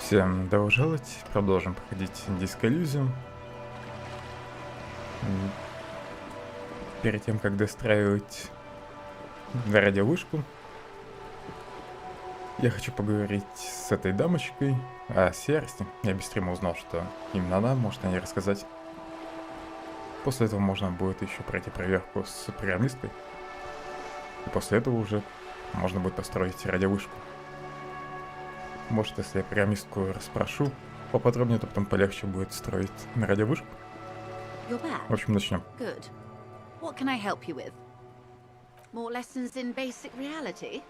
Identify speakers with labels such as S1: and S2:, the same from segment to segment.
S1: Всем добро пожаловать. Продолжим проходить диско Elysium. Перед тем, как достраивать радиовышку, я хочу поговорить с этой дамочкой о серости. Я без стрима узнал, что именно она может о ней рассказать. После этого можно будет еще пройти проверку с программисткой. И после этого уже можно будет построить радиовышку. Может, если я программистку расспрошу поподробнее, то потом полегче будет строить на радиовышку. В общем, начнем.
S2: Good. What can I help you with? More lessons in basic reality?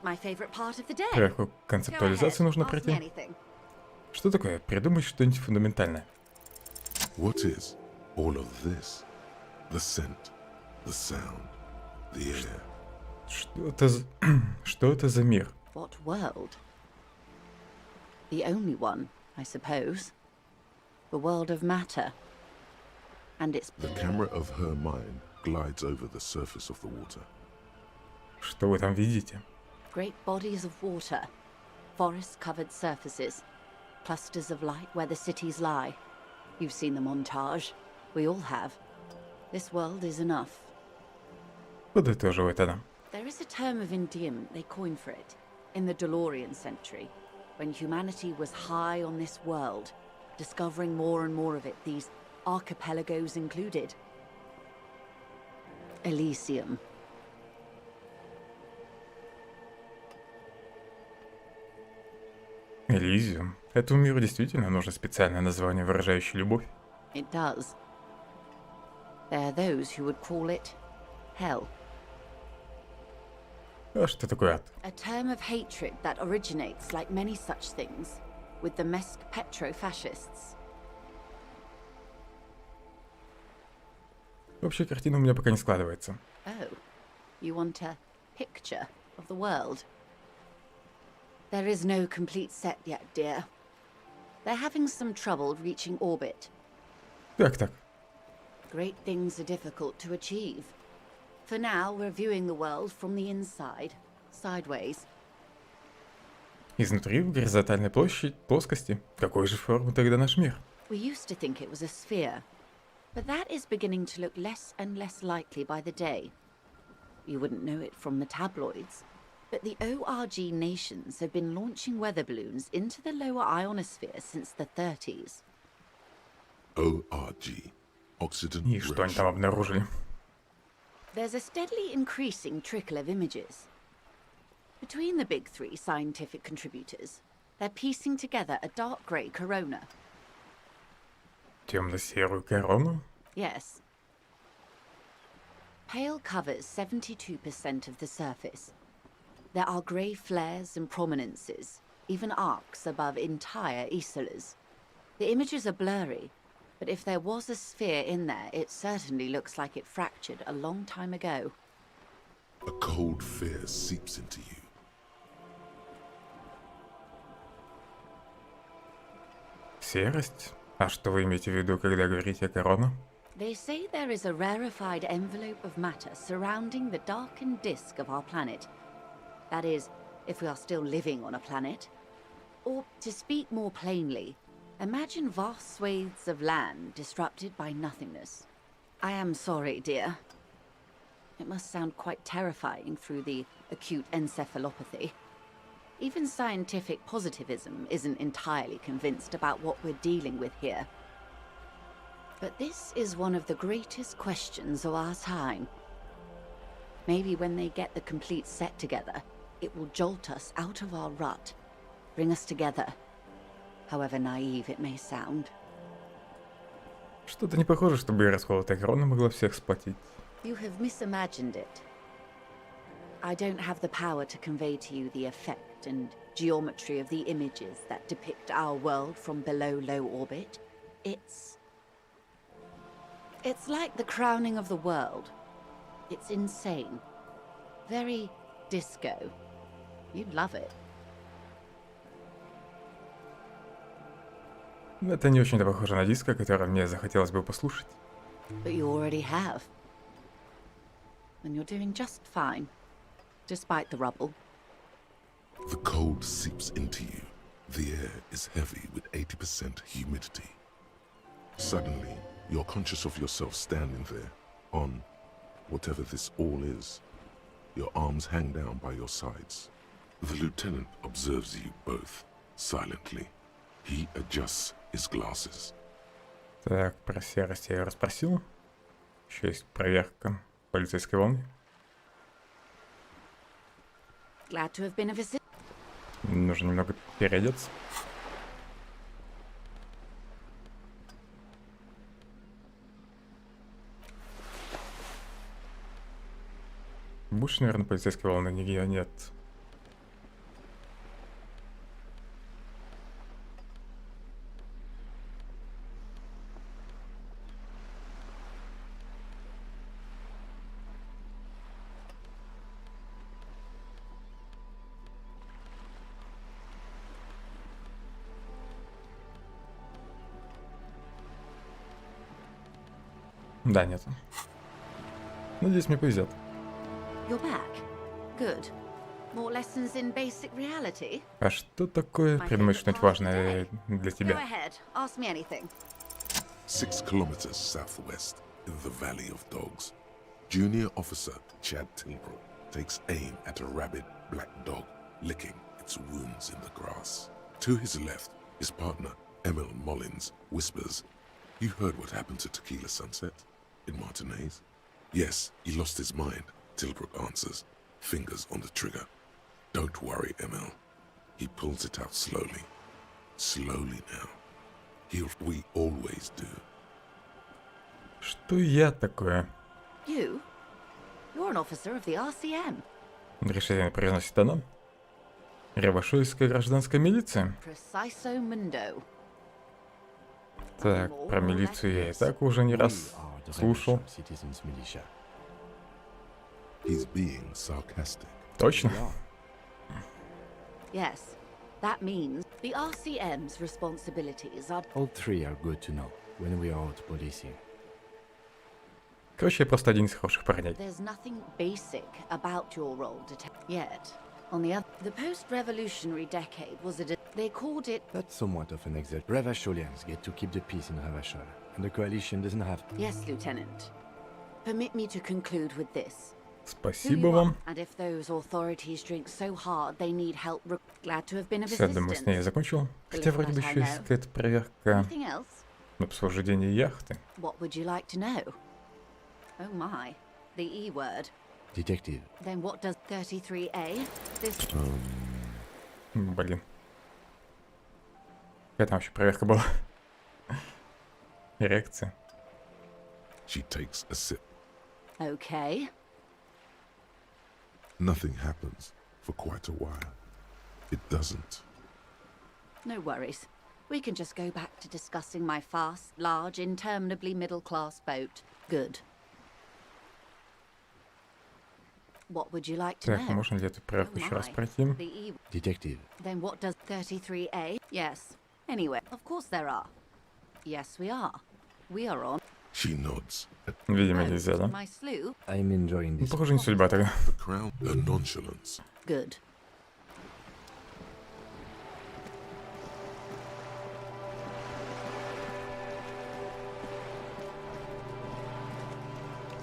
S2: My favorite part of the day.
S1: Проверку концептуализации нужно пройти. Что такое? Придумать что-нибудь фундаментальное.
S3: What is all of this? The scent, the sound, the air.
S1: Что это за мир?
S2: What world? The only one, I suppose. The world of matter. And it's...
S3: The camera of her mind glides over the surface of the water.
S1: Что вы там видите?
S2: Great bodies of water. Forest-covered surfaces. Clusters of light where the cities lie. You've seen the montage. We all have. This world is enough.
S1: Подытоживает она.
S2: There is a term of endearment they coined for it in the DeLorean century, when humanity was high on this world, discovering more and more of it, these archipelagos included. Elysium.
S1: Elysium. Этому миру действительно нужно специальное название, выражающее любовь.
S2: It does. There are those who would call it hell.
S1: А что такое ад?
S2: A term of hatred that originates, like many such things, with the Mesk petro-fascists.
S1: Общая картина у меня пока не складывается.
S2: Oh, you want a picture of the world? There is no complete set yet, dear. They're having some trouble reaching orbit.
S1: Так.
S2: Great things are difficult to achieve. For now, we're viewing the world from the inside, sideways.
S1: Изнутри в горизонтальной плоскости. Какой же формы тогда наш мир?
S2: We used to think it was a sphere, but that is beginning to look less and less likely by the day. You wouldn't know it from the tabloids, but the ORG nations have been launching weather balloons into the lower ionosphere since the 30s.
S3: ORG. Oxygen
S1: И что они там обнаружили?
S2: There's a steadily increasing trickle of images. Between the big three scientific contributors, they're piecing together a dark grey corona.
S1: Темно-серую корону?
S2: Yes. Pale covers 72% of the surface. There are grey flares and prominences, even arcs above entire isolas. The images are blurry, but if there was a sphere in there, it certainly looks like it fractured a long time ago.
S3: A cold fear seeps into you.
S1: Серость? А что вы имеете в виду, когда говорите о корона?
S2: They say there is a rarefied envelope of matter surrounding the darkened disk of our planet. That is, if we are still living on a planet. Or, to speak more plainly, imagine vast swathes of land disrupted by nothingness. I am sorry, dear. It must sound quite terrifying through the acute encephalopathy. Even scientific positivism isn't entirely convinced about what we're dealing with here. But this is one of the greatest questions of our time. Maybe when they get the complete set together, it will jolt us out of our rut, bring us together. However naive it may sound.
S1: Что-то не похоже, чтобы расколотая корона могла всех сплотить.
S2: You have misimagined it. I don't have the power to convey to you the effect and geometry of the images that depict our world from below low orbit. It's like the crowning of the world. It's insane. Very disco. You'd love it.
S1: Это не очень-то похоже на диско, который мне захотелось бы послушать.
S2: But you already have. And you're doing just fine, despite the rubble.
S3: The cold seeps into you. The air is heavy with 80% humidity. Suddenly, you're conscious of yourself standing there, on whatever this all is. Your arms hang down by your sides. The lieutenant observes you both, silently. He adjusts his glasses.
S1: Так, про серость я расспросил. Еще есть проверка полицейской волны.
S2: Glad to have been a visit.
S1: Нужно немного переодеться. Больше, наверное, полицейской волны нигде нет. Да, нет. Надеюсь, мне повезет.
S2: You're back. Good. More lessons in basic reality?
S1: А что такое придумать что-нибудь важное для
S2: Go
S1: тебя?
S2: ahead. Ask me anything.
S3: 6 kilometers southwest, in the Valley of Dogs, Junior Officer Chad Tilbrook takes aim at a rabid black dog licking its wounds in the grass. To his left, his partner, Emil Mullins, whispers, "You heard what happened to Tequila Sunset in Martinez?" "Yes, he lost his mind," Tilbrook answers, fingers on the trigger. "Don't worry, Emil." He pulls it out slowly. Slowly now. We always do.
S1: Что я такое?
S2: You? You're an officer of the RCM.
S1: Решение произносит она. Рябошойская гражданская милиция.
S2: Preciso Mundo.
S1: Так, про милицию я и так уже не раз слушал.
S3: He's being sarcastic.
S1: Точно?
S2: Yes. That means the RCM's responsibilities are...
S4: All three are good to know when we are out policing.
S1: Короче, я просто один из хороших парней.
S2: There's nothing basic about your role yet. On the other, the post-revolutionary decade was they called it...
S4: That's somewhat of an exaggeration. Ravacholians get to keep the peace in Ravachol, and the coalition doesn't have to.
S2: Yes, Lieutenant. Permit me to conclude with this.
S1: Спасибо вам.
S2: And if those authorities drink so hard, they need help. Glad to have been of
S1: Все, думаю, с ней я
S2: assistance.
S1: закончил. Хотя вроде бы еще есть какая-то проверка
S2: Anything else?
S1: на обслуживание яхты.
S2: What would you like to know? Oh my, the E word.
S4: Detective.
S2: Then what does 33A? This
S1: Блин. Какая там вообще проверка была? Реакция.
S3: She takes a sip.
S2: okay.
S3: Nothing happens for quite a while. It doesn't.
S2: No worries. We can just go back to discussing my fast, large, interminably middle-class boat. Good. What would you like to
S1: Так,
S2: know?
S1: можно ли эту проверку еще раз пройти?
S2: The E.
S4: Detective.
S2: Then what does 33A? Yes. Anyway, of course there are. Yes, we are. We are on.
S3: She nods at
S1: Видимо, нельзя, да?
S2: My slough.
S4: I'm enjoying
S1: Ну,
S4: this.
S1: похоже, не судьба тогда.
S3: the crown, her nonchalance.
S2: Good.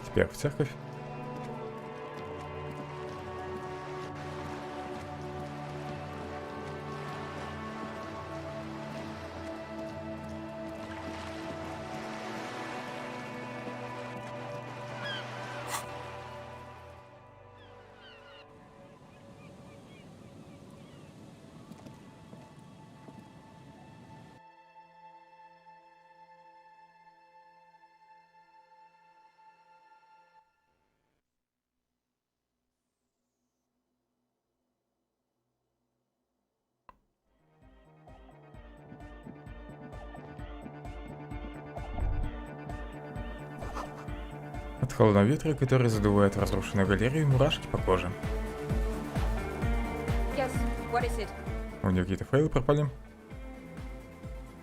S1: Теперь в церковь. От холодного ветра, который задувает в разрушенную галерею, мурашки по коже.
S5: Yes, what is it?
S1: У нее какие-то файлы пропали.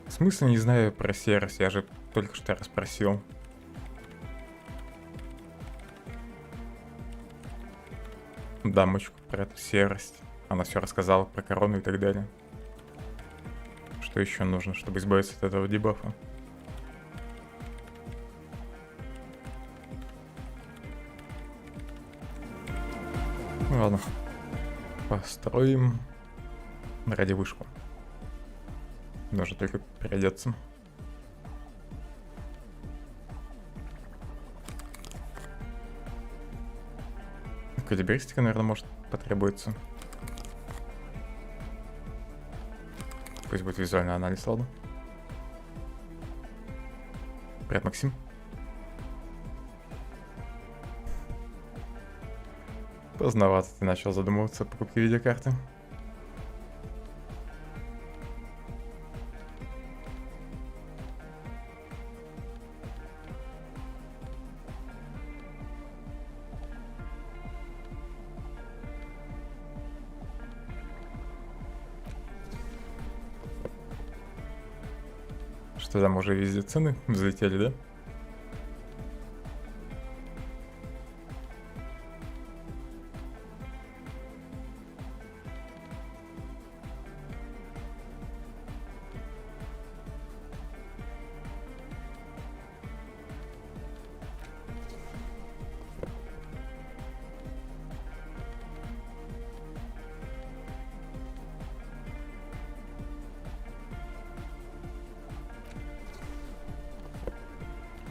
S1: В смысле, не знаю про сервис, я же только что расспросил. Дамочку про эту серость. Она все рассказала про корону и так далее. Что еще нужно, чтобы избавиться от этого дебафа? Ладно. Построим ради вышку. Нужно только переодеться. Калибристика, наверное, может потребуется. Пусть будет визуальный анализ, ладно. Привет, Максим. Поздновато ты начал задумываться о покупке видеокарты. Что там уже везде цены взлетели, да?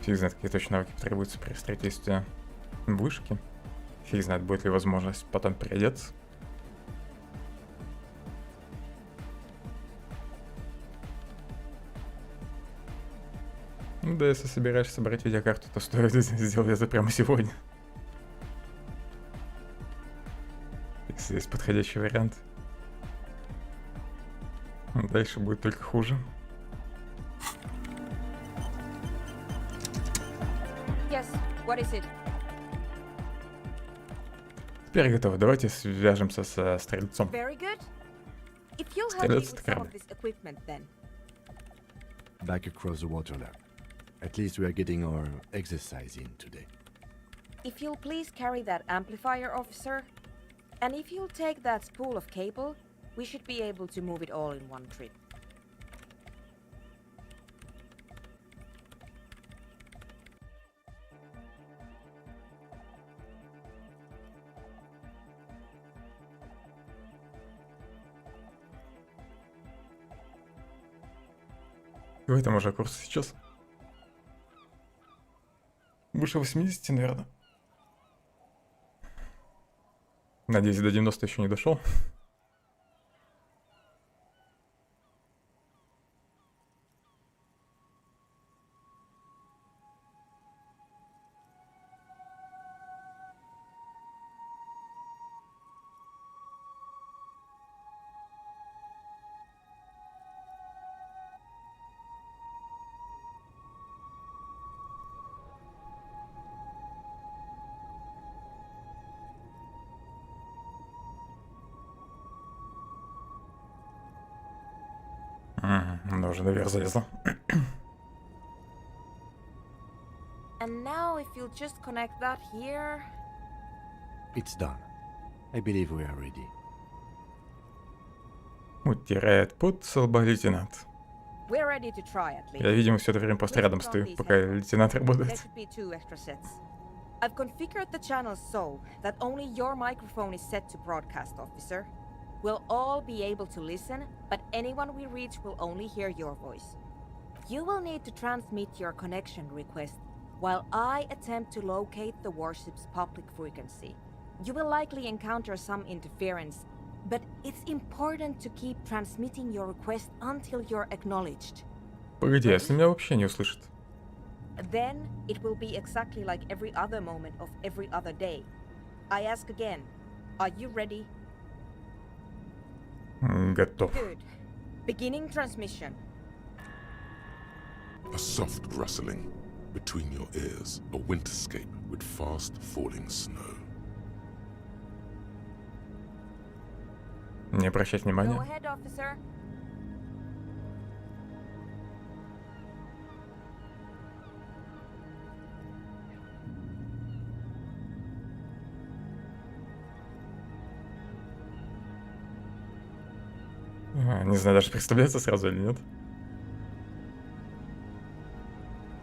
S1: Фиг знает, какие точно навыки потребуются при строительстве вышки. Фиг знает, будет ли возможность потом переодеться. Ну да, если собираешься собрать видеокарту, то стоит сделать это прямо сегодня. Если есть подходящий вариант. Дальше будет только хуже.
S5: Yes, what is it?
S1: Теперь готово. Давайте свяжемся со стрельцом.
S5: Very good. If you'll help me with some of this equipment then.
S4: Back across the water lab. At least we are getting our exercise in today.
S5: If you'll please carry that amplifier, officer. And if you'll take that spool of cable, we should be able to move it all in one trip.
S1: В этом уже курс сейчас. Выше 80, наверное. Надеюсь, до 90 еще не дошел. Она уже наверх залезла.
S5: And now if you'll just connect that here.
S4: It's done. I believe we are ready.
S1: Утирает пот со лба лейтенант.
S5: We're ready to try at least.
S1: Я, видимо, все это время просто рядом стою, пока лейтенант
S5: There
S1: работает.
S5: should be 2 extra sets. I've configured the channels so that only your microphone is set to broadcast, officer. We'll all be able to listen, but anyone we reach will only hear your voice. You will need to transmit your connection request while I attempt to locate the warship's public frequency. You will likely encounter some interference, but it's important to keep transmitting your request until you're acknowledged.
S1: Погоди, а если меня вообще не услышит?
S5: Then it will be exactly like every other moment of every other day. I ask again, are you ready?
S1: Готов.
S5: Good. Beginning transmission.
S3: A soft rustling between your ears, a winterscape with fast falling snow.
S1: Не обращать
S5: Go
S1: внимания.
S5: ahead, officer.
S1: Не знаю, даже представляется сразу или нет.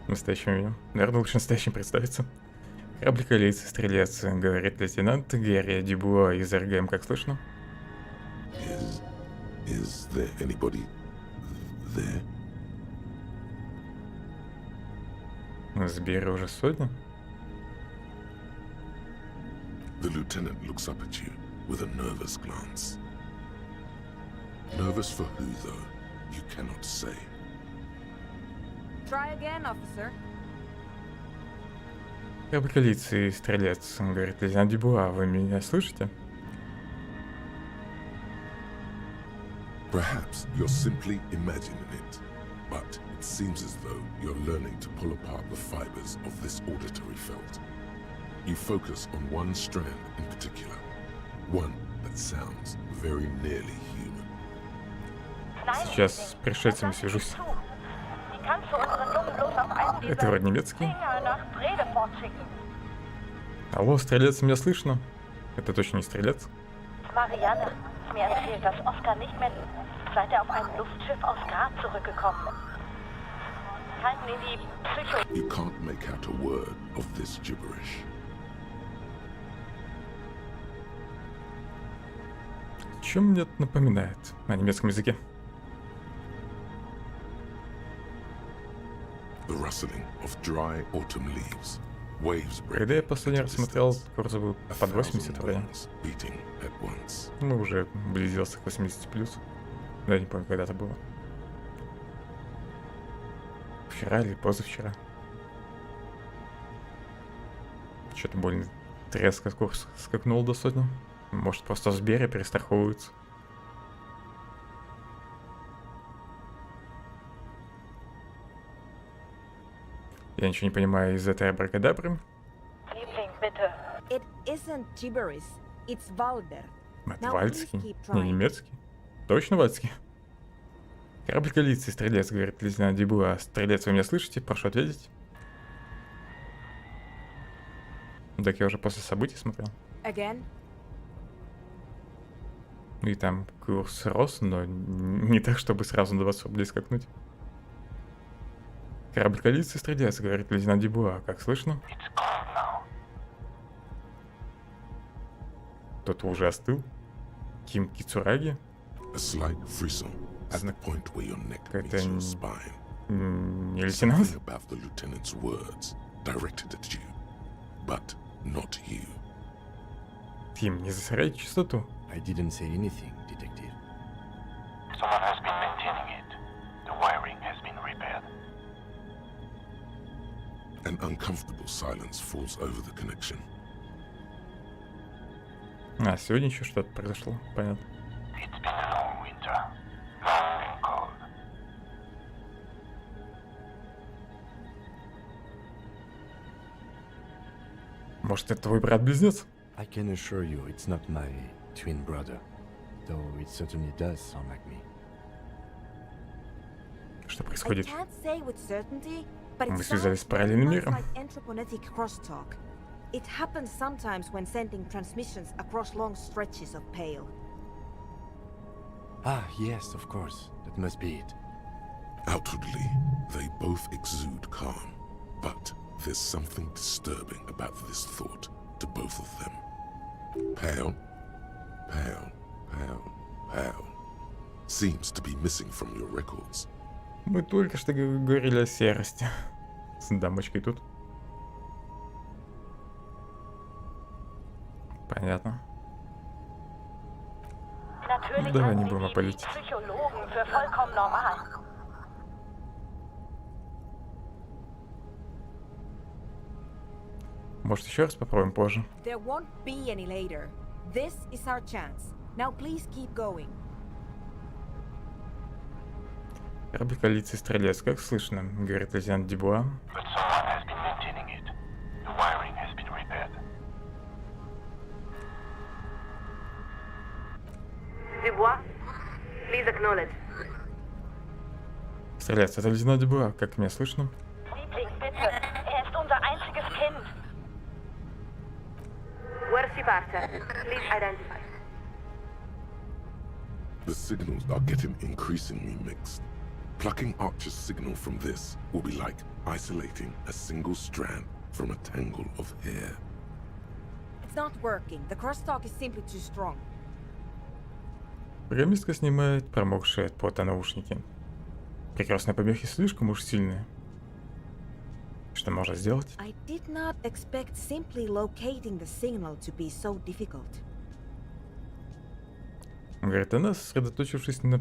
S1: Настоящим именем. Наверное, лучше настоящим представиться. Корабль коалиции, стрелец, говорит лейтенант Герри Дюбуа из РГМ, как слышно.
S3: Is there anybody there?
S1: Сбери уже сотню.
S3: The lieutenant looks up at you with a nervous glance. Nervous for who, though? You cannot say.
S5: Try again, officer.
S1: Корабль коалиции, стрелец, говорит лейтенант Дюбуа, вы меня слышите?
S3: Perhaps you're simply imagining it, but it seems as though you're learning to pull apart the fibers of this auditory felt. You focus on one strand in particular, one that sounds very nearly human.
S1: Сейчас с пришельцами свяжусь. Это вроде немецкий. Алло, стрелец, меня слышно? Это точно не стрелец?
S6: Marianne, mir erzählt, dass Oscar nicht mehr seit auf einem Luftschiff aus Graz zurückgekommen ist. Halten ihn die Psycho...
S3: You can't make out a word of this gibberish.
S1: Чем мне это напоминает на немецком языке?
S3: The rustling of dry autumn leaves. Waves break.
S1: Когда я последний раз смотрел, курс был
S3: A
S1: под
S3: thousand
S1: 80 вроде.
S3: wings beating at once.
S1: Ну, уже близился к 80 плюс. Да, не помню, когда это было. Вчера или позавчера. Что-то больно резко курс скакнул до сотни. Может, просто в Сбере перестраховываются. Я ничего не понимаю из этой абракадабры.
S6: Liebling, bitte.
S5: It isn't gibberish, it's Valder.
S1: Это
S5: Now
S1: вальский,
S5: please keep
S1: не
S5: trying.
S1: немецкий. Точно вальский? Корабль коалиции, стрелец, говорит лейтенант Дюбуа. Стрелец, вы меня слышите? Прошу ответить. Так я уже после событий смотрел.
S5: Again?
S1: Ну и там курс рос, но не так, чтобы сразу на 20 рублей скакнуть. Корабль коалиции, стрелец, говорит лейтенант Дюбуа. Как слышно? Кто-то уже остыл. Ким Кицураги.
S3: A slight frisson at the point where your neck
S1: Это
S3: meets your spine.
S1: не лейтенант?
S3: Something about the lieutenant's words directed at you, but not you.
S1: Ким, не засоряйте чистоту.
S4: I didn't say anything, detective.
S7: Someone has been maintaining it. The wiring has been repaired.
S3: An uncomfortable silence falls over the connection.
S1: А, сегодня еще что-то произошло, понятно.
S7: It's been a long winter. Long and cold.
S1: Может, это твой брат-близнец?
S4: I can assure you it's not my twin brother, though it certainly does sound like me.
S1: Что
S5: I
S1: происходит?
S5: can't say with certainty, but
S1: Мы
S5: it
S1: связались с
S5: sounds very
S1: параллельным
S5: much
S1: миром.
S5: like anthroponetic crosstalk. It happens sometimes when sending transmissions across long stretches of pale.
S4: Ah, yes, of course. That must be it.
S3: Outwardly, they both exude calm, but there's something disturbing about this thought to both of them. Pale, pale, pale, pale. Seems to be missing from your records.
S1: Мы только что говорили о серости. С дамочкой тут. Понятно.
S6: Natürlich
S1: Давай не
S6: halten
S1: будем
S6: ihn die
S1: опалить.
S6: Psychologen für vollkommen normal.
S1: Может, еще раз попробуем позже.
S5: There won't be any later. This is our chance. Now please keep going.
S1: Корабль коалиции, стрелец, как слышно, говорит лейтенант Дюбуа.
S7: But someone has been maintaining it. The wiring has been repaired.
S8: Dubois, please acknowledge.
S1: Стрелец, это лейтенант Дюбуа, как меня слышно?
S6: Liebling, bitte. Ist unser einziges Kind.
S8: Where's she parte? Please identify.
S3: The signals are getting increasingly mixed. Plucking Archer's signal from this will be like isolating a single strand from a tangle of hair.
S5: It's not working. The crosstalk is simply too strong.
S1: Программистка снимает промокшие от пота наушники. Прекрасные помехи слишком уж сильные. Что можно сделать?
S5: I did not expect simply locating the signal to be so difficult.
S1: Говорит она, сосредоточившись на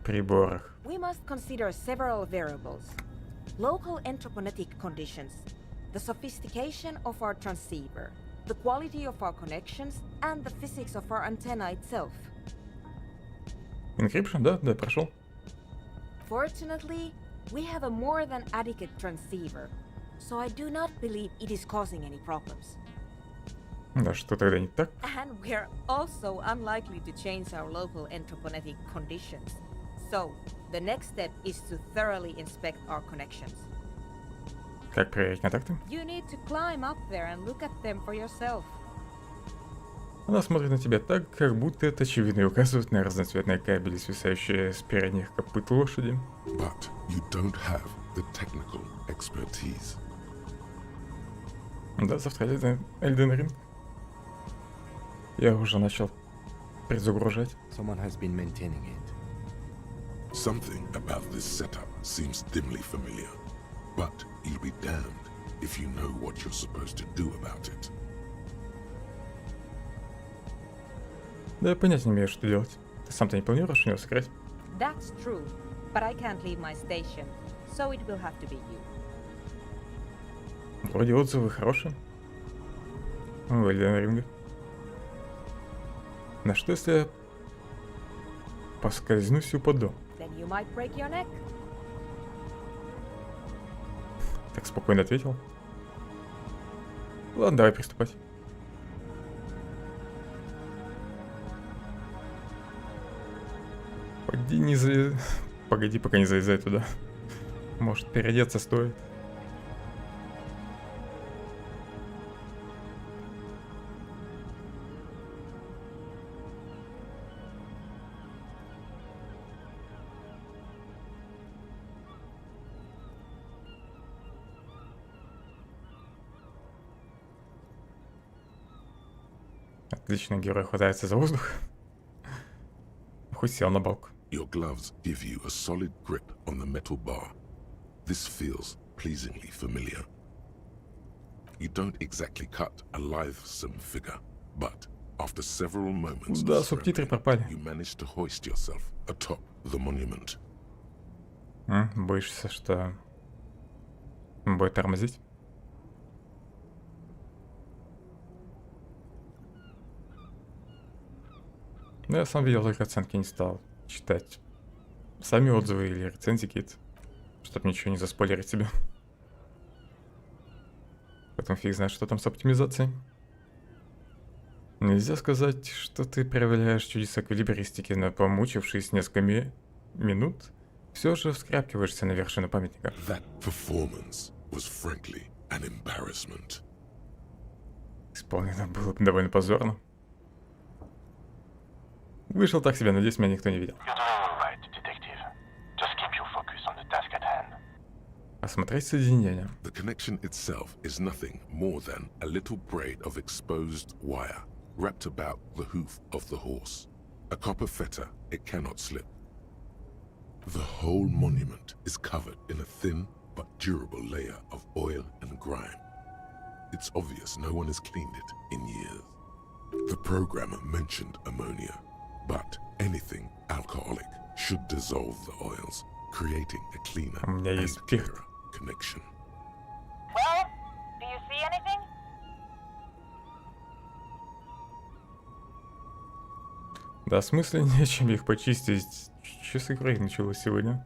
S1: приборах.
S5: We must consider several variables. Local anthroponetic conditions, the sophistication of our transceiver, the quality of our connections, and the physics of our antenna itself.
S1: Encryption, да, прошел.
S5: Fortunately, we have a more than adequate transceiver, so I do not believe it is causing any problems.
S1: Да, что тогда не так?
S5: And we're also unlikely to change our local anthroponetic conditions. So, the next step is to thoroughly inspect our connections.
S1: Как проверить контакты?
S5: You need to climb up there and look at them for yourself.
S1: Она смотрит на тебя так, как будто это очевидно и указывает на разноцветные кабели, свисающие с передних копыт лошади.
S3: But you don't have the technical expertise.
S1: Да, завтра Elden Ring. Я уже начал предзагружать.
S4: Someone has been maintaining it.
S3: Something about this setup seems dimly familiar, but you'll be damned if you know what you're supposed to do about it.
S1: Да, я понятия не имею, что делать. Ты сам-то не планируешь в него сыграть?
S5: That's true, but I can't leave my station, so it will have to be you.
S1: Вроде отзывы хорошие. У Elden Ring. На что если я поскользнусь и упаду?
S5: Then you might break your neck.
S1: Так спокойно ответил. Ладно, давай приступать. Погоди, пока не залезай туда. Может, переодеться стоит. Отлично, герой хватается за воздух. Хоть сел на балку.
S3: Your gloves give you a solid grip on the metal bar. This feels pleasingly familiar. You don't exactly cut a lithesome figure, but after several moments
S1: Да,
S3: of
S1: субтитры
S3: scrambling,
S1: пропали.
S3: you manage to hoist yourself atop the monument.
S1: Боишься, что будет тормозить? Ну, я сам видел только оценки, не стал читать сами отзывы или рецензии какие-то, чтобы ничего не заспойлерить себе. Потом фиг знает, что там с оптимизацией. Нельзя сказать, что ты проявляешь чудеса эквилибристики, но помучившись несколько минут, все же вскарабкиваешься на вершину памятника.
S3: That performance was frankly an embarrassment.
S1: Исполнено было довольно позорно. Вышел так себе, надеюсь, меня никто не видел.
S7: You're doing all right, detective. Just keep your focus on the task at hand.
S1: Осмотреть соединение.
S3: The connection itself is nothing more than a little braid of exposed wire wrapped about the hoof of the horse. A copper fetter it cannot slip. The whole monument is covered in a thin but durable layer of oil and grime. It's obvious no one has cleaned it in years. The programmer mentioned ammonia, but anything alcoholic should dissolve the oils, creating a cleaner
S1: У меня
S3: and
S1: есть спирт.
S3: clearer connection.
S6: Well, do you see anything?
S1: Да, в смысле, нечем их почистить. Что с игрой началось сегодня?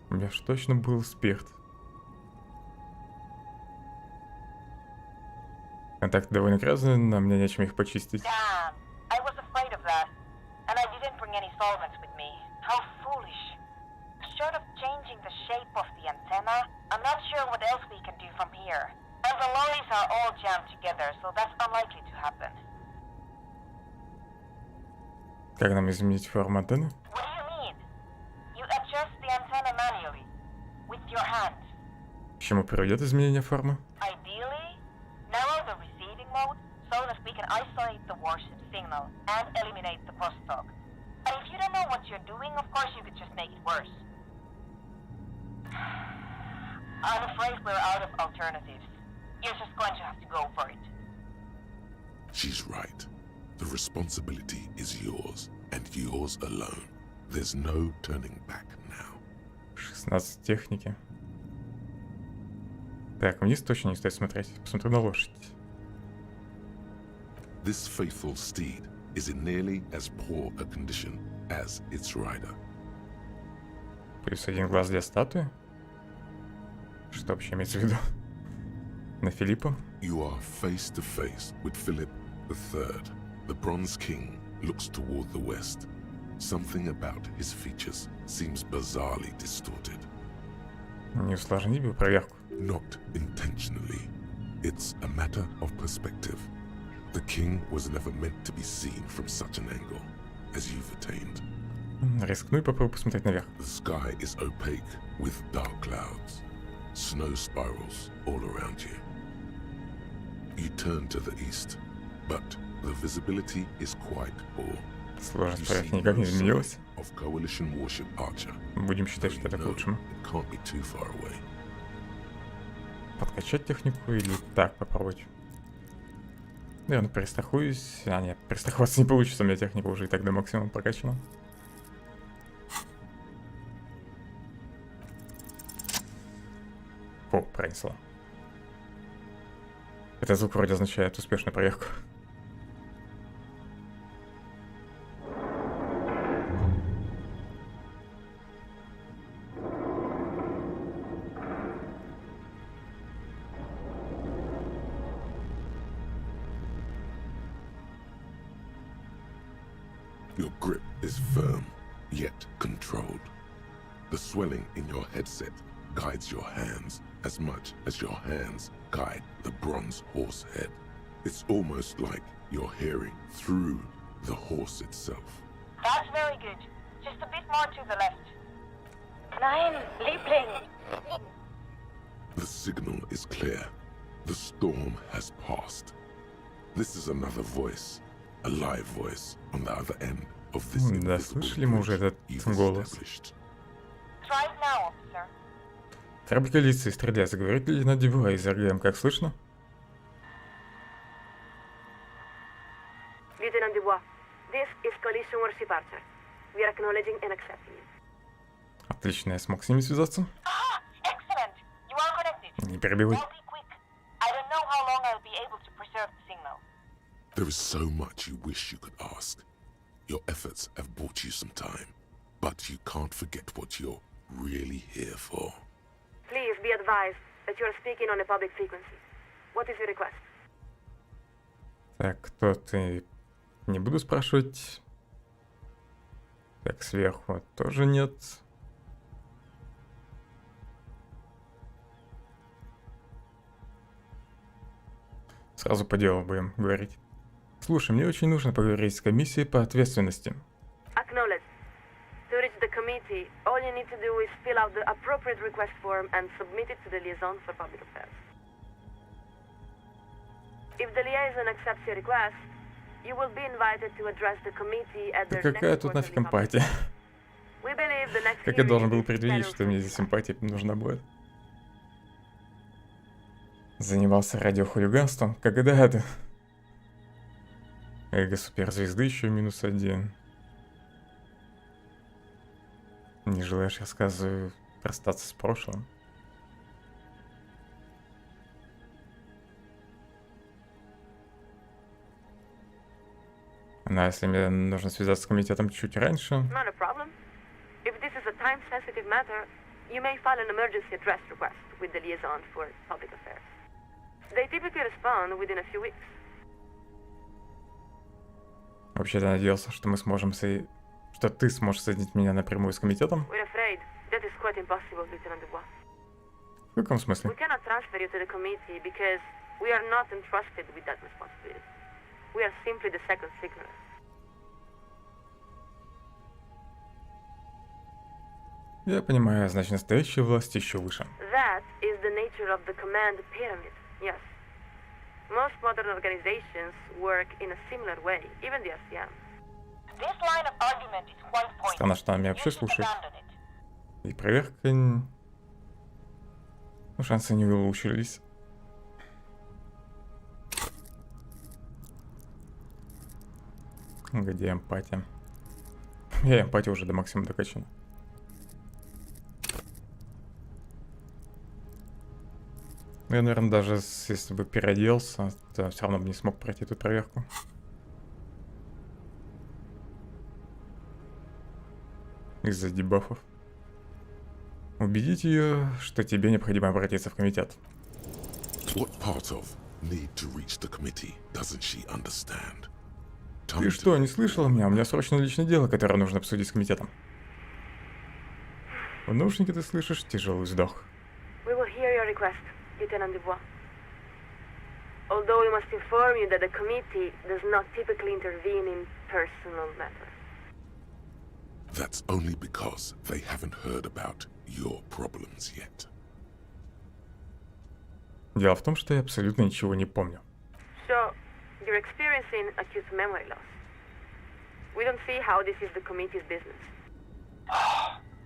S1: У меня ж точно был спирт. Контакты довольно грязные, но мне нечем их почистить.
S6: Damn, I was afraid of that. And I didn't bring any solvents with me. How foolish. Short of changing the shape of the antenna, I'm not sure what else we can do from here. And the lorries are all jammed together, so that's unlikely to happen.
S1: Как нам изменить форму антенны?
S6: What do you mean? You adjust the antenna manually, with your hand.
S1: К чему приведет изменение формы?
S6: Ideally, narrow the receiving mode so that we can isolate the warship signal and eliminate the crosstalk. But if you don't know what you're doing, of course you could just make it worse. I'm afraid we're out of alternatives. You're just going to have to go for it.
S3: She's right. The responsibility is yours, and yours alone. There's no turning back now.
S1: 16 техники. Так, вниз точно не стоит смотреть. Посмотрю на лошадь.
S3: This faithful steed is in nearly as poor a condition as its rider.
S1: Плюс один глаз для статуи. Что вообще имеется в виду? На Филиппа.
S3: You are face to face with Philip III. The Bronze King looks toward the west. Something about his features seems bizarrely distorted.
S1: Не усложни бы проверку.
S3: Not intentionally. It's a matter of perspective. The king was never meant to be seen from such an angle as you've attained.
S1: Рискну и попробую посмотреть наверх.
S3: The sky is opaque with dark clouds. Snow spirals all around you. You turn to the east, but the visibility is quite poor.
S1: Сложность проверки никак не изменилась.
S3: Of coalition warship Archer.
S1: Будем считать, что это к лучшему.
S3: It can't be too far away.
S1: Подкачать технику или так попробовать? Наверное, перестрахуюсь. А, нет, перестраховаться не получится, у меня техника уже и так до максимума прокачана. О, пронесло. Этот звук вроде означает успешную проверку.
S3: Your grip is firm, yet controlled. The swelling in your headset guides your hands as much as your hands guide the bronze horse head. It's almost like you're hearing through the horse itself.
S6: That's very good. Just a bit more to the left. Nein, Liebling!
S3: The signal is clear. The storm has passed. This is another voice, a live voice on the other end of this
S1: Да,
S3: invisible
S1: слышали мы уже
S3: bridge
S1: этот
S3: you've
S1: голос.
S3: established.
S6: Try it now, officer.
S1: Корабль Elysium, стреляй, заговорит ли на Добро из РГМ, как слышно?
S8: Lieutenant Dubois, this is coalition warship Archer. We are acknowledging and accepting you.
S1: Отлично, я смог с ними связаться.
S6: Ah, excellent! You are connected.
S1: Не перебивай.
S6: Now be quick. I don't know how long I'll be able to preserve the signal.
S3: There is so much you wish you could ask. Your efforts have bought you some time, but you can't forget what you're really here for.
S8: Please be advised that you are speaking on a public frequency. What is your request?
S1: Так, кто ты? Не буду спрашивать. Так, сверху тоже нет. Сразу по делу будем говорить. Слушай, мне очень нужно поговорить с комиссией по ответственности.
S8: Acknowledge. To reach the committee, all you need to do is fill out the appropriate request form and submit it to the liaison for public affairs. If the liaison accepts your request, you will be invited to address the committee at
S1: Да
S8: their
S1: какая
S8: next
S1: тут нафиг
S8: quarterly public.
S1: эмпатия?
S8: We believe the next
S1: Как я должен был
S8: hearing is
S1: предвидеть,
S8: better
S1: что мне
S8: for
S1: здесь
S8: you.
S1: эмпатия нужна будет? Занимался радиохулиганством? Когда это? Эго суперзвезды еще -1. Не желаешь, рассказываю, расстаться с прошлым? Ну, а если мне нужно связаться с комитетом чуть раньше?
S8: Not a problem. If this is a time-sensitive matter, you may file an emergency address request with the liaison for public affairs. They typically respond within a few weeks.
S1: Вообще-то надеялся, что мы сможем что ты сможешь соединить меня напрямую с комитетом?
S8: We're afraid that is quite impossible, Lieutenant Dubois.
S1: В каком смысле?
S8: We cannot transfer you to the committee because we are not entrusted with that responsibility. We are simply the second signalers.
S1: Я понимаю, значит, настоящая власть еще выше.
S8: That is the nature of the command pyramid, yes. Most modern organizations work in a similar way, even the SCM.
S6: This line of argument is quite pointless.
S1: Странно, что она меня
S6: You
S1: вообще
S6: should
S1: слушает.
S6: abandon it.
S1: И проверка... Ну, шансы не улучшились. Где эмпатия? Я эмпатию уже до максимума докачан. Я, наверное, даже если бы переоделся, то все равно бы не смог пройти эту проверку. Из-за дебафов. Убедить ее, что тебе необходимо обратиться в комитет.
S3: What part of need to reach the committee doesn't she understand?
S1: Ты что, не слышала меня? У меня срочно личное дело, которое нужно обсудить с комитетом. В наушнике ты слышишь тяжелый вздох.
S8: We will hear your request, Lieutenant Dubois. Although we must inform you that the committee does not typically intervene in personal matters.
S3: That's only because they haven't heard about your problems yet.
S1: Дело в том, что я абсолютно ничего не помню.
S8: So, you're experiencing acute memory loss. We don't see how this is the committee's business.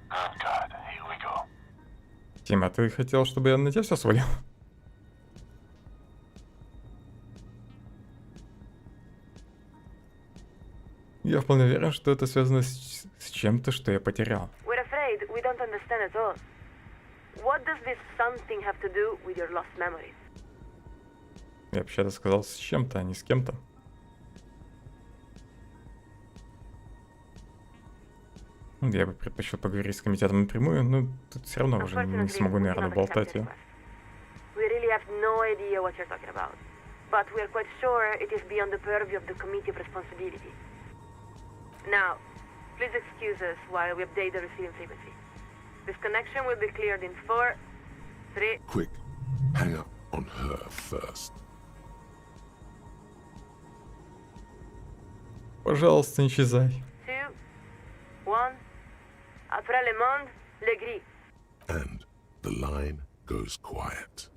S7: Good God, here we go.
S1: Тима, ты хотел, чтобы я на тебя все свалил? Я вполне уверен, что это связано с чем-то, что я потерял.
S8: We're afraid we don't understand at all. What does this something have to do with your lost memories?
S1: Я вообще-то сказал с чем-то, а не с кем-то. Я бы предпочел поговорить с комитетом напрямую, но тут все равно уже не смогу, наверное, болтать ее.
S8: We really have no idea what you're talking about. But we're quite sure it is beyond the purview of the committee of responsibility. Now, please excuse us while we update the receiving frequency. This connection will be cleared in 4, 3...
S3: Quick, hang up on her first.
S1: Пожалуйста, не исчезай.
S8: 2, 1... Après le monde, le gris.
S3: And the line goes quiet.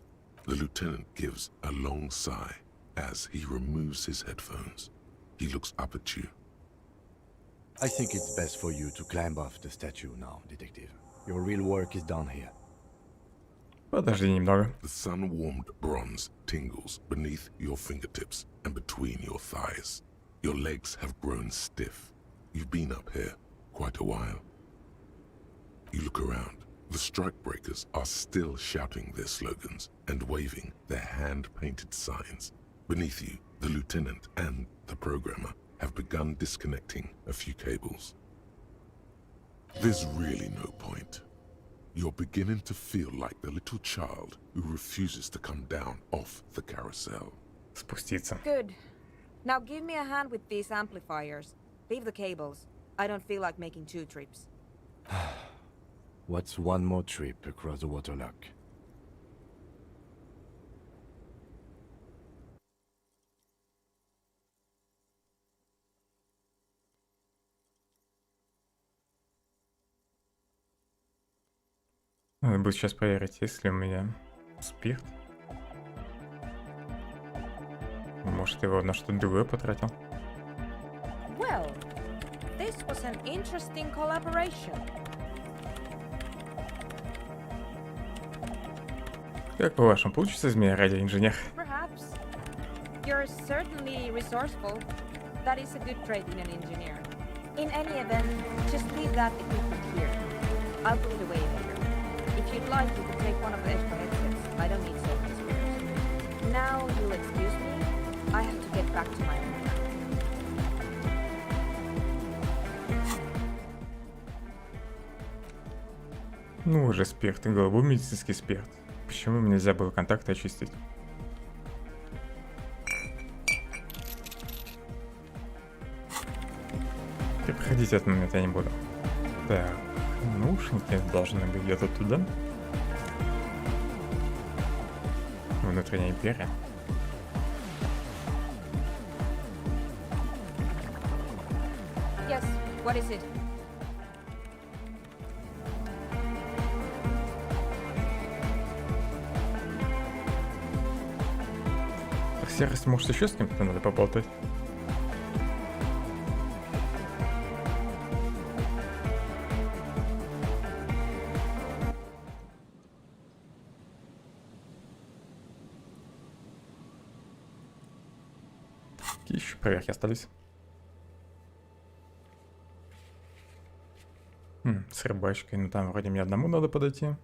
S3: The lieutenant gives a long sigh as he removes his headphones. He looks up at you.
S4: I think it's best for you to climb off the statue now, Detective. Your real work is done here.
S1: Подожди немного.
S3: The sun-warmed bronze tingles beneath your fingertips and between your thighs. Your legs have grown stiff. You've been up here quite a while. You look around. The strikebreakers are still shouting their slogans and waving their hand-painted signs. Beneath you, the lieutenant and the programmer have begun disconnecting a few cables. There's really no point. You're beginning to feel like the little child who refuses to come down off the carousel.
S1: Спуститься.
S5: Good. Now give me a hand with these amplifiers. Leave the cables. I don't feel like making 2 trips.
S4: What's one more trip across the waterlock?
S1: Надо будет сейчас проверить, есть ли у меня спирт. Может, его на что-то другое потратил.
S5: Well, this was an interesting collaboration.
S1: Как по-вашему, получится из меня радиоинженер?
S5: Perhaps. You're certainly resourceful. That is a good trait in an engineer. In any event, just leave that equipment here. I'll put it away later. If you'd like, you can take one of the extra headsets. I don't need so many spares. Now, you'll excuse me. I have to get back to my own plan.
S1: Ну уже спирт, голубой медицинский спирт. Почему нельзя было контакты очистить? Проходить этот момент я не буду. Так, наушники должны быть где-то туда. Внутренняя империя.
S5: Yes, what is it?
S1: Серость, может, еще с кем-то надо поболтать? Какие еще проверки остались? С рыбачкой, ну там вроде мне одному надо подойти.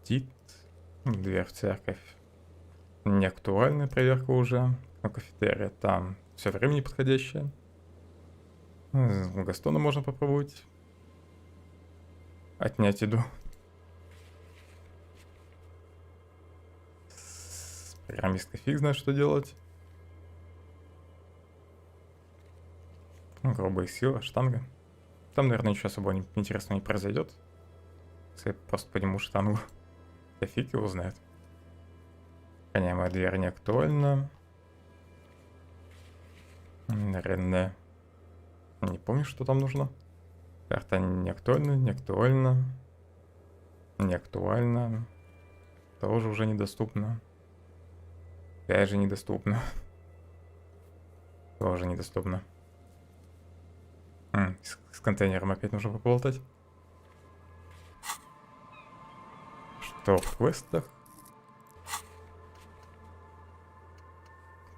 S1: Тит, дверь в церковь. Не актуальная проверка уже. Но кафетерия там все время неподходящее. Гастона можно попробовать. Отнять еду. С программисткой фиг знает, что делать. Грубая сила, штанга. Там, наверное, ничего особо интересного не произойдет. Если я просто подниму штангу. Да фиг его знает. Гоняемая дверь не актуальна. Рене. Не помню, что там нужно. Карта не актуальна, не актуальна. Не актуальна. Тоже уже недоступно. Опять же недоступно. Тоже недоступно. С контейнером опять нужно поболтать. Что в квестах?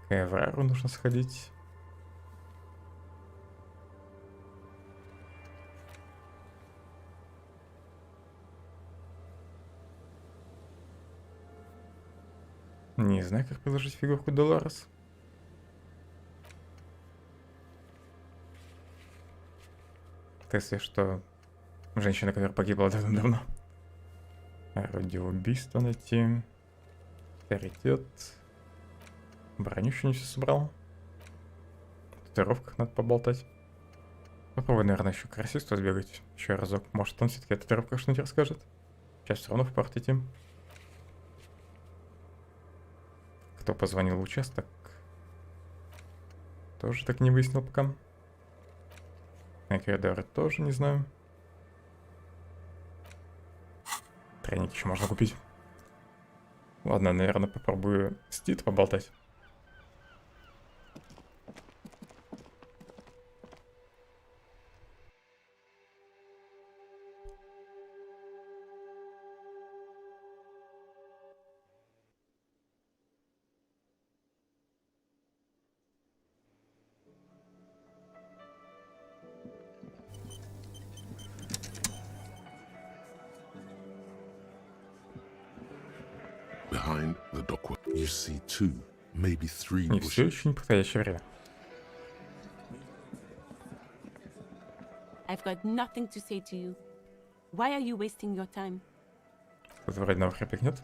S1: К Эврару нужно сходить. Не знаю, как приложить фигурку Долорес. Если что, женщина, которая погибла давно. Орудие убийства найти. Авторитет. Броню еще не все собрал. В татуировках надо поболтать. Попробуй, наверное, еще к расисту сбегать. Еще разок. Может, он все-таки о татуировках что-нибудь расскажет. Сейчас все равно в порт идти. Кто позвонил в участок? Тоже так не выяснил пока. На коридоре тоже не знаю. Треники еще можно купить. Ладно, наверное, попробую с Тит поболтать.
S3: Behind the dockwork, you see 2, maybe 3
S1: Не все
S3: bushes.
S1: еще не подходящее время.
S9: I've got nothing to say to you. Why are you wasting your time?
S1: Тут вроде новых реплик нет.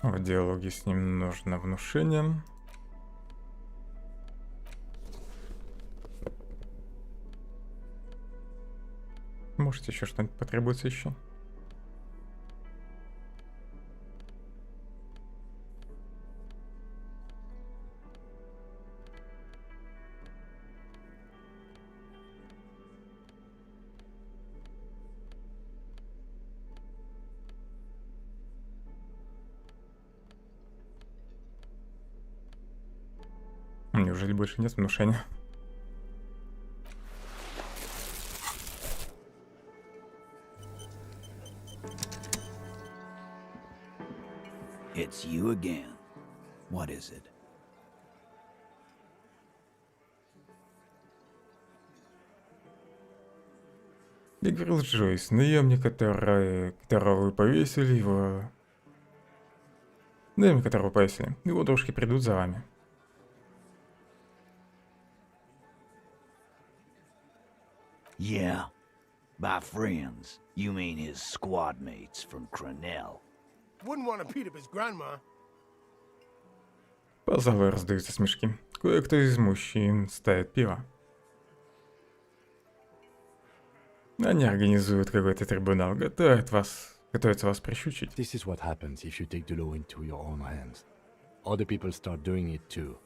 S1: В диалоге с ним нужно внушение. Может, еще что-нибудь потребуется еще? Неужели больше нет внушения?
S10: It's you again. What is it?
S1: Я говорил с Джойс, наемник, которого вы повесили, его... Наемник, которого вы повесили. Его дружки придут за вами.
S10: Yeah. By friends, you mean his squad mates from Cronell.
S11: Wouldn't want to beat up his grandma.
S1: По залу раздаются смешки. Кое-кто из мужчин ставит пиво. Они организуют какой-то трибунал, готовятся вас прищучить.
S4: This is what happens if you take the law into your own hands. Other people start doing it too.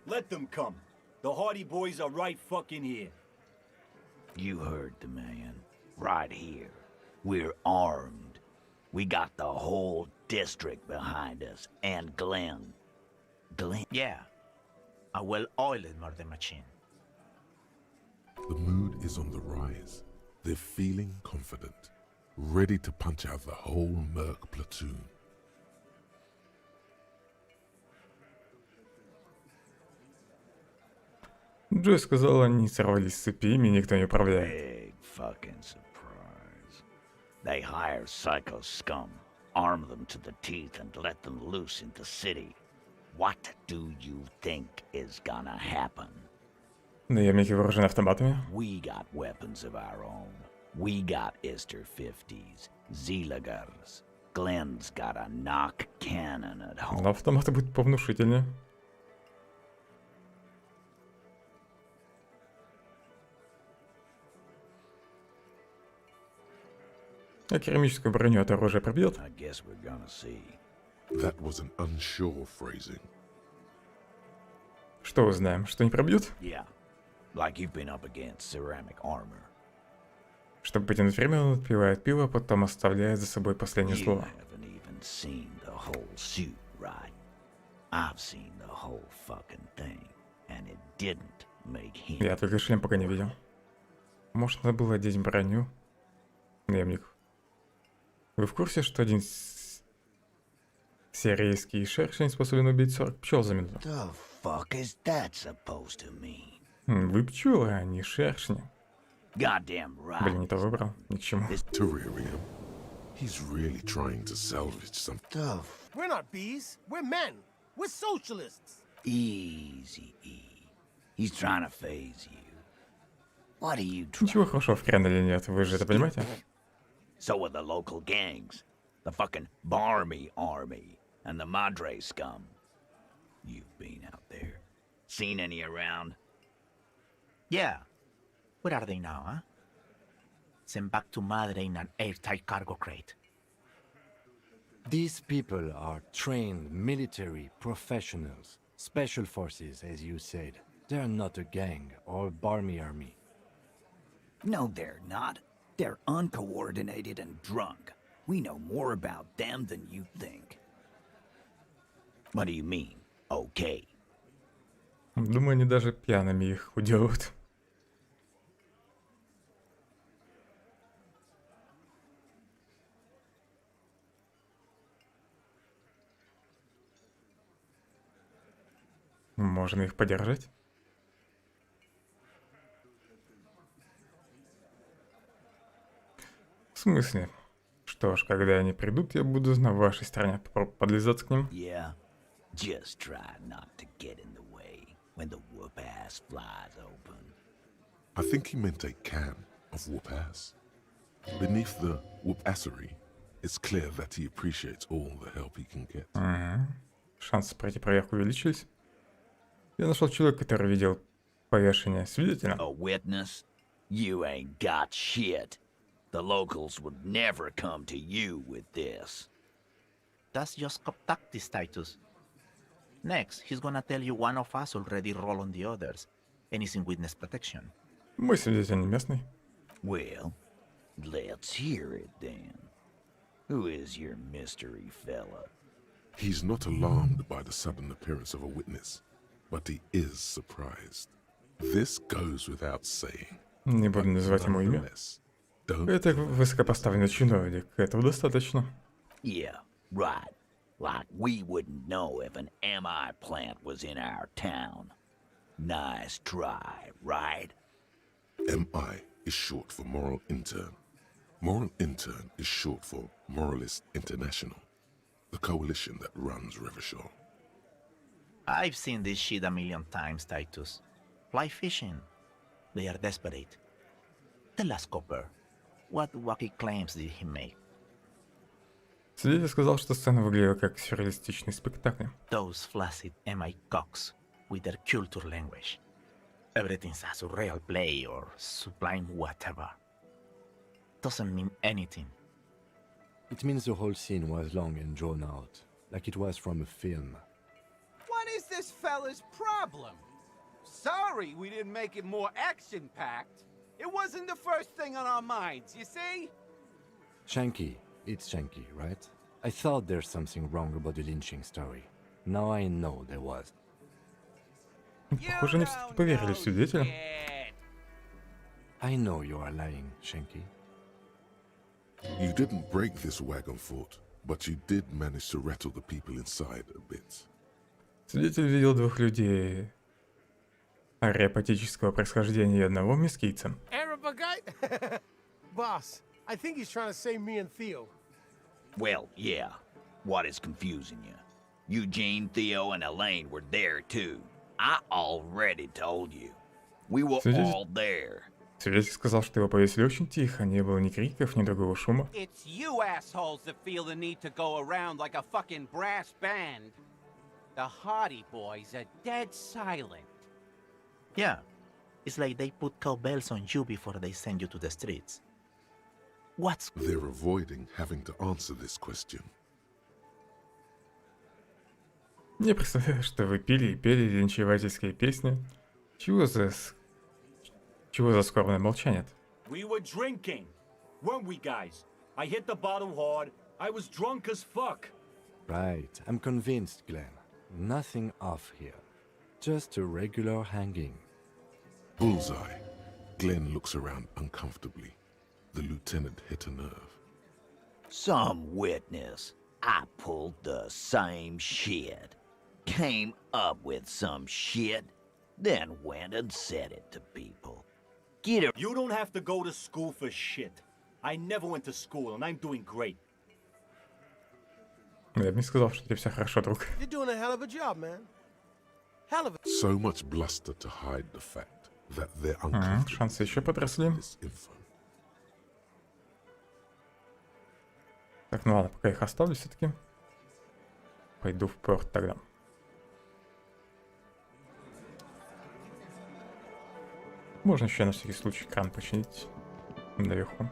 S12: Let them come. The Hardy Boys are right fucking here.
S10: You heard the man. Right here. We're armed. We got the whole district behind us, and Glenn.
S13: Yeah. A well-oiled murder machine.
S3: The mood is on the rise. They're feeling confident, ready to punch out the whole Merc platoon.
S1: Джой сказала, они сорвались с цепи, ими никто не управляет.
S10: Big fucking surprise. They hire psycho scum, arm them to the teeth, and let them loose in the city. What do you think is gonna happen?
S1: Наемники вооружены автоматами.
S10: We got weapons of our own. We got Ister 50s, Zealagars. Glenn's got a knock cannon at home.
S1: Но автоматы будут повнушительнее. А керамическую броню от оружия пробьет?
S10: I guess we're gonna see.
S3: That was an unsure phrasing.
S1: Что узнаем? Что не пробьют?
S10: Yeah, like you've been up against ceramic armor.
S1: Чтобы потянуть время, он отпивает пиво, а потом оставляет за собой последнее
S10: You
S1: слово.
S10: haven't even seen the whole suit, right? I've seen the whole fucking thing, and it didn't make him.
S1: Я только шлем пока не видел. Может, надо было одеть броню? Наемник. Вы в курсе, что один сирийский шершень способен убить 40 пчел за минуту?
S10: The fuck is that supposed to mean?
S1: Вы пчелы, а не шершни.
S10: Goddamn right.
S1: Блин, не то выбрал. Ни к чему.
S3: Terrarium. He's really trying to salvage something.
S11: We're not bees. We're men. We're socialists.
S10: Easy, E. He's trying to phase you. What are you
S1: Ничего
S10: trying?
S1: хорошего в Кренделе нет, вы же это понимаете?
S10: So are the local gangs, the fucking Barmy army, and the Madre scum. You've been out there. Seen any around?
S13: Yeah. Where are they now, huh? Sent back to Madre in an airtight cargo crate.
S4: These people are trained military professionals. Special forces, as you said. They're not a gang or barmy army.
S10: No, they're not. They're uncoordinated and drunk. We know more about them than you think. What do you mean, okay?
S1: Думаю, они даже пьяными их уделают. Можно их подержать? В смысле? Что ж, когда они придут, я буду на вашей стороне. Попробую подлизаться к ним.
S10: Yeah, just try not to get in the way when the whoop-ass flies open.
S3: I think he meant a can of whoop-ass. Beneath the whoop-assery, it's clear that he appreciates all the help he can get.
S1: Шансы пройти проверку увеличились. Я нашел человека, который видел повешение свидетеля.
S10: A witness? You ain't got shit. The locals would never come to you with this.
S13: That's just cop tactics, Titus. Next, he's gonna tell you one of us already roll on the others, and is in witness protection.
S1: Мой свидетель не местный.
S10: Well, let's hear it then. Who is your mystery fella?
S3: He's not alarmed by the sudden appearance of a witness, but he is surprised. This goes without saying.
S1: Не буду называть ему имя.
S3: Nonetheless, don't
S1: Это высокопоставленный чиновник. Этого достаточно.
S10: Yeah, right. Like we wouldn't know if an MI plant was in our town. Nice try, right?
S3: MI is short for Moral Intern. Moral Intern is short for Moralist International, the coalition that runs Revachol.
S13: I've seen this shit a million times, Titus. Fly fishing. They are desperate. Tell us, Copper, what wacky claims did he make?
S1: Свидетель сказал, что сцена выглядела как сюрреалистичный спектакль.
S13: Those flaccid MI cocks with their culture language. Everything's a surreal play or sublime whatever. Doesn't mean anything.
S4: It means the whole scene was long and drawn out, like it was from a film.
S14: What is this fella's problem? Sorry we didn't make it more action-packed. It wasn't the first thing on our minds, you see?
S4: Shanky, it's Shanky, right? I thought there's something wrong about the lynching story. Now I know there was.
S1: Похоже, они все-таки поверили свидетелям.
S4: I know you are lying, Shanky.
S3: You didn't break this wagon fort, but you did manage to rattle the people inside a bit.
S1: Свидетель видел двух людей ариапатического происхождения и одного мескийца.
S11: Boss, I think he's trying to say me and Theo.
S10: Well, yeah. What is confusing you? Eugene, Theo, and Elaine were there too. I already told you. We were all there.
S1: Свидетель сказал, что его повесили очень тихо, не было ни криков, ни другого шума.
S14: It's you assholes that feel the need to go around like a fucking brass band. The Hardy Boys are dead silent.
S13: Yeah, it's like they put cowbells on you before they send you to the streets. What's...
S3: They're avoiding having to answer this question.
S1: Не представляю, что вы пили и пели линчевательские песни. Чего за скорбное молчание?
S12: We were drinking, weren't we, guys? I hit the bottle hard. I was drunk as fuck.
S4: Right, I'm convinced, Glenn. Nothing off here. Just a regular hanging.
S3: Bullseye. Glenn looks around uncomfortably. The lieutenant hit a nerve.
S10: Some witness. I pulled the same shit. Came up with some shit, then went and said it to people. Get it.
S12: You don't have to go to school for shit. I never went to school, and I'm doing great.
S1: Я бы не сказал, что тебе все хорошо, друг.
S11: You're doing a hell of a job, man. Hell of a...
S3: So much bluster to hide the fact that they're uncomfortable.
S1: Шансы еще подросли. Так, ну ладно, пока их оставлю все-таки. Пойду в порт тогда. Можно еще на всякий случай кран починить наверху.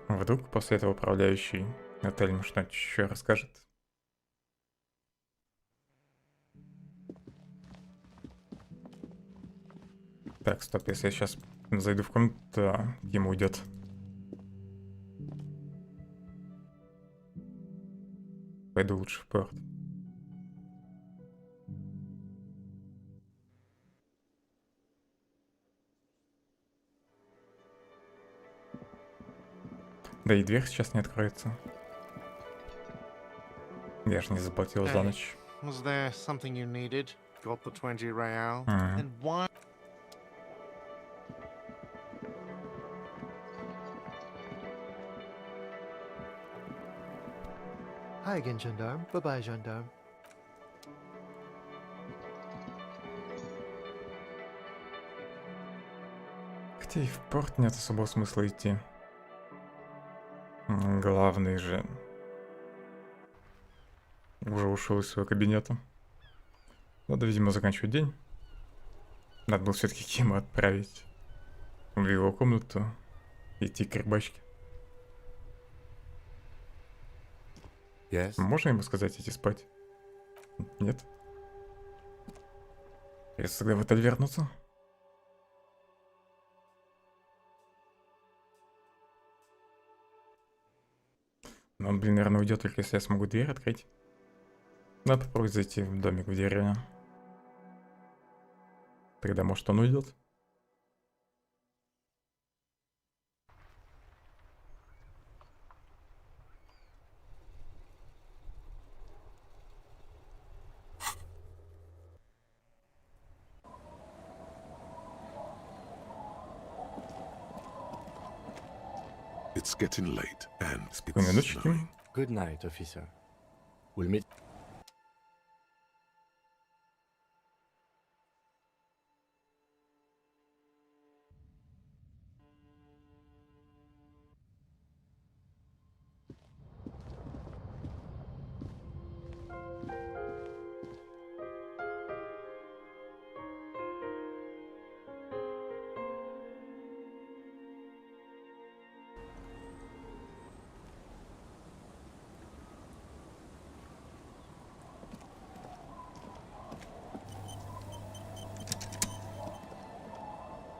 S1: Вдруг после этого управляющий отелем что-нибудь еще расскажет. Так, стоп, если я сейчас зайду в комнату, то ему уйдет. Пойду лучше в порт. Да и дверь сейчас не откроется. Я же не заплатил за ночь.
S15: Was there something you needed? Got the 20 real? And why?
S16: Hi again, gendarme. Bye-bye, gendarme.
S1: Хотя и в порт нет особого смысла идти. Главный же уже ушел из своего кабинета. Надо, видимо, заканчивать день. Надо было все-таки Кима отправить в его комнату, идти к рыбачке. Можно ему сказать идти спать? Нет? Придется тогда в отель вернуться. Но он, блин, наверное, уйдет только если я смогу дверь открыть. Надо попробовать зайти в домик в деревне. Тогда, может, он уйдет.
S3: It's getting late, and
S1: Спокойной ночи, Ким.
S4: Good night, officer. We'll meet.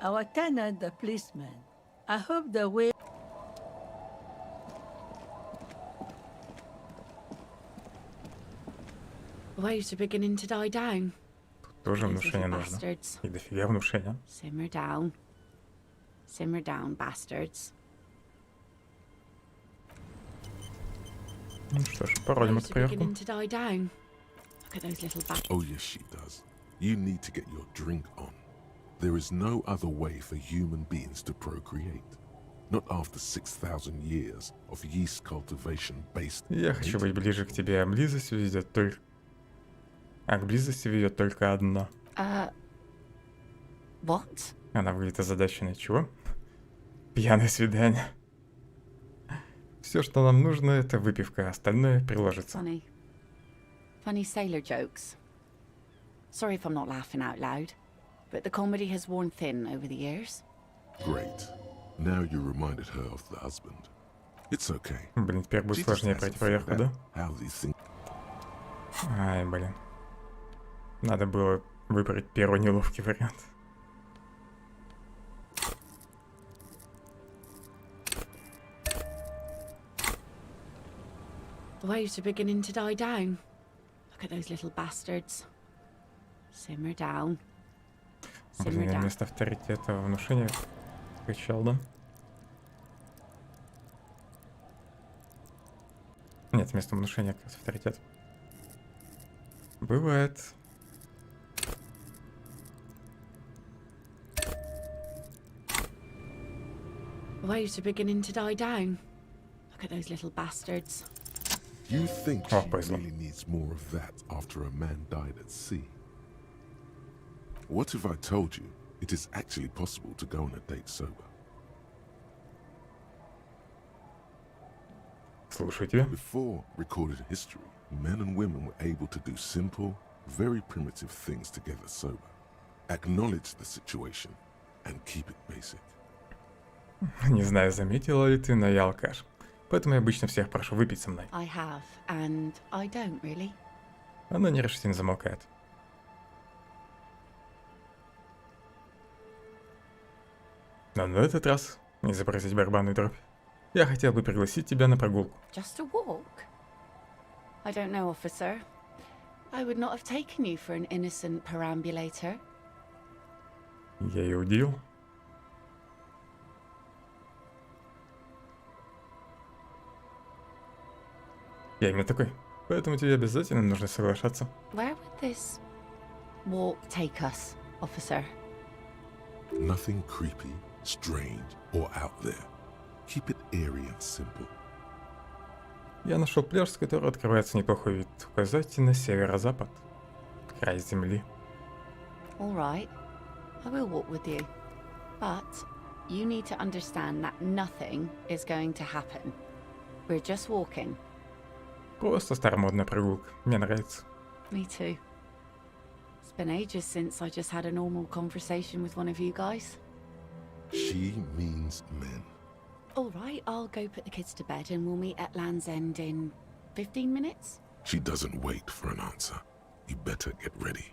S17: Our tenant, the policeman. I hope the way.
S2: Waves are beginning to die down.
S1: Тоже внушение нужно. И дофига внушения.
S2: Simmer down. Simmer down, bastards.
S1: Ну что ж, породим эту проверку.
S3: Oh yes, she does. You need to get your drink on. There is no other way for human beings to procreate. Not after 6,000 years of yeast cultivation based.
S1: Я хочу быть ближе к тебе, а близость ведет только... А к близости ведет только одно.
S2: What?
S1: Она выглядит озадаченной. Чего? Пьяное свидание. Все, что нам нужно, это выпивка, остальное приложится.
S2: Funny sailor jokes. Sorry if I'm not laughing out loud, but the comedy has worn thin over the years.
S3: Great. Now you reminded her of the husband. It's okay.
S1: Блин, теперь будет сложнее пройти проверку, да? Ай, блин. Надо было выбрать первый неловкий вариант.
S2: The waves are beginning to die down. Look at those little bastards. Simmer down.
S1: Блин, я вместо авторитета внушения кричал, да? Нет, вместо внушения как раз авторитет. Бывает.
S2: The waves are beginning to die down. Look at those little bastards.
S3: You think she really needs more of that after a man died at sea? What if I told you it is actually possible to go on a date sober?
S1: Слушаю тебя.
S3: Before recorded history, men and women were able to do simple, very primitive things together sober. Acknowledge the situation and keep it basic.
S1: Не знаю, заметила ли ты, но я алкаш. Поэтому я обычно всех прошу выпить со мной.
S2: I have, and I don't really.
S1: Она нерешительно замолкает. Но на этот раз не изобразить барабанную дробь. Я хотел бы пригласить тебя на прогулку.
S2: Just a walk? I don't know, officer. I would not have taken you for an innocent perambulator.
S1: Я ее удивил. Я именно такой. Поэтому тебе обязательно нужно соглашаться.
S2: Where would this walk take us, officer?
S3: Nothing creepy, strange, or out there. Keep it eerie and simple.
S1: Я нашел пляж, с которого открывается неплохой вид. Указайте на северо-запад. Край земли.
S2: All right. I will walk with you. But you need to understand that nothing is going to happen. We're just walking.
S1: Просто старомодная прогулка. Мне нравится.
S2: Me too. It's been ages since I just had a normal conversation with one of you guys.
S3: She means men.
S2: All right, I'll go put the kids to bed and we'll meet at Land's End in 15 minutes.
S3: She doesn't wait for an answer. You better get ready.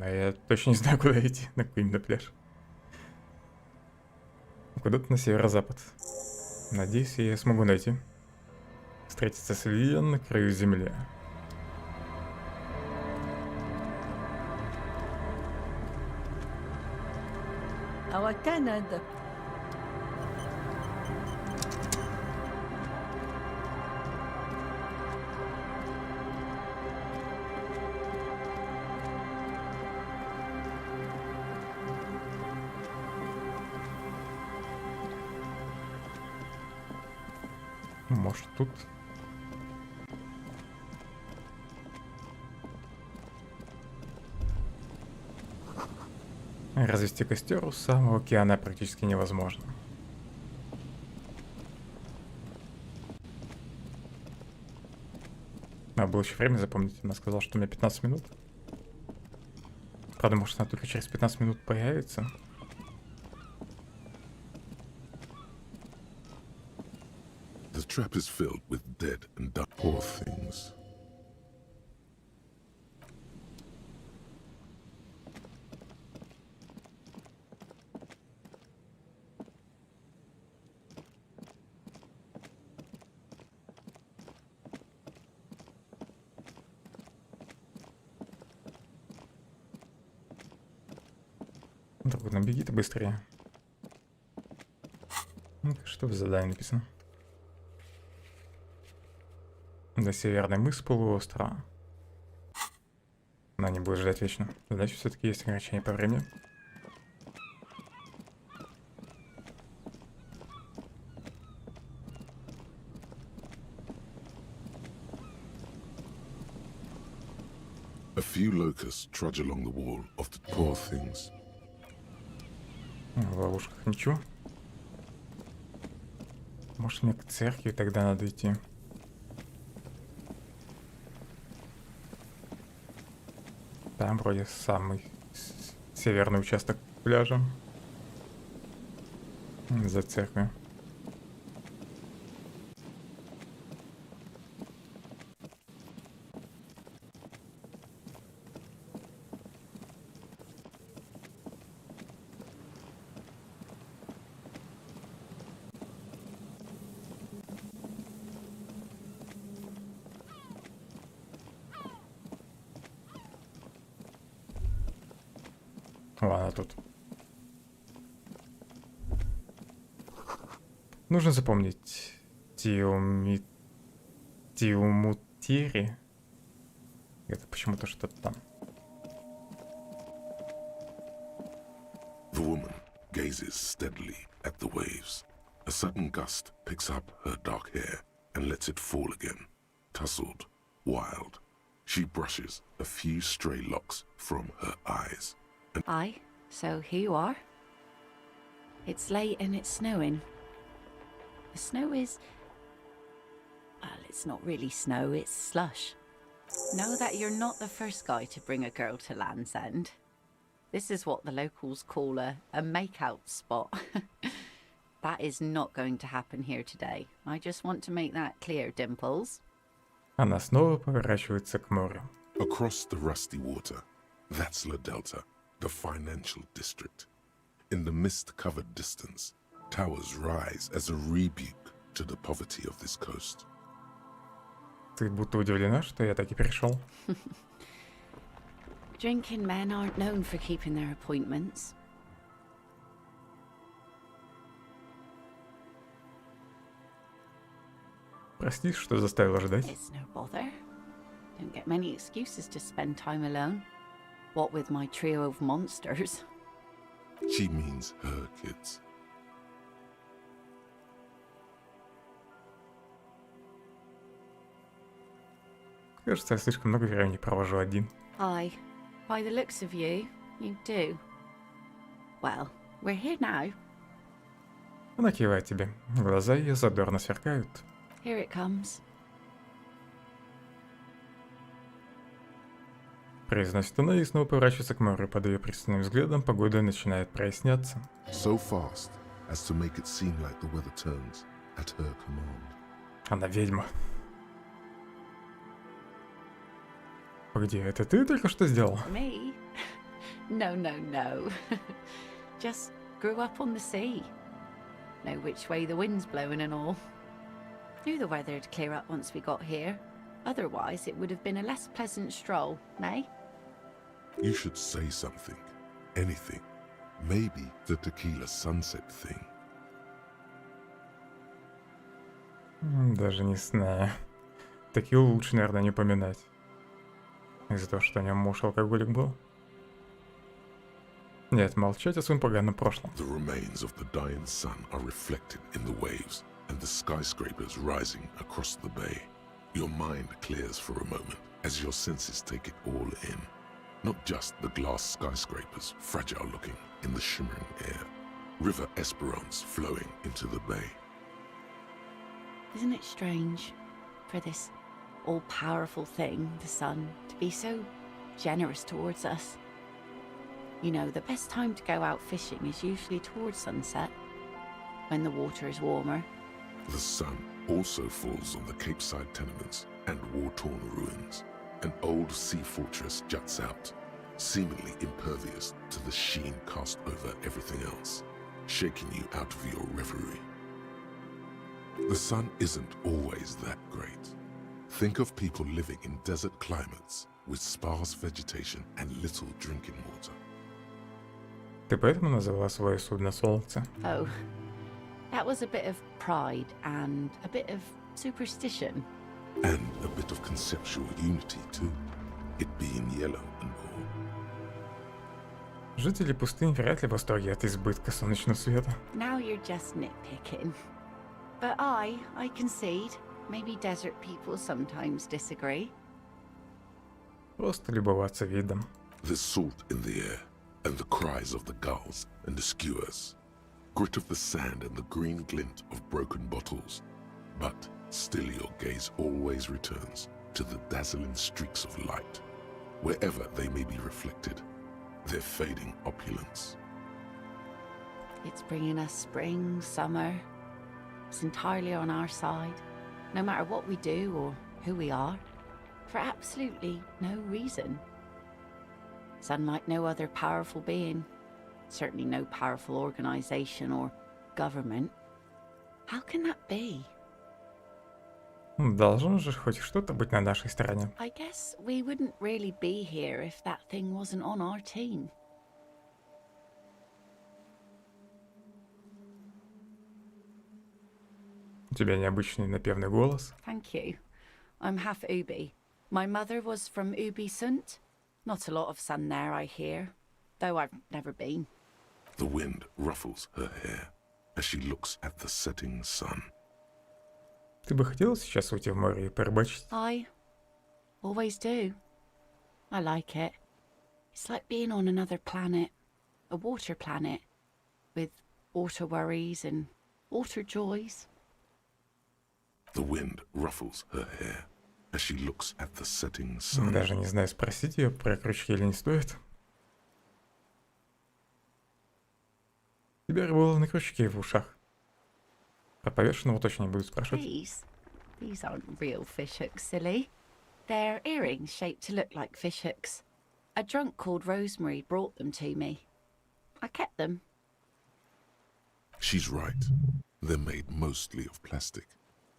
S1: А я точно не знаю, куда идти. На какой именно пляж. Куда-то на северо-запад. Надеюсь, я смогу найти. Встретиться с Elysium на краю земли.
S17: Our tenant.
S1: Может, тут? Развести костер у самого океана практически невозможно. А было еще время запомнить. Она сказала, что у меня 15 минут. Правда, может, она только через 15 минут появится.
S3: The trap is filled with dead and dumb poor things.
S1: Трудно, беги ты быстрее. Что в задании написано? До северной мыс полуострова. Она не будет ждать вечно. Задача все-таки есть ограничение по времени.
S3: A few locusts trudge along the wall of the poor things.
S1: В ловушках ничего. Может, мне к церкви тогда надо идти. Там вроде самый северный участок пляжа. За церковью. Ладно, тут. Нужно запомнить Тиумутири. Это почему-то что-то там.
S3: The woman gazes steadily at the waves. A sudden gust picks up her dark hair and lets it fall again, tousled, wild. She brushes a few stray locks from her eyes.
S2: Aye, so here you are. It's late and it's snowing. The snow is... well, it's not really snow, it's slush. Know that you're not the first guy to bring a girl to Land's End. This is what the locals call a make-out spot. That is not going to happen here today. I just want to make that clear, Dimples.
S1: Она снова поворачивается к морю.
S3: Across the rusty water, that's La Delta, the financial district. In the mist-covered distance, towers rise as a rebuke to the poverty of this coast.
S1: Ты будто удивлена, что я так и пришел.
S2: Drinking men aren't known for keeping their appointments.
S1: Прости, что заставила ждать.
S2: It's no bother. Don't get many excuses to spend time alone. What with my trio of monsters.
S3: She means her kids.
S1: Кажется, я слишком много времени провожу один.
S2: Aye, by the looks of you, you do. Well, we're here now.
S1: Она кивает тебе. Глаза ее задорно сверкают.
S2: Here it comes.
S1: Произносит она и снова поворачивается к морю. Под ее пристальным взглядом погода начинает проясняться.
S3: So fast as to make it seem like the weather turns at her command.
S1: Она ведьма. Погоди, это ты только что сделал?
S2: Me? No, no, no. Just grew up on the sea. Know which way the wind's blowing and all. Knew the weather'd clear up once we got here. Otherwise, it would have been a less pleasant stroll, eh?
S3: You should say something. Anything. Maybe the tequila sunset thing.
S1: Даже не знаю. Текилу лучше, наверное, не упоминать. Из-за того, что о нем муж алкоголик был. Нет, молчать о своем поганом прошлом.
S3: The remains of the dying sun are reflected in the waves and the skyscrapers rising across the bay. Your mind clears for a moment as your senses take it all in. Not just the glass skyscrapers, fragile looking in the shimmering air. River Esperance flowing into the bay.
S2: Isn't it strange for this all-powerful thing, the sun, to be so generous towards us? You know, the best time to go out fishing is usually towards sunset, when the water is warmer.
S3: The sun also falls on the Capeside tenements and war-torn ruins. An old sea fortress juts out, seemingly impervious to the sheen cast over everything else, shaking you out of your reverie. The sun isn't always that great. Think of people living in desert climates with sparse vegetation and little drinking water.
S1: Ты поэтому назвала свое судно Солнце?
S2: Oh, that was a bit of pride and a bit of superstition.
S3: And a bit of conceptual unity too, it being yellow and all.
S1: Жители пустынь вряд ли в восторге от избытка солнечного света.
S2: Now you're just nitpicking. But I concede. Maybe desert people sometimes disagree.
S1: Просто любоваться видом.
S3: There's salt in the air, and the cries of the gulls and the skuas. Grit of the sand and the green glint of broken bottles. But still your gaze always returns to the dazzling streaks of light, wherever they may be reflected, their fading opulence.
S2: It's bringing us spring, summer. It's entirely on our side, no matter what we do or who we are, for absolutely no reason. It's unlike no other powerful being, certainly no powerful organization or government. How can that be?
S1: Должно же хоть что-то быть на нашей стороне.
S2: I guess we wouldn't really be here if that thing wasn't on our team.
S1: У тебя необычный напевный голос.
S2: Thank you. I'm half Ubi. My mother was from Ubi Sunt. Not a lot of sun there, I hear, though I've never been.
S3: The wind ruffles her hair as she looks at the setting sun.
S1: Ты бы хотела сейчас уйти в море и порыбачить?
S2: I always do. I like it. It's like being on another planet, a water planet, with water worries and water joys.
S3: The wind ruffles her hair as she looks at the setting sun.
S1: Даже не знаю, спросить ее про крючки или не стоит. Тебе рыболовные крючки в ушах. Про повешенного точно не буду спрашивать.
S2: These aren't real fishhooks, silly. They're earrings shaped to look like fishhooks. A drunk called Rosemary brought them to me. I kept them.
S3: She's right. They're made mostly of plastic.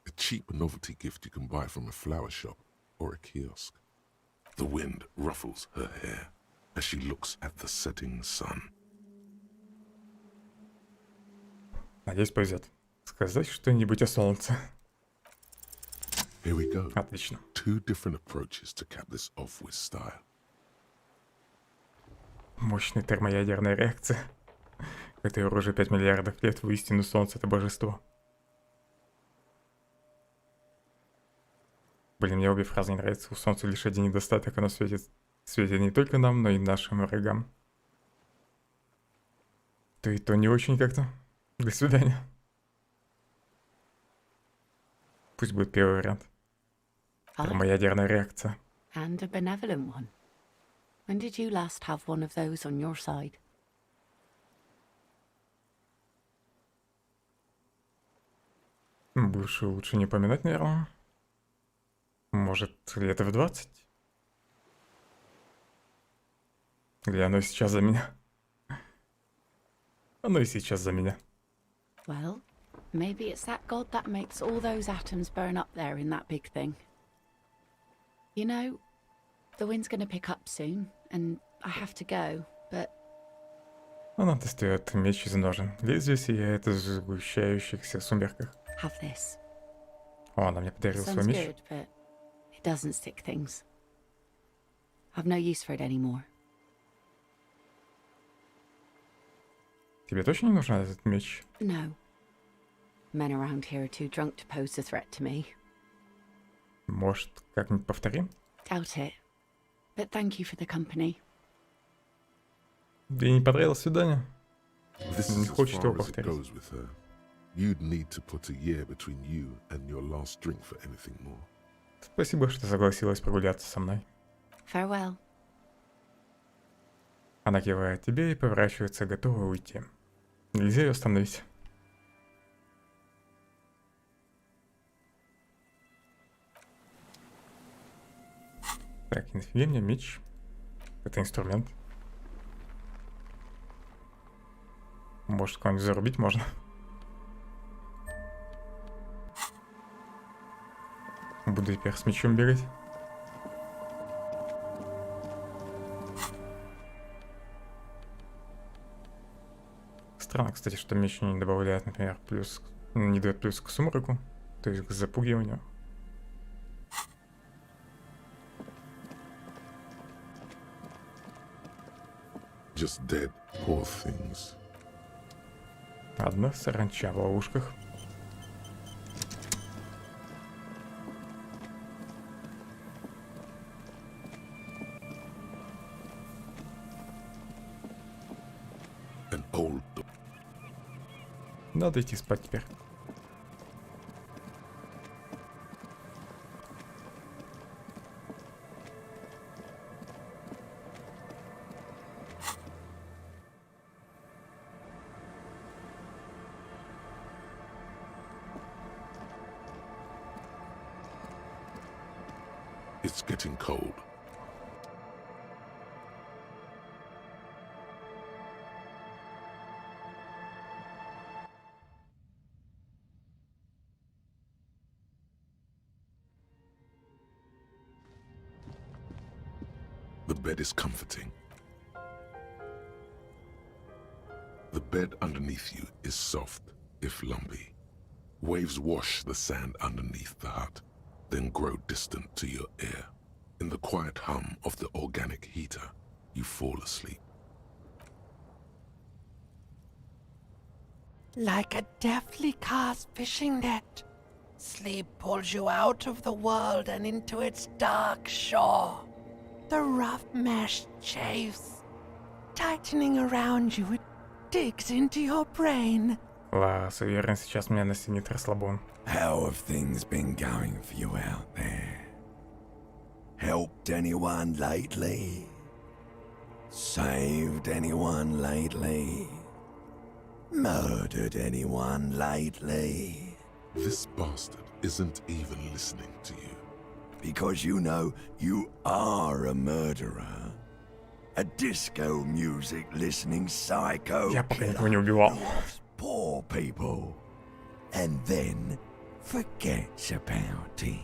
S3: A cheap novelty gift you can buy from a flower shop or a kiosk. The wind ruffles her hair as she looks at the setting sun.
S1: Надеюсь, повезет. Сказать что-нибудь о солнце.
S3: Here we go.
S1: Отлично.
S3: Two different approaches to cap this off with style.
S1: Мощная термоядерная реакция, которая уже 5 миллиардов лет воистину солнце — это божество. Блин, мне обе фразы не нравятся. У солнца лишь один недостаток, оно светит не только нам, но и нашим врагам. То и то не очень как-то. До свидания. Пусть будет первый вариант. Термоядерная реакция.
S2: And a benevolent one. When did you last have one of those on your side?
S1: Бывшую лучше не упоминать, наверное. Может, лет в 20? Или оно и сейчас за меня? Оно и сейчас за меня.
S2: Well, maybe it's that god that makes all those atoms burn up there in that big thing. You know, the wind's gonna pick up soon, and I have to go, but...
S1: Она достает меч из ножен. Лезвие сияет в сгущающихся сумерках.
S2: Have this.
S1: О, она мне подарила свой меч.
S2: Good, but it doesn't stick things. I've no use for it anymore.
S1: Тебе точно не нужен этот меч?
S2: No. Men around here are too drunk to pose a threat to me.
S1: Может, как-нибудь повторим?
S2: Doubt it. But thank you for the company.
S1: Тебе не понравилось свидание?
S3: This
S1: Не
S3: is as
S1: хочет его
S3: far as it
S1: повторить.
S3: goes with her. You'd need to put a year between you and your last drink for anything more.
S1: Спасибо, что согласилась прогуляться со мной.
S2: Farewell.
S1: Она кивает тебе и поворачивается, готова уйти. Нельзя ее остановить. Так, нафига мне меч? Это инструмент. Может, кого-нибудь зарубить можно? Буду теперь с мечом бегать. Странно, кстати, что меч не добавляет, например, плюс... Не дает плюс к сумраку, то есть к запугиванию.
S3: Just dead, poor things.
S1: Одна саранча в ловушках.
S3: An old...
S1: Надо идти спать теперь.
S3: It's getting cold. The bed is comforting. The bed underneath you is soft, if lumpy. Waves wash the sand underneath the hut, then grow distant to your ear. In the quiet hum of the organic heater, you fall asleep.
S18: Like a deftly cast fishing net, sleep pulls you out of the world and into its dark shore. The rough mesh chafes, tightening around you, it digs into your brain.
S1: Класс, уверен, сейчас меня настигнет расслабон.
S19: How have things been going for you out there? Helped anyone lately? Saved anyone lately? Murdered anyone lately?
S3: This bastard isn't even listening to you.
S19: Because you know you are a murderer. A disco music listening psycho
S1: Я пока никого
S19: killer
S1: не убивал.
S19: who loves poor people. And then forgets about it.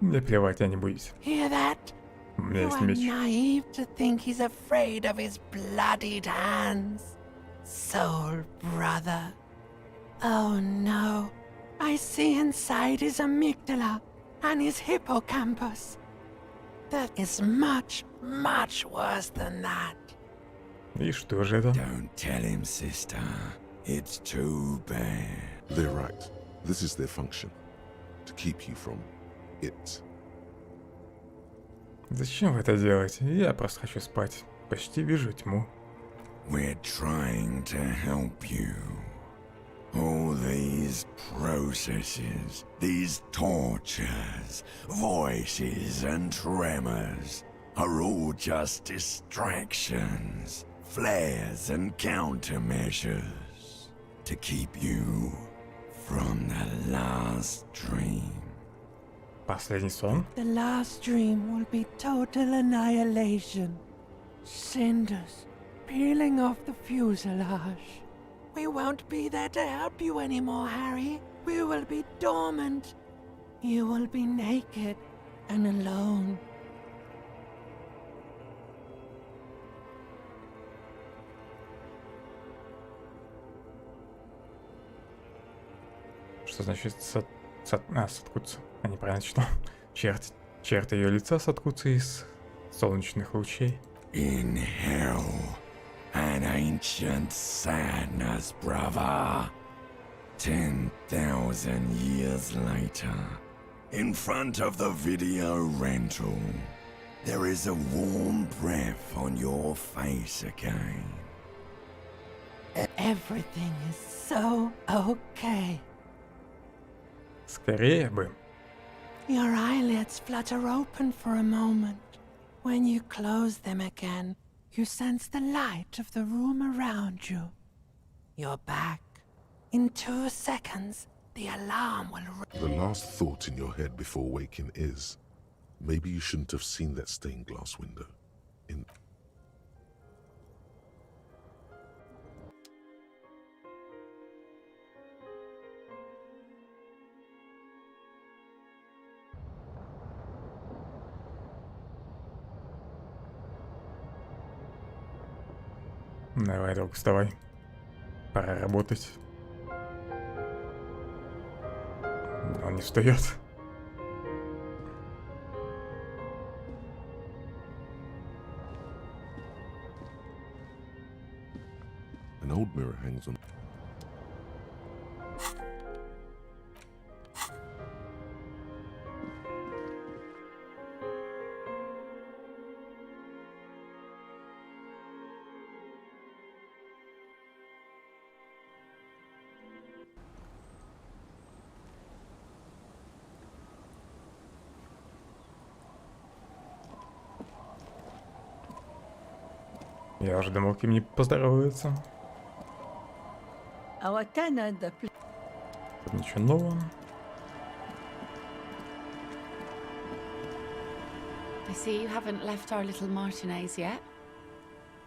S1: Мне плевать, я не боюсь.
S18: Hear that?
S1: У меня
S18: You
S1: есть
S18: are
S1: меч.
S18: naive to think he's afraid of his bloodied hands. Soul brother. Oh no. I see inside his amygdala and his hippocampus. That is much, much worse than that.
S1: И что же это?
S19: Don't tell him, sister. It's too bad.
S3: They're right. This is their function. To keep you from it.
S1: Зачем вы это делаете? Я просто хочу спать. Почти вижу тьму.
S19: We're trying to help you. All these processes, these tortures, voices and tremors are all just distractions, flares and countermeasures to keep you from the last dream.
S1: Последний сон?
S18: The last dream will be total annihilation. Cinders peeling off the fuselage. We won't be there to help you anymore, Harry. We will be dormant. You will be naked and alone.
S1: Что значит соткутся? А, неправильно читал. Черты ее лица соткутся из солнечных лучей.
S19: In hell, an ancient sadness, brother. 10,000 years later, in front of the video rental, there is a warm breath on your face again.
S18: Everything is so okay.
S1: Скорее бы.
S18: Your eyelids flutter open for a moment. When you close them again, you sense the light of the room around you. You're back. In 2 seconds, the alarm will ring.
S3: The last thought in your head before waking is, maybe you shouldn't have seen that stained glass window.
S1: Давай, друг, вставай. Пора работать. Он не встает.
S3: An old mirror hangs on.
S1: Я уже думал, кем не поздоровается.
S17: Our Canada,
S1: Тут ничего нового.
S2: I see you haven't left our little Martinez yet.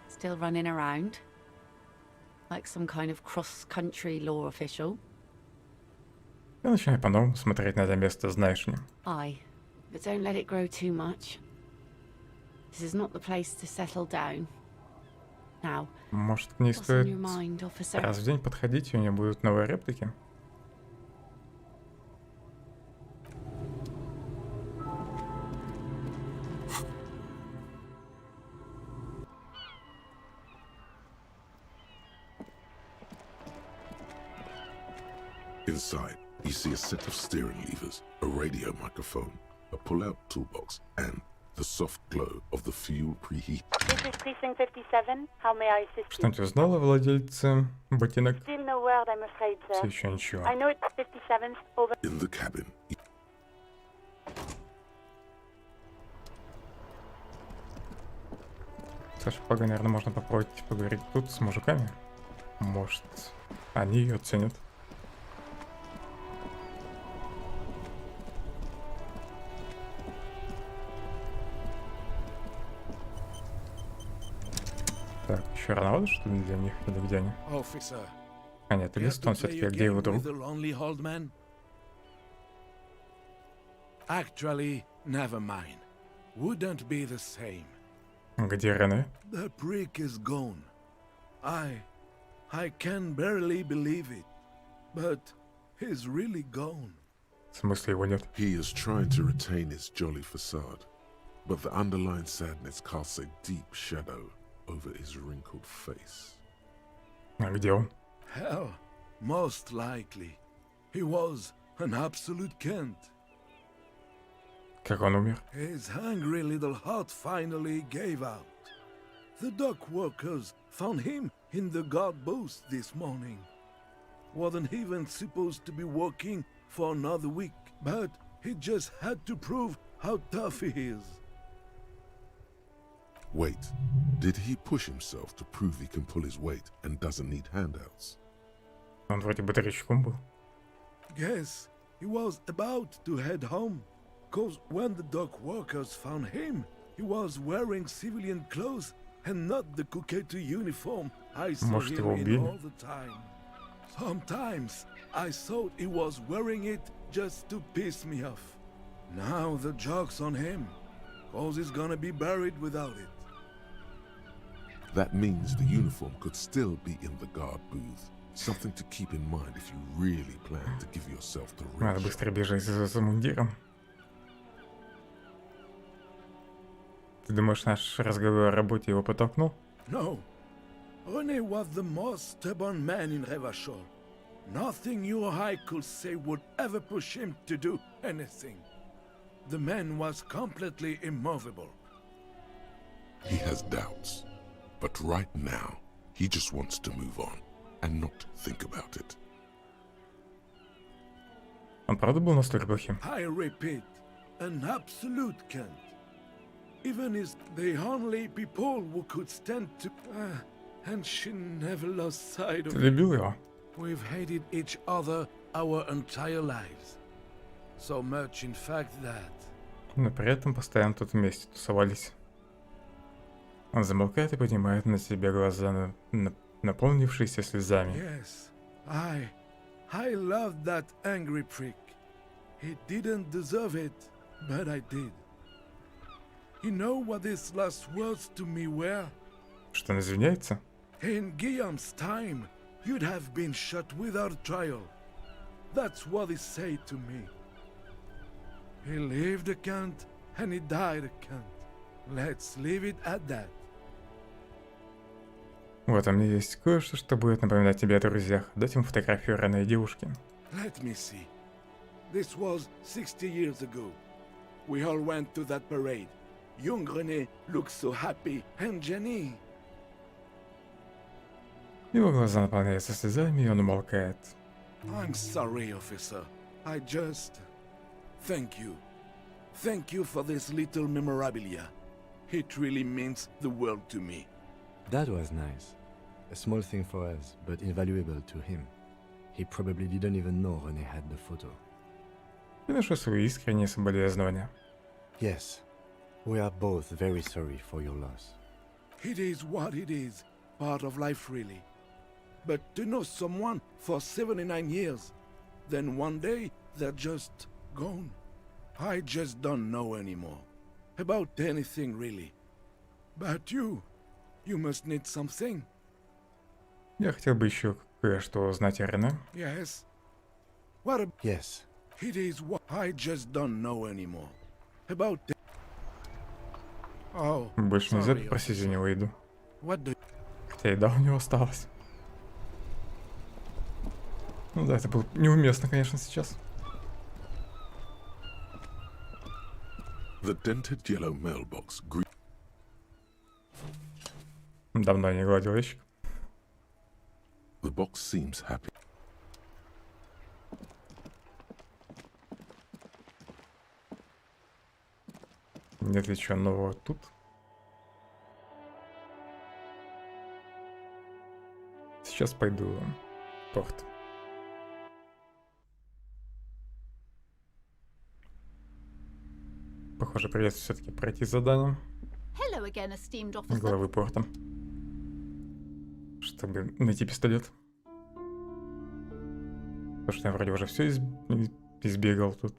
S2: Still running around. Like some kind of cross-country law official.
S1: Я начинаю по-новому смотреть на это место, знаешь ли.
S2: Aye, but don't let it grow too much. This is not the place to settle down. Now,
S1: Может, к ней
S2: what's on
S1: стоит
S2: your mind, officer?
S1: раз в день подходить, и у нее будут новые реплики?
S3: Inside, you see a set of steering levers, a radio microphone, a pull-out toolbox, and the soft glow of the fuel preheat.
S20: This is Precinct 57. How may I assist you?
S1: Что-нибудь узнала владельцы ботинок?
S20: Still no word, I'm afraid,
S1: Все
S20: sir.
S1: еще ничего.
S20: I know it's 57th. Over.
S3: In the cabin,
S1: Саша, пока, наверное, можно попробовать поговорить тут с мужиками. Может, они ее оценят. Так, еще рановато, что ли, для них, или где они?
S21: Officer.
S1: А нет, Листон все-таки, где его друг?
S21: Actually, never mind. Wouldn't be the same.
S1: Где Рене?
S21: The prick is gone. I can barely believe it. But he's really gone.
S1: В смысле его нет?
S3: he is trying to retain his jolly facade, but the underlying sadness casts a deep shadow over his wrinkled face.
S1: А где он?
S21: Hell, most likely. He was an absolute Kent.
S1: Как он умер?
S21: His hungry little heart finally gave out. The dock workers found him in the guard booth this morning. Wasn't even supposed to be working for another week, but he just had to prove how tough he is.
S3: Wait, did he push himself to prove he can pull his weight and doesn't need handouts?
S1: Он вроде батарейщиком был.
S21: Guess he was about to head home, cause when the dock workers found him, he was wearing civilian clothes and not the Kuketu uniform I saw
S1: Может, его
S21: him in
S1: убили?
S21: all the time. Sometimes I thought he was wearing it just to piss me off. Now the joke's on him, cause he's gonna be buried without it.
S3: That means the uniform could still be in the guard booth. Something to keep in mind if you really plan to give yourself the
S1: Надо
S3: ring.
S1: быстро бежать за мундиром. Ты думаешь, наш разговор о работе его подтолкнул?
S21: No, René was the most stubborn man in Revachol. Nothing you or I could say would ever push him to do anything. The man was completely immovable.
S3: He has doubts, but right now, he just wants to move on and not think about it.
S1: Он правда был настолько плохим?
S21: I repeat, an absolute Kent. Even is the only people who could stand to... and she never lost sight of
S1: Ты любил его?
S21: We've hated each other our entire lives. So much, in fact, that...
S1: Но при этом постоянно тут вместе тусовались. Он замолкает и поднимает на себя глаза, наполнившиеся слезами.
S21: Yes, I loved that angry prick. He didn't deserve it, but I did. You know what his last words to me were?
S1: Что он извиняется?
S21: In Guillaume's time, you'd have been shot without trial. That's what he said to me. He lived a cunt and he died a cunt. Let's leave it at that.
S1: Вот, у меня есть кое-что, что будет напоминать тебе о друзьях. Дать ему фотографию ранней девушки.
S21: Let me see. This was 60 years ago. We all went to that parade. Young René looked so happy, and Jenny.
S1: Его глаза наполняются слезами, и он умолкает.
S21: I'm sorry, officer. I just... Thank you. Thank you for this little memorabilia. It really means the world to me.
S4: That was nice. A small thing for us, but invaluable to him. He probably didn't even know René had the photo.
S1: Приношу свои искренние соболезнования.
S4: Yes, we are both very sorry for your loss.
S21: It is what it is. Part of life, really. But to know someone for 79 years, then one day they're just gone. I just don't know anymore. About anything, really. But you must need something.
S1: Я хотел бы еще кое-что узнать о Рене.
S21: Yes. What about...
S4: Yes.
S21: It is what I just don't know anymore. About... Oh,
S1: Больше нельзя
S21: sorry,
S1: просить за него еду.
S21: What do...
S1: Хотя еда у него осталась. Ну да, это было неуместно, конечно, сейчас.
S3: The dented yellow mailbox
S1: Давно я не гладил ящик.
S3: The box seems happy.
S1: Нет ли чего нового тут? Сейчас пойду в порт. Похоже, придется все-таки пройти задание
S2: Hello again, esteemed officer.
S1: главы порта, чтобы найти пистолет. Потому что я вроде уже все избегал тут.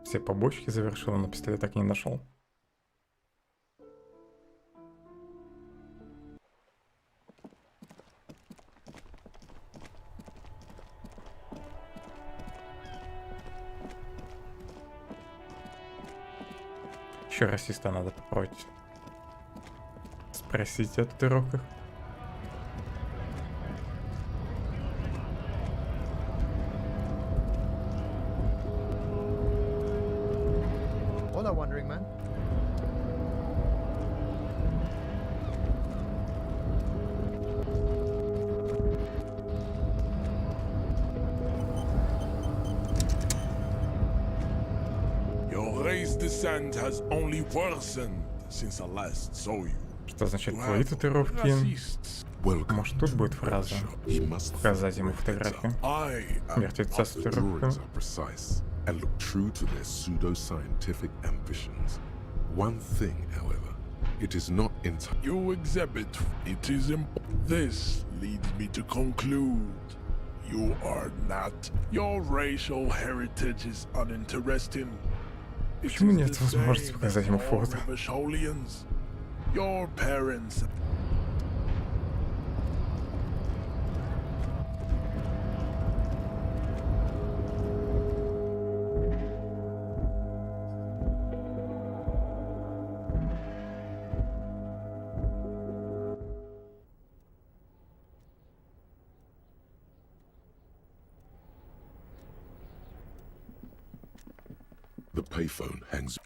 S1: Все побочки завершил, но пистолет так и не нашел. Еще расиста надо попробовать спросить о татуировках.
S16: Hola, wandering man.
S21: Your race descent has only worsened since I last saw you.
S1: Что значит твои татуировки? Может, тут будет фраза? Показать ему фотографию мертвеца с татуировками.
S3: And look true to their pseudo-scientific ambitions. One thing, however, it is not entirely...
S21: You exhibit, it is This leads me to conclude you are not. Your racial heritage is uninteresting.
S1: Почему нет возможности показать ему фото?
S21: Your parents...
S3: The payphone hangs...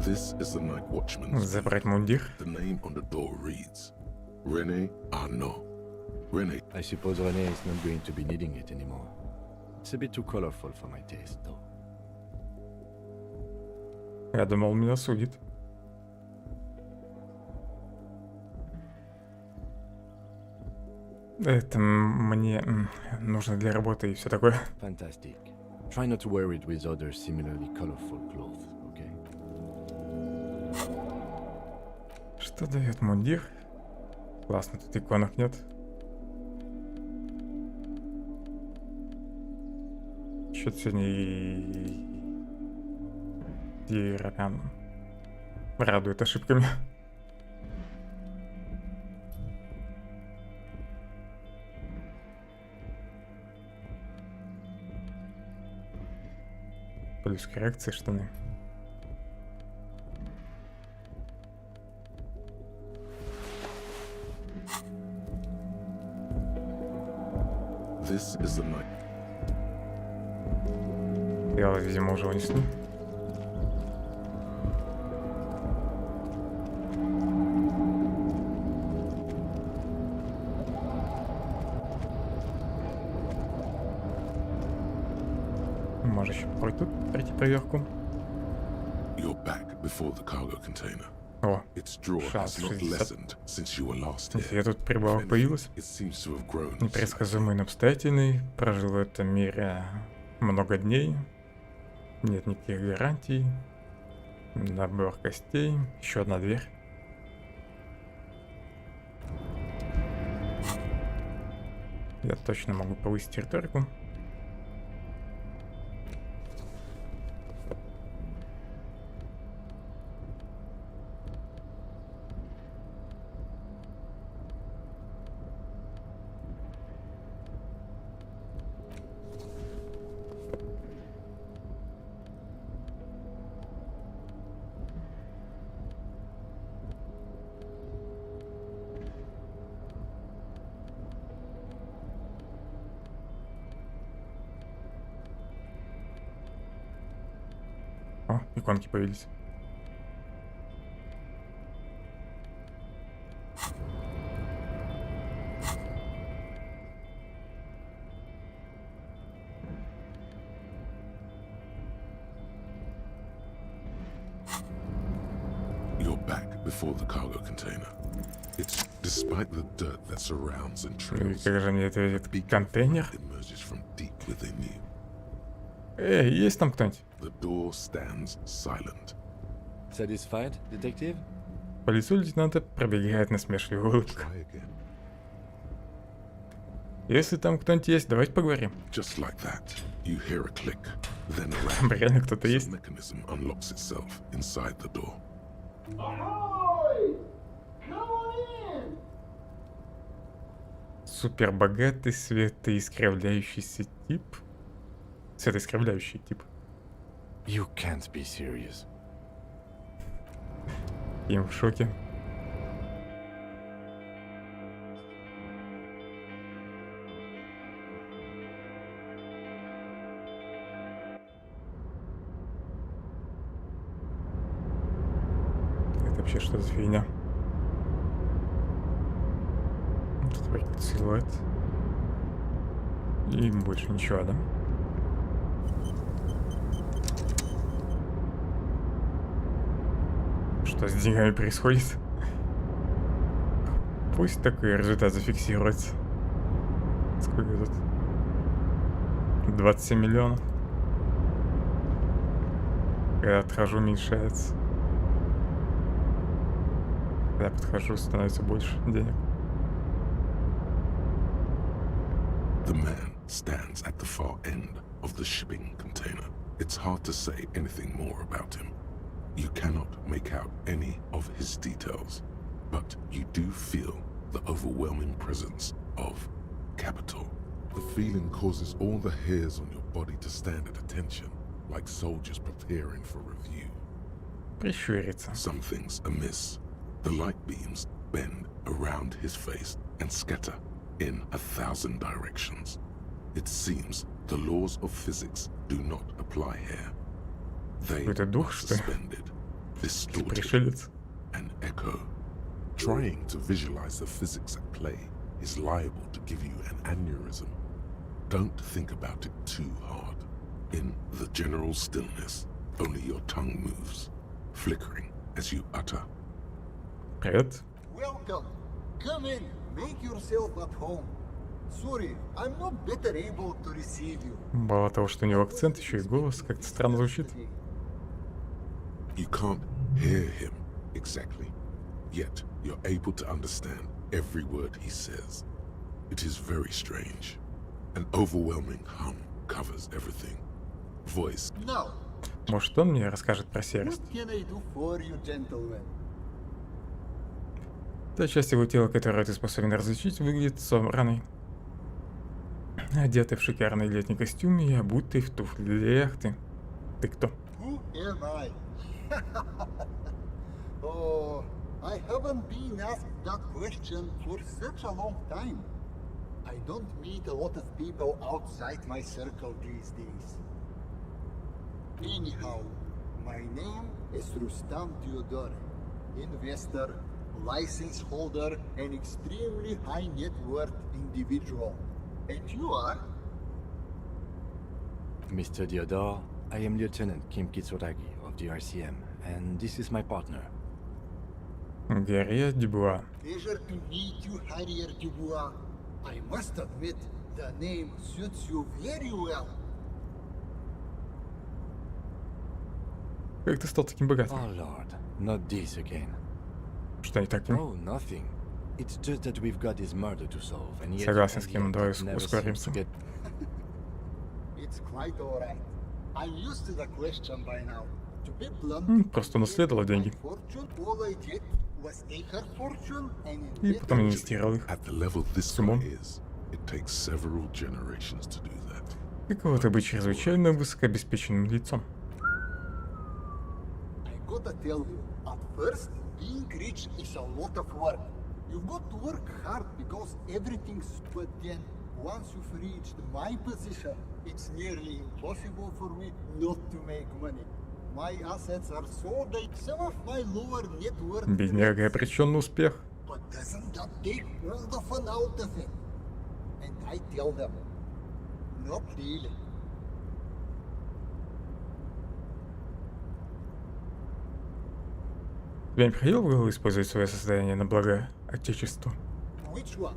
S3: This is the night watchman's.
S1: Забрать мундир.
S3: The name on the door reads René Arnaud. René.
S4: I suppose René is not going to be needing it anymore. It's a bit too colorful for my taste, though.
S1: Я думал, меня судит. Это мне нужно для работы и все такое.
S4: Fantastic. Try not to wear it with other similarly colorful clothes, okay?
S1: Что дает мундир? Классно, тут иконок нет. Что-то сегодня и прям радует ошибками. Плюс коррекции штаны.
S3: This is the night.
S1: Я, видимо, уже унесли. Может еще пройти проверку.
S3: You're back before the cargo container.
S1: О,
S3: Its draw
S1: шанс
S3: has not
S1: 60.
S3: lessened since you were last here.
S1: Я тут прибавок появилась.
S3: It seems to have grown.
S1: Непредсказуемый и обстоятельный. Прожил в этом мире много дней. Нет никаких гарантий. Набор костей. Еще одна дверь. Я точно могу повысить риторику. О, иконки появились.
S3: You're back before the cargo container. It's despite the dirt that surrounds and
S1: И
S3: trails.
S1: как же мне это этот контейнер?
S3: Emerges from deep within you.
S1: Эй, есть там кто-нибудь?
S3: The door stands silent.
S4: Satisfied, detective?
S1: По лицу лейтенанта пробегает насмешливая улыбка. Если там кто-нибудь есть, давайте поговорим.
S3: Just like that, you hear a click. Then a
S1: Реально кто-то есть?
S3: mechanism unlocks itself inside the door.
S1: Супер богатый светоискривляющийся тип. Светоискривляющий тип.
S4: You can't be serious.
S1: Им в шоке. Это вообще что за фигня? Тут вроде силуэт. И больше ничего, да? Что с деньгами происходит? Пусть такой результат зафиксируется. Сколько тут? 27 миллионов. Когда отхожу, уменьшается. Когда подхожу, становится больше денег.
S3: The man stands at the far end of the shipping container. It's hard to say anything more about him. You cannot make out any of his details, but you do feel the overwhelming presence of capital. The feeling causes all the hairs on your body to stand at attention, like soldiers preparing for review.
S1: Прищурится.
S3: Something's amiss. The light beams bend around his face and scatter in 1,000 directions. It seems the laws of physics do not apply here. They
S1: Какой-то дух,
S3: are
S1: что ли?
S3: suspended, distorted,
S1: Пришелец.
S3: and echo. Trying to visualize the physics at play is liable to give you an aneurysm. Don't think about it too hard. In the general stillness, only your tongue moves, flickering as you utter.
S1: Привет.
S6: Welcome. Come in. Make yourself at home.
S16: Sorry, I'm not better able to receive you.
S1: Мало того, что у него акцент, еще и голос как-то странно звучит.
S3: You can't hear him exactly, yet you're able to understand every word he says. It is very strange. An overwhelming hum covers everything. Voice.
S16: Now,
S1: Может, он мне расскажет про
S16: what
S1: серость?
S16: can I do for you, gentlemen?
S1: Та часть его тела, которую ты способен различить, выглядит собранной. Одетый в шикарный летний костюм и обутый в туфли для яхты. Ты кто?
S16: Who am I? Oh, I haven't been asked that question for such a long time. I don't meet a lot of people outside my circle these days. Anyhow, my name is Rustam Theodore, investor, license holder, and extremely high net worth individual. And you are?
S4: Mr. Theodore, I am Lieutenant Kim Kitsuragi of the RCM, and this is my partner.
S1: Гарри Дюбуа.
S16: Pleasure to meet you, Harrier Dubois. I must admit, the name suits you very well.
S1: Как ты стал таким богатым?
S4: Oh Lord, not this again.
S1: Что не так?
S4: Oh, nothing. It's just that we've got this murder to solve, and yet
S1: Согласен с Кимом, давай
S4: never seems
S1: ускоримся.
S4: to get...
S16: It's quite alright. I'm used to the question by now. To be blunt,
S1: Просто унаследовал деньги.
S16: fortune, all I did was take her fortune and
S1: И потом инвестировал их.
S3: At the level this
S1: С умом.
S3: guy is, it takes several generations to do that.
S1: Какого-то быть чрезвычайно высокообеспеченным лицом.
S16: I gotta tell you, at first, being rich is a lot of work. You've got to work hard because everything's... But then, once you've reached my position, it's nearly impossible for me not to make money. My assets are so big, some of my lower net worth...
S1: Бедняга обречен на успех.
S16: But doesn't that take all the fun out of it? And I tell them, not really.
S1: Тебе не приходило в голову использовать свое состояние на благо Отечеству?
S16: Which one?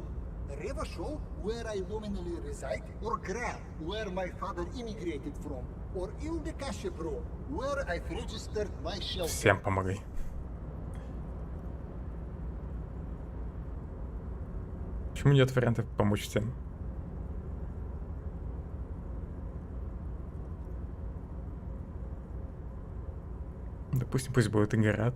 S16: Revachol, where I nominally reside, or Gran, where my father immigrated from, or Ildekashebro, where I've registered my shelter.
S1: Всем помогай. Почему нет вариантов помочь всем? Допустим, пусть будет и город.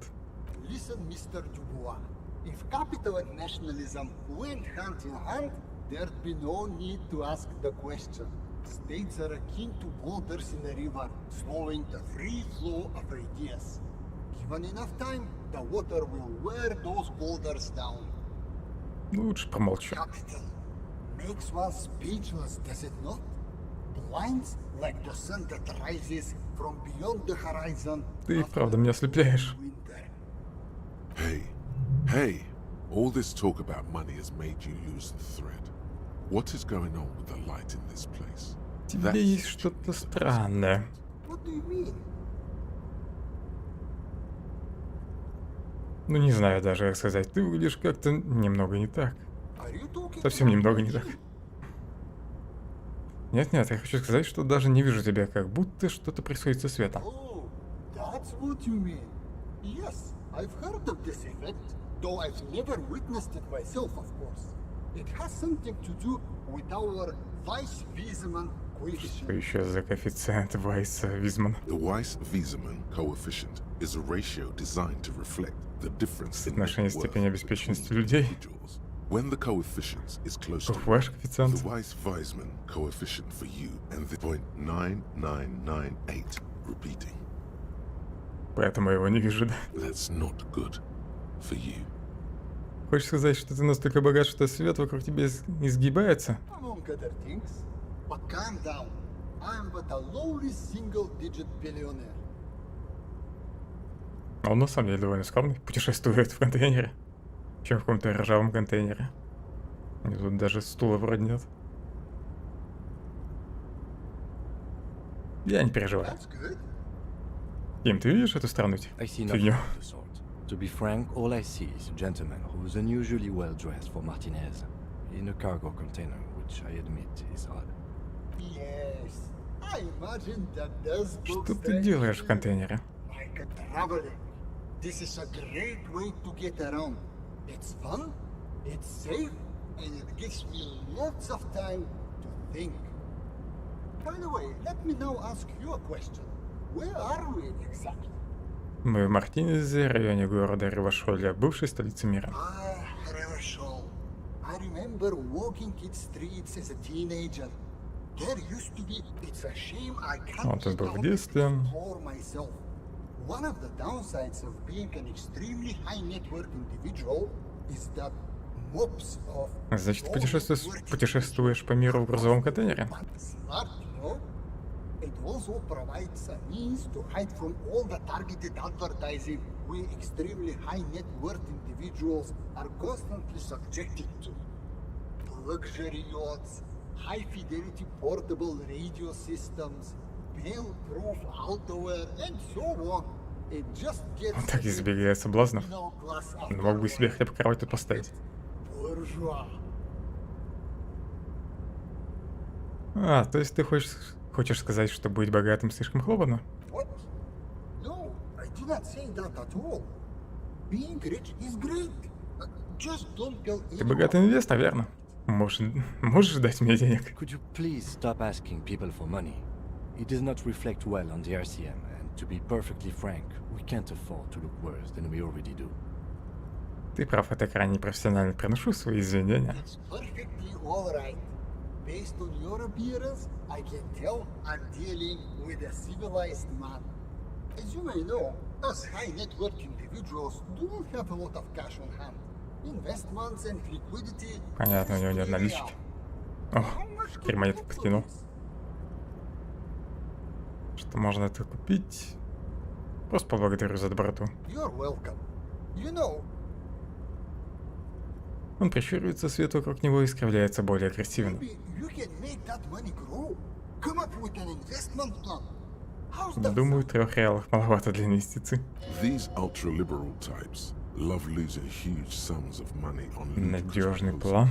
S16: Listen, Mr. Dubois. If capital and nationalism went hand in hand, there'd be no need to ask the question. States are akin to boulders in a river, slowing the free flow of ideas. Given enough time, the water will wear those boulders down.
S1: Лучше помолчу.
S16: Capital makes one speechless, does it not? Blinds like the sun that rises from beyond the horizon.
S1: Ты правда меня ослепляешь.
S3: Hey, all this talk about money has made you lose the thread. What is going on with the light in this place?
S1: В тебе есть что-то странное.
S16: What do you mean?
S1: Ну не знаю даже, как сказать. Ты выглядишь как-то немного не так.
S16: Are you talking
S1: Совсем
S16: about
S1: немного не
S16: me?
S1: так. Нет, я хочу сказать, что даже не вижу тебя, как будто что-то происходит со светом.
S16: Oh, that's what you mean. Yes, I've heard of this effect, though I've never witnessed it myself, of course. It has something to do with our Weiss-Wiesemann coefficient.
S1: Что еще за коэффициент Вайса-Визмана?
S3: The Weiss-Wiesemann coefficient is a ratio designed to reflect the difference in net
S1: Соотношение
S3: worth
S1: степени обеспеченности людей.
S3: individuals. When the coefficient is close to
S1: Ваш
S3: 1,
S1: коэффициент.
S3: the Weiss-Wiesemann coefficient for you and the 0.9998 repeating.
S1: Поэтому я его не вижу, да?
S3: That's not good for you.
S1: Хочешь сказать, что ты настолько богат, что свет вокруг тебя изгибается?
S16: Among other things. But calm down. I'm but a lowly single-digit billionaire.
S1: А он на самом деле довольно скромный. Путешествует в контейнере. Чем в каком-то ржавом контейнере. И тут даже стула вроде нет. Я не переживаю.
S16: That's good.
S1: Ким, ты видишь эту странную
S4: I see
S1: фигню?
S4: nothing of the sort. To be frank, all I see is a gentleman who is unusually well dressed for Martinez, in a cargo container with which I admit is odd.
S16: Yes, I imagine that does look
S1: Что ты делаешь в контейнере?
S16: like a traveling. This is a great way to get around. It's fun, it's safe, and it gives me lots of time to think. By the way, let me now ask you a question. Where are we exactly?
S1: Мы в Мартинезе, районе города Ревашоля, бывшей столице мира.
S16: Revachol. I remember walking its streets as a teenager. There used to be. It's a shame I can't
S1: Вот тут
S16: get
S1: был в
S16: out
S1: детстве.
S16: for myself. One of the downsides of being an extremely high net worth individual is that mobs of
S1: Значит, ты путешествуешь по миру в грузовом контейнере?
S16: smart, you know? It also provides a means to hide from all the targeted advertising we extremely high net worth individuals are constantly subjected to. Luxury yachts, high fidelity portable radio systems, bail-proof outerwear, and so on. It just gets
S1: Так избегая соблазнов.
S16: middle class
S1: Но мог бы себе хотя бы кровать тут поставить.
S16: bourgeois.
S1: А, то есть ты хочешь сказать, что быть богатым слишком хлопотно?
S16: What? No, I did not say that at all. Being rich is great. Just don't tell
S1: Ты богатый инвестор, верно? Можешь дать мне денег?
S4: Could you please stop asking people for money? It does not reflect well on the RCM, and to be perfectly frank, we can't afford to look worse than we already do.
S1: Ты прав, это крайне непрофессионально. Приношу свои извинения.
S16: It's perfectly all right. Based on your appearance, I can tell I'm dealing with a civilized man. As you may know, us high net worth individuals don't have a lot of cash on hand. Investments and liquidity.
S1: Понятно, у него нет налички. О, теперь монетку подкинул. Что можно это купить? Просто поблагодарю за доброту.
S16: You're welcome. You know,
S1: Он прищуривается, свет вокруг него искривляется более агрессивно.
S16: maybe you can make that money grow. Come up with an investment plan. How's that?
S1: Думаю, 3 реалов маловато для инвестиций.
S3: These ultra-liberal types love losing huge sums of money on
S1: Надежный план.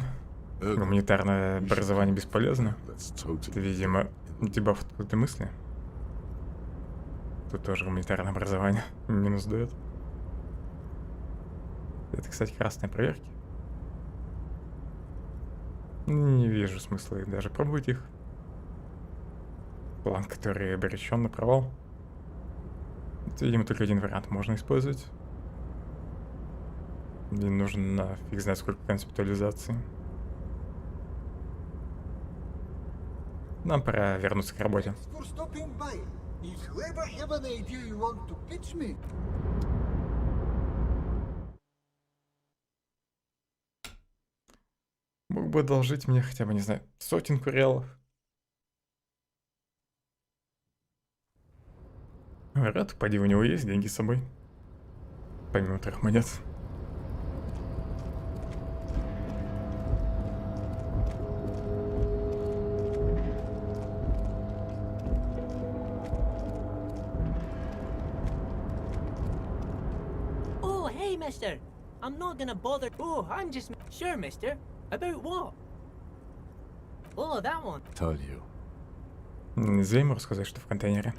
S1: Гуманитарное образование бесполезно. Это, видимо, дебаф от этой мысли. Тут тоже гуманитарное образование. Минус дает. Это, кстати, красные проверки. Не вижу смысла их даже пробовать их. План, который обречен на провал. Это, видимо, только один вариант можно использовать. Мне нужно фиг знает сколько концептуализации. Нам пора вернуться к работе.
S16: For stopping by. If you ever have an idea you want to pitch me,
S1: Мог бы одолжить мне хотя бы, не знаю, 100 реалов. Рад, поди, у него есть деньги с собой. Помимо 3 монет.
S6: Oh, hey, mister. I'm not gonna bother. Oh, I'm just. Sure, mister. About what? Oh, that one.
S4: Told you.
S1: Нельзя ему рассказать, что в контейнере.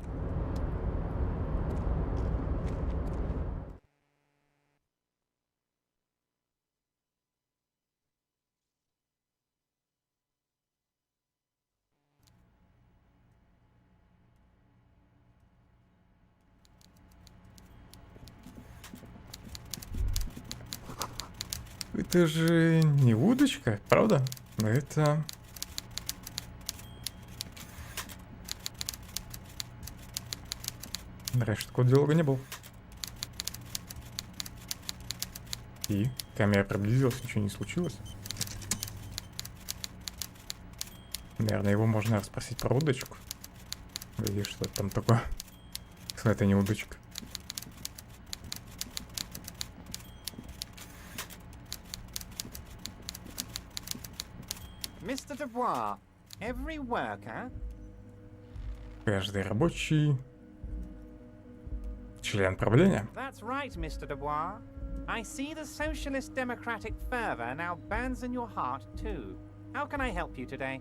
S1: Это же не удочка, правда? Это... Раньше такого диалога не было. И камера приблизилась, ничего не случилось. Наверное, его можно расспросить про удочку. Или что там такое. Если это не удочка.
S22: Mr. Dubois, every worker...
S1: Каждый рабочий... член правления.
S22: That's right, Mr. Dubois. I see the socialist democratic fervor now burns in your heart, too. How can I help you today?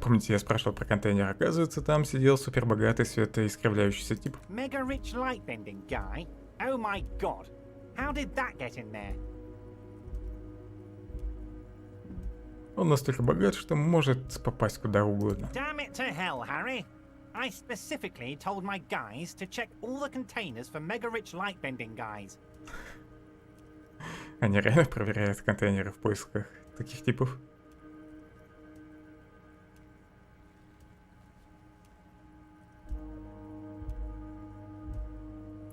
S1: Помните, я спрашивал про контейнер? Оказывается, там сидел супербогатый светоискривляющийся тип.
S22: Mega rich lightbending guy? Oh my god. How did that get in there?
S1: Он настолько богат, что может попасть куда угодно.
S22: Damn it to hell, Harry. I specifically told my guys to check all the containers for mega rich lightbending guys.
S1: Они реально проверяют контейнеры в поисках таких типов.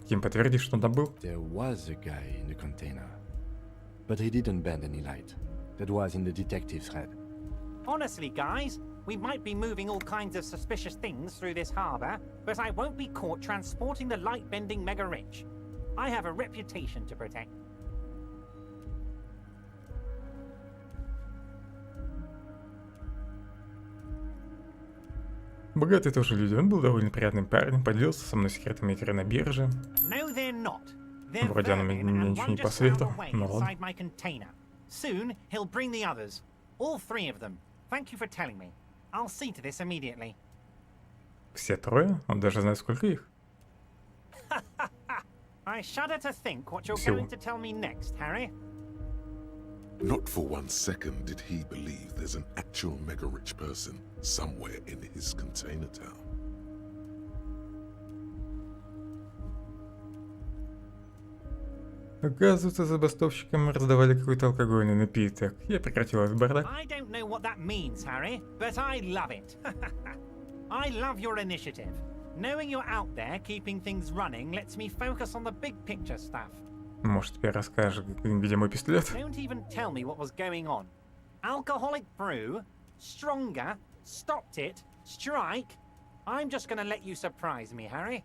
S1: Ким, подтверди, что он там был?
S4: There was a guy in the container, but he didn't bend any light. That was in the detective's head.
S22: Honestly, guys, we might be moving all kinds of suspicious things through this harbor, but I won't be caught transporting the light-bending mega-rich. I have a reputation to protect.
S1: Богатые тоже люди. Он был довольно приятным парнем, поделился со мной секретами игры на бирже.
S22: No, they're not. They're
S1: Вроде он мне ничего не посоветовал, но ладно.
S22: inside my container. Soon, he'll bring the others. All three of them. Thank you for telling me. I'll see to this immediately.
S1: Все трое? Он даже знает, сколько их.
S22: I shudder to think what you're
S1: Всего.
S22: going to tell me next, Harry.
S3: Not for 1 second did he believe there's an actual mega-rich person somewhere in his container town.
S1: Оказывается, забастовщикам раздавали какой-то алкогольный напиток. Я прекратил этот бардак.
S22: I don't know what that means, Harry, but I love it. I love your initiative. Knowing you're out there keeping things running lets me focus on the big picture stuff.
S1: Может, теперь расскажешь, где мой пистолет?
S22: Don't even tell me what was going on. Alcoholic brew, stronger, stopped it, strike. I'm just gonna let you surprise me, Harry.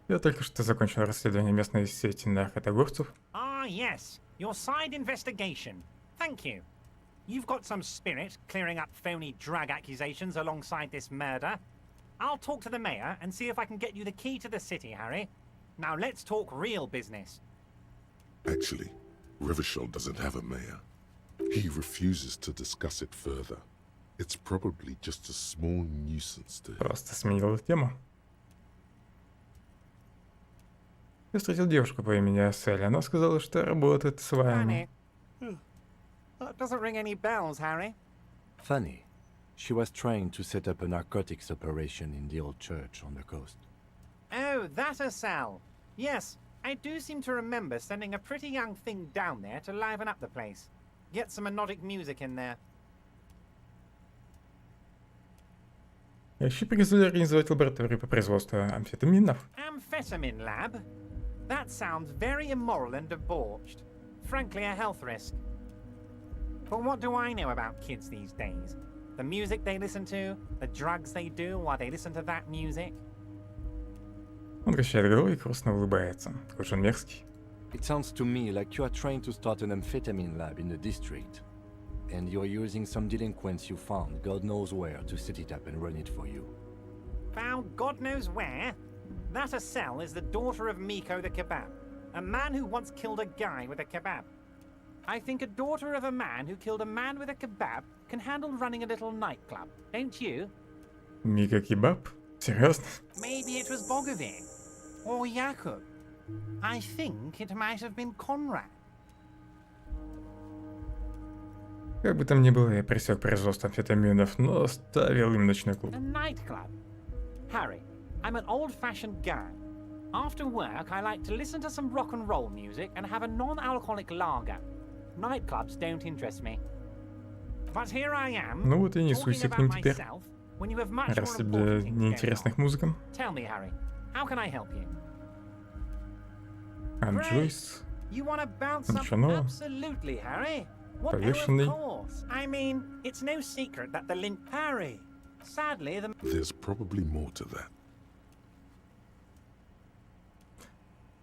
S1: Я только что закончил расследование местной сети наркоторговцев.
S22: Ah, yes, your side investigation. Thank you. You've got some spirit clearing up phony drug accusations alongside this murder. I'll talk to the mayor and see if I can get you the key to the city, Harry. Now let's talk real business.
S3: Actually, Rivershell doesn't have a mayor. He refuses to discuss it further. It's probably just a small nuisance to him.
S1: Просто сменил тему. Я встретил девушку по имени Селли. Она сказала, что работает с вами.
S22: That doesn't ring any bells, Harry.
S4: Funny. She was trying to set up a narcotics operation in the old church on the coast.
S22: Oh, that a cell. Yes, I do seem to remember sending a pretty young thing down there to liven up the place. Get some melodic music in there.
S1: Еще приказали организовать лабораторию по производству амфетаминов.
S22: Amphetamine lab? That sounds very immoral and debauched. Frankly, a health risk. But what do I know about kids these days? The music they listen to, the drugs they do while they listen to that music?
S1: Он качает головой и грустно улыбается. Какой же он мерзкий.
S4: It sounds to me like you are trying to start an amphetamine lab in the district. And you're using some delinquents you found, God knows where, to set it up and run it for you.
S22: Found God knows where? That a cell is the daughter of Miko the kebab, a man who once killed a guy with a kebab. I think a daughter of a man who killed a man with a kebab can handle running a little nightclub, don't you?
S1: Мика Кебаб? Серьезно?
S22: Maybe it was Bogovir. Or Jakub. I think it might have been Conrad.
S1: Как бы там ни было, я пресек производство амфетаминов, но оставил им ночной клуб.
S22: A nightclub? Harry, I'm an old-fashioned guy. After work, I like to listen to some rock and roll music and have a non-alcoholic lager. Nightclubs don't interest me. But here I am,
S1: Ну вот и не
S22: talking
S1: суйся к
S22: about
S1: ним теперь.
S22: myself, when you have much
S1: Раз
S22: more
S1: тебе
S22: important things
S1: неинтересна их
S22: going
S1: музыка.
S22: on. Tell me, Harry, how can I help you?
S1: Джойс.
S22: You want to bounce
S1: Ничего
S22: something?
S1: нового.
S22: Absolutely, Harry. What? Oh,
S1: Повешенный.
S22: of course. I mean, it's no secret that the lint Harry. Sadly, the
S3: There's probably more to that.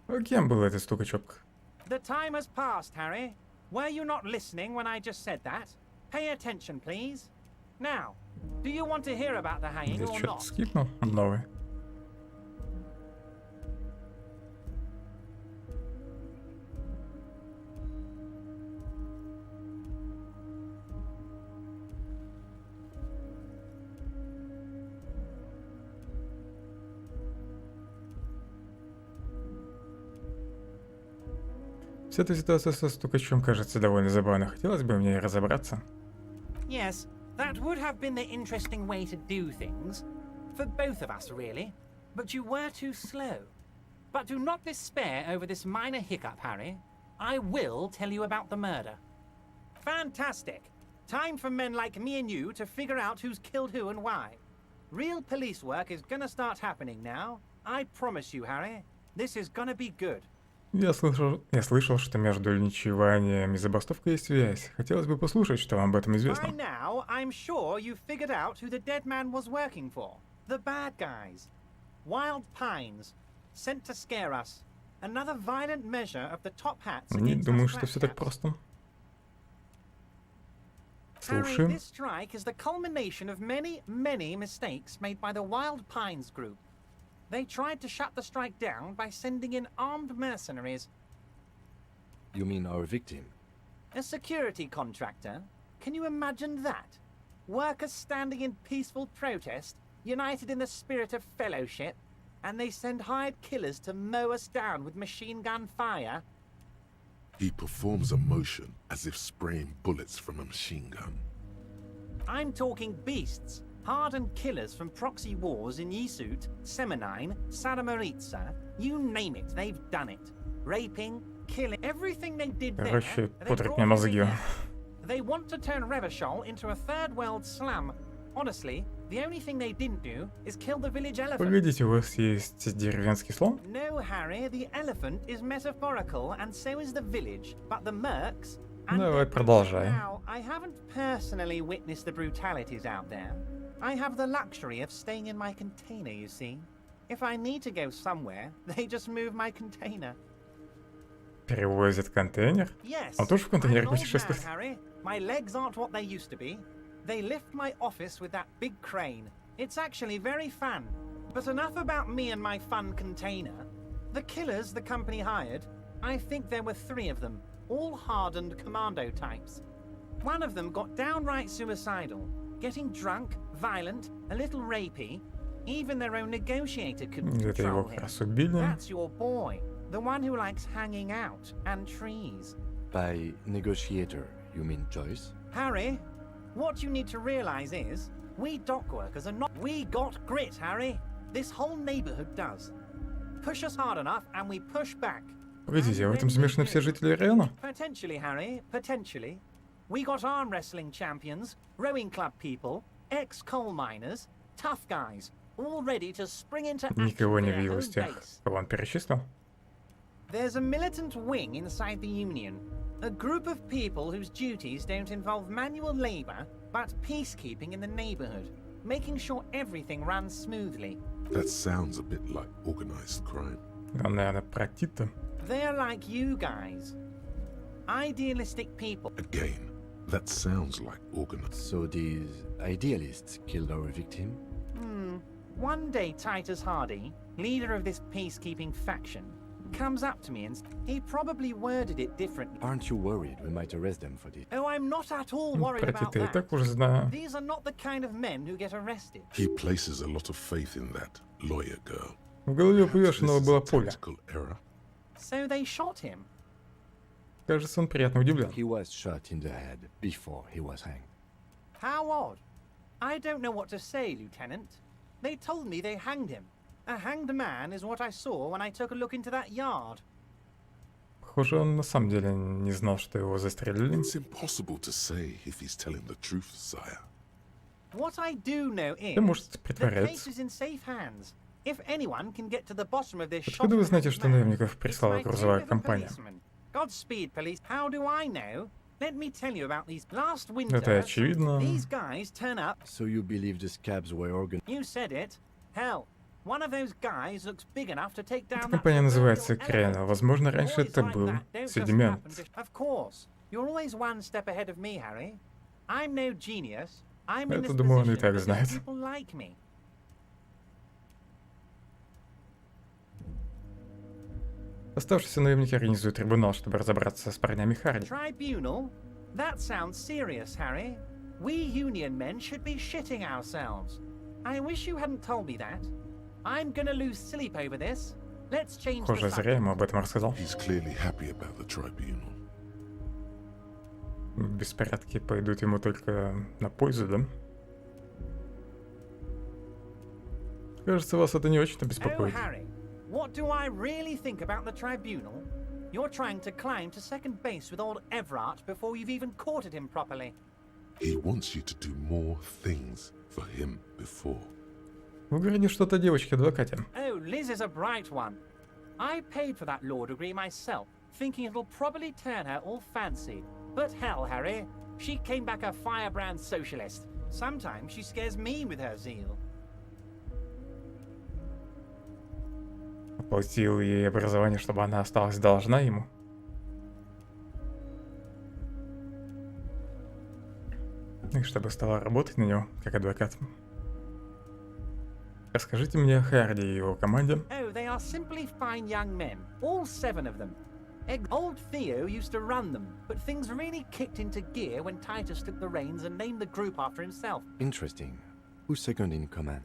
S1: А кем был этот стукачок?
S22: time has passed, Harry. Were you not listening when I just said that? Pay attention, please. Now, do you want to hear about the hanging
S1: Я
S22: or
S1: что-то
S22: not?
S1: скипнул. Новый. Вся эта ситуация со стукачом кажется довольно забавной. Хотелось бы в ней разобраться.
S22: Yes, that would have been the interesting way to do things. For both of us, really. But you were too slow. But do not despair over this minor hiccup, Harry. I will tell you about the murder. Fantastic. Time for men like me and you to figure out who's killed who and why. Real police work is gonna start happening now. I promise you, Harry. This is gonna be good.
S1: Я слышал, что между линчеванием и забастовкой есть связь. Хотелось бы послушать, что вам об этом известно.
S22: By now, I'm sure you've figured out who the dead man was working for. The bad guys. Wild Pines. Sent to scare us. Another violent measure of the top hats
S1: Не
S22: against
S1: думаю,
S22: us
S1: что все так просто.
S22: Harry,
S1: Слушаем.
S22: this strike is the culmination of many, many mistakes made by the Wild Pines group. They tried to shut the strike down by sending in armed mercenaries.
S4: You mean our victim?
S22: A security contractor? Can you imagine that? Workers standing in peaceful protest, united in the spirit of fellowship, and they send hired killers to mow us down with machine gun fire?
S3: He performs a motion as if spraying bullets from a machine gun.
S22: I'm talking beasts. Hardened killers from proxy wars in Yisut, Semenine, Saramaritsa, you name it, they've done it. Raping, killing, everything they did there,
S1: Короче,
S22: they
S1: пудрить
S22: brought
S1: мне
S22: it
S1: мозги.
S22: here. They want to turn Revachol into a third world slum. Honestly, the only thing they didn't do is kill the village elephant.
S1: Погодите, у вас есть деревенский слон?
S22: No, Harry, the elephant is metaphorical, and so is the village, but the mercs...
S1: Давай продолжай.
S22: Now, I haven't personally witnessed the brutalities out there. I have the luxury of staying in my container, you see. If I need to go somewhere, they just move my container.
S1: Перевозит контейнер?
S22: Yes,
S1: Он тоже в
S22: I'm
S1: контейнере
S22: an old man,
S1: путешествует?
S22: Harry. My legs aren't what they used to be. They lift my office with that big crane. It's actually very fun. But enough about me and my fun container. The killers the company hired, I think there were 3 of them, all hardened commando types. One of them got downright suicidal, getting drunk, violent, a little rapey. Even their own negotiator couldn't
S1: Это его
S22: control
S1: как
S22: him.
S1: раз убили.
S22: That's your boy, the one who likes hanging out and trees.
S4: By negotiator, you mean Joyce?
S22: Harry, what you need to realize is, we dock workers are not... We got grit, Harry. This whole neighborhood does. Push us hard enough and we push back.
S1: Погодите, а в этом замешаны все жители района?
S22: Potentially, Harry, potentially. We got arm wrestling champions, rowing club people, ex-coal miners, tough guys, all ready to spring into action
S1: Никого не
S22: for their
S1: видел
S22: own
S1: из тех,
S22: base.
S1: кого он перечислил.
S22: There's a militant wing inside the Union. A group of people whose duties don't involve manual labor, but peacekeeping in the neighborhood, making sure everything runs smoothly.
S3: That sounds a bit like organized crime.
S1: Он, наверное, про Тита.
S22: They're like you guys. Idealistic people.
S3: Again, that sounds like organized.
S4: So these idealists killed our victim?
S22: One day Titus Hardy, leader of this peacekeeping faction, comes up to me and he probably worded it differently.
S4: Aren't you worried we might arrest them for this?
S22: Oh, I'm not at all worried
S1: Про
S22: about
S1: Тита я
S22: that.
S1: так уже знаю.
S22: These are not the kind of men who get arrested.
S3: He places a lot of faith in that lawyer girl.
S1: В голове у повешенного была пуля.
S3: Tactical error.
S22: So they shot him.
S1: Кажется, он приятно удивлен.
S4: He was shot in the head before he was hanged.
S22: How odd. I don't know what to say, Lieutenant. They told me they hanged him. A hanged man is what I saw when I took a look into that yard.
S1: Похоже, он на самом деле не знал, что его застрелили.
S3: It's impossible to say if he's telling the truth, sire.
S22: What I do know is
S1: Ты, может,
S22: the case
S1: притворяется.
S22: is in safe hands. If anyone can get to the bottom of this
S1: Откуда вы знаете, что наемников
S22: it's
S1: прислала
S22: my
S1: грузовая
S22: tale of a
S1: компания?
S22: policeman. Godspeed, police. How do I know? Let me tell you about these. Last winter,
S1: Это очевидно.
S22: these guys turn up.
S4: So you believe the scabs were organized?
S22: You said it. Hell, one of those guys looks big enough to take down
S1: Эта
S22: that
S1: компания называется
S22: proverbial
S1: Крена. Возможно, раньше
S22: Boys
S1: это
S22: like
S1: был
S22: that don't just
S1: Седимент.
S22: happen to- Of course. You're always one step ahead of me, Harry. I'm no genius. I'm in
S1: Это,
S22: this
S1: думаю, он и
S22: position
S1: так
S22: because
S1: знает.
S22: people like me.
S1: Оставшиеся наемники организуют трибунал, чтобы разобраться с парнями Харди.
S22: Tribunal? That sounds serious, Harry. We Union men should be shitting ourselves. I wish you hadn't told me that. I'm gonna lose sleep over this. Let's change the
S1: Похоже, зря ему об этом рассказал.
S3: He's clearly happy about the tribunal.
S1: Беспорядки пойдут ему только на пользу, да? Кажется, вас это не очень-то
S22: Oh,
S1: беспокоит.
S22: Harry, what do I really think about the tribunal? You're trying to climb to second base with old Everard before you've even courted him properly.
S3: He wants you to do more things for him before.
S1: Вы говорите что-то о девочке-адвокате.
S22: Oh, Liz is a bright one. I paid for that law degree myself, thinking it'll probably turn her all fancy. But hell, Harry, she came back a firebrand socialist. Sometimes she scares me with her zeal.
S1: Оплатил ей образование, чтобы она осталась должна ему. И чтобы стала работать на него, как адвокат. Расскажите мне о Харди и его команде.
S22: Oh, they are simply fine young men, all 7 of them. Old Theo used to run them, but things really kicked into gear when Titus took the reins and named the group after himself.
S4: Interesting. Who's second in command?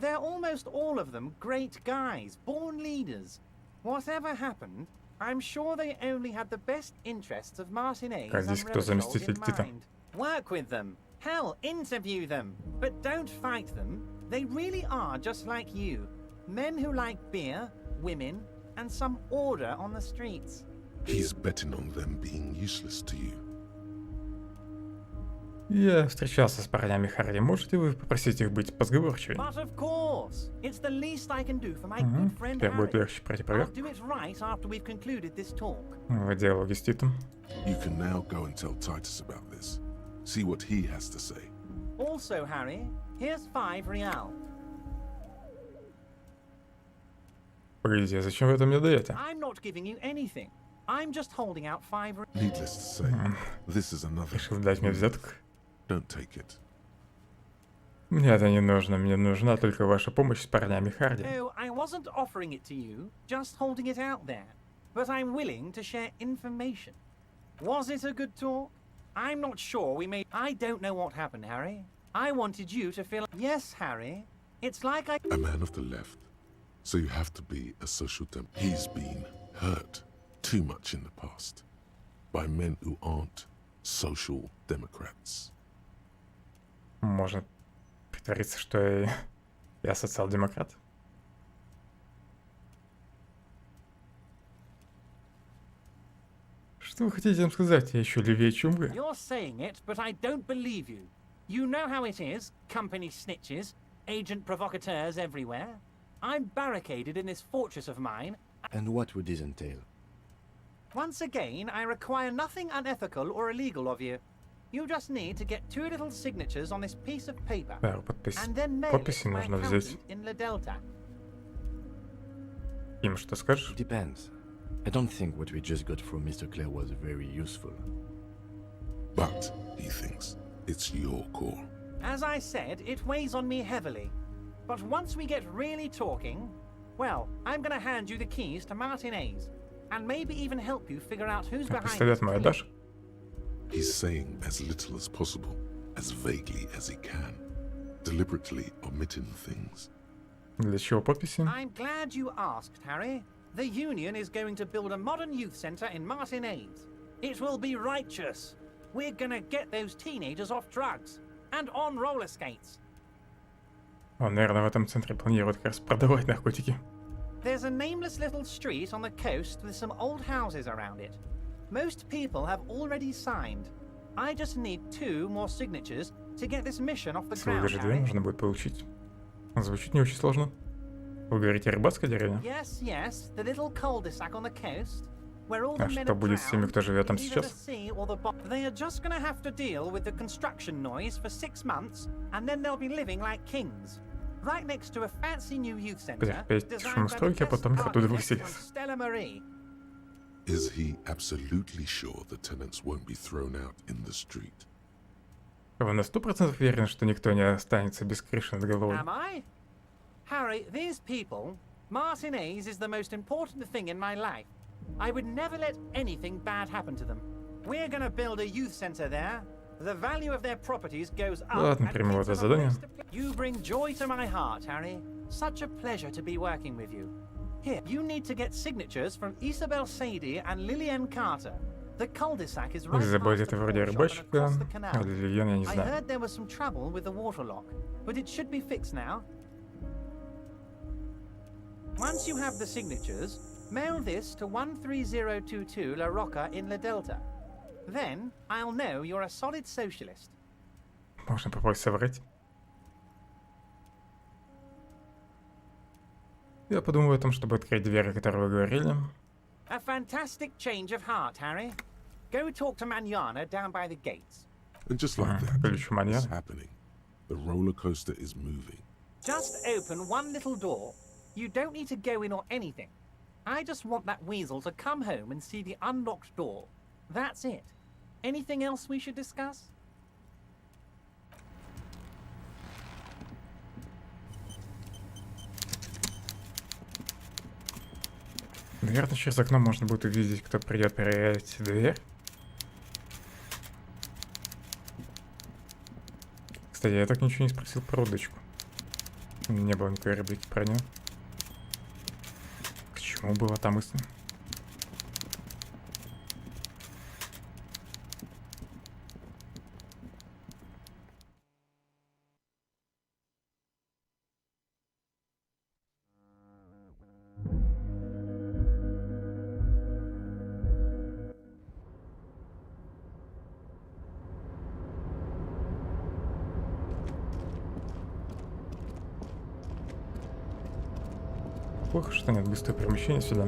S22: They're almost all of them great guys, born leaders. Whatever happened, I'm sure they only had the best interests of Martinez and
S1: Здесь кто заместитель Тита?
S22: Work with them. Hell, interview them. But don't fight them. They really are just like you. Men who like beer, women, and some order on the streets.
S3: He's betting on them being useless to you.
S1: Я встречался с парнями Харди. Можете вы попросить их быть позговорчивее?
S22: But of course, it's the least I can do for my good friend
S1: Теперь будет
S22: Harry.
S1: легче пройти
S22: I'll
S1: проверку.
S22: do it right after we've concluded this talk.
S1: В диалоге с Титом.
S3: You can now go and tell Titus about this. See what he has to say.
S22: Also, Harry, here's 5 real.
S1: Погодите, а зачем вы это мне даете?
S22: I'm not giving you anything. I'm just holding out 5 real.
S3: Needless to say, this is another.
S1: Решил дать мне взятку?
S3: Don't take it.
S1: Мне это не нужно. Мне нужна только ваша помощь с парнями Харди.
S22: No, I wasn't offering it to you, just holding it out there. But I'm willing to share information. Was it a good talk? I'm not sure we made... I don't know what happened, Harry. I wanted you to feel... Yes, Harry. It's like I...
S3: A man of the left. So you have to be a social He's been hurt too much in the past by men who aren't social democrats.
S1: Можно притвориться, что я социал-демократ. Что вы хотите им сказать? Я еще левее Чумга?
S22: You're saying it, but I don't believe you. You know how it is. Company snitches, agent provocateurs everywhere. I'm barricaded in this fortress of mine.
S4: And what would this entail?
S22: Once again, I require nothing unethical or illegal of you. You just need to get 2 little signatures on this piece of paper.
S1: Да,
S22: And then mail it
S1: подписи
S22: to my
S1: нужно взять.
S22: accountant in La Delta.
S1: Им что скажешь?
S4: Depends. I don't think what we just got from Mr. Clare was very useful.
S3: But, he thinks, it's your call.
S22: As I said, it weighs on me heavily. But once we get really talking, well, I'm gonna hand you the keys to Martinez. And maybe even help you figure out who's behind
S1: Пистолет мой отдашь?
S3: He's saying as little as possible, as vaguely as he can, deliberately omitting things.
S1: Для чего подписи?
S22: I'm glad you asked, Harry. The Union is going to build a modern youth center in Martinez. It will be righteous. We're gonna get those teenagers off drugs and on roller skates.
S1: Он, наверное, в этом центре планирует как раз продавать наркотики.
S22: There's a nameless little street on the coast with some old houses around it. Most people have already signed. I just need 2 more signatures to get this mission off the
S1: Всего
S22: ground,
S1: лишь 2
S22: Harry.
S1: нужно будет получить. Звучит не очень сложно. Вы говорите, рыбацкая деревня?
S22: Yes, yes, the little cul-de-sac on the coast, where all
S1: А
S22: the men
S1: что
S22: are
S1: будет с теми, кто живет там
S22: drowned, either the
S1: сейчас?
S22: sea or the They are just gonna have to deal with the construction noise for 6 months, and then they'll be living like kings. Right next to a fancy new youth center,
S1: Потерпеть
S22: designed by the
S1: шумостройки, а
S22: best
S1: потом их оттуда
S22: architect
S1: выселят.
S22: from Stella Marie.
S3: Is he absolutely sure the tenants won't be thrown out in the street?
S1: Вы на 100% уверены, что никто не останется без крыши над головой?
S22: Am I? Harry, these people, Martinez is the most important thing in my life. I would never let anything bad happen to them. We're gonna build a youth center there. The value of their properties goes up.
S1: Ладно,
S22: and
S1: приму
S22: kids
S1: это
S22: have a
S1: задание.
S22: place to play. You bring joy to my heart, Harry. Such a pleasure to be working with you. Here, you need to get signatures from Isabel Sadie and Lillian Carter. The cul-de-sac is right
S1: Забыть
S22: past
S1: это
S22: the
S1: вроде
S22: pawn shop and
S1: рыбачка,
S22: across the canal.
S1: а Лилиан я не
S22: I
S1: знаю.
S22: heard there was some trouble with the water lock, but it should be fixed now. Once you have the signatures, mail this to 13022 La Rocca in La Delta. Then I'll know you're a solid socialist.
S1: Можно попробовать соврать. Я подумаю о том, чтобы открыть двери, о которой вы говорили.
S22: A fantastic change of heart, Harry. Go talk to Manana down by the gates.
S3: And just like that,
S1: Ключ маньяна.
S3: it's happening. The roller coaster is moving.
S22: Just open one little door. You don't need to go in or anything. I just want that weasel to come home and see the unlocked door. That's it. Anything else we should discuss?
S1: Наверное, через окно можно будет увидеть, кто придет проверять дверь. Кстати, я так ничего не спросил про удочку. Не было никакой реплики про нее. К чему была та мысль? Плохо, что нет быстрого перемещения сюда.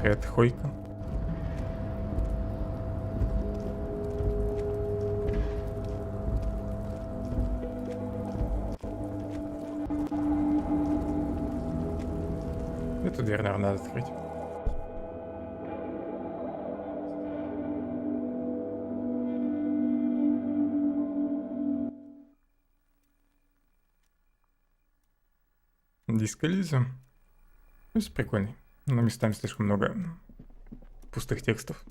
S1: Привет, Хойка. Эту дверь, наверное, надо открыть. Диск Elysium. Ну, прикольный. Но местами слишком много пустых текстов.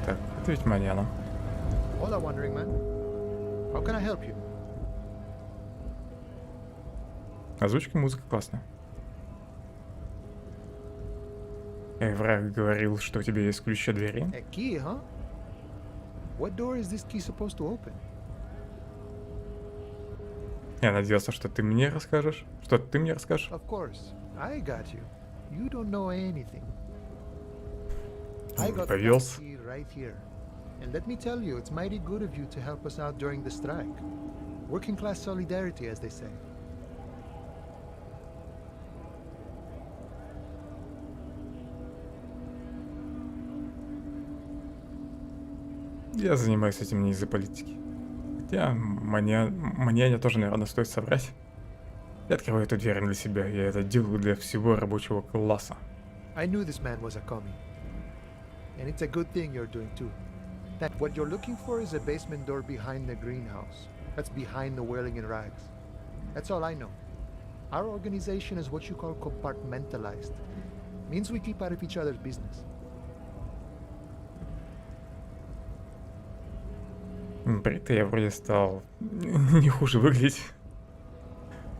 S1: Так, это ведь Маньяна.
S7: Hola, Wandering Man. How can I help you?
S1: Озвучка, музыка классная. Враг говорил, что у тебя есть ключ от двери.
S7: A key, huh? What door is this key supposed to open?
S1: Я надеялся, что ты мне расскажешь. Что ты мне расскажешь?
S7: Of course, I got you. You don't know anything. I got the
S1: Повелся.
S7: key right here. And let me tell you, it's mighty good of you to help us out during the strike. Working class solidarity, as they say.
S1: Я занимаюсь этим не из-за политики. Хотя Маньяне тоже, наверное, стоит соврать. Я открываю эту дверь для себя. Я это делаю для всего рабочего класса.
S7: I knew this man was a commie. And it's a good thing you're doing too. That what you're looking for is a basement door behind the greenhouse. That's behind the whirling in rags. That's all I know. Our organization is what you call compartmentalized. Means we keep out of each other's business.
S1: Бритый я вроде стал не хуже выглядеть.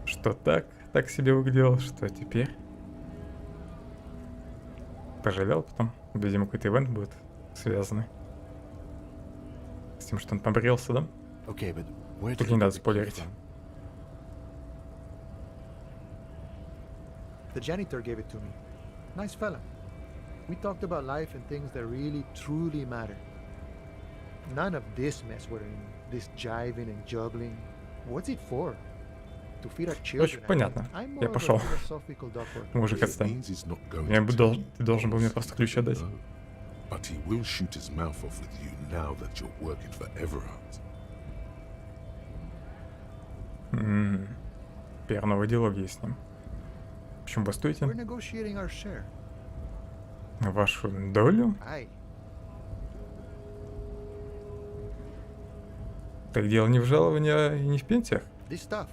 S1: Что так себе выглядел, что теперь. Пожалел потом. Видимо, какой-то ивент будет связанный с тем, что он побрился, да? Тут не надо спойлерить.
S7: The janitor gave it to me. Nice fella. We talked about life and things that really, truly matter. None of this mess we're in, this jiving and juggling. What's it for? To feed our children.
S1: Очень понятно. Я пошел. Мужик отстань. Ты должен был мне просто ключ отдать.
S3: But he will shoot his mouth off with you now that you're working for Everard.
S1: Теперь новый диалог есть с ним. Почему бастуете?
S7: We're negotiating our share.
S1: Вашу долю?
S7: Aye.
S1: Так дело не в жаловании и не в пенсиях.
S7: This stuff,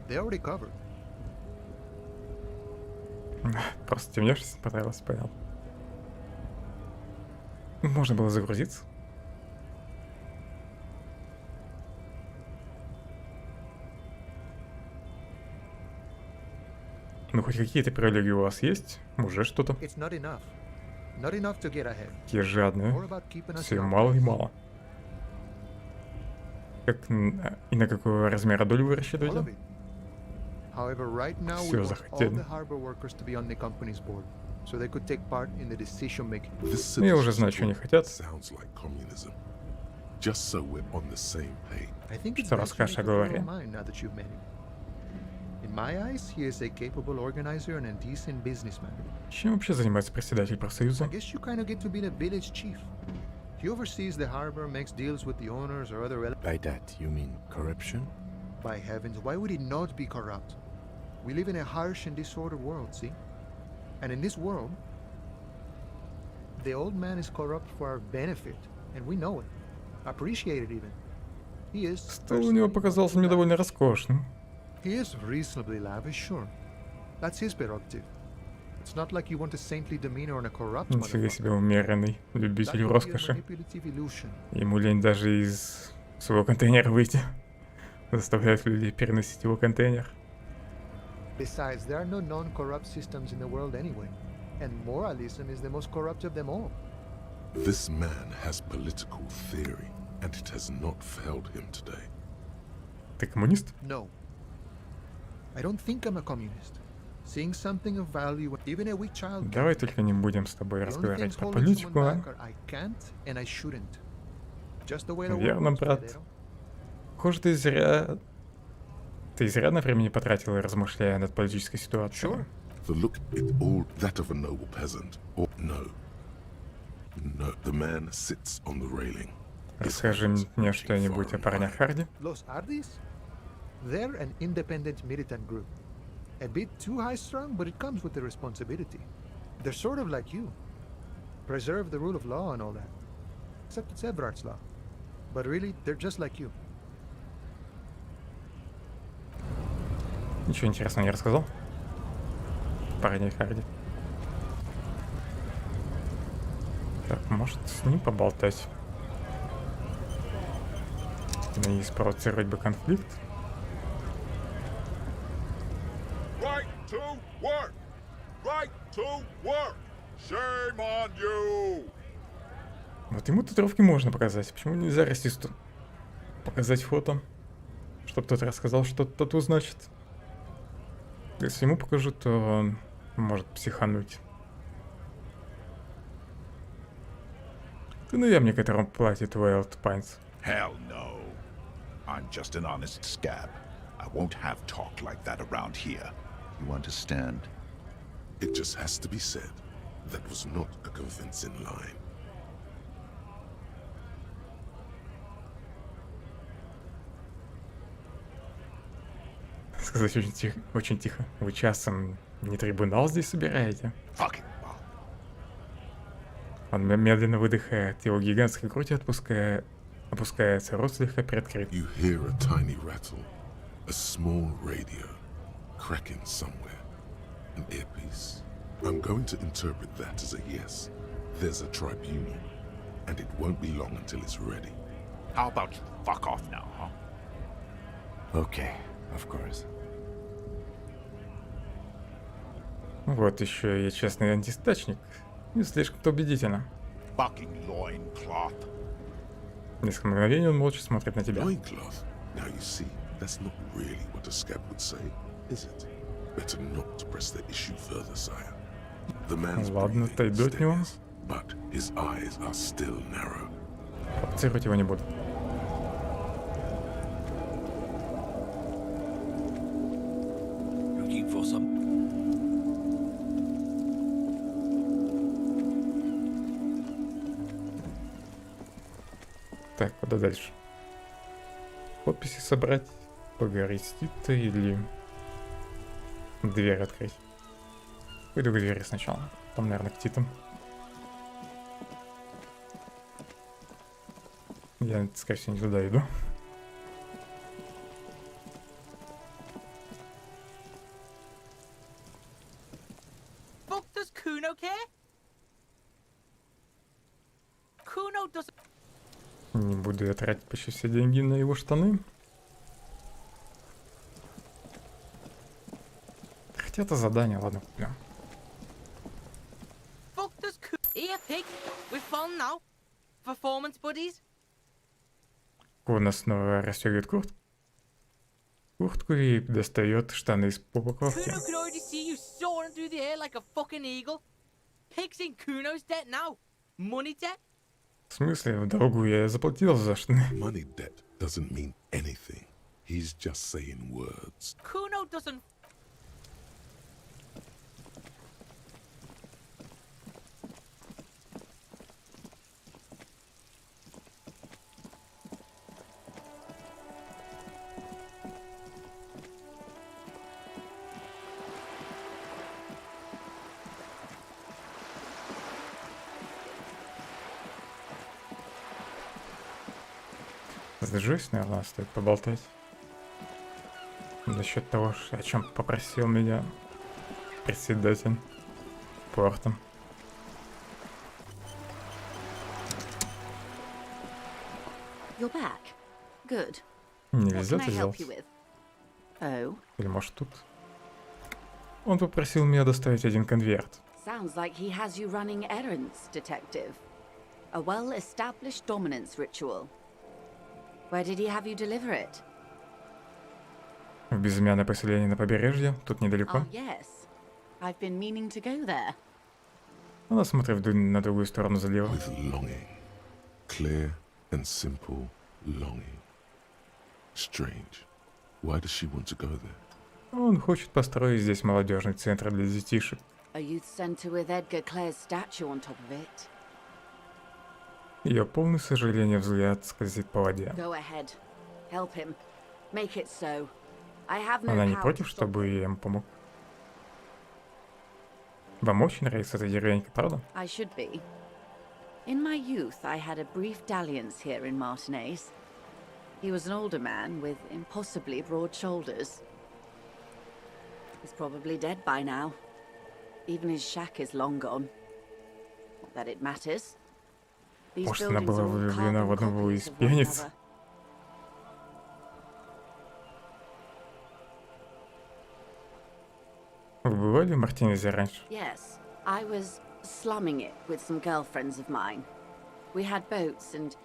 S7: they already covered.
S1: Просто темнешь, понравилось, понял. Можно было загрузиться. Ну, хоть какие-то привилегии у вас есть, уже что-то.
S7: It's not enough. Not enough to get ahead.
S1: Такие жадные.
S7: More about keeping us
S1: Все
S7: young.
S1: мало и мало. Как и на какого размера долю вы
S7: All of
S1: рассчитываете?
S7: it. However, right now we
S1: Всё
S7: want all
S1: захотели.
S7: the harbor workers to be on the company's board, so they could take part in the decision making.
S3: This
S1: Ну, я уже знаю, что они хотят.
S3: sounds like communism. Just so we're on the same page.
S7: I think it's
S1: Что
S7: best you
S1: расскажешь
S7: make
S1: о
S7: up your
S1: главаре?
S7: own mind now that you've met him. In my eyes, he is a capable organizer and a decent businessman.
S1: Чем вообще занимается председатель профсоюза?
S7: I guess you kind of get to be the village chief. He oversees the harbor, makes deals with the owners or other
S4: By that, you mean corruption?
S7: By heavens, why would it not be corrupt? We live in a harsh and disordered world, see? And in this world, the old man is corrupt for our benefit, and we know it. Appreciate it even. He is...
S1: Стол у него показался мне довольно роскошным.
S7: He is reasonably lavish, sure. That's his prerogative. It's not like you want a saintly demeanor on a corrupt
S1: Нифига
S7: motherfucker.
S1: себе умеренный любитель
S7: That would be a
S1: роскоши.
S7: manipulative illusion.
S1: Ему лень даже из своего контейнера выйти. Заставляет людей переносить его контейнер.
S7: Besides, there are no non-corrupt systems in the world anyway. And moralism is the most corrupt of them all.
S3: This man has political theory, and it has not failed him today.
S1: Ты коммунист?
S7: No. I don't think I'm a communist. Seeing something of value, even a weak child.
S1: Давай только не будем с тобой
S7: The only
S1: разговаривать
S7: things
S1: про
S7: holding
S1: политику,
S7: someone
S1: а?
S7: back are I can't and I shouldn't. Just the way the world
S1: Верно,
S7: works,
S1: брат.
S7: Pedro.
S1: Похоже, ты зря... Ты изрядно времени потратил, размышляя над политической ситуацией.
S7: Sure.
S3: The look it all that of a noble peasant, or no. No, the man sits on the railing.
S1: Расскажи мне что-нибудь о парнях Харди.
S7: Los Ardis? They're an independent militant group. A bit too high-strung, but it comes with the responsibility. They're sort of like you. Preserve the rule of law and all that. Except it's Eberhard's law. But really, they're just like you.
S1: Ничего интересного не рассказал. Парней Харди. Так, может с ним поболтать. Ну и спровоцировать бы конфликт.
S5: Right to work! Right to work! Shame on you!
S1: Вот ему татуировки можно показать. Почему нельзя расисту показать фото? Чтоб тот рассказал, что тату значит. Если ему покажу, то он может психануть. Ты наемник, которому платит Wild Pines.
S5: Hell no. I'm just an honest scab. I won't have talk like that around here. You understand?
S3: It just has to be said. That was not a convincing line.
S1: Сказать очень тихо, очень тихо. Вы часом не трибунал здесь собираете? Он медленно выдыхает. Его гигантская грудь опускается, рот слегка приоткрыт.
S3: You hear a tiny rattle, a small radio, cracking somewhere, an earpiece. I'm going to interpret that as a yes. There's a tribunal, and it won't be long until it's ready.
S5: How about you fuck off now, huh?
S4: Okay, of course.
S1: Вот еще и честный антистачник. Не слишком-то убедительно.
S5: Fucking loincloth.
S1: Несколько мгновений он молча смотрит на тебя.
S3: Loincloth? Now you see, that's not really what a scab would say, is it? Better not to press the issue further, sire. The man's
S1: Ладно,
S3: breathing
S1: отойду от него.
S3: steadies, but his eyes are still narrow.
S1: Провоцировать его не буду.
S19: Looking for some.
S1: Так, куда дальше? Подписи собрать, поговорить с Титой или дверь открыть. Пойду к двери сначала. Там, наверное, к Титам. Я, скорее всего, не туда иду.
S14: Fuck does Kuno care? Kuno doesn't.
S1: Не буду я тратить почти все деньги на его штаны. Хотя это задание, ладно, куплю.
S14: Fuck does Kuno. Here, pig. We're Phellon now. Performance buddies.
S1: Он снова расстегивает куртку и достает штаны из попокровки.
S14: Kuno could already see you soaring through the air like a fucking eagle. Pig's in Kuno's debt now. Money debt.
S1: В смысле, в долгу я заплатил за штаны.
S3: Money debt doesn't mean anything. He's just saying words.
S14: Kuno doesn't.
S1: С Джойс, наверное, стоит поболтать. Насчет того, о чем попросил меня председатель порта.
S2: You're back. Good.
S1: Не
S2: What can
S1: везет
S2: I help
S1: сделать.
S2: you with? Oh,
S1: Или может тут? Он попросил меня доставить один конверт.
S2: sounds like he has you running errands, detective. A well-established dominance ritual. Where did he have you deliver it?
S1: В безымянное поселение на побережье, тут недалеко.
S2: Oh, yes. I've been meaning to go there.
S1: Она смотрит на другую сторону залива.
S3: With longing. Clear and simple longing. Strange. Why does she want to go there?
S1: Он хочет построить здесь молодежный центр для детишек.
S2: A youth centre with Edgar Clare's statue on top of it.
S1: Ее полный сожаления взгляд скользит по воде.
S2: Go ahead. Help him. Make it so. I have no
S1: Она не
S2: power
S1: против,
S2: to stop
S1: чтобы я ему помог? Вам очень нравится эта деревенька, правда?
S2: I should be. In my youth, I had a brief dalliance here in Martinez. He was an older man with impossibly broad shoulders. He's probably dead by now. Even his shack is long gone. Not that it matters. These
S1: Может, она
S2: buildings
S1: была
S2: are all
S1: влюблена в
S2: carbon
S1: одного
S2: copies
S1: из
S2: of one
S1: пьяниц?
S2: another.
S1: Вы бывали в Мартинезе раньше?
S2: Yes, I was slumming it with some girlfriends of mine. We had boats and...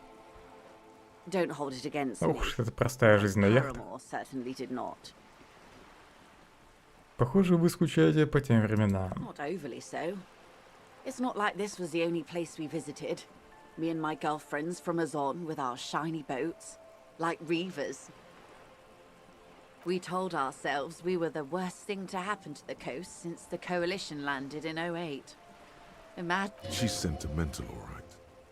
S2: Don't hold it against me.
S1: Ух уж, это простая жизнь на яхте.
S2: Paramore certainly did not.
S1: Похоже, вы скучаете по тем временам.
S2: Not overly so. It's not like this was the only place we visited. Me and my girlfriends from Azon with our shiny boats. Like reavers. We told ourselves we were the worst thing to happen to the coast since the Coalition landed in 08. Imagine...
S3: She's sentimental, all right.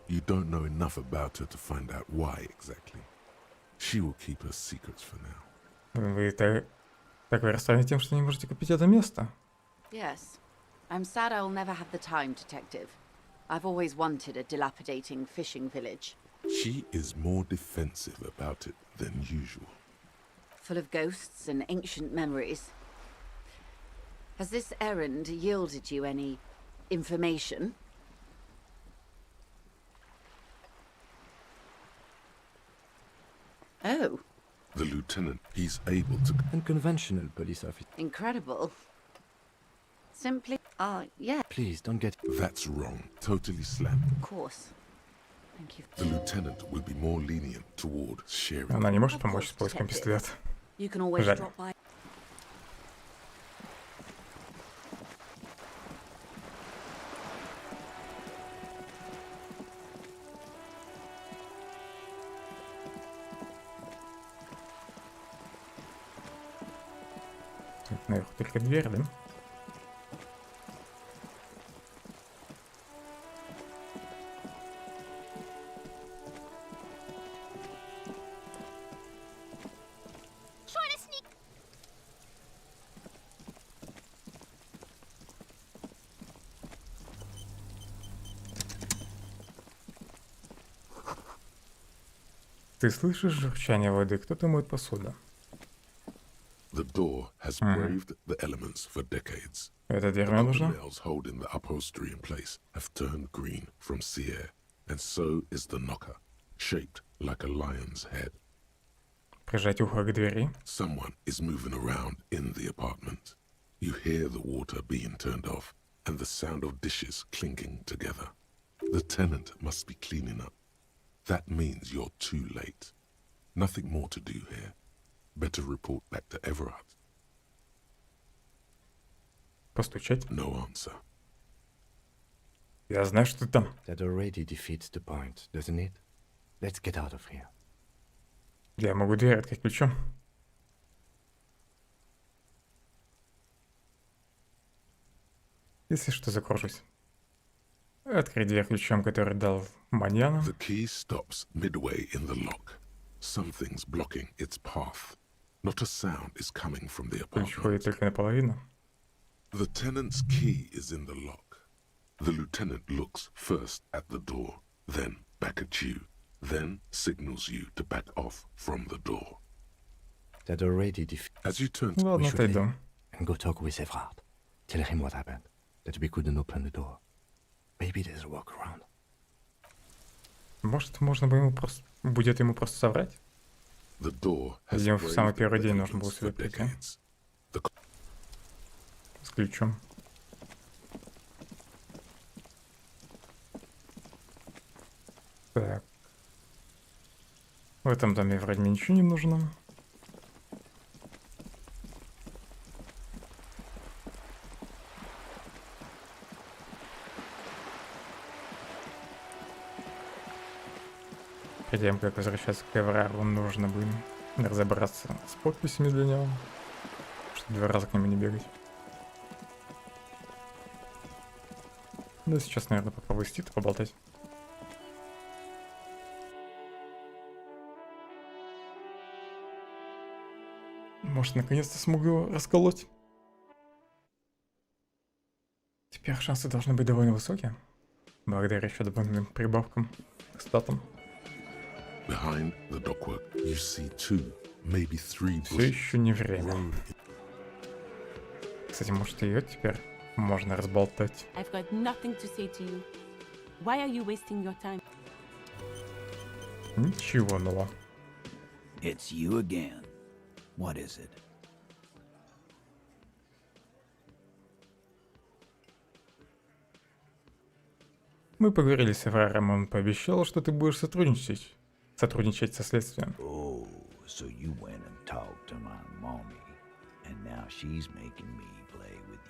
S3: You don't know enough about her to find out why exactly. She will keep her secrets for now.
S1: Вы так вы расстроены тем, что не можете купить это место?
S2: Yes. I'm sad I'll never have the time, Detective. I've always wanted a dilapidating fishing village.
S3: She is more defensive about it than usual.
S2: Full of ghosts and ancient memories. Has this errand yielded you any information? Oh.
S3: The lieutenant, he's able to...
S4: Unconventional police officer.
S2: Incredible. Simply... yeah.
S4: Please, don't get...
S3: That's wrong. Totally slammed.
S2: Of course. Thank you.
S3: The lieutenant will be more lenient toward sharing.
S1: Она не может помочь с поиском пистолета.
S2: You can always
S1: Жаль.
S2: drop by.
S1: Тут наверху только дверь, да? Ты слышишь журчание воды? Кто-то моет посуду.
S3: The door has braved the elements for decades.
S1: Эта дверь
S3: The
S1: мне
S3: copper
S1: нужна.
S3: nails holding the upholstery in place have turned green from sea air, and so is the knocker, shaped like a lion's head.
S1: Прижать ухо к двери.
S3: Someone is moving around in the apartment. You hear the water being turned off and the sound of dishes clinking together. The tenant must be cleaning up. That means you're too late. Nothing more to do here. Better report back to Everard.
S1: Постучать.
S3: No answer.
S1: Я знаю, что ты там.
S4: That already defeats the point, doesn't it? Let's get out of here.
S1: Я могу дверь открыть ключом. Если что, закружусь. Открыть дверь ключом, который дал Маньяна.
S3: The key stops midway in the lock. Something's blocking its path. Not a sound is coming from the
S1: Ключ
S3: apartment.
S1: ходит только наполовину.
S3: The tenant's key is in the lock. The lieutenant looks first at the door, then back at you, then signals you to back off from the door.
S4: That already defeats.
S3: As you turn
S1: Ну ладно, отойду.
S4: And go talk with Everard. Tell him what happened. That we couldn't open the door. Maybe there's a workaround.
S1: Может, можно бы ему просто... Будет ему просто соврать?
S3: The door has
S1: Видимо, в самый
S3: braved
S1: первый день
S3: the
S1: нужно было
S3: elements
S1: сюда
S3: for
S1: прийти.
S3: decades.
S1: С ключом. Так. В этом доме вроде мне ничего не нужно. Перед тем, как возвращаться к Эврару, нужно бы разобраться с подписями для него, чтобы 2 раза к нему не бегать. Да, сейчас, наверное, попробую с Тита поболтать. Может, наконец-то смогу его расколоть. Теперь шансы должны быть довольно высокие. Благодаря еще дополнительным прибавкам к статам.
S3: Behind the dockwork, you see 2, maybe 3
S1: Все
S3: bushes.
S1: еще не время. Кстати, может, ее теперь можно разболтать.
S8: I've got nothing to say to you. Why are you wasting your time?
S1: Ничего нового.
S9: It's you again. What is it?
S1: Мы поговорили с Эвраром, он пообещал, что ты будешь сотрудничать со следствием.
S9: Oh, so you went and talked to my mommy, and now she's making me play with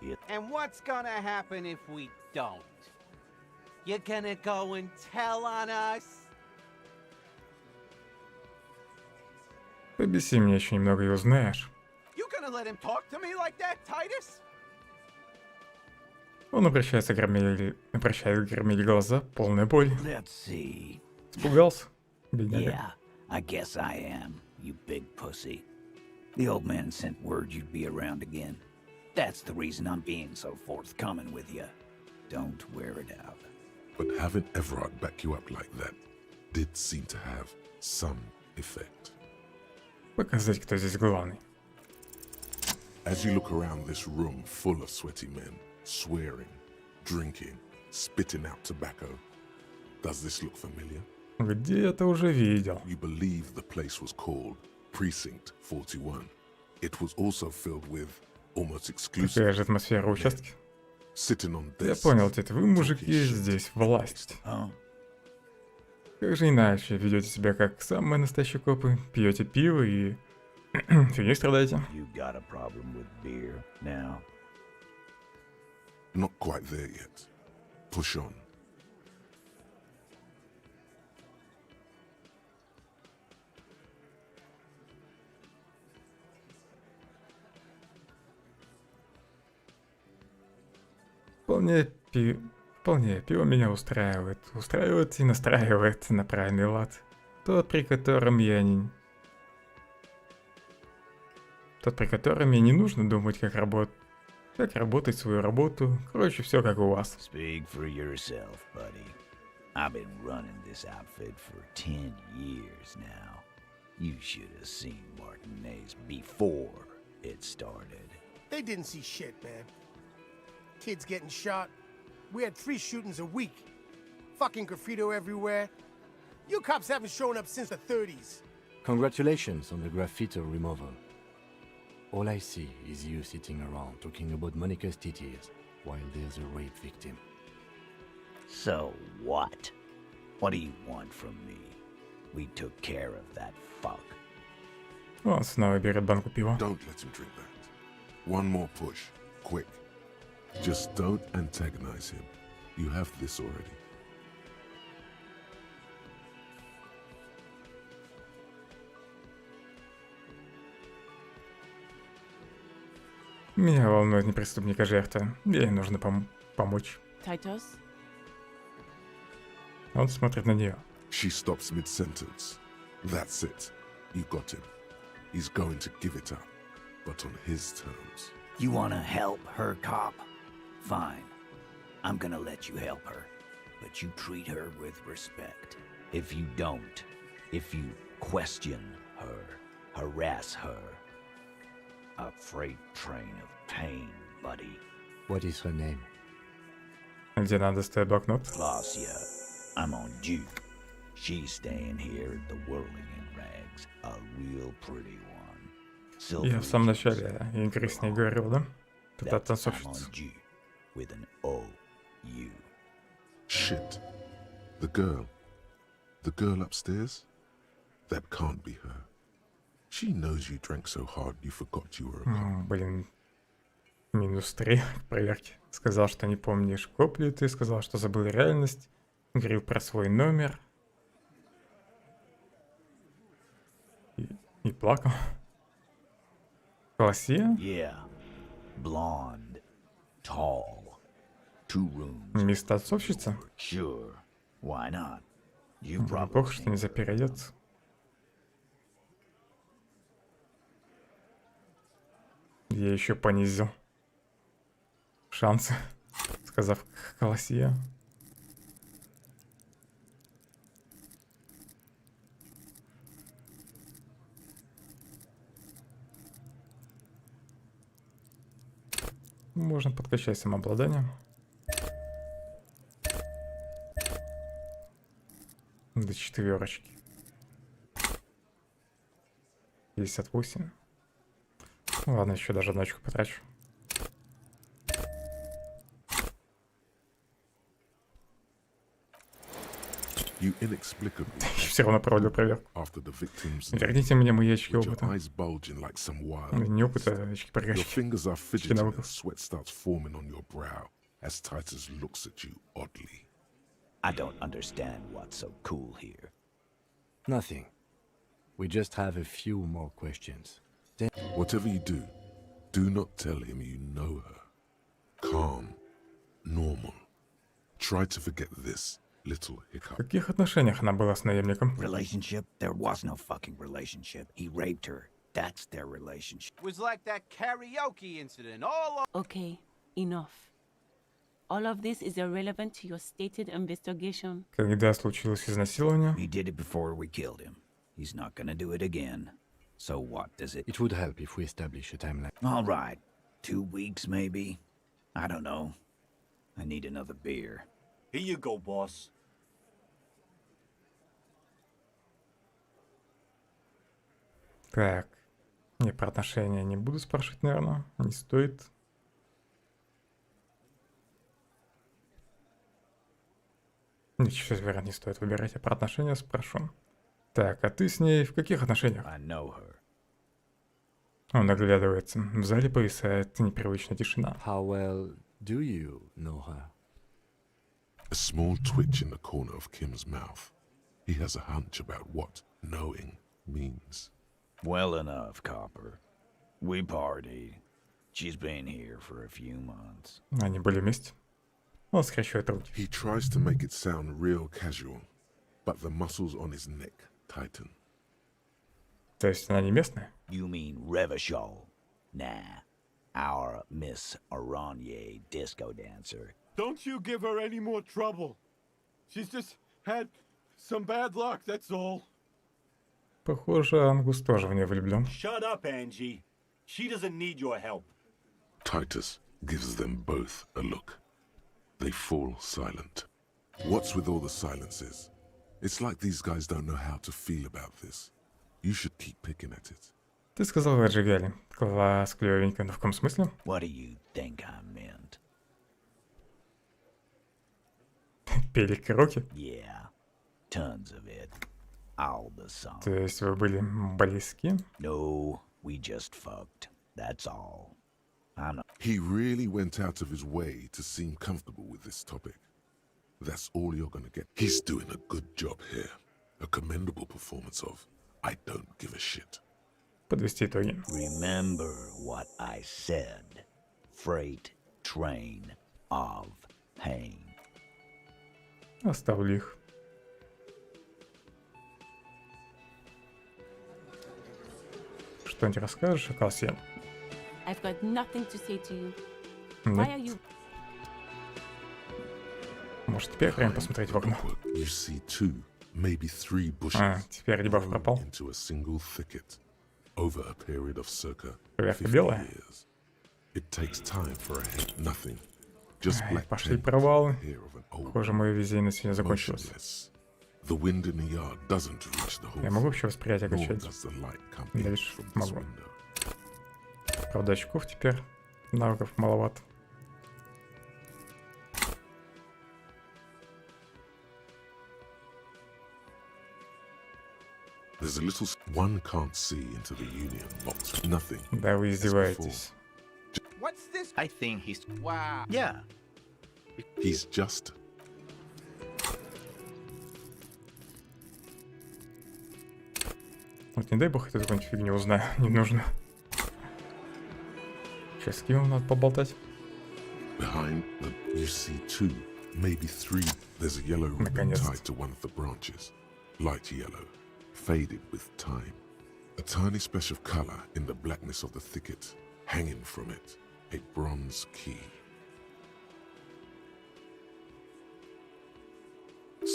S9: you.
S14: And what's gonna happen if we don't? You're gonna go and tell on us?
S1: Побеси меня еще немного и узнаешь.
S14: You gonna let him talk to me like that, Titus?
S1: Он обращает громили глаза, полная боль.
S9: Let's see.
S1: Испугался? Бедняга.
S9: Yeah, I guess I am, you big pussy. The old man sent word you'd be around again. That's the reason I'm being so forthcoming with you. Don't wear it out.
S3: But having Everard back you up like that did seem to have some effect.
S1: Показать, кто здесь главный.
S3: As you look around this room full of sweaty men, swearing, drinking, spitting out tobacco, does this look familiar?
S1: Где я это уже видел?
S3: You believe the place was called Precinct 41. It was also filled with almost exclusive.
S1: Какая же атмосфера участка?
S3: Sitting on
S1: Я
S3: desks.
S1: понял, дед, вы, мужики, здесь власть. Как же иначе? Ведете себя как самые настоящие копы, пьете пиво и фигней страдаете.
S9: You got a problem with beer now?
S3: Not quite there yet. Push on.
S1: Вполне, пиво меня устраивает. Устраивает и настраивает на правильный лад. Тот, при котором мне не нужно думать, как работать свою работу. Короче, все как у вас.
S9: Speak for yourself, buddy. I've been running this outfit for 10 years now. You should have seen Martinez before it started.
S11: They didn't see shit, man. Kids getting shot. We had 3 shootings a week. Fucking graffito everywhere. You cops haven't shown up since the 30s.
S4: Congratulations on the graffiti removal. All I see is you sitting around talking about Monica's titties while there's a rape victim.
S9: So what? What do you want from me? We took care of that fuck.
S1: Он снова берет банку пива.
S3: Don't let him drink that. One more push. Quick. Just don't antagonize him. You have this already.
S1: Меня волнует не преступник, а жертва. Ей нужно помочь.
S8: Titus?
S1: Он смотрит на нее.
S3: She stops mid-sentence. That's it. You got him. He's going to give it up, but on his terms.
S9: You wanna help her, cop? Fine. I'm gonna let you help her. But you treat her with respect. If you don't, if you question her, harass her, a freight train of pain, buddy.
S4: What is her name?
S1: Где надо ставить блокнот?
S9: Glacia. I'm on Duke. She's staying here at the Whirling in Rags. A real pretty one.
S1: Я в самом начале игры с ней говорил, да? Тут от танцовщицы.
S9: With an O-U.
S3: Shit. The girl. The girl upstairs? That can't be her. She knows you drank so hard you forgot you were a cop.
S1: Блин. -3 к проверке. Сказал, что не помнишь копли ты, сказал, что забыл реальность. Говорил про свой номер. И плакал. Классия?
S9: Yeah. Blonde. Tall. 2 rooms.
S1: Мисс танцовщица?
S9: Sure. Why not? You
S1: Неплохо, что нельзя переодеться. Я еще понизил шансы, сказав Классия. Можно подкачать самообладание. До 4. 58. Ладно, еще даже одночку потрачу.
S3: You inexplicably
S1: Все равно проводил проверку.
S3: after the victim's
S1: Верните мне мои очки
S3: with your
S1: опыта.
S3: eyes bulging like some wild.
S1: Не опыта, а очки
S3: Your
S1: прокачки.
S3: fingers are
S1: Очки
S3: fidgeting
S1: навыков.
S3: and sweat starts forming on your brow as Titus looks at you oddly.
S9: I don't understand what's so cool here.
S4: Nothing. We just have a few more questions. Then
S3: Whatever you do not tell him you know her. Calm, normal. Try to forget this little
S1: В
S3: hiccup.
S1: каких отношениях она была с наемником?
S9: Relationship? There was no fucking relationship. He raped her. That's their relationship.
S14: It was like that karaoke incident all
S8: Okay, enough. All of this is irrelevant to your stated investigation.
S1: Когда случилось изнасилование?
S9: He did it before we killed him. He's not gonna do it again. So what does it...
S4: it would help if we establish a timeline.
S9: All right. 2 weeks, maybe? I don't know. I need another beer.
S12: Here you go, boss.
S1: Так. Не, про отношения не буду спрашивать, наверное. Не стоит. Ничего, вероятно, не стоит выбирать. Я про отношения спрошу. Так, а ты с ней в каких отношениях?
S9: I know her.
S1: Он оглядывается. В зале повисает непривычная тишина.
S4: How well do you know her?
S3: A small twitch in the corner of Kim's mouth. He has a hunch about what knowing means.
S9: Well enough, Copper. We partied. She's been here for a few months.
S1: Они были вместе. Он скрещивает руки.
S3: He tries to make it sound real casual, but the muscles on his neck tighten.
S1: То есть она не местная?
S9: You mean Revachol? Nah. Our Miss Aranye disco dancer.
S12: Don't you give her any more trouble. She's just
S10: Had some bad luck, that's all.
S1: Похоже, Ангус тоже в нее влюблен.
S12: Shut up, Angie. She doesn't need your help.
S3: Titus gives them both a look. They fall silent. What's with all the silences? It's like these guys don't know how to feel about this. You should keep picking at it.
S1: Ты сказал, вы отжигали. Класс, клевенько, но в каком смысле?
S9: What do you think I meant?
S1: Пели караоке?
S9: Yeah, tons of it. All the songs.
S1: То есть вы были близки?
S9: No, we just fucked. That's all. I know.
S3: He really went out of his way to seem comfortable with this topic. That's all you're gonna get. He's doing a good job here. A commendable performance of I don't give a shit.
S1: Подвести итоги.
S9: Remember what I said. Freight train of pain.
S1: Оставлю их. Что-нибудь расскажешь о Калсе?
S8: I've got nothing to say to you.
S1: Нет.
S8: Why are you...
S1: Может, теперь время посмотреть в окно?
S3: You see two, maybe three bushes
S1: теперь дебаф пропал.
S3: into a single thicket over a period of circa
S1: Поверху
S3: 50
S1: белая.
S3: years. It takes time for a head, nothing. Just black
S1: Пошли
S3: tents
S1: провалы.
S3: here of an old
S1: Похоже, мое везение на сегодня закончилось.
S3: motionless. The wind in the yard doesn't reach the
S1: Я
S3: whole
S1: могу вообще восприятие
S3: nor
S1: качать?
S3: does the light come in
S1: Дальше
S3: from this
S1: могу.
S3: window.
S1: Правда, очков теперь. Навыков маловато.
S3: There's a little one can't see into the union box. Nothing.
S1: Да вы издеваетесь.
S14: What's this? I think he's... Wow.
S9: Yeah.
S3: He's just
S1: Вот не дай бог, я какую-нибудь фигню узнаю. Не нужно. Сейчас с кем надо поболтать?
S3: behind the you see two, maybe three. There's a yellow ribbon tied to one of the branches. Light yellow, faded with time. A tiny splash of color in the blackness of the thicket. Hanging from it, a bronze key.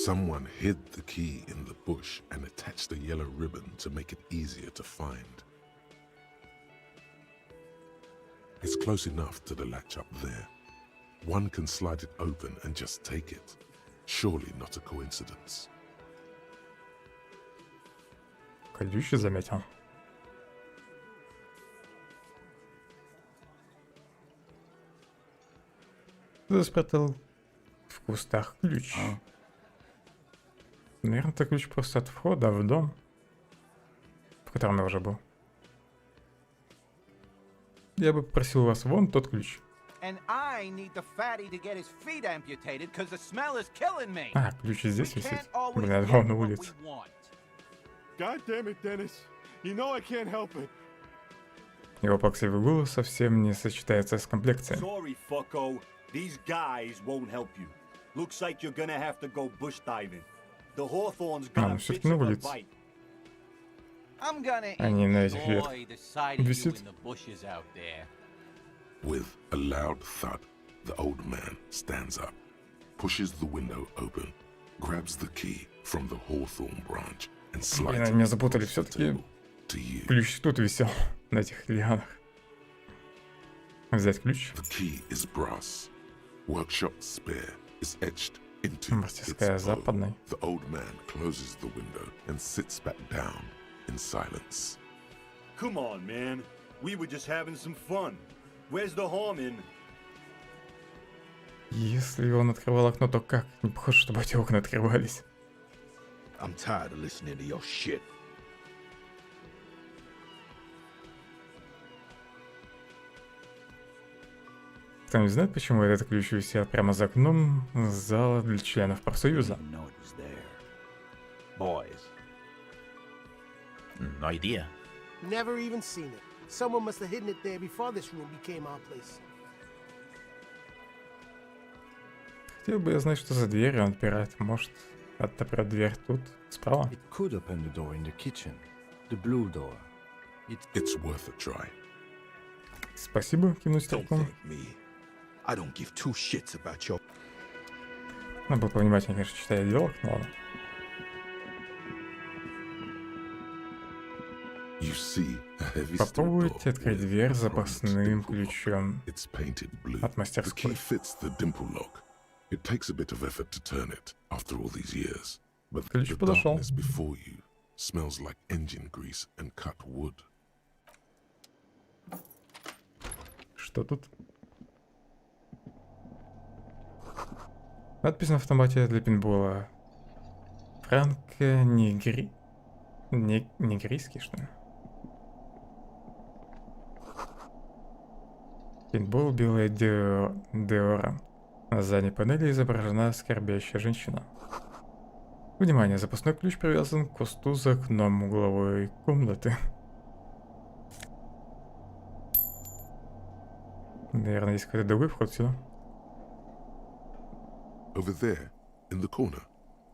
S3: Someone hid the key in the bush and attached a yellow ribbon to make it easier to find. It's close enough to the latch up there. One can slide it open and just take it. Surely not a coincidence.
S1: Ключ заметил. Кто спрятал в кустах ключ? Наверное, это ключ просто от входа в дом, в котором я уже был. Я бы попросил вас вон тот ключ.
S14: And I need the fatty to get his feet amputated because the smell is killing me.
S1: А, ключ здесь висит. Блин, я был на улице.
S10: God damn it, Dennis. You know I can't help it.
S1: Его плаксивый голос совсем не сочетается с комплекцией.
S12: Sorry, fucko. These guys won't help you. Looks like you're gonna have to go bush diving. The Hawthorne's got a
S1: всё-таки
S12: bitch
S1: на
S12: of a
S1: улице.
S12: bite.
S14: I'm gonna
S1: Они на этих
S14: enjoy the sight of you
S1: висит.
S14: in the bushes out there.
S3: With a loud thud, the old man stands up, pushes the window open, grabs the key from the hawthorn branch, and slides
S1: Блин,
S3: it
S1: меня запутали.
S3: across the
S1: Все-таки
S3: table to you.
S1: ключ тут висел, на этих лианах. Взять ключ.
S3: The key is brass. Workshop spare is etched into
S1: Мастерская
S3: its
S1: западной.
S3: bow. The old man closes the window and sits back down in silence.
S12: Come on, man. We were just having some fun. Where's the harm in?
S1: Если он открывал окно, то как? Не похоже, чтобы эти окна открывались.
S10: I'm tired of listening to your shit.
S1: Кто-нибудь знает, почему этот ключ висел прямо за окном зала для членов профсоюза?
S9: Boys. No idea.
S11: Never even seen it. Someone must have hidden it there before this room became our place.
S1: Хотел бы я знать, что за дверь он отпирает. Может, отопрет дверь тут, справа?
S4: It could open the door in the kitchen. The blue door.
S3: It's worth a try.
S1: Спасибо, кивнуть стрелком.
S10: I don't give two shits about your...
S1: Надо было повнимательнее, конечно, читать диалог, но ладно. Попробуйте открыть дверь запасным ключом от мастерской. Ключ подошел. Что тут? Надпись на автомате для пинбола. Негрийский, что ли? Пинбол белая Деора. На задней панели изображена скорбящая женщина. Внимание, запасной ключ привязан к кусту за окном угловой комнаты. Наверное, есть какой-то другой вход сюда.
S3: Over there, in the corner.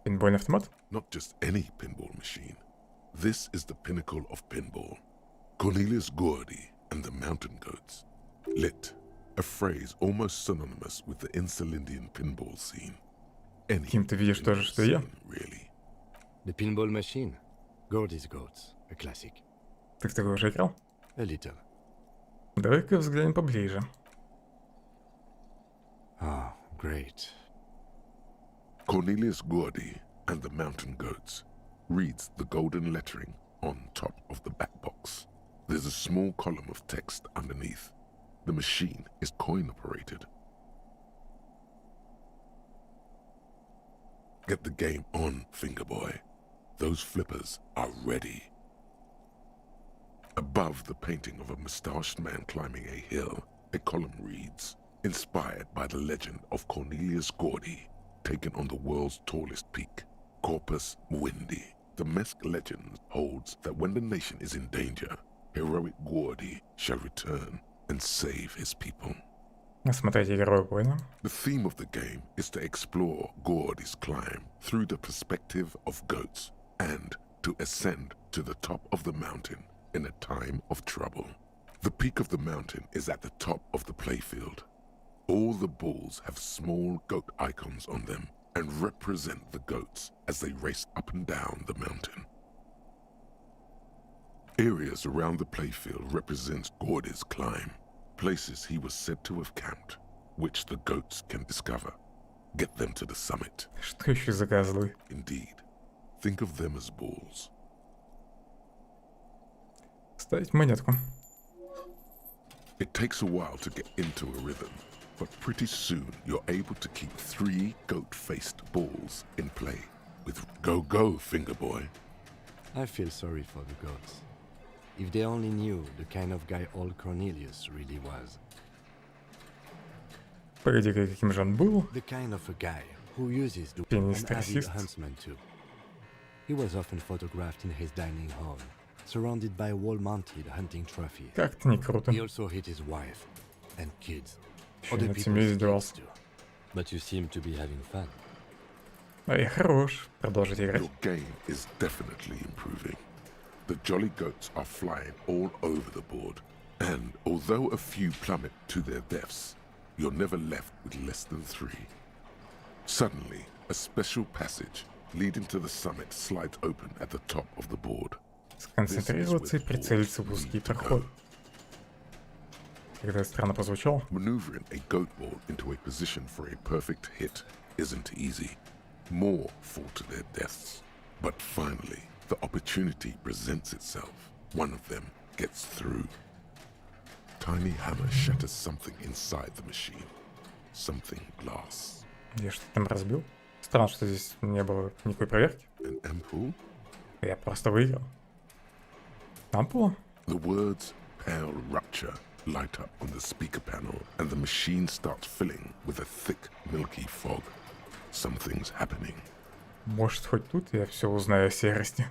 S1: Пинбольный автомат?
S3: Not just any pinball machine. This is the pinnacle of pinball. Cornelius Gordy and the Mountain Goats. Lit, a phrase almost synonymous with the Insulindian pinball scene.
S1: Ким, ты видишь то же, что и я?
S3: Really.
S4: The pinball machine. Gordy's Goats. A classic.
S1: Ты в такой уже играл?
S4: A little.
S1: Давай-ка взглянем поближе.
S4: Ah, great.
S3: Cornelius Gordy and the Mountain Goats reads the golden lettering on top of the back box. There's a small column of text underneath. The machine is coin operated. Get the game on, Fingerboy. Those flippers are ready. Above the painting of a mustached man climbing a hill, a column reads, inspired by the legend of Cornelius Gordy, taken on the world's tallest peak, Corpus Muindi. The Mesk legend holds that when the nation is in danger, heroic Gordy shall return and save his people.
S1: Смотрите игровой понял.
S3: The theme of the game is to explore Gordy's climb through the perspective of goats and to ascend to the top of the mountain in a time of trouble. The peak of the mountain is at the top of the playfield. All the balls have small goat icons on them and represent the goats as they race up and down the mountain. Areas around the playfield represent Gordy's climb, places he was said to have camped, which the goats can discover. Get them to the summit.
S1: Что еще за козлы?
S3: Indeed. Think of them as balls.
S1: Ставить монетку.
S3: It takes a while to get into a rhythm, but pretty soon you're able to keep 3 goat-faced balls in play with go, Fingerboy.
S4: I feel sorry for the goats. If they only knew the kind of guy old Cornelius really was.
S1: Погоди-ка, каким же он был?
S4: The kind of a guy who uses the
S1: Пианист,
S4: an avid
S1: расист.
S4: huntsman too. He was often photographed in his dining hall, surrounded by wall-mounted hunting trophies.
S1: Как-то не круто.
S4: He also hit his wife and kids.
S1: Ещё
S4: Other
S1: над
S4: people's
S1: семьей
S4: kids
S1: издевался.
S4: too. But you seem to be having fun.
S1: Ай, хорош. Продолжите играть.
S3: Your game is definitely improving. The jolly goats are flying all over the board, and although a few plummet to their deaths, you're never left with less than 3. Suddenly, a special passage leading to the summit slides open at the top of the board.
S1: Сконцентрироваться и прицелиться в узкий проход. Когда странно прозвучало.
S3: Maneuvering a goat ball into a position for a perfect hit isn't easy. More fall to their deaths. But finally, the opportunity presents itself. One of them gets through. Tiny hammer shatters something inside the machine. Something glass.
S1: Я что-то там разбил. Странно, что здесь не было никакой проверки.
S3: An ampoule?
S1: Я просто выиграл. Ампула?
S3: The words pale rupture light up on the speaker panel, and the machine starts filling with a thick, milky fog. Something's happening.
S1: Может, хоть тут я все узнаю о серости.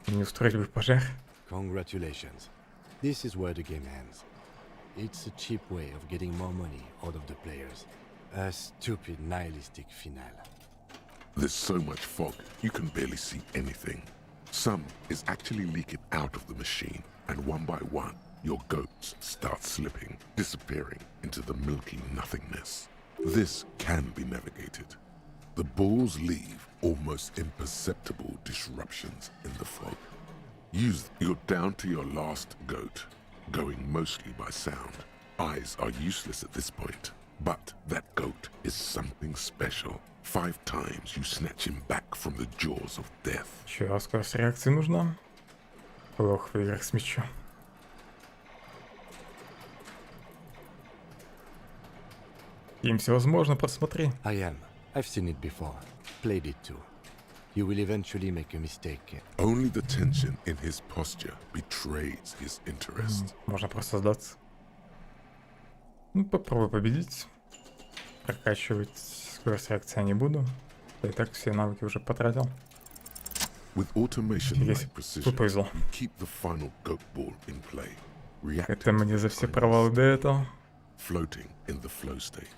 S1: Не устроить бы пожар.
S4: Congratulations. This is where the game ends. It's a cheap way of getting more money out of the players. A stupid nihilistic finale.
S3: There's so much fog, you can barely see anything. Some is actually leaking out of the machine, and one by one, your goats start slipping, disappearing into the milky nothingness. This can be navigated. The balls leave almost imperceptible disruptions in the fog. You're down to your last goat, going mostly by sound. Eyes are useless at this point, but that goat is something special. 5 times you snatch him back from the jaws of death.
S1: Чё, скорость реакции нужна? Плохо в играх с мячом. Им всевозможно, посмотри.
S4: I am. I've seen it before. Played it too. You will eventually make a mistake.
S3: Only the tension in his posture betrays his interest.
S1: Можно просто сдаться. Ну, попробуй победить. Прокачивать скорость реакции я не буду. Я и так все навыки уже потратил.
S3: With automation
S1: Если
S3: like precision,
S1: тут повезло.
S3: you keep the final goat ball in play.
S1: Это мне за все провалы до этого.
S3: Floating in the flow state.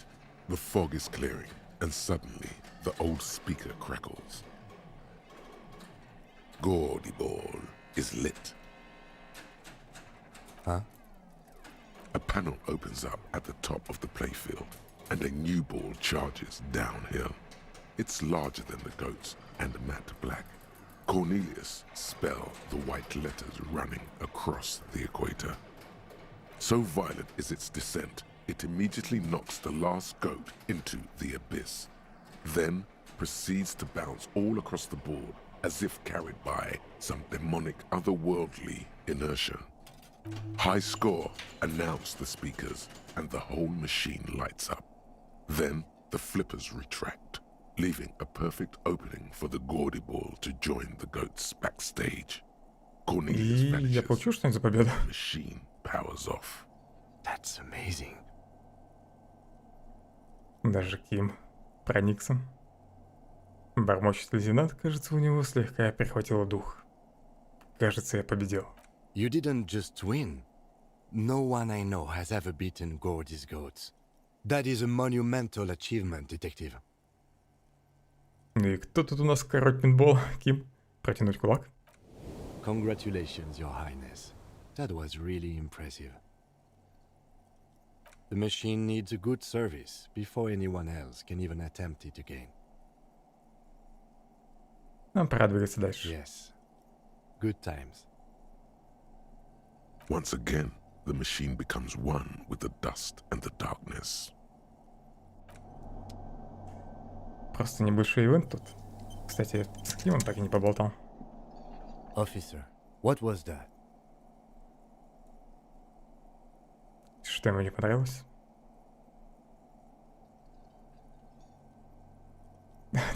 S3: The fog is clearing, and suddenly the old speaker crackles. Gordy Ball is lit.
S4: Huh?
S3: A panel opens up at the top of the playfield, and a new ball charges downhill. It's larger than the goats and matte black. Cornelius spell the white letters running across the equator. So violent is its descent, it immediately knocks the last goat into the abyss, then proceeds to bounce all across the board as if carried by some demonic otherworldly inertia. High score, announce the speakers, and the whole machine lights up. Then the flippers retract, leaving a perfect opening for the Gordy Ball to join the goats backstage. Cornelius
S1: И я получил что-нибудь за победу.
S3: The machine powers off.
S4: That's amazing.
S1: Даже Ким проникся. Бормочет лейтенант, кажется, у него слегка перехватило дух. Кажется, я победил.
S4: You didn't just win. No one I know has ever beaten Gordy's goats. That is a monumental achievement, detective.
S1: Ну и кто тут у нас король пинбол? Ким? Протянуть кулак?
S4: Congratulations, Your Highness. That was really impressive. The machine needs a good service before anyone else can even attempt it again.
S1: Нам пора двигаться дальше.
S4: Yes. Good times.
S3: Once again, the machine becomes one with the dust and the darkness.
S1: Просто небольшой ивент тут. Кстати, с Кимом так и не поболтал.
S4: Officer, what was that?
S1: Что ему не понравилось?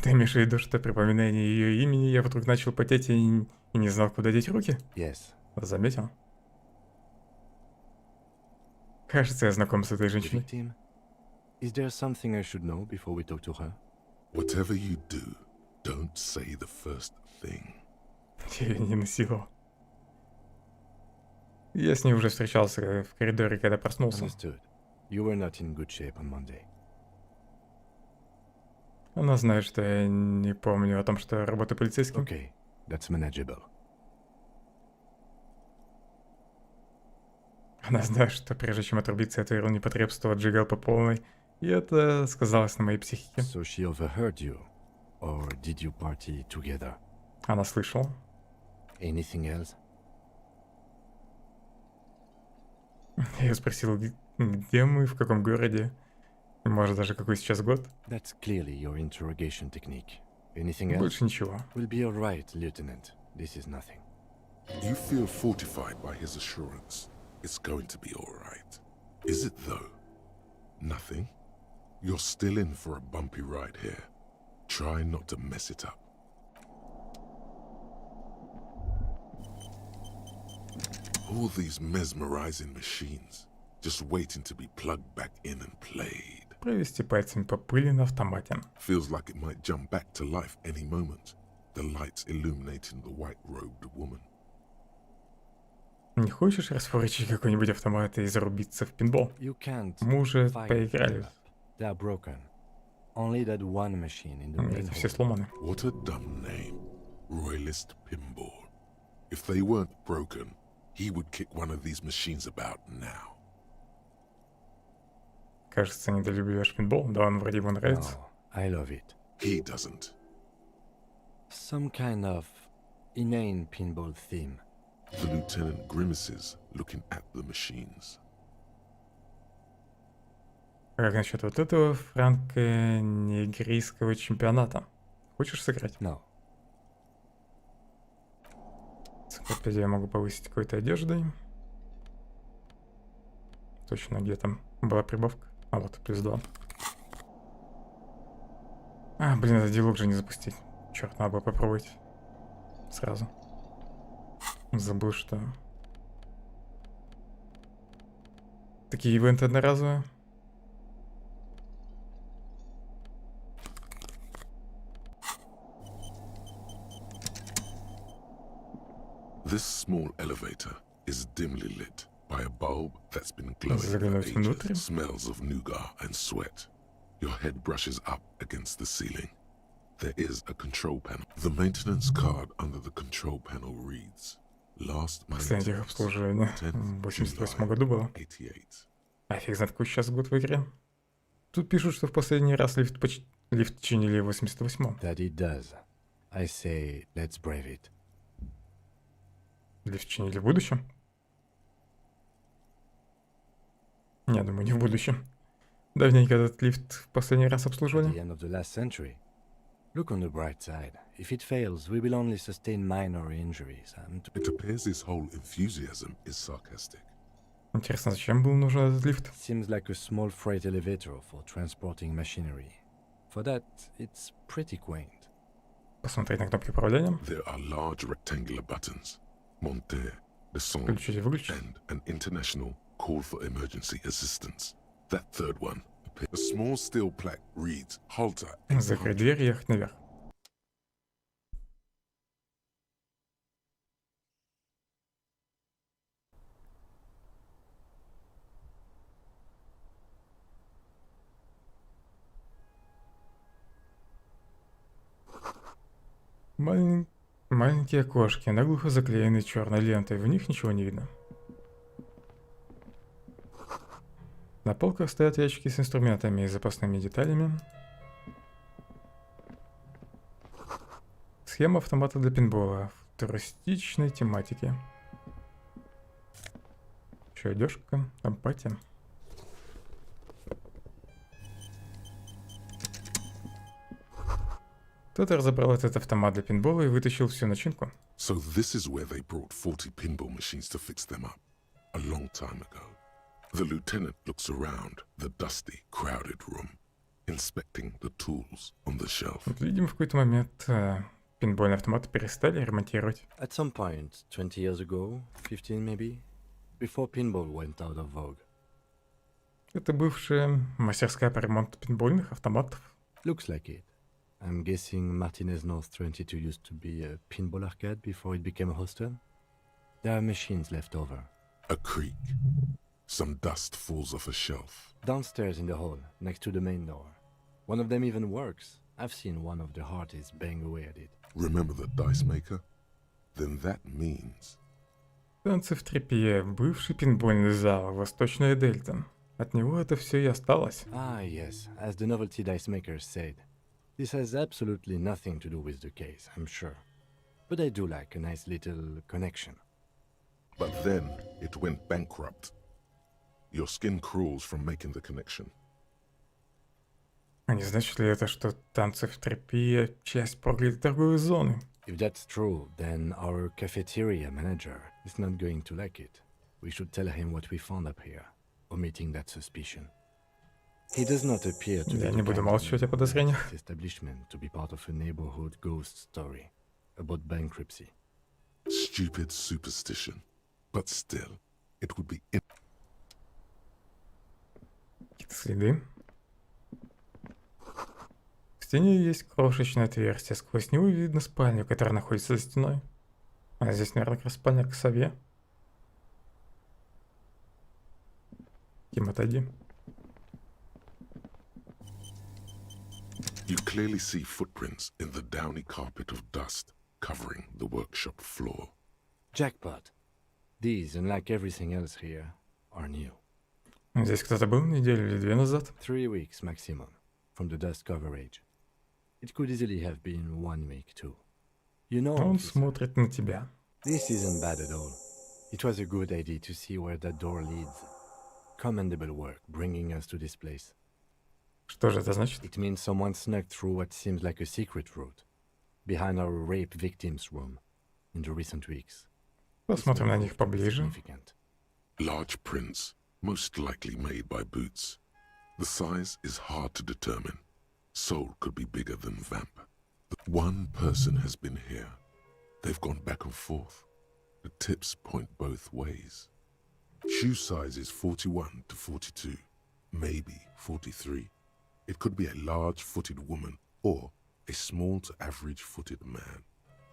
S1: Ты имеешь в виду, что при упоминании ее имени я вдруг начал потеть и не знал, куда деть руки?
S4: Yes.
S1: Заметил? Кажется, я знаком с этой женщиной.
S4: Victim? Is there something I should know before we talk to her?
S3: Whatever you do, don't say the first thing.
S1: Я ее не насиловал. Я с ней уже встречался в коридоре, когда проснулся.
S4: Understood. You were not in good shape on Monday.
S1: Она знает, что я не помню о том, что работаю полицейским.
S4: Okay, that's manageable.
S1: Она знает, что прежде чем отрубиться, я творил непотребство, отжигал по полной. И это сказалось на моей психике.
S4: So she overheard you? Or did you party together?
S1: Она слышала.
S4: Anything else?
S1: Я спросил, где мы, в каком городе. Может, даже какой сейчас год.
S4: That's clearly your interrogation technique. Anything else?
S1: Больше ничего.
S4: We'll be all right, Lieutenant. This is nothing.
S3: You feel fortified by his assurance. It's going to be all right. Is it though? Nothing? You're still in for a bumpy ride here. Try not to mess it up. All these mesmerizing machines, just waiting to be plugged back in and played.
S1: Провести пальцами по пыли на автомате.
S3: Feels like it might jump back to life any moment. The lights illuminating the white-robed woman.
S1: Не хочешь расфорчить какой-нибудь автомат и зарубиться в пинбол?
S4: You can't.
S1: Мы уже
S4: fire
S1: поиграли.
S4: them. They are broken. Only that one machine in the main
S1: Эти все
S4: hall.
S1: сломаны.
S3: What a dumb name. Royalist Pinball. If they weren't broken, he would kick one of these machines about now.
S1: кажется, недолюбливаешь пинбол. Да, он вроде ему нравится.
S4: No, I love it.
S3: He doesn't.
S4: Some kind of inane pinball theme.
S3: The lieutenant grimaces, looking at the machines.
S1: Как насчет вот этого франко-нигерийского чемпионата? Хочешь сыграть?
S4: No.
S1: Энциклопедию я могу повысить какой-то одеждой. Точно, где там была прибавка? А, вот, +2. А, блин, этот диалог же не запустить. Черт, надо было попробовать сразу. Забыл, что... Такие ивенты одноразовые.
S3: This small elevator is dimly lit by a bulb that's been glowing for
S1: Заглянуть внутрь.
S3: ages. Smells of nougat and sweat. Your head brushes up against the ceiling. There is a control panel. The maintenance card under the control panel reads: Last
S1: Последнее обслуживание в 88 году было. А фиг знает, какой сейчас год в игре. Тут пишут, что в последний раз лифт чинили в 88-м.
S4: That it does. I say, let's brave it.
S1: Лифт чинили в будущем? Не, думаю, не в будущем. Давненько этот лифт в последний раз обслуживали.
S4: At the end of the last century. Look on the bright side. If it fails, we will only sustain minor injuries.
S3: It appears his whole enthusiasm is sarcastic.
S1: Интересно, зачем был нужен этот лифт?
S4: Seems like a small freight elevator for transporting machinery. For that, it's pretty quaint.
S1: Посмотреть на кнопки управления.
S3: There are large rectangular buttons. Monter, descend,
S1: Включить и выключить.
S3: and an international call for emergency assistance. That third one. A small steel plaque reads halter.
S1: Закрыть дверь и ехать наверх. Маленькие окошки, наглухо заклеены черной лентой, в них ничего не видно. На полках стоят ящики с инструментами и запасными деталями. Схема автомата для пинбола в туристичной тематике. Еще одежка, эмпатия. Кто-то разобрал этот автомат для пинбола и вытащил всю начинку.
S3: So this is where they brought 40 pinball machines to fix them up. A long time ago. The lieutenant looks around the dusty, crowded room, inspecting the tools on the shelf.
S1: Вот, видимо, в какой-то момент пинбольные автоматы перестали ремонтировать.
S4: At some point, 20 years ago, 15 maybe, before pinball went out of vogue.
S1: Это бывшая мастерская по ремонту пинбольных автоматов.
S4: Looks like it. I'm guessing Martinez North 22 used to be a pinball arcade before it became a hostel. There are machines left over.
S3: A creak. Some dust falls off a shelf.
S4: Downstairs in the hall, next to the main door. One of them even works. I've seen one of the hearties bang away at it.
S3: Remember the dice maker? Then that means...
S1: Танцы в трепе, бывший пинбольный зал, Восточная Дельта. От него это все и осталось.
S4: Ah, yes, as the novelty dice makers said. This has absolutely nothing to do with the case, I'm sure. But I do like a nice little connection.
S3: But then it went bankrupt. Your skin crawls from making the connection.
S1: А не значит ли это, что танцы в трепе — часть проклятой торговой зоны?
S4: If that's true, then our cafeteria manager is not going to like it. We should tell him what we found up here, omitting that suspicion. He does not appear to
S1: Я не буду молчать о подозрениях.
S4: Establishment to be part of a neighborhood ghost story about bankruptcy.
S3: Stupid superstition. But still, it would be...
S1: Какие-то следы. В стене есть крошечное отверстие, сквозь него видно спальню, которая находится за стеной. А здесь, наверное, как раз спальня к сове. Ким, отойди.
S3: You clearly see footprints in the downy carpet of dust covering the workshop floor.
S4: Jackpot. These, unlike everything else here, are new.
S1: Здесь кто-то был неделю или две назад?
S4: 3 weeks maximum, from the dust coverage. It could easily have been 1 week too. You know,
S1: Он
S4: officer,
S1: смотрит на тебя.
S4: this isn't bad at all. It was a good idea to see where that door leads. Commendable work bringing us to this place.
S1: Что же это значит?
S4: It means someone snuck through what seems like a secret route, behind our rape victim's room, in the recent weeks.
S1: Посмотрим на них поближе.
S4: Significant.
S3: Large prints, most likely made by boots. The size is hard to determine. Sole could be bigger than vamp. One person has been here. They've gone back and forth. The tips point both ways. Shoe size is 41 to 42, maybe 43. It could be a large-footed woman or a small to average-footed man.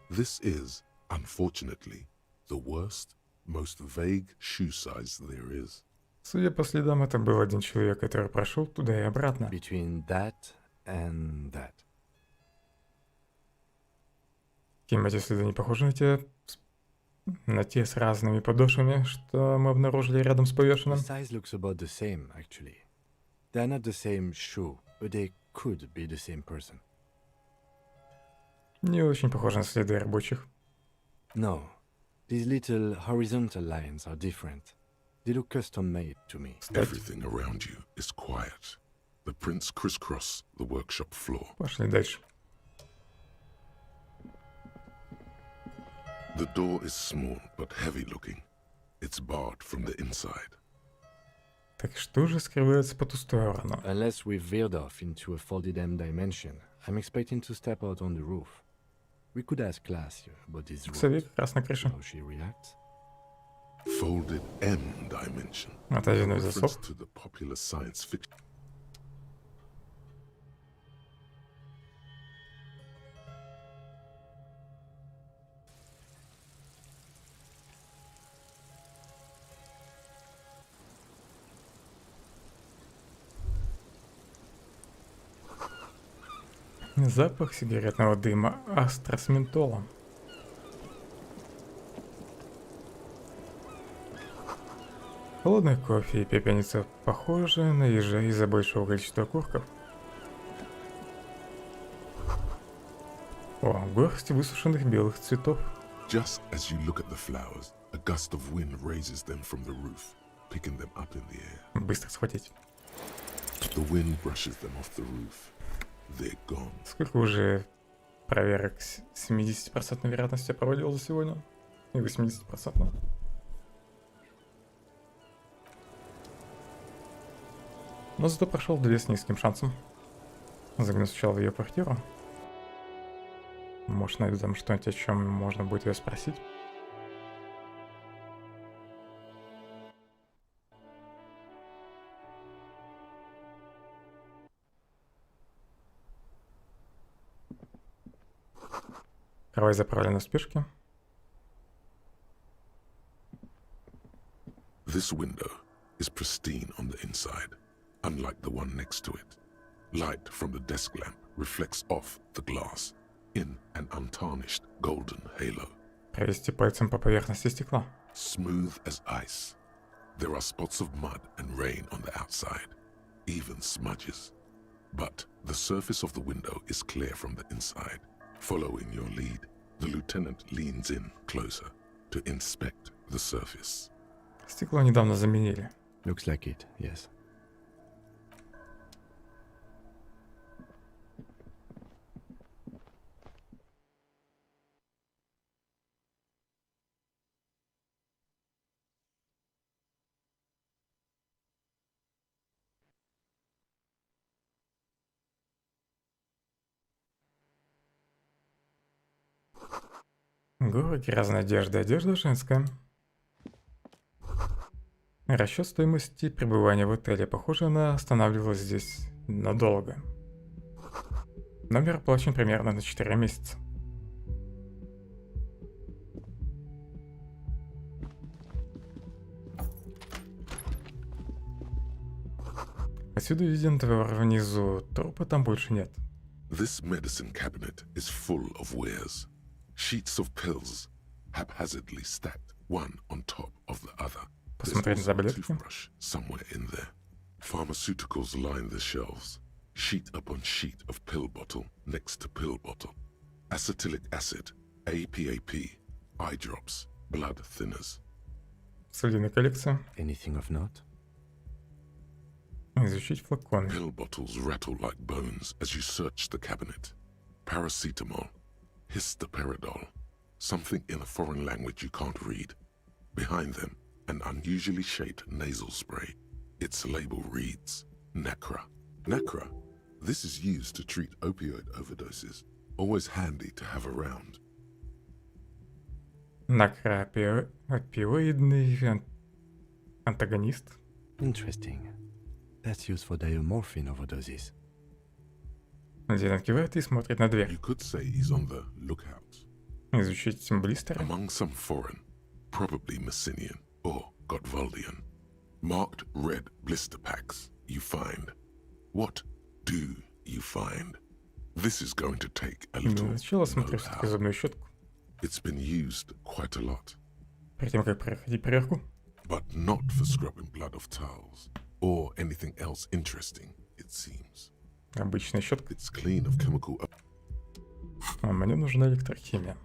S3: This is, unfortunately, the worst, most vague shoe size there is.
S1: Судя по следам, это был один человек, который прошел туда и обратно.
S4: Between that and that.
S1: Кем эти следы не похожи на те с разными подошвами, что мы обнаружили рядом с
S4: The
S1: повешенным?
S4: size looks about the same, actually. They're not the same shoe, but they could be the same person.
S1: Не очень похожи на следы рабочих.
S4: No, these little horizontal lines are different. They look custom-made to me.
S3: Everything around you is quiet. The prints crisscross the workshop floor.
S1: Пошли дальше.
S3: The door is small but heavy-looking. It's barred from the inside.
S1: Так что же скрывается по ту сторону?
S4: Unless we've veered off into a folded M dimension, I'm expecting to step out on the roof. We could ask class here about this
S1: Ксавье
S4: route.
S1: как раз на крыше.
S4: How she reacts.
S3: Folded M dimension.
S1: Это один из
S3: Reference
S1: засов.
S3: to the popular science fiction.
S1: Запах сигаретного дыма астра с ментолом. Холодный кофе и пепельница похожи на ежа из-за большого количества окурков. О, горсть высушенных белых цветов.
S3: Just as you look at the flowers, a gust of wind raises them from the roof, picking them up in the air.
S1: Быстро схватить.
S3: The wind brushes them off the roof. They're gone.
S1: Сколько уже проверок с 70% вероятностью я проводил за сегодня? И 80%. Но зато прошел 2 с низким шансом. Загляну сначала в ее квартиру. Может, найду там что-нибудь, о чем можно будет ее спросить. Кровать заправлена в спешке.
S3: This window is pristine on the inside, unlike the one next to it. Light from the desk lamp reflects off the glass in an untarnished golden halo.
S1: Провести пальцем по поверхности стекла.
S3: Smooth as ice. There are spots of mud and rain on the outside, even smudges. But the surface of the window is clear from the inside. Following your lead, the lieutenant leans in closer to inspect the surface.
S1: Стекло недавно заменили.
S4: Looks like it, yes.
S1: Горы, грязная одежда, одежда женская. Расчет стоимости пребывания в отеле. Похоже, она останавливалась здесь надолго. Номер оплачен примерно на 4 месяца. Отсюда виден двор внизу. Трупа там больше нет.
S3: This medicine cabinet is full of wares. Sheets of pills, haphazardly stacked one on top of the other.
S1: посмотреть на таблетки.
S3: Toothbrush somewhere in there. Pharmaceuticals line the shelves. Sheet upon sheet of pill bottle next to pill bottle. Acetylic acid, APAP, eye drops, blood thinners.
S1: Солидная коллекция.
S4: Anything of note?
S1: Изучить флаконы.
S3: Pill bottles rattle like bones as you search the cabinet. Paracetamol, histoperidol, something in a foreign language you can't read. Behind them, an unusually shaped nasal spray. Its label reads Nacra. Nacra. This is used to treat opioid overdoses. Always handy to have around.
S1: Накропиоидный антагонист.
S4: Interesting. That's used for diamorphine overdoses.
S1: Дилан кивает и смотрит на дверь.
S3: You could say he's on the lookout.
S1: Изучить блистеры.
S3: Among some foreign, probably Messinian or Gotwaldian, marked red blister packs you find. What do you find? This is going to take a little
S1: Сначала смотрю все-таки зубную щетку.
S3: It's been used quite a lot.
S1: Перед тем, как проходить проверку.
S3: But not for scrubbing blood off towels or anything else interesting, it seems.
S1: Обычная щетка.
S3: It's clean of chemical.
S1: А мне нужна электрохимия.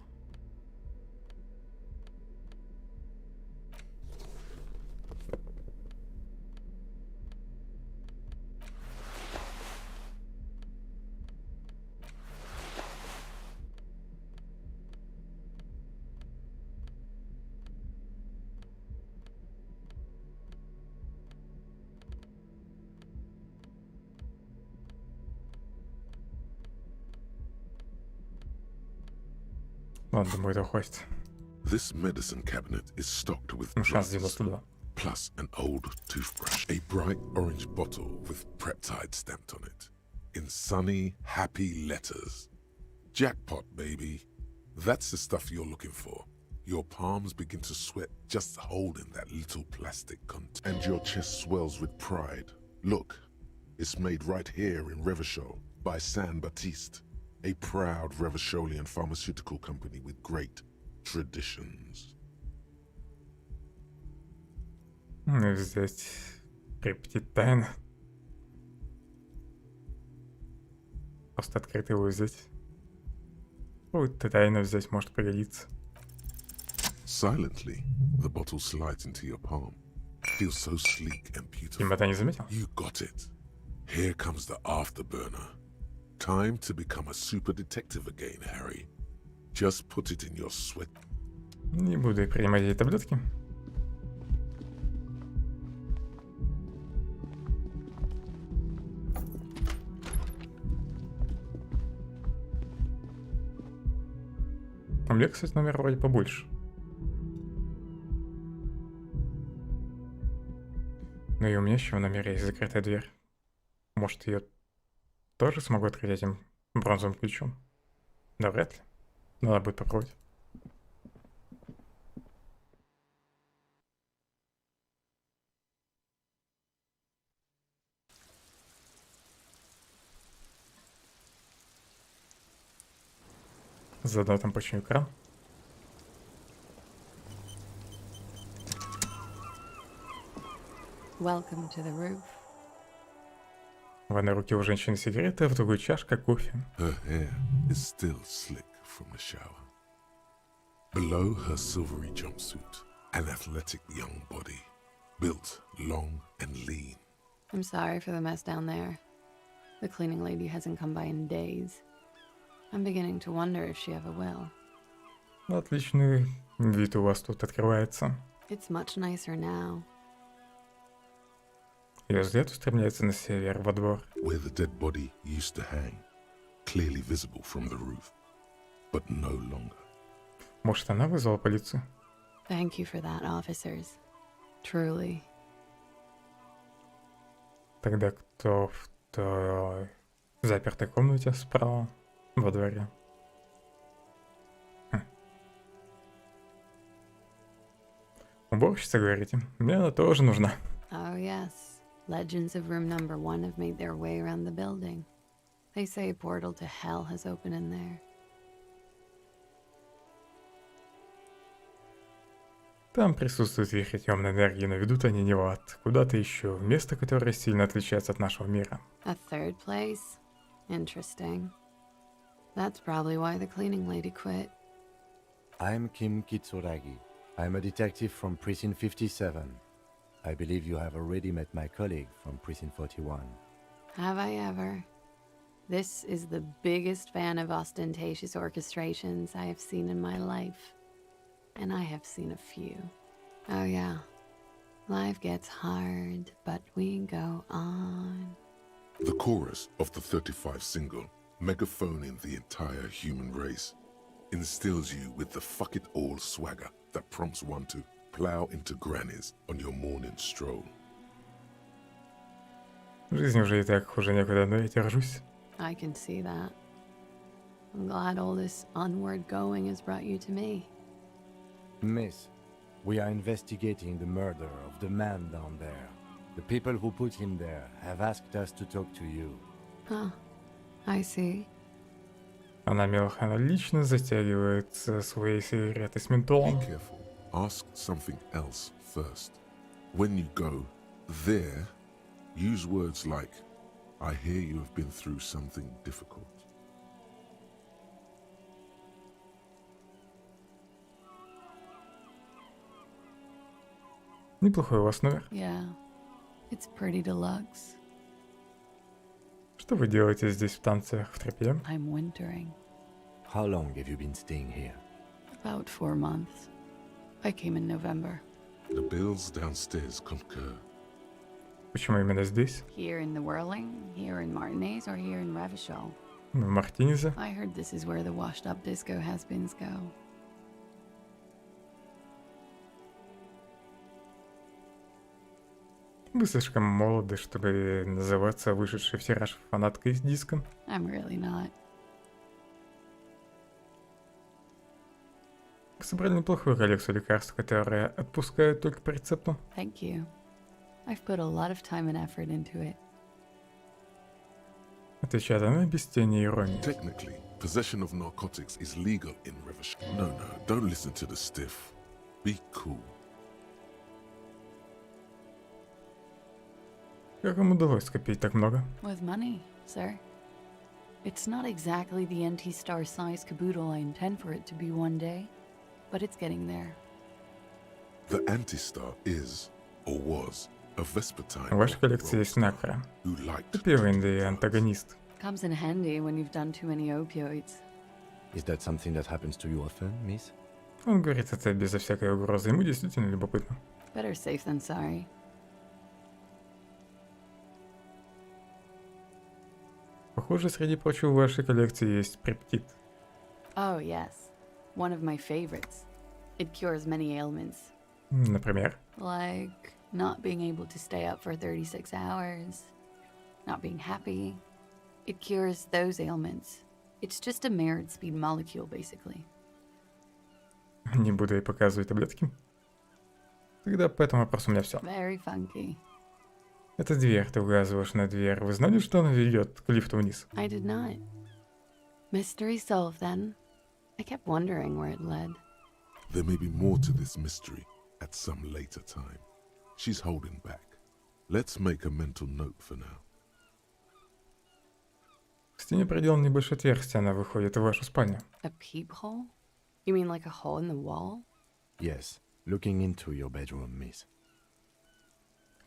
S1: Ладно, думаю, это хватит.
S3: This medicine cabinet is stocked with
S1: Шанс
S3: drugs,
S1: 92.
S3: plus an old toothbrush, a bright orange bottle with peptide stamped on it, in sunny, happy letters. Jackpot, baby. That's the stuff you're looking for. Your palms begin to sweat just holding that little plastic container, and your chest swells with pride. Look, it's made right here in Revachol by San Baptiste, a proud Revacholian pharmaceutical company with great traditions.
S1: Взять рептитайн. Просто открыто его взять. Вот тайно взять может пригодиться.
S3: Silently, the bottle slides into your palm. Feels so sleek and beautiful.
S1: Темнота не заметил?
S3: You got it. Here comes the afterburner. Time to become a super detective again, Harry. Just put it in your sweat.
S1: Не буду принимать эти таблетки. У меня, кстати, номер вроде побольше. Ну и у меня еще в номере есть закрытая дверь. Может, ее тоже смогу открыть этим бронзовым ключом? Да вряд ли. Надо будет попробовать. Заодно там починю кран.
S13: Welcome to the roof.
S1: В одной руке у женщины сигарета, в другой чашка кофе.
S3: Her hair is still slick from the shower. Below her silvery jumpsuit, an athletic young body, built long and lean.
S13: I'm sorry for the mess down there. The cleaning lady hasn't come by in days. I'm beginning to wonder if she ever will.
S1: Отличный вид у вас тут открывается.
S13: It's much nicer now.
S1: Ее взгляд устремляется на север, во двор.
S3: Where the dead body used to hang, clearly visible from the roof, but no longer.
S1: Может, она вызвала полицию?
S13: Thank you for that, officers. Truly.
S1: Тогда кто в той запертой комнате справа, во дворе? Уборщица, говорите? Мне она тоже нужна.
S13: Oh, yes. Legends of room number 1 have made their way around the building. They say a portal to hell has opened in there.
S1: Там присутствуют вихри темной энергии, но ведут они не в ад, куда-то еще, в место, которое сильно отличается от нашего мира.
S13: A third place? Interesting. That's probably why the cleaning lady quit.
S4: I'm Kim Kitsuragi. I'm a detective from Precinct 57. I believe you have already met my colleague from Precinct 41.
S13: Have I ever? This is the biggest fan of ostentatious orchestrations I have seen in my life. And I have seen a few. Oh yeah. Life gets hard, but we go on.
S3: The chorus of the 35 single, megaphoning the entire human race, instills you with the fuck it all swagger that prompts one to plow into grannies on your morning stroll.
S1: Жизнь уже и так хуже некуда, но я держусь.
S13: I can see that. I'm glad all this onward going has brought you to me.
S4: Miss, we are investigating the murder of the man down there. The people who put him there have asked us to talk to you.
S13: Huh. I see.
S1: Она меланхолично затягивает свои сигареты с ментолом.
S3: Be careful. Ask something else first. When you go there, use words like, I hear you have been through something difficult.
S1: Неплохой у вас номер.
S13: Yeah. It's pretty deluxe.
S1: Что вы делаете здесь в танцах в тропе?
S13: I'm wintering.
S4: How long have you been staying here?
S13: About 4 months. I came in November.
S3: The bills downstairs concur.
S1: Почему именно здесь?
S13: Here in the Whirling, here in Martinez, or here in Revachol?
S1: В Мартинезе.
S13: I heard this is where the washed-up disco has-beens go.
S1: Вы слишком молоды, чтобы называться вышедшей в тираж фанаткой с диском.
S13: I'm really not.
S1: Вы собрали неплохую коллекцию лекарств, которые отпускают только по рецепту.
S13: Thank you. I've put a lot of time and effort into it.
S1: Отвечает она без тени иронии.
S3: Technically, possession of narcotics is legal in Revachol. No, don't listen to the stiff. Be cool.
S1: Как вам удалось скопить так много?
S13: With money, sir. It's not exactly the NT-star size caboodle I intend for it to be one day, but it's getting there.
S3: The anti-star is, or was, a vespertine
S1: В вашей коллекции есть накра. Первый антагонист.
S13: Comes in handy when you've done too many opioids.
S4: Is that something that happens to you often, miss?
S1: Он говорит это безо всякой угрозы. Ему действительно любопытно.
S13: Better safe than sorry.
S1: Похоже, среди прочего в вашей коллекции есть пептид.
S13: Oh, yes. One of my favorites. It cures many ailments.
S1: Например?
S13: Like not being able to stay up for 36 hours, not being happy. It cures those ailments. It's just a mirrored speed molecule, basically.
S1: Не буду ей показывать таблетки. Тогда по этому вопросу у меня все.
S13: Very funky.
S1: Это дверь, ты указываешь на дверь. Вы знали, что она ведет к лифту вниз?
S13: I did not. Mystery solved then. I kept wondering where it led.
S3: There may be more to this mystery at some later time. She's holding back. Let's make a mental note for now.
S1: В стене проделано небольшое отверстие, она выходит в вашу спальню.
S13: A peephole? You mean like a hole in the wall?
S4: Yes, looking into your bedroom, miss.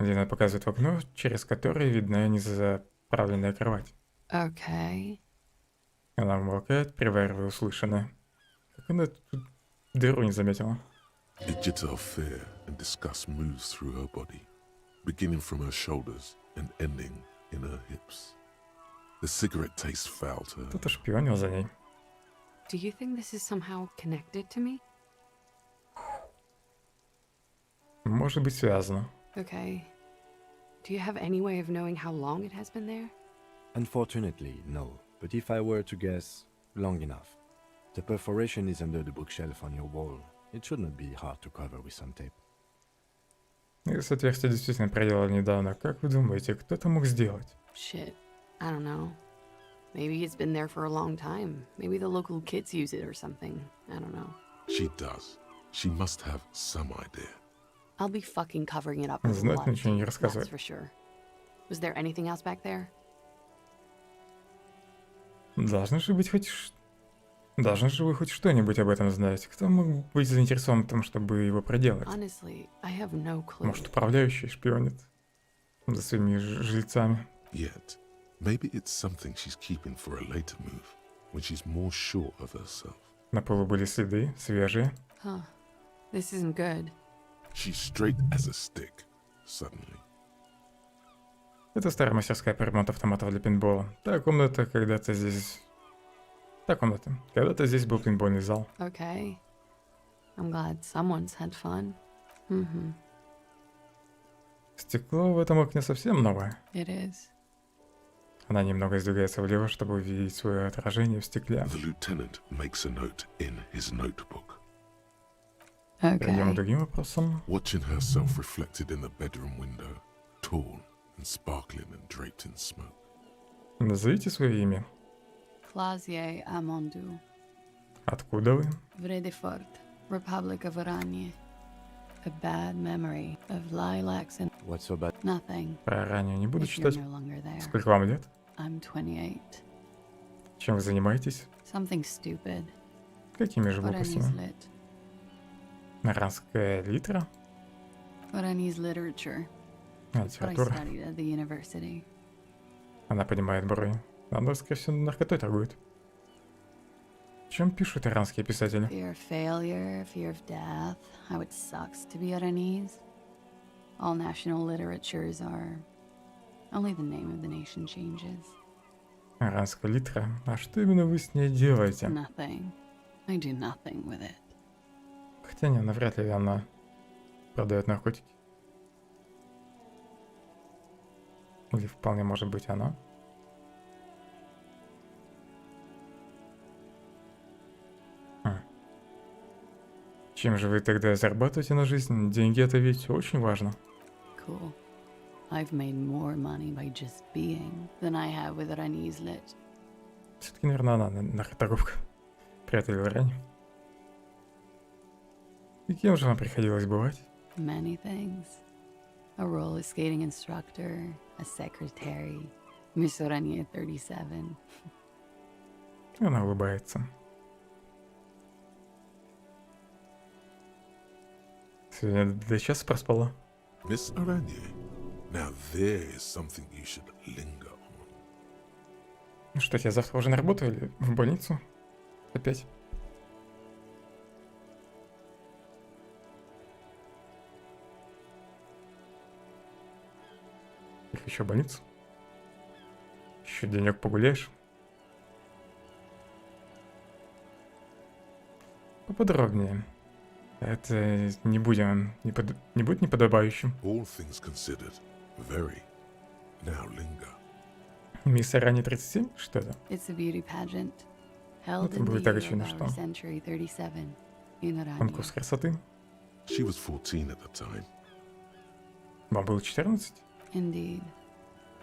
S1: Дина показывает в окно, через которое видна незаправленная кровать.
S13: Okay.
S1: Она умолкает, переваривая услышанное. Как она тут дыру не заметила?
S3: A jitter of fear and disgust moves through her body, beginning from her shoulders and ending in her hips. The cigarette tastes foul to her.
S1: Кто-то шпионил за ней.
S13: Do you think this is somehow connected to me?
S1: Может быть связано.
S13: Okay. Do you have any way of knowing how long it has been there?
S4: Unfortunately, no. But if I were to guess, long enough. The perforation is under the bookshelf on your wall. It should not be hard to cover with some tape.
S1: Если отверстие действительно проделали недавно, как вы думаете, кто это мог сделать?
S13: Shit. I don't know. Maybe it's been there for a long time. Maybe the local kids use it or something. I don't know.
S3: She does. She must have some idea.
S13: I'll be fucking covering it up with
S1: Знать
S13: blood.
S1: ничего не
S13: That's
S1: рассказывает.
S13: for sure. Was there anything else back there?
S1: Должны же вы хоть что-нибудь об этом знать. Кто мог быть заинтересован в том, чтобы его проделать?
S13: Honestly, I have no clue.
S1: Может, управляющий шпионит за своими жильцами?
S3: Yet, maybe it's something she's keeping for a later move, when she's more sure of herself.
S1: На полу были следы, свежие.
S13: Huh. This isn't good.
S3: She's straight as a stick, suddenly.
S1: Это старая мастерская по ремонту автоматов для пейнтбола. Та комната когда-то здесь был пейнтбольный зал.
S13: Okay. I'm glad someone's had fun. Mm-hmm.
S1: Стекло в этом окне совсем новое.
S13: It is.
S1: Она немного сдвигается влево, чтобы увидеть свое отражение в стекле.
S3: The lieutenant makes a note in his notebook.
S1: Перейдем к другим вопросам.
S3: Watching herself reflected in the bedroom window, torn and sparkling and draped in smoke.
S1: Назовите свое имя.
S13: Clausier Amondu.
S1: Откуда вы?
S13: Vredefort, Republic of Oranje. A bad memory of lilacs and...
S4: What's so bad?
S13: Nothing.
S1: Про ранее не буду
S13: If you're
S1: читать.
S13: no longer there.
S1: Сколько вам лет?
S13: I'm 28.
S1: Чем вы занимаетесь?
S13: Something stupid.
S1: Какими же глупостями?
S13: Oranese lit.
S1: Наранская литра?
S13: Oranese literature. What I
S1: Литература.
S13: studied at the university.
S1: Она поднимает брови. Она, скорее всего, наркотой торгует. О чем пишут иранские писатели?
S13: Fear of failure, fear of death, how it sucks to be Oranese. All national literatures are... Only the name of the nation changes.
S1: Иранская литра. А что именно вы с ней делаете?
S13: Nothing. I do nothing with it.
S1: Хотя не, навряд ли она продает наркотики. Или вполне может быть она. Чем же вы тогда зарабатываете на жизнь? Деньги это ведь очень важно.
S13: Cool. I've made more money by just being than I have with Oranese lit.
S1: Все-таки, наверное, она наркоторговка. Приятель в Иране. И кем же вам приходилось бывать?
S13: Many things. A roller skating instructor, a secretary, Miss Oranje 37.
S1: Она улыбается. Сегодня до часа проспала.
S3: Miss Oranje, now there is something you should linger on.
S1: Ну что, тебя завтра уже на работу или в больницу? Опять? Их еще в больницу? Еще денек погуляешь? Поподробнее. Это не будет неподобающим.
S3: All things considered, very. Now linger.
S1: Мисс Орanje 37? Что это?
S13: It's a beauty pageant. Held
S1: Это
S13: in the
S1: будет так
S13: year
S1: очевидно,
S13: of
S1: что
S13: our century 37 in Oranje.
S1: конкурс красоты.
S3: She was 14 at the time.
S1: Вам было 14?
S13: Indeed.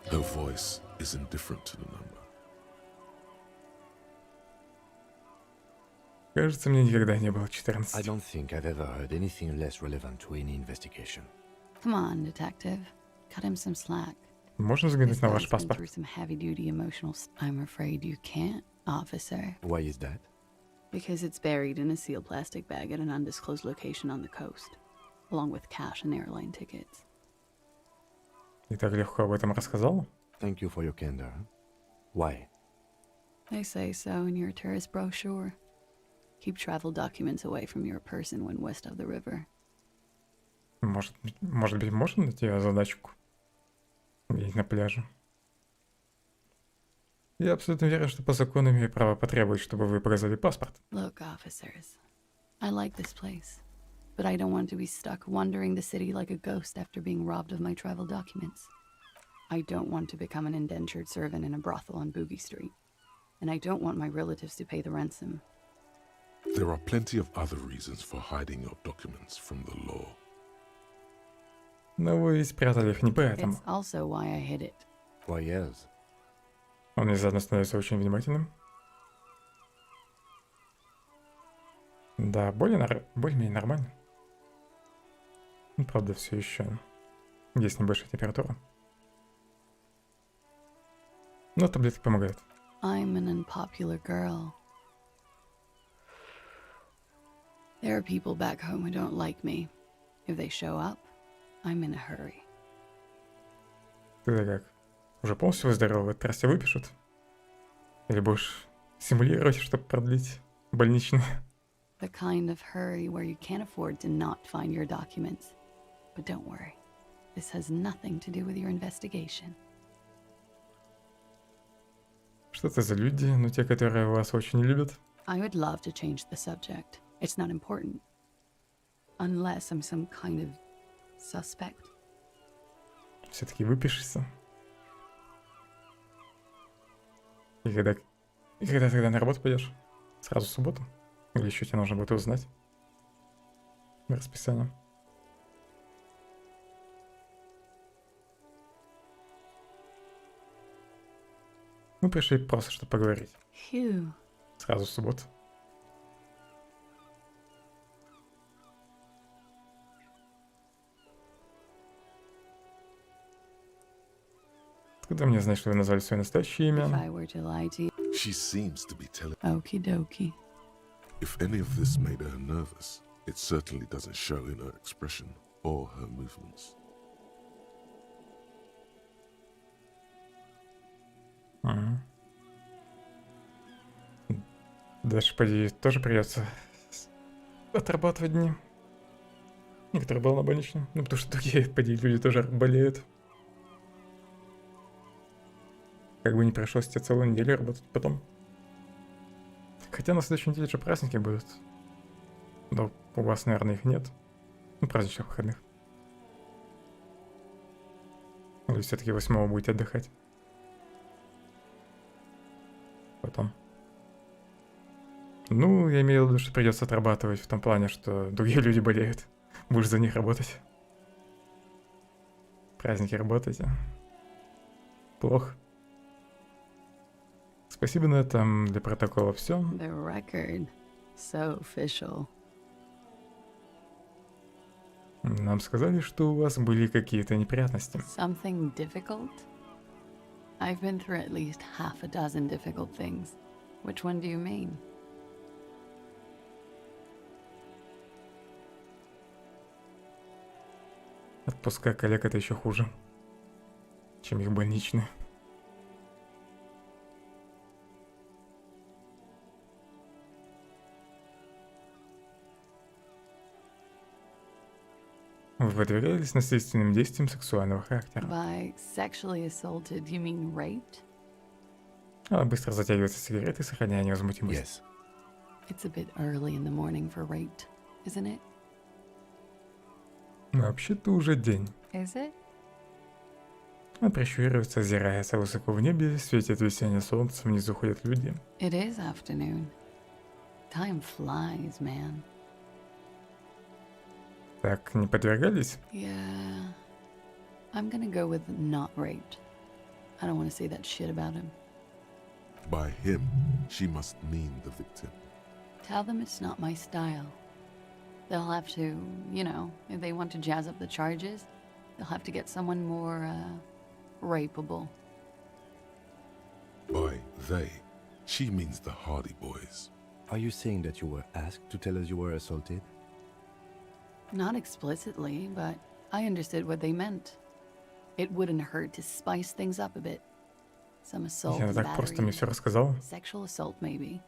S3: Her voice is indifferent to the number.
S1: Кажется, мне никогда не было 14.
S4: I don't think I've ever heard anything less relevant to any investigation.
S13: Come on, detective. Cut him some slack.
S1: Можно взглянуть на ваш
S13: This guy's been
S1: паспорт?
S13: through some heavy-duty emotional... I'm afraid you can't, officer.
S4: Why is that?
S13: Because it's buried in a sealed plastic bag at an undisclosed location on the coast, along with cash and airline tickets.
S1: И так легко об этом рассказал?
S4: Thank you for your candor. Why?
S13: They say so in your tourist brochure. Keep travel documents away from your person when west of the river.
S1: Может быть, можно найти задачку? Где-нибудь на пляже. Я абсолютно уверен, что по закону имею право потребовать, чтобы вы показали паспорт.
S13: Look, officers, I like this place, but I don't want to be stuck wandering the city like a ghost after being robbed of my travel documents. I don't want to become an indentured servant in a brothel on Boogie Street, and I don't want my relatives to pay the ransom.
S3: There are plenty of other reasons for hiding your documents from the law.
S1: Но вы спрятали их не поэтому.
S13: It's also why I hid it.
S4: Why else?
S1: Он внезапно становится очень внимательным. Да, более-менее нормально. Ну, правда, все еще есть небольшая температура. Но таблетки помогают.
S13: I'm an unpopular girl. There are people back home who don't like me. If they show up, I'm in a hurry.
S1: Ты как? Уже полностью выздоровел? Трассе выпишут? Или будешь симулировать, чтобы продлить больничный?
S13: The kind of hurry where you can't afford to not find your documents. But don't worry. This has nothing to do with your investigation.
S1: Что это за люди? Ну, те, которые вас очень любят.
S13: I would love to change the subject. It's not important. Unless I'm some kind of suspect.
S1: Все-таки выпишешься. И когда тогда на работу пойдешь? Сразу в субботу? Или еще тебе нужно будет узнать расписание? Мы пришли просто, чтобы поговорить.
S13: Phew.
S1: Сразу в субботу. Откуда мне знать, что вы назвали свое настоящее
S13: If
S1: имя?
S13: I were to lie to you.
S3: She seems to be telling.
S13: Okie dokie.
S3: If any of this made her nervous, it certainly doesn't show in her expression or her movements.
S1: Дальше, по идее, тоже придется отрабатывать дни. Некоторые был на больничном. Ну, потому что другие, по идее, люди тоже болеют. Как бы не пришлось тебе целую неделю работать потом. Хотя на следующей неделе же праздники будут. Но у вас, наверное, их нет. Ну, праздничных выходных. Или все-таки 8-го будете отдыхать. Потом. Ну, я имею в виду, что придется отрабатывать в том плане, что другие люди болеют. Будешь за них работать. Праздники работаете. Плохо. Спасибо на этом для протокола все.
S13: The record. So official.
S1: Нам сказали, что у вас были какие-то неприятности.
S13: Something difficult? I've been through at least half a dozen difficult things. Which one do you mean?
S1: Отпуска коллег это еще хуже, чем их больничные. Вы подвергались насильственным действиям сексуального характера.
S13: By sexually assaulted, you mean raped?
S1: Быстро затягивается сигареты, сохраняя невозмутимость.
S4: Yes.
S13: It's a bit early in the morning for raped, isn't it?
S1: Вообще-то уже день.
S13: Is it?
S1: Он прищуривается, озирается высоко в небе, светит весеннее солнце, внизу ходят люди.
S13: It is afternoon. Time flies, man.
S1: Так, не подвергались?
S13: Yeah. I'm gonna go with not raped. I don't want to say that shit about him.
S3: By him, she must mean the victim.
S13: Tell them it's not my style. They'll have to, you know, if they want to jazz up the charges, they'll have to get someone more, rapeable.
S3: By they, she means the Hardy Boys.
S4: Are you saying that you were asked to tell us you were assaulted?
S13: Not explicitly, but I understood what they meant. It wouldn't hurt to spice things up a bit. Some assault,
S1: Я так просто мне все рассказал.
S13: sexual assault maybe.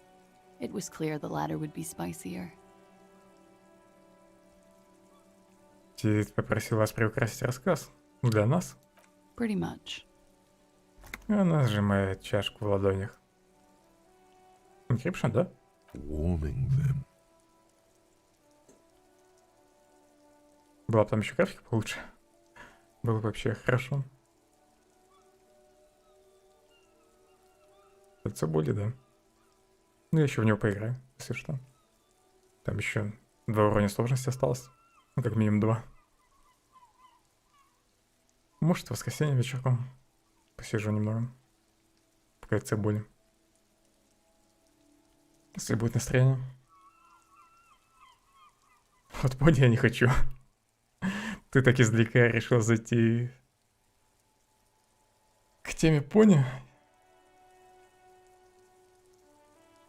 S13: It was clear the latter would be spicier.
S1: Тит попросил вас приукрасить рассказ. Для нас.
S13: Pretty much.
S1: Она сжимает чашку в ладонях. Encryption, да?
S3: Warming them.
S1: Была бы там еще графика получше. Было бы вообще хорошо. Кольцо боли, да. Ну, я еще в него поиграю, если что. Там еще 2 уровня сложности осталось. Ну, как минимум 2. Может, в воскресенье вечерком посижу немного. В кольце боли. Если будет настроение. Вот пони я не хочу. Ты так издалека решил зайти к теме пони.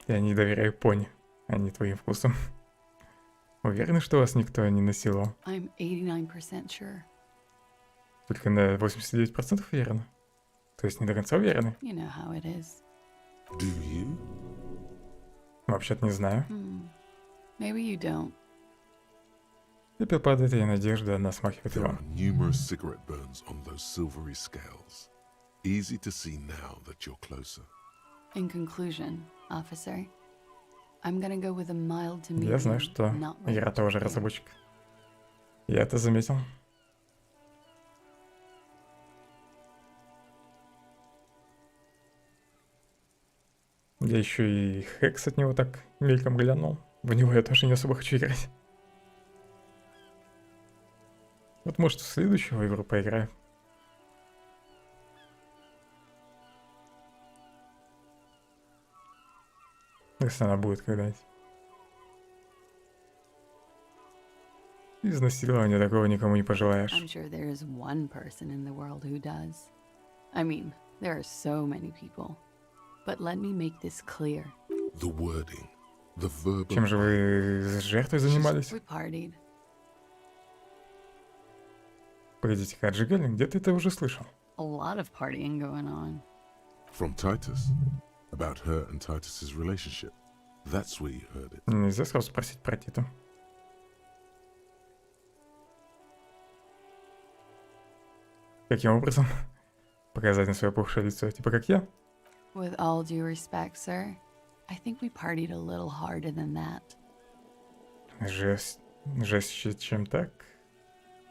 S1: Я не доверяю пони, а не твоим вкусам. Уверены, что вас никто не насиловал?
S13: I'm 89% sure.
S1: Только на 89% уверены? То есть не до конца уверены?
S13: You know how it is.
S3: Do you?
S1: Вообще-то не знаю.
S13: Maybe you don't.
S1: Пепел падает, и надежда, она смахивает
S3: There
S1: его.
S3: are numerous cigarette burns on those silvery scales. Easy to see now that you're closer.
S13: In conclusion, officer, I'm gonna go with a mild to medium.
S1: Я знаю, что
S13: not
S1: игра
S13: much.
S1: тоже разработчик. Я это заметил. Я еще и Хекс от него так мельком глянул. В него я тоже не особо хочу играть. Вот может в следующую игру поиграю. Если она будет когда-нибудь. Изнасилования такого никому не пожелаешь.
S13: I'm sure there is one person in the world who does. I mean, there are so many people. But let me make this clear.
S3: The wording, the verb.
S1: Чем же вы с жертвой занимались?
S13: We partied.
S1: Погодите-ка, отжигали? Где ты это уже слышал?
S13: A lot of partying going on.
S3: From Titus. About her and Titus's relationship. That's where you heard it.
S1: Нельзя сразу спросить про Титу. Каким образом? Показать на свое опухшее лицо, типа как я?
S13: With all due respect, sir, I think we partied a little harder than that.
S1: Жестче, чем так?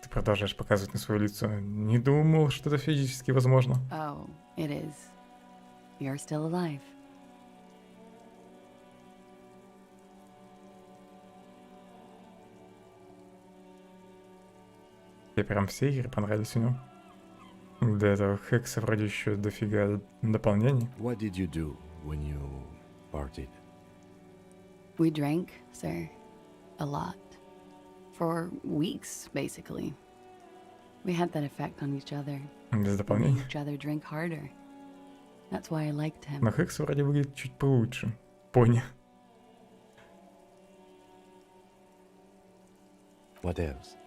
S1: Ты продолжаешь показывать на свое лицо. Не думал, что это физически возможно.
S13: Oh, it is. You're still alive.
S1: Мне прям все игры понравились у него. До этого Хекса вроде еще дофига дополнений.
S4: What did you do when you partied?
S13: We drank, sir. A lot. For weeks, basically. We had that effect on each other.
S1: Без
S13: We
S1: дополнений.
S13: made each other drink harder. That's why I liked him.
S1: Но Хекс вроде выглядит чуть получше. Пони.
S4: What else?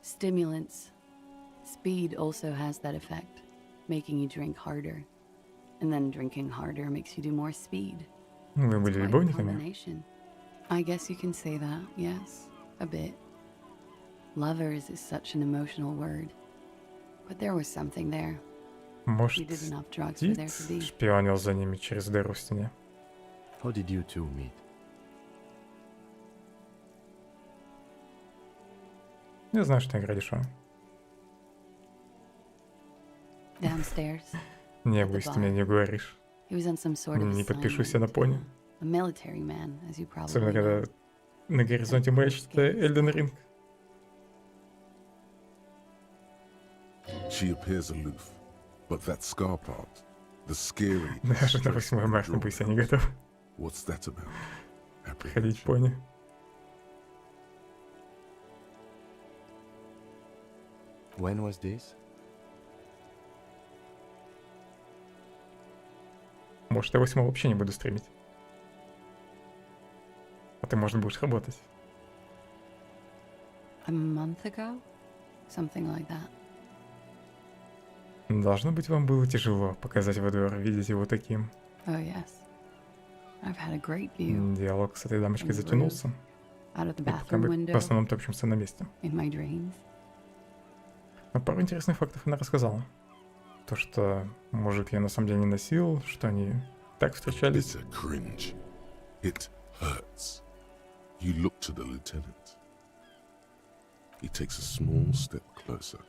S13: Stimulants. Speed also has that effect, making you drink harder. And then drinking harder makes you do more speed.
S1: Вы были
S13: Quite a
S1: любовниками?
S13: combination. I guess you can say that, yes, a bit. Lovers is such an emotional word. But there was something there. We
S1: Может,
S13: did enough drugs for
S1: Тит
S13: there to be.
S1: шпионил за ними через дыру в стене?
S4: How did you two meet?
S1: Я знаю, что игра дешевая.
S13: Downstairs.
S1: Не,
S13: at the
S1: пусть ты мне
S13: bar.
S1: не говоришь.
S13: He was on some sort of
S1: Не подпишусь я на пони.
S13: a military man, as you probably
S1: Особенно,
S13: know.
S1: когда на горизонте маячит Эльден Ринг.
S3: She appears aloof, but that scar part, the scary.
S1: Даже на
S3: stress
S1: 8 марта
S3: and
S1: пусть я не готов
S3: What's that about?
S1: ходить пони.
S4: When was this?
S1: Может, я 8 вообще не буду стримить. А ты, может, будешь работать.
S13: A month ago? Something like that.
S1: Должно быть, вам было тяжело показать во двор, видеть его таким.
S13: Oh, yes. I've had a great view.
S1: Диалог с этой дамочкой
S13: From the
S1: затянулся.
S13: Out of the
S1: И пока
S13: bathroom
S1: мы
S13: window.
S1: в основном топчемся на месте.
S13: In my dreams.
S1: Но пару интересных фактов она рассказала. То, что мужик ее на самом деле не носил, что они так встречались.
S3: It's a cringe. It hurts. You look to the lieutenant. He takes a small step closer.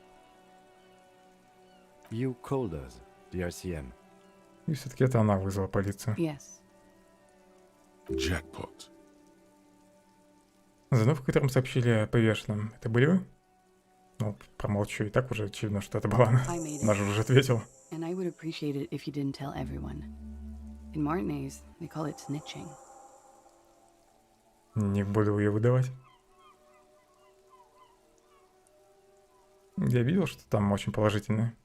S4: You called us, the RCM.
S1: И все-таки это она вызвала полицию.
S13: Yes.
S3: Jackpot.
S1: Звонок, в котором сообщили о повешенном. Это были вы? Ну, промолчу, и так уже очевидно, что это была она.
S13: I made it.
S1: Она же уже ответила.
S13: And I would appreciate it if you didn't tell everyone. In Martinez, they call it snitching.
S1: Не буду ее выдавать. Я видел, что там очень положительное.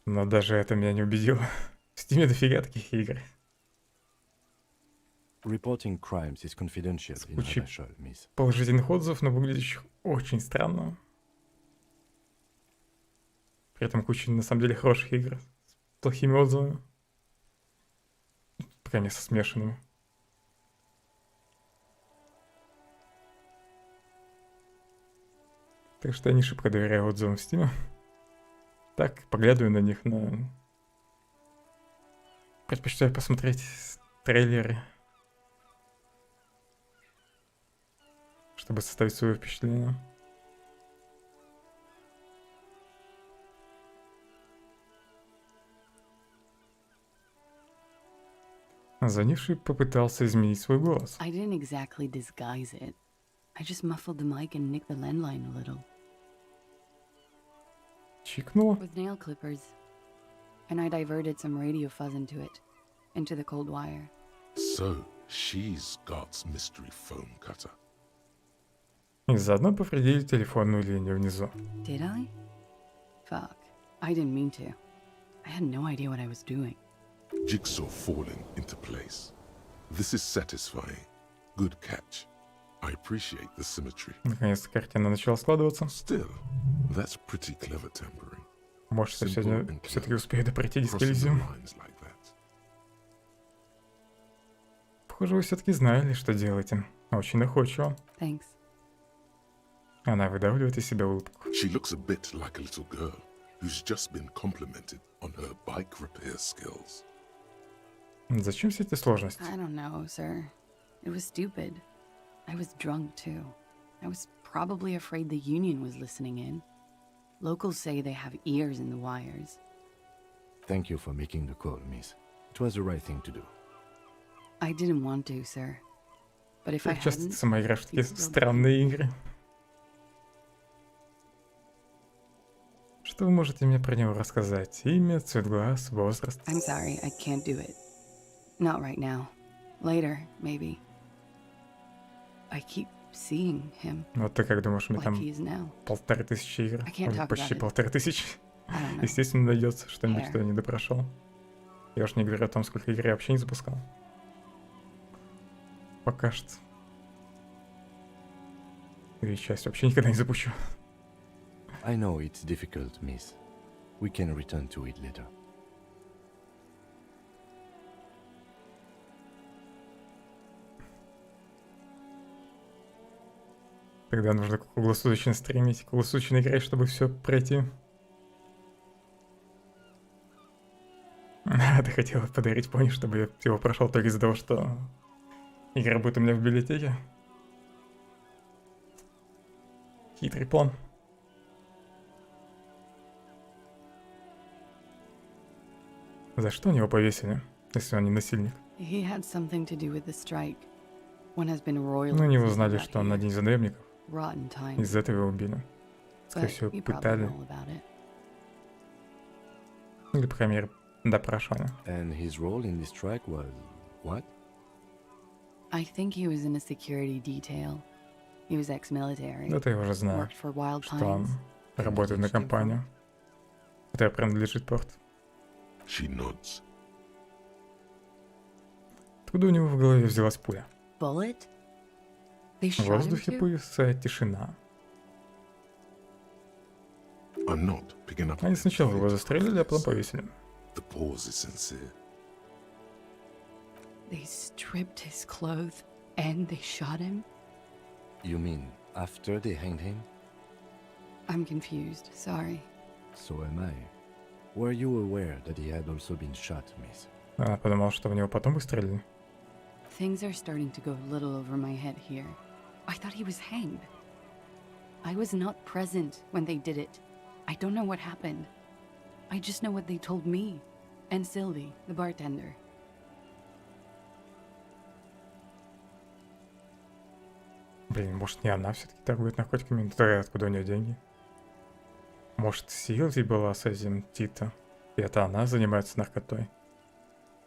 S1: Но даже это меня не убедило. В Steam дофига таких игр.
S4: Reporting crimes is confidential in
S1: Кучей
S4: Habashal, miss.
S1: положительных отзывов, но выглядящих очень странно. При этом куча на самом деле хороших игр с плохими отзывами. Пока не со смешанными. Так что я не шибко доверяю отзывам в Steam. Так, поглядываю на них, но предпочитаю посмотреть трейлеры, чтобы составить свое впечатление. Звонивший попытался изменить свой голос.
S15: I didn't exactly disguise it. I just muffled the mic and nicked the landline a little.
S1: Чикнула.
S15: With nail clippers. And I diverted some radio fuzz into it. Into the cold wire.
S3: So, she's God's mystery phone cutter.
S1: И заодно повредили телефонную линию внизу.
S15: Did I? Fuck. I didn't mean to. I had no idea what I was doing.
S3: Jigsaw falling into place. This is satisfying. Good catch. I appreciate the symmetry.
S1: Наконец-то картина начала складываться.
S3: Still, that's pretty clever tempering.
S1: Может, я сегодня все-таки успею пройти диск Elysium. Похоже, вы все-таки знали, что делаете. Очень находчиво.
S15: Thanks.
S1: Она выдавливает из себя улыбку.
S3: She looks a bit like a little girl who's just been complimented on her bike repair skills.
S1: Зачем все эти сложности?
S15: I don't know, sir. It was stupid. I was drunk too. I was probably afraid the union was listening in. Locals say they have ears in the wires.
S4: Thank you for making the call, miss. It was the right thing to do.
S15: I didn't want to, sir. But if I
S1: Как часто
S15: hadn't,
S1: ты сама играешь в такие странные игры? Что вы можете мне про него рассказать? Имя, цвет глаз, возраст?
S15: I'm sorry, I can't do it. Not right now. Later, maybe. I keep seeing him.
S1: Вот ты как думаешь, у меня
S15: like
S1: там
S15: he is now.
S1: 1500 игр?
S15: I can't
S1: Уже
S15: talk
S1: почти
S15: about it.
S1: 1500.
S15: I don't know.
S1: Естественно, найдется что-нибудь,
S15: Hair.
S1: что я не допрошел. Я уж не говорю о том, сколько игр я вообще не запускал. Пока что. И часть вообще никогда не запущу.
S4: I know it's difficult, miss. We can return to it later.
S1: Тогда нужно круглосуточно стримить, круглосуточно играть, чтобы все пройти. Ты хотела подарить пони, чтобы я его прошел только из-за того, что игра будет у меня в библиотеке. Хитрый план. За что его повесили, если он не насильник?
S15: He had something to do with the strike. One has been royally
S1: Ну, не
S15: visited
S1: узнали,
S15: out
S1: что он
S15: here.
S1: один из наемников.
S15: Rotten times.
S1: Из-за этого его убили. Скорее
S15: But
S1: всего,
S15: you probably
S1: пытали.
S15: know about it.
S1: Или, по крайней мере, допрашивали.
S4: And his role in this strike was what?
S15: I think he was in a security detail. He was ex-military.
S1: Это я уже знаю,
S15: Worked for Wild
S1: что он
S15: Pines.
S1: работает на компанию, которая принадлежит порт.
S3: She nods.
S1: Откуда у него в голове взялась пуля?
S15: Bullet? They
S1: В
S15: shot him
S1: воздухе
S15: too?
S1: повисает тишина.
S3: I'm not picking up.
S1: Они сначала его застрелили, а потом повесили.
S3: The pause is sincere.
S15: They stripped his clothes and they shot him?
S4: You mean after they hanged him?
S15: I'm confused. Sorry.
S4: So am I. Were you aware that he had also been shot, miss?
S1: Она подумала, что в него потом выстрелили.
S15: Things are starting to go a little over my head here. I thought he was hanged. I was not present when they did it. I don't know what happened. I just know what they told me. And Sylvie, the bartender.
S1: Блин, может, не она все-таки торгует наркотиками? Ну, тогда откуда у нее деньги? Может, Силви была с этим Тита, и это она занимается наркотой?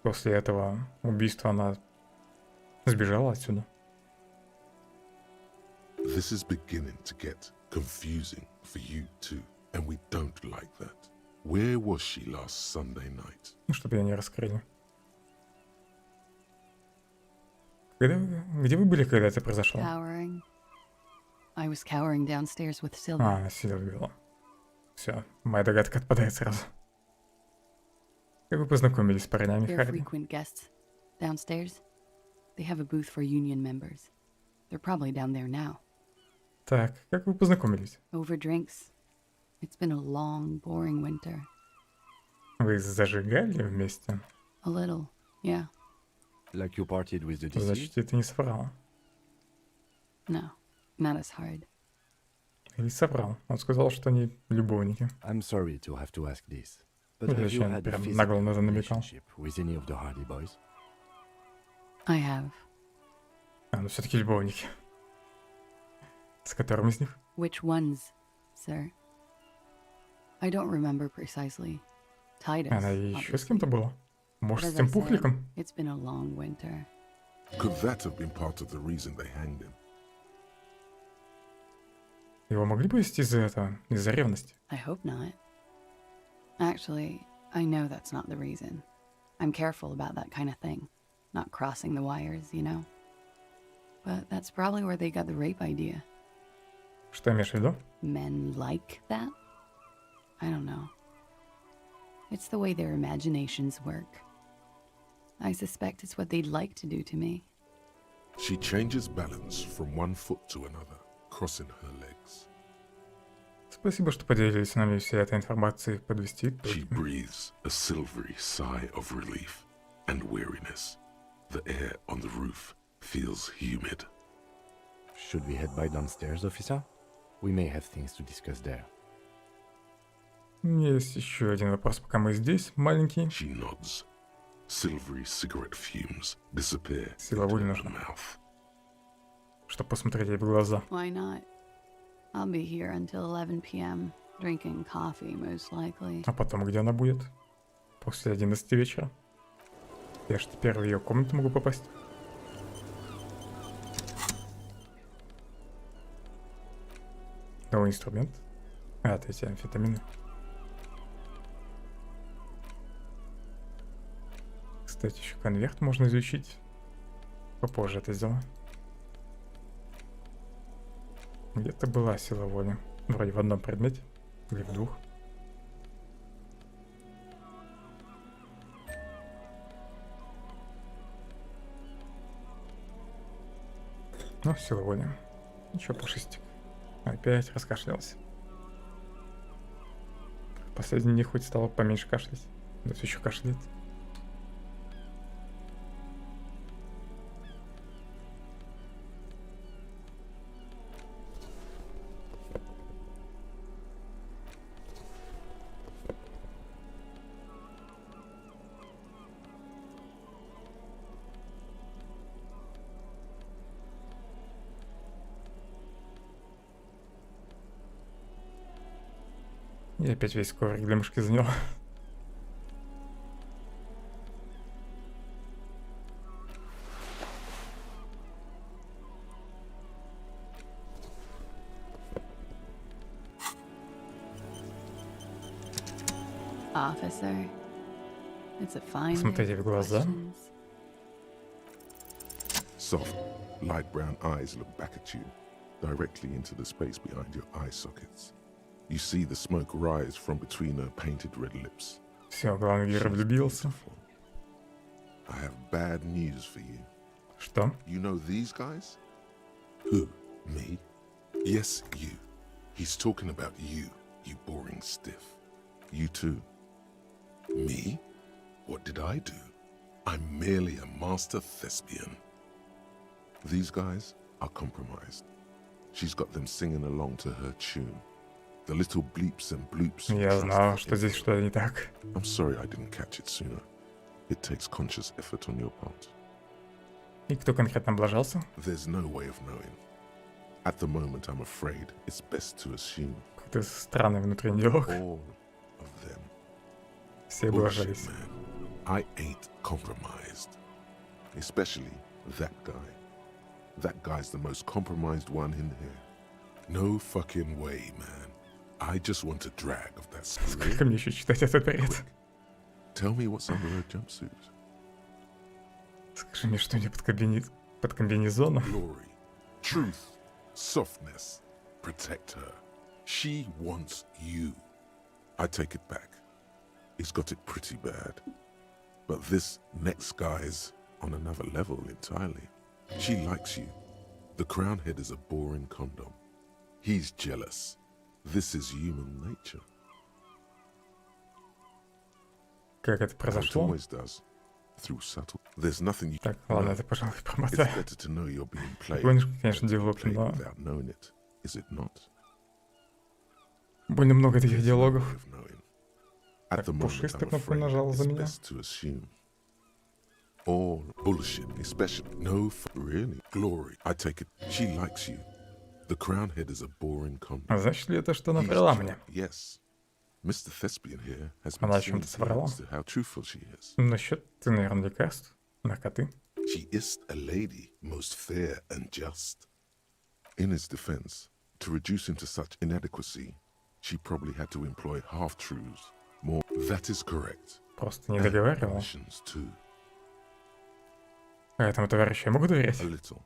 S1: После этого убийства она Сбежала отсюда.
S3: This is beginning to get confusing for you too, and we don't like that. Where was she last Sunday night?
S1: Ну, чтобы ее не раскрыли. Где вы были, когда это произошло?
S15: Cowering. I was cowering downstairs with Sylvia.
S1: А, Сильвия. Все, моя догадка отпадает сразу. Как вы познакомились с парнями,
S15: They're
S1: Харди?
S15: frequent guests. Downstairs, they have a booth for union members. They're probably down there now.
S1: Так, как вы познакомились?
S15: Over drinks. It's been a long, boring winter.
S1: Вы зажигали вместе?
S15: A little, yeah.
S4: Like you partied with the deceased?
S1: Значит, ты не соврал.
S15: No, not as hard.
S1: Или соврал. Он сказал, что они любовники.
S4: I'm sorry to have to ask this, but
S1: Ну,
S4: have you
S1: зачем
S4: had a
S1: прям
S4: physical
S1: нагло на это намекал?
S4: relationship with any of the Hardy boys?
S15: I have.
S1: А, ну все-таки любовники. С которым из них?
S15: Which ones, sir? I don't remember precisely. Titus.
S1: Она еще с кем-то была?
S15: But
S1: Может,
S15: as
S1: с
S15: I
S1: тем
S15: said,
S1: пухликом?
S15: it's been a long winter.
S3: Could that have been part of the reason they hanged him?
S1: Его могли повести из-за этого? Из-за ревности?
S15: I hope not. Actually, I know that's not the reason. I'm careful about that kind of thing. Not crossing the wires, you know? But that's probably where they got the rape idea.
S1: Что имеешь в виду?
S15: Men like that? I don't know. It's the way their imaginations work. I suspect it's what they'd like to do to me.
S3: She changes balance from one foot to another, crossing her legs.
S1: Спасибо, что поделились с нами всей этой информацией. Подвести итоги.
S3: She breathes a silvery sigh of relief and weariness. The air on the roof feels humid.
S4: Should we head by downstairs, officer? We may have things to discuss there.
S1: Есть еще один вопрос, пока мы здесь, маленький.
S3: She nods. Silvery cigarette fumes disappear
S1: Сила
S3: into
S1: воли
S3: her
S1: нужна,
S3: mouth.
S1: чтобы посмотреть ей в глаза.
S15: Why not? I'll be here until 11 p.m., drinking coffee, most likely.
S1: А потом где она будет? После 11 вечера? Я же теперь в ее комнату могу попасть. Новый инструмент. А, это эти амфетамины. Кстати, еще конверт можно изучить. Попозже это сделаю. Где-то была сила воли. Вроде в одном предмете. Или в двух. Ну, сила воли. Ничего, пушистик. Опять раскашлялся. Последний день хоть стало поменьше кашлять. Да все еще кашляет. И опять весь коврик для мышки занял.
S15: Officer, it's a fine day
S1: Смотрите в
S15: for
S1: глаза.
S15: questions.
S3: Soft, light brown eyes look back at you, directly into the space behind your eye sockets. You see the smoke rise from between her painted red lips.
S1: Все, главный герой влюбился.
S3: I have bad news for you.
S1: Что?
S3: You know these guys? Who? Me? Yes, you. He's talking about you, you boring stiff. You too. Me? What did I do? I'm merely a master thespian. These guys are compromised. She's got them singing along to her tune. The little bleeps and bloops.
S1: Я знал, что здесь что-то не так.
S3: I'm sorry I didn't catch it sooner. It takes conscious effort on your part.
S1: И кто конкретно облажался?
S3: There's no way of knowing. At the moment, I'm afraid it's best to assume.
S1: Какой-то странный внутренний диалог.
S3: All of them.
S1: Все облажались.
S3: Bullshit, man. I ain't compromised. Especially That guy. That guy's the most compromised one in here. No fucking way, man. I just want a drag of that
S1: Сколько мне еще читать этот бред?
S3: Tell me what's under her jumpsuit.
S1: Скажи мне что-нибудь под комбинезоном.
S3: Glory, truth, softness. Protect her. She wants you. I take it back. He's got it pretty bad. But this next guy's on another level entirely. She likes you. The crown head is a boring condom. He's jealous. This is human nature.
S1: Как это произошло?
S3: It always does. Through subtle. There's nothing you.
S1: Так, ладно, это, пожалуй,
S3: It's
S1: промотаю.
S3: better to know you're being played.
S1: Помнишь, конечно, диалог,
S3: Played
S1: но
S3: without knowing it. Is it not?
S1: больно много таких диалогов.
S3: At the moment,
S1: Пушистый
S3: I'm
S1: кнопку
S3: afraid
S1: нажал за
S3: it's
S1: меня.
S3: best to assume. All bullshit, especially really glory. I take it. She likes you. The crown head is a boring condom.
S1: А значит ли это, что она врала мне?
S3: Yes. Mr. Thespian here has been
S1: Она о
S3: seeing
S1: чем-то соврала?
S3: as to how truthful she is.
S1: Насчет, ты, наверное, лекарств, наркоты.
S3: She is a lady, most fair and just. In his defense, to reduce him to such inadequacy, she probably had to employ half-truths. More. That is correct.
S1: Просто не договаривала.
S3: Too.
S1: А этому товарищу я могу доверять?
S3: A little.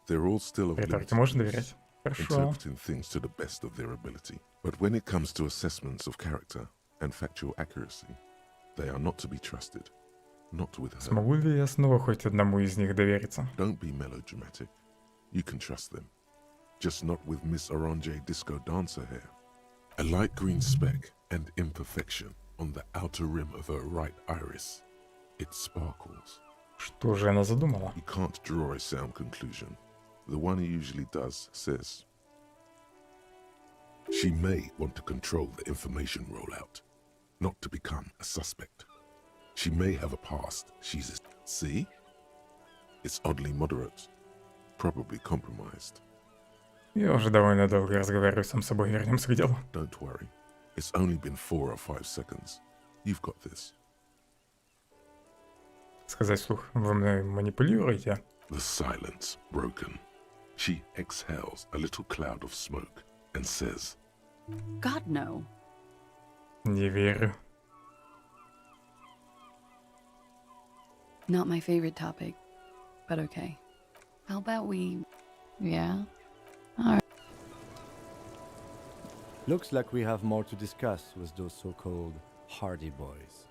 S3: They're all still of
S1: Риторике
S3: limited
S1: можно
S3: use,
S1: доверять? Хорошо.
S3: interpreting things to the best of their ability. But when it comes to assessments of character and factual accuracy, they are not to be trusted. Not with her.
S1: Смогу ли я снова хоть одному из них довериться?
S3: Don't be melodramatic. You can trust them. Just not with Miss Orange Disco Dancer here. A light green speck and imperfection on the outer rim of her right iris. It sparkles.
S1: Что же она задумала?
S3: You can't draw a sound conclusion. The one he usually does says, she may want to control the information rollout, not to become a suspect. She may have a past. She's see? It's oddly moderate. Probably compromised.
S1: Я уже довольно долго разговариваю сам с собой. Вернемся к делу.
S3: Don't worry. It's only been 4 or 5 seconds. You've got this.
S1: Сказать вслух, вы мной манипулируете?
S3: The silence broken. She exhales a little cloud of smoke and says,
S15: God, no.
S1: Не верю.
S13: Not my favorite topic, but okay. How about we... Yeah? Alright.
S4: Looks like we have more to discuss with those so-called hardy boys.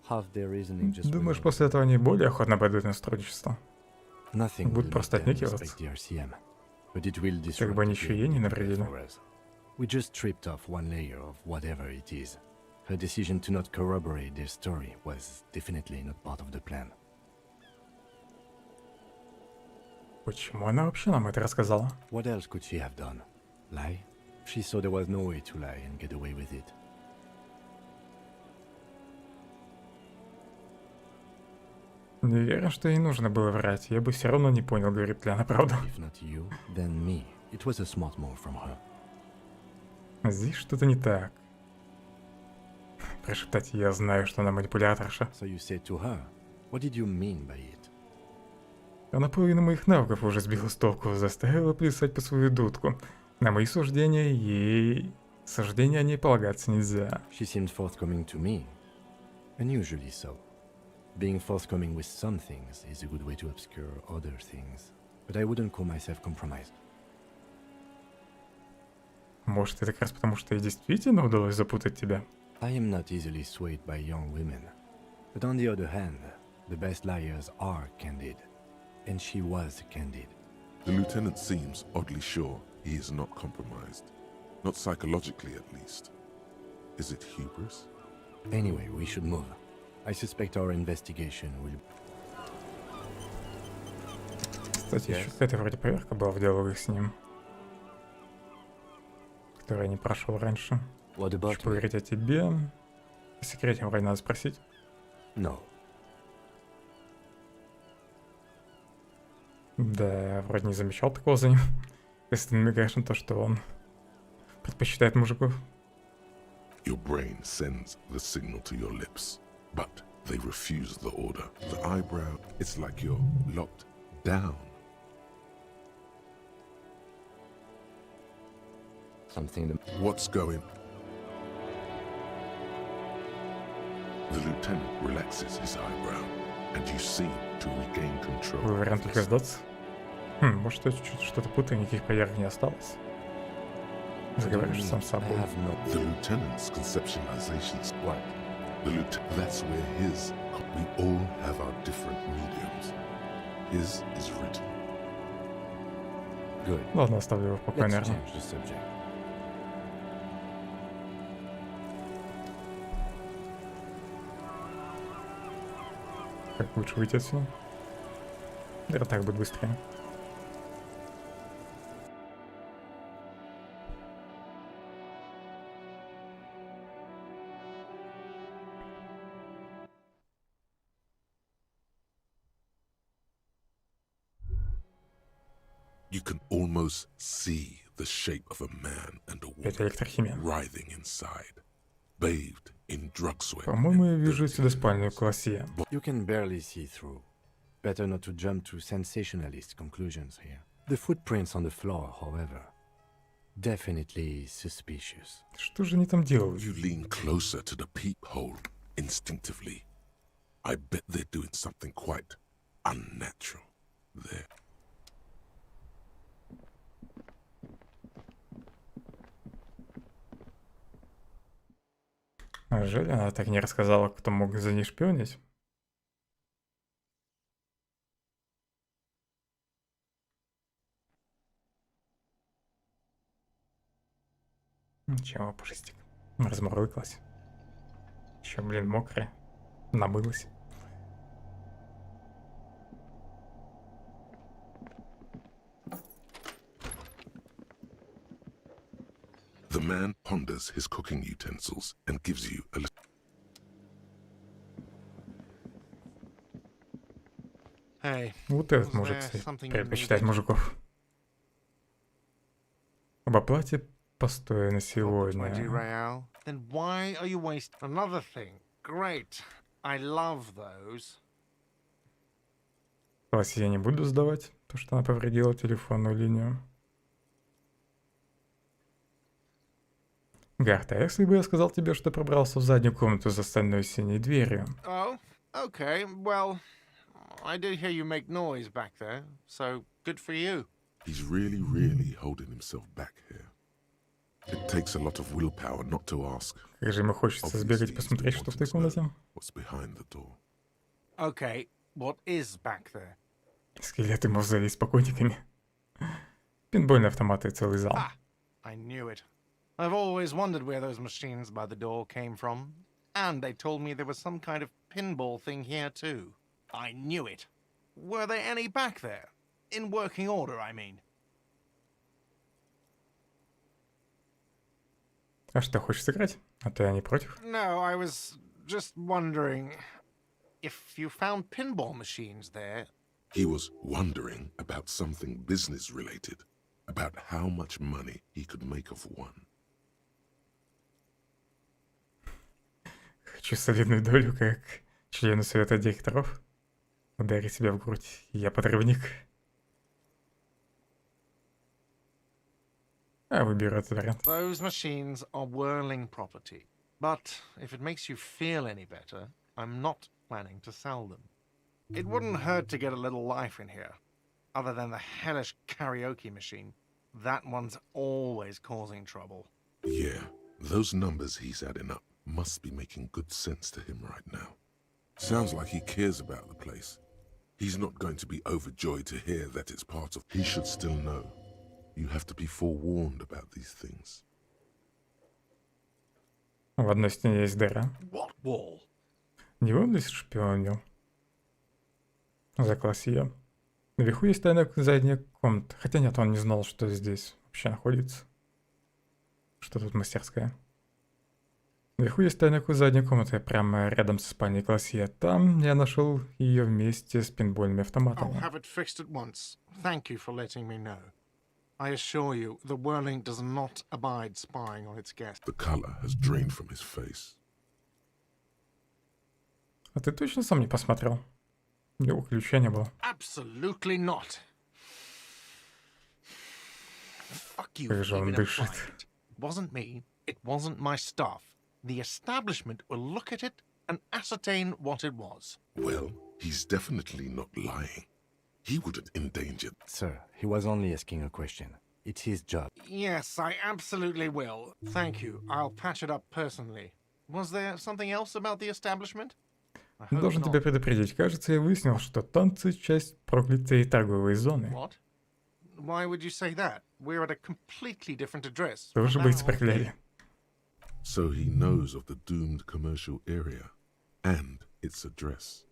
S4: Have their reasoning just...
S1: Думаешь, после этого они более охотно пойдут на сотрудничество?
S4: Nothing
S1: Будут просто отнекиваться. Как бы они еще ей не навредили.
S4: We just stripped off one layer of whatever it is. Her decision to not corroborate their story was definitely not part of the plan.
S1: Почему она вообще нам это рассказала?
S4: What else could she have done? Lie? She saw there was no way to lie and get away with it.
S1: Не уверен, что ей нужно было врать. Я бы все равно не понял, говорит ли она правду.
S4: If not you, then me. It was a smart move from her.
S1: Здесь что-то не так. Прошептать, я знаю, что она манипуляторша.
S4: So you said to her, what did you mean by it?
S1: Она половину моих навыков уже сбила с толку, заставила плясать по свою дудку. На мои суждения ей... Суждения о ней полагаться нельзя.
S4: She seemed forthcoming to me. Unusually so. Being forthcoming with some things is a good way to obscure other things. But I wouldn't call myself compromised.
S1: Может, это как раз потому, что ей действительно удалось запутать тебя?
S4: I am not easily swayed by young women. But on the other hand, the best liars are candid. And she was candid.
S3: The lieutenant seems oddly sure he is not compromised. Not psychologically, at least. Is it hubris?
S4: Anyway, we should move. I suspect our investigation will...
S1: Кстати, еще какая-то вроде проверка была в диалогах с ним, которую я не прошел раньше. Что говорить о тебе? О секрете вроде надо спросить.
S4: No.
S1: Да, вроде не замечал такого за ним. Если ты намекаешь на то, что он предпочитает мужиков.
S3: Your brain sends the signal to your lips, but they refuse the order. The eyebrow, it's like you're locked down.
S4: Something that...
S3: What's going? The lieutenant relaxes his eyebrow, and you seem to regain control.
S1: Был вариант только сдаться. Может, я чуть-чуть что-то путаю, никаких проверок не осталось. Заговоришь сам с собой.
S3: The lieutenant's conceptualizations.
S4: What?
S3: The lieutenant. That's where his. We all have our different mediums. His is written.
S4: Good.
S1: Ладно, оставлю его в покое,
S4: Let's
S1: наверное.
S4: change the subject.
S1: Как лучше выйти отсюда? Да, так будет быстрее.
S3: You can almost see the shape of a man and a woman writhing inside, bathed in drug sweat.
S1: По-моему, я вижу отсюда спальную классе.
S4: You can barely see through. Better not to jump to sensationalist conclusions here. The footprints on the floor, however, definitely suspicious.
S1: Что же они там делают?
S3: You lean closer to the peephole instinctively. I bet they're doing something quite unnatural there.
S1: Жаль, она так не рассказала, кто мог за ней шпионить. Ничего, пушистик. Размурлыклась. Еще, блин, мокрая. Намылась.
S3: The man ponders his cooking utensils and gives you a little.
S17: Hey,
S1: Вот этот мужик предпочитает мужиков. Об оплате постоя на сегодня.
S17: Then why are you wasting another thing? Great. I love those.
S1: В классе я не буду сдавать, то что она повредила телефонную линию. Гарт, а если бы я сказал тебе, что пробрался в заднюю комнату за стальной синей дверью?
S17: Oh, okay. Well, I did hear you make noise back there, so good for you.
S3: He's really holding himself back here. It takes a lot of willpower not to ask.
S1: Как же ему хочется сбегать посмотреть, что в той комнате.
S3: What's behind the door?
S17: Okay, what is back there?
S1: Скелеты мавзолей с покойниками. Пинбольные автоматы и целый зал.
S17: I knew it. I've always wondered where those machines by the door came from. And they told me there was some kind of pinball thing here too. I knew it. Were there any back there? In working order, I mean.
S1: А что, хочешь сыграть? А ты не против?
S17: No, I was just wondering if you found pinball machines there.
S3: He was wondering about something business related, about how much money he could make of one.
S1: Хочу солидную долю, как члену совета директоров. Ударить себя в грудь. Я подрывник. А выберу этот вариант.
S17: Those machines are whirling property. But if it makes you feel any better, I'm not planning to sell them. It wouldn't hurt to get a little life in here. Other than the hellish karaoke machine. That one's always causing trouble.
S3: Yeah, those numbers he's adding up must be making good sense to him right now. Sounds like he cares about the place. He's not going to be overjoyed to hear that it's part of... He should still know. You have to be forewarned about these things.
S1: В одной стене есть дыра.
S17: What wall?
S1: Не он ли шпионил? За классия. Наверху есть тайная задняя комната. Хотя нет, он не знал, что здесь вообще находится. Что тут мастерская. Наверху есть тайная задняя комната, прямо рядом со спальней классия. Там я нашел ее вместе с пинбольными автоматами.
S17: I'll have it fixed at once. Thank you for letting me know. I assure you, the whirling does not abide spying on its guests.
S3: The color has drained from his face.
S1: А ты точно сам не посмотрел? У него ключа не было.
S17: Absolutely not. Fuck you
S1: Как
S17: for
S1: же он
S17: even
S1: дышит.
S17: implying it. It wasn't me. It wasn't my stuff. The establishment will look at it and ascertain what it was.
S3: Well, he's definitely not lying. He wouldn't endanger.
S4: Sir, he was only asking a question. It's his job.
S17: Yes, I absolutely will. Thank you. I'll patch it up personally. Was there something else about the establishment? I hope
S1: Должен тебя
S17: not.
S1: предупредить. Кажется, я выяснил, что танцы — часть проклятой торговой зоны.
S17: What? Why would you say that? We're at a completely different address.
S1: Тоже быть проклятие.
S3: So he knows of the doomed commercial area and its address.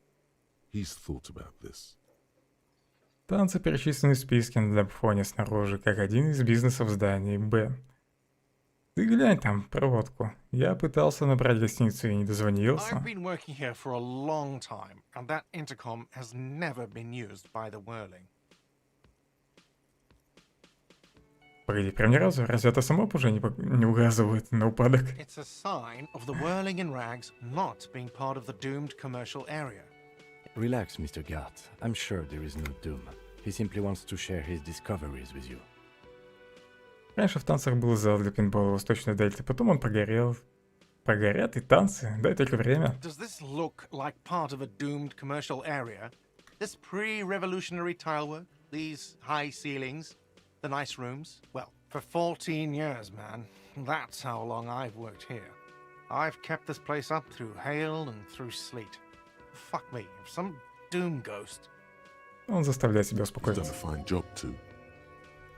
S3: He's thought about this.
S1: Танцы перечислены в списке на фоне снаружи, как один из бизнесов зданий Б. Ты глянь там, проводку. Я пытался набрать гостиницу и не дозвонился.
S17: I've been working here for a long time, and that intercom has never been used by the Whirling.
S1: Погоди, прям ни разу? Разве это само уже не указывает на упадок?
S17: It's a sign of the Whirling in Rags not being part of the doomed commercial area.
S4: Relax, Mr. Gart. I'm sure there is no doom. He simply wants to share his discoveries with you.
S1: Раньше в танцах был зал для пинбола Восточной Дельты, потом он прогорел. Прогорят и танцы, дай только время.
S17: Does this look like part of a doomed commercial area? This pre-revolutionary tilework? These high ceilings? The nice rooms? Well, for 14 years, man. That's how long I've worked here. I've kept this place up through hail and through sleet. Fuck me, if some doom ghost.
S1: Он заставляет себя
S3: He's done
S1: успокоиться.
S3: a fine job too.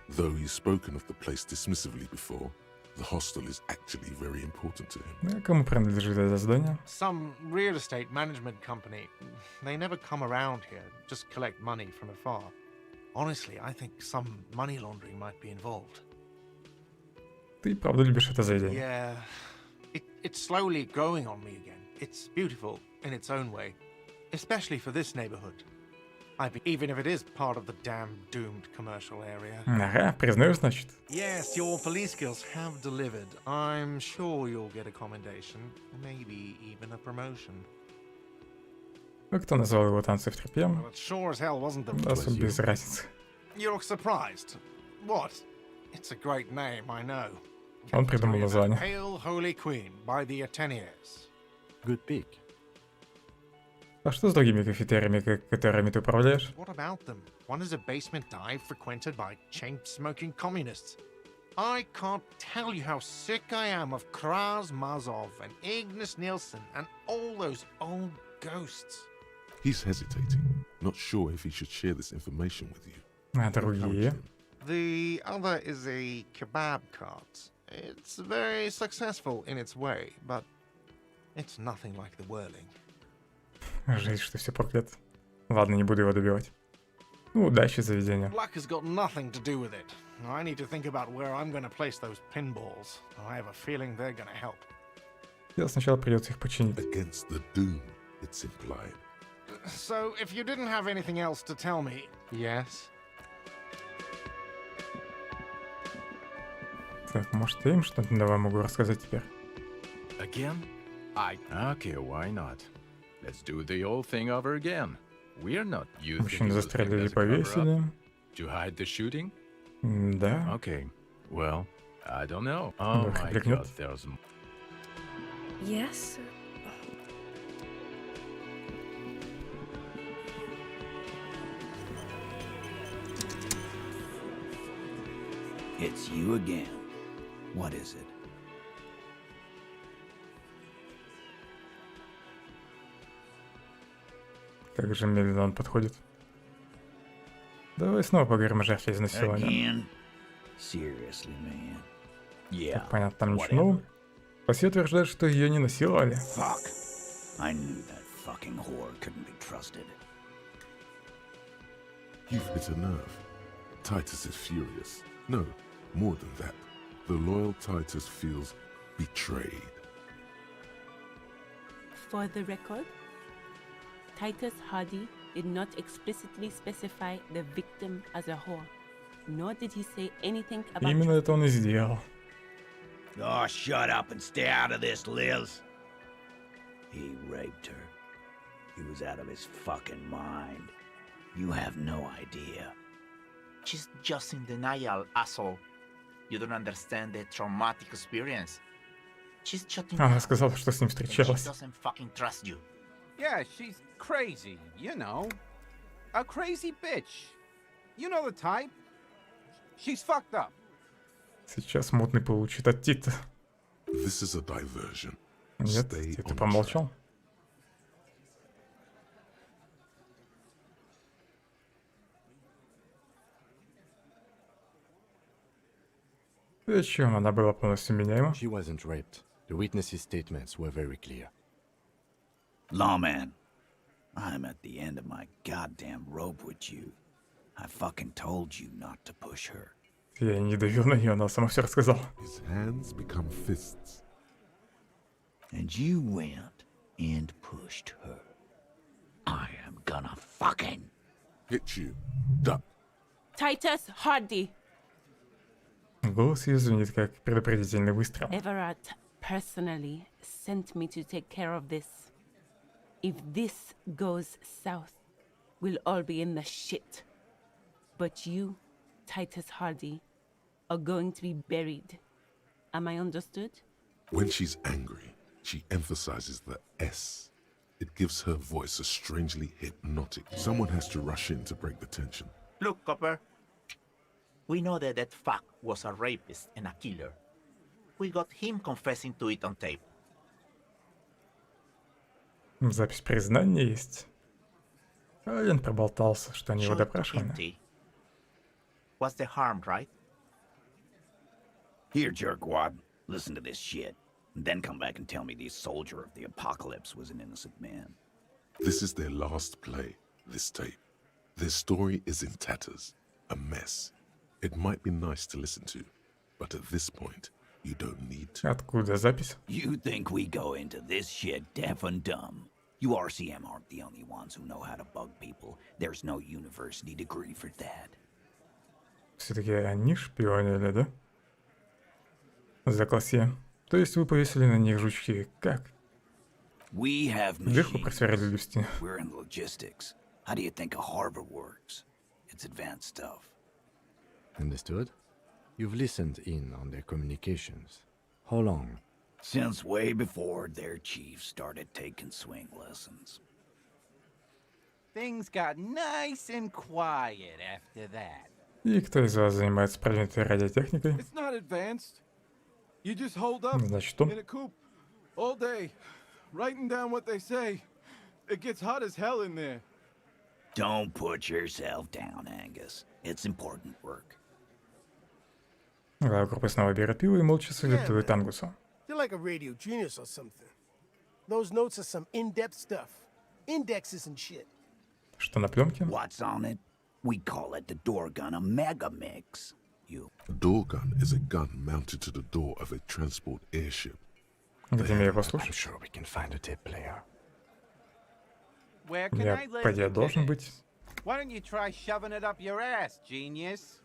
S3: Though he's spoken of the place dismissively before, the hostel is actually very important to him.
S1: А кому принадлежит это здание?
S17: Some real estate management company. They never come around here, just collect money from afar. Honestly, I think some money laundering might be involved.
S1: Ты правда любишь это заведение?
S17: Yeah, it's slowly growing on me again. It's beautiful in its own way, especially for this neighborhood. Even if it is part of the damn doomed commercial area.
S1: Ага, признаешь, значит?
S17: Yes, your police skills have delivered. I'm sure you'll get a commendation, maybe even a promotion.
S1: А кто назвал его танцы в тряпье?
S17: Well, it sure as hell wasn't the...
S1: Особо без разницы.
S17: You look surprised. What? It's a great name, I know.
S1: Он придумал название.
S17: Hail Holy Queen by the Ateniers.
S4: Good pick.
S1: А что с другими кафетериями, которыми ты управляешь?
S17: What about them? One is a basement dive frequented by chain-smoking communists. I can't tell you how sick I am of Kraz Mazov and Ignis Nielsen and all those old ghosts.
S3: He's hesitating, not sure if he should share this information with you.
S1: А другие?
S17: The other is a kebab cart. It's very successful in its way, but it's nothing like the Whirling.
S1: Жизнь, что все проклято. Ладно, не буду его добивать. Ну, удачи заведению.
S17: Luck has got nothing to do with it. I need to think about where I'm going to place those pinballs. I have a feeling they're going to help.
S1: Дело сначала придется их починить.
S3: Against the doom, it's implied.
S17: So, if you didn't have anything else to tell me... Yes?
S1: Так, может, я им что-то давай могу рассказать теперь.
S18: Again? Okay, why not? Let's do the old thing over again. We're not using
S1: Мужчину
S18: this thing
S1: застрелили
S18: as
S1: и
S18: a cover-up.
S1: повесили.
S18: To hide the shooting?
S1: Да.
S18: Okay, well, I don't know. Oh my god, there's...
S20: Yes?
S9: It's you again. What is it?
S1: Как же медленно он подходит. Давай снова поговорим о жертве изнасилования.
S9: Again? Seriously, man. Yeah.
S1: Так, понятно, там ничего нового. Спаси утверждает, что ее не насиловали.
S9: Fuck. I knew that fucking whore couldn't be trusted.
S3: You've hit a nerve. Titus is furious. No, more than that. The loyal Titus feels betrayed.
S8: For the record, Titus Hardy did not explicitly specify the victim as a whore, nor did he say anything about...
S1: Именно это он и сделал.
S9: Oh, shut up and stay out of this, Liz. He raped her. He was out of his fucking mind. You have no idea.
S20: She's just in denial, asshole. You don't understand the traumatic experience. She's shutting
S1: Она
S20: down.
S1: сказала, что с ним
S20: And she
S1: встречалась.
S20: doesn't fucking trust you.
S14: Yeah, she's crazy, you know. A crazy bitch. You know the type. She's fucked up.
S1: Сейчас мутный получит от Тита.
S3: This is a diversion.
S1: Нет,
S3: Stay
S1: Тита
S3: on
S1: помолчал. Зачем? Она была полностью меняема.
S4: She wasn't raped. The witnesses' statements were very clear.
S9: Lawman, I'm at the end of my goddamn rope with you. I fucking told you not to push her.
S1: Я не давил на нее, она сама все рассказала.
S3: His hands become fists.
S9: And you went and pushed her. I am gonna fucking
S3: hit you. Duck.
S8: Titus Hardy.
S1: Голос ее звенит как предупредительный выстрел.
S8: Everett personally sent me to take care of this. If this goes south, we'll all be in the shit. But you, Titus Hardy, are going to be buried. Am I understood?
S3: When she's angry, she emphasizes the S. It gives her voice a strangely hypnotic. Someone has to rush in to break the tension.
S20: Look, Copper. We know that that fuck was a rapist and a killer. We got him confessing to it on tape.
S1: Запись признания есть. Ален проболтался, что они его
S20: Show it to
S1: допрашивали.
S20: him, T. What's the harm, right?
S9: Here, jerkwad, listen to this shit. And then come back and tell me the soldier of the apocalypse was an innocent man.
S3: This is their last play, this tape. Their story is in tatters, a mess. It might be nice to listen to, but at this point, you don't need to.
S1: Откуда запись?
S9: You think we go into this shit deaf and dumb? You RCM aren't the only ones who know how to bug people. There's no university degree for that.
S1: Все-таки они шпионили, да? За классе. То есть вы повесили на них жучки. Как?
S9: We have
S1: Вверху
S9: machines.
S1: просверлили в стене.
S9: We're in logistics. How do you think a harbor works? It's advanced stuff.
S4: Understood? You've listened in on their communications. How long?
S9: Since way before their chief started taking swing lessons.
S14: Things got nice and quiet after that.
S1: И кто из вас занимается продвинутой радиотехникой?
S10: It's not advanced. You just hold up
S1: Значит, он.
S10: in a coop all day, writing down what they say. It gets hot as hell in there.
S9: Don't put yourself down, Angus. It's important work.
S1: Глава группы снова берет пиво и молча салютует Ангусу.
S11: You're like a radio genius or something. Those notes are some in-depth stuff. Indexes and shit.
S1: Что на пленке?
S9: What's on it? We call it the door gun, a mega mix. You.
S3: A door gun is a gun mounted to the door of a transport airship.
S1: Где мне его
S4: I'm
S1: послушать?
S4: sure we can find a tape player.
S14: Where can
S1: Я,
S14: I
S1: по идее,
S14: listen to
S1: должен
S14: this?
S1: быть.
S14: Why don't you try shoving it up your ass, genius?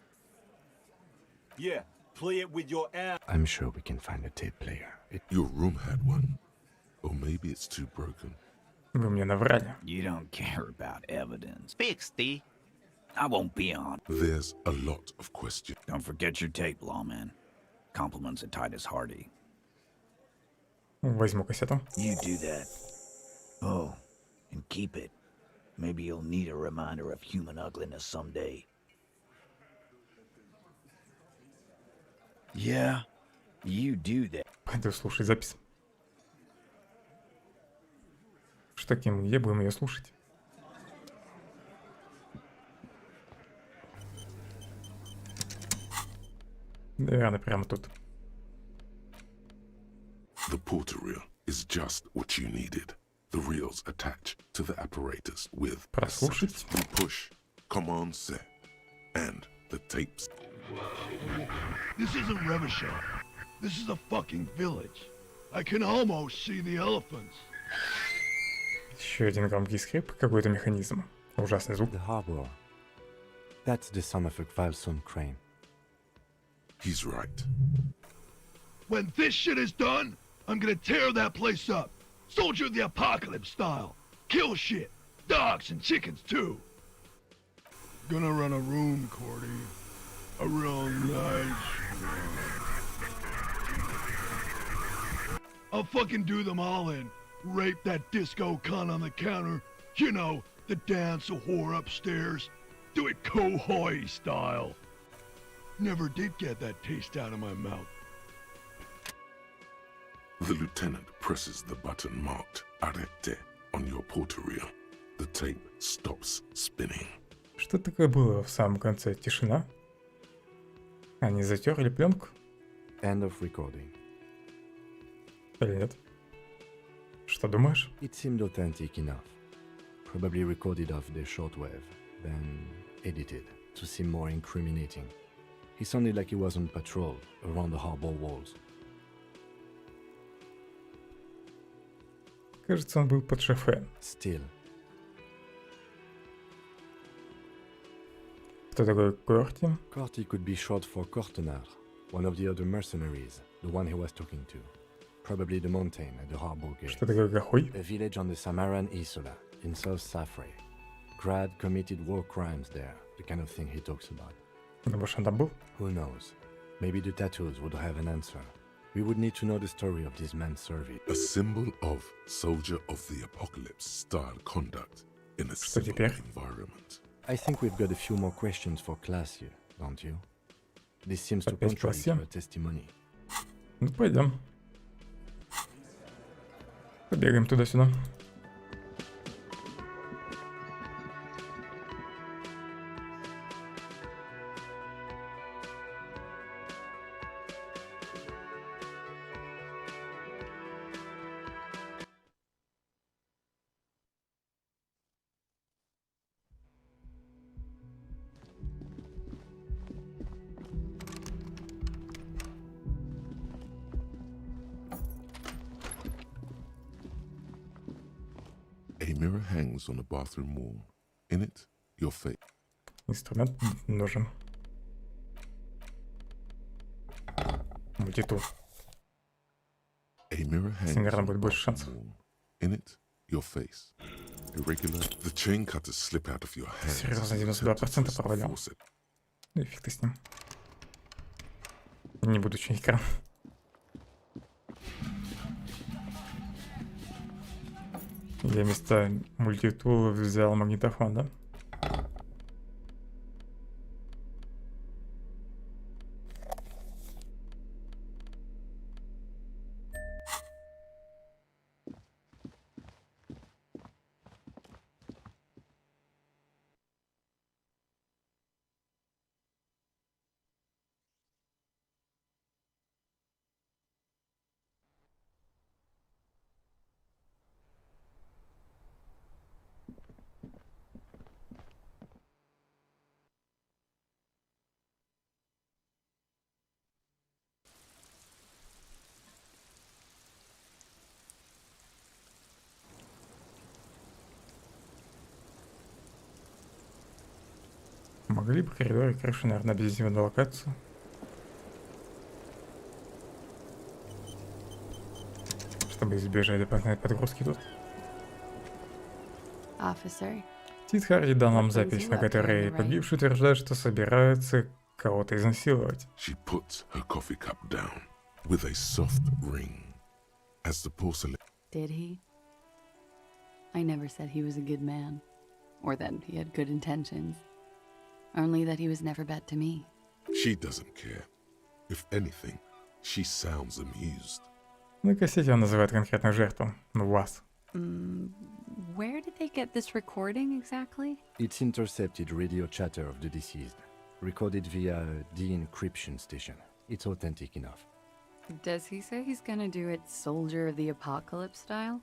S12: Yeah, play it with your ass.
S4: I'm sure we can find a tape player.
S3: Your room had one. Or maybe it's too broken.
S1: Вы мне наврали.
S9: You don't care about evidence.
S20: Fix, T.
S9: I won't be on.
S3: There's a lot of questions.
S9: Don't forget your tape, lawman. Compliments of Titus Hardy.
S1: Возьму кассету.
S9: You do that. Oh, and keep it. Maybe you'll need a reminder of human ugliness someday. Yeah, you do that.
S1: Пойду слушать запись. Что таким, где будем ее слушать? Наверное, прямо тут.
S3: The porter reel is just what you needed. The reels attach to the apparatus with
S1: Прослушать.
S3: you push, command set, and the tapes.
S21: This isn't Revachol. This is a fucking village. I can almost see the elephants.
S1: Еще один громкий скрип, какой-то механизм. Ужасный звук.
S4: The harbor. That's the son of a Phellon crane.
S3: He's right.
S21: When this shit is done, I'm gonna tear that place up. Soldier of the Apocalypse style. kill shit. Dogs and chickens, too. Gonna run a room, Cordy. A real nice room. I'll fucking do them all in. Rape that disco cunt on the counter. You know, the dance a whore upstairs. Do it Kohoi style. Never did get that taste out of my mouth.
S3: The lieutenant presses the button marked Arete on your portal. The tape stops spinning.
S1: Что такое было в самом конце? Тишина? Они затерли пленку?
S4: End of recording.
S1: Или нет? Что думаешь?
S4: It seemed authentic enough. Probably recorded off the shortwave, then edited to seem more incriminating. He sounded like he was on patrol around the harbor walls.
S1: Кажется, он был под шофе.
S4: Still.
S1: Кто такой Корти?
S4: Corti could be short for Cortenar, one of the other mercenaries, the one he was talking to. Probably the mountain at the harbor gate.
S1: Что такое Кахой?
S4: A village on the Samaran Isola, in South Safre. Grad committed war crimes there, the kind of thing he talks about.
S1: Думаешь, он там был?
S4: Who knows? Maybe the tattoos would have an answer. We would need to know the story of this man's service.
S3: A symbol of soldier of the apocalypse style conduct in a civil environment.
S4: I think we've got a few more questions for class here, don't you? This seems to contradict her testimony.
S1: Ну, пойдем. Побегаем туда-сюда.
S3: A mirror hangs on the bathroom wall. In it, your face.
S1: Инструмент нужен. Мультитул.
S3: A mirror hangs
S1: Наверное,
S3: on
S1: будет
S3: the
S1: больше шансов.
S3: bathroom wall. In it, your face. Irregular. The chain cutters slip out of your hands.
S1: Серьезно, 92% провалил. Ну и фиг ты с ним. Не буду чинить кран. Я вместо мультитула взял магнитофон, да? Могли бы коридоры и крыши, наверное, объединить в локацию. Чтобы избежать дополнительной подгрузки тут.
S13: Officer.
S1: Тит Харди дал нам запись, на которой погибший утверждает, что собирается кого-то изнасиловать.
S3: She puts her coffee cup down with a soft ring as the porcelain.
S13: Did he? I never said he was a good man, or that he had good intentions. Only that he was never bad to me.
S3: She doesn't care. If anything, she sounds amused.
S1: На кассете он называет конкретную жертву. Вас.
S13: Where did they get this recording exactly?
S4: It's intercepted radio chatter of the deceased, recorded via a de-encryption station. It's authentic enough.
S13: Does he say he's gonna do it Soldier of the Apocalypse style?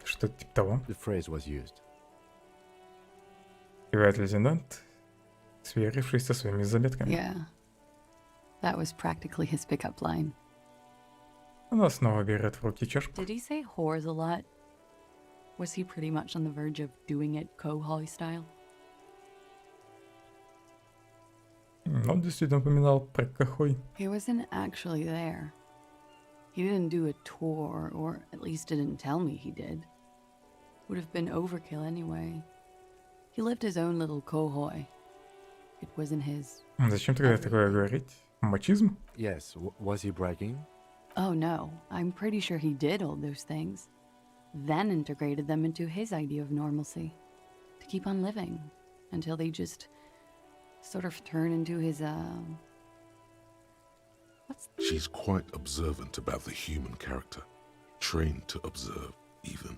S1: Что-то типа того.
S4: The phrase was used.
S1: Кивает лейтенант, сверившись со своими заметками.
S13: Yeah. That was practically his pickup line.
S1: Она снова берет в руки чашку.
S13: Did he say whores a lot? Was he pretty much on the verge of doing it Kohoi style?
S1: Он действительно упоминал про Кахой.
S13: He wasn't actually there.
S15: He didn't do a tour, or at least didn't tell me he did. Would have been overkill anyway. He lived his own little cohoi. It wasn't his.
S1: Зачем тогда такое говорить? Мачизм?
S4: Yes, was he bragging?
S15: Oh no, I'm pretty sure he did all those things. Then integrated them into his idea of normalcy. To keep on living. Until they just sort of turn into his,
S3: She's quite observant about the human character. Trained to observe, even.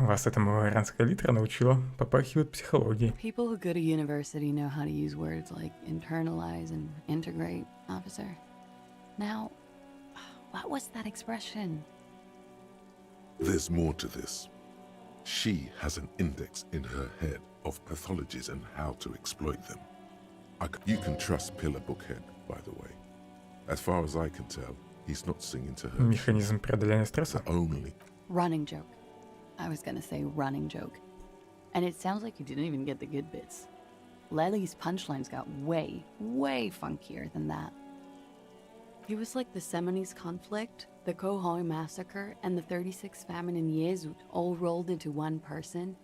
S1: Вас этому иранская литра научила, попахивает психологией.
S15: People who go to university know how to use words like internalize and integrate, officer. Now, what was that expression?
S3: There's more to this. She has an index in her head of pathologies and how to exploit them. You can trust Pillar Bookhead, by the way. As far as I can tell, he's not singing to her.
S1: Механизм преодоления стресса?
S3: Only.
S15: Running joke. I was gonna say running joke. And it sounds like you didn't even get the good bits. Lely's punchlines got way, way funkier than that. He was like the Seminoles conflict, the Khohoi massacre, and the 36 famine in Yezud all rolled into one person,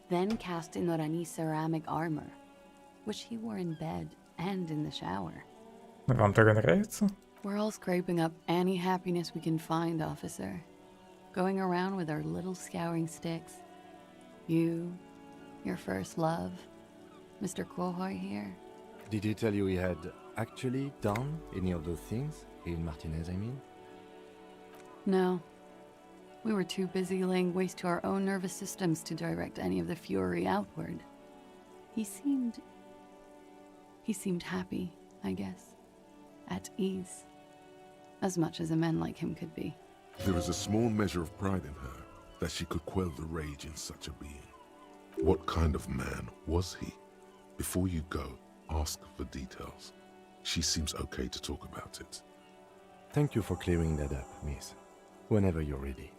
S15: then cast in Orani ceramic armor, which he wore in bed and in the shower.
S1: Вам так нравится?
S15: We're all scraping up any happiness we can find, officer. Going around with our little scouring sticks. You, your first love, Mr. Khohoi here.
S4: Did he tell you he had actually done any of those things? In Martinez, I mean?
S15: No. We were too busy laying waste to our own nervous systems to direct any of the fury outward. He seemed happy, I guess. At ease. As much as a man like him could be.
S3: There is a small measure of pride in her that she could quell the rage in such a being. What kind of man was he? Before you go, ask for details. She seems okay to talk about it.
S4: Thank you for clearing that up, miss. Whenever you're ready.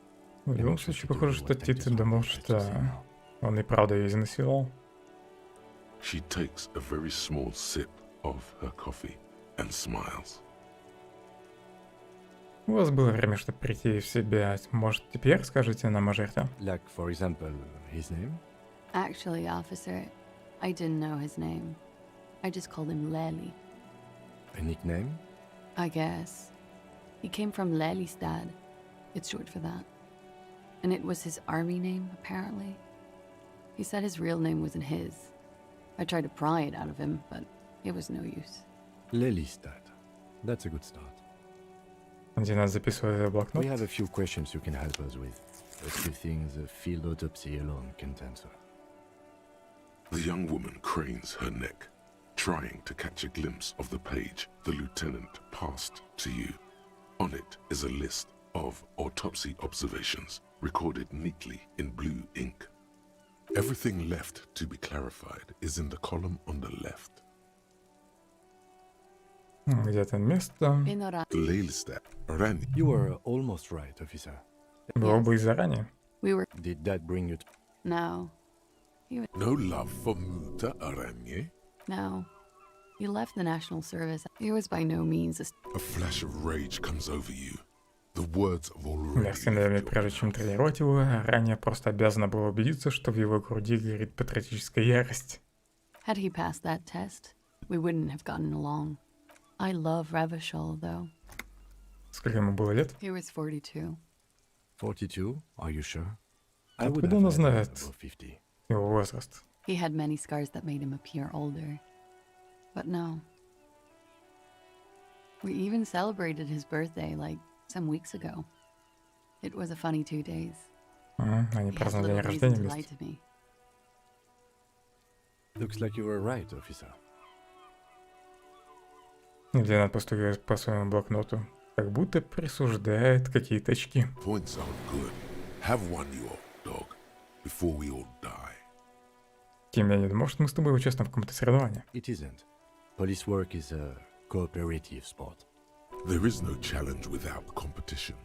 S1: В любом случае, похоже, что Тит думал, что он и правда ее изнасиловал.
S3: She takes a very small sip of her coffee and smiles.
S1: У вас было время, чтобы прийти в себя. Может, теперь скажете нам о жертве?
S4: Like, for example, his name?
S15: Actually, officer, I didn't know his name. I just called him Lely.
S4: A nickname?
S15: I guess. He came from Lelystad. It's short for that. And it was his army name, apparently. He said his real name wasn't his. I tried to pry it out of him, but it was no use.
S4: Lelystad. That's a good start.
S1: Где нас записывает блокнот?
S4: We have a few questions you can help us with. A few things a field autopsy alone can't answer.
S3: The young woman cranes her neck, trying to catch a glimpse of the page the lieutenant passed to you. On it is a list of autopsy observations, recorded neatly in blue ink. Everything left to be clarified is in the column on the left.
S1: Где-то место.
S4: You were almost right, officer.
S1: Было бы и заранее.
S15: We were.
S4: Did that bring you?
S15: No. He was...
S3: No love for Muta Aranye?
S15: No. He left the national service. He was by no means
S3: A flash of rage comes over you. The words of already.
S1: Мерсенами, прежде чем тренировать его, ранее просто обязана была убедиться, что в его груди горит патриотическая ярость.
S15: Had he passed that test, we wouldn't have gotten along. I love Ravishal, though.
S1: Сколько ему было лет?
S15: He was 42.
S4: 42? Are you sure?
S1: Откуда он знает его возраст?
S15: He had many scars that made him appear older. But no. We even celebrated his birthday, like, some weeks ago. It was a funny 2 days.
S1: Они праздновали день рождения вместе.
S4: Looks like you were right, officer.
S1: Леонард постукивает по своему блокноту, как будто присуждает какие-то очки.
S3: Points aren't good. Have one, you old dog, before we all die.
S1: Тем не менее, может, мы с тобой участвуем в каком-то соревновании?
S4: It isn't. Police work is a cooperative sport.
S3: There is no challenge without competition.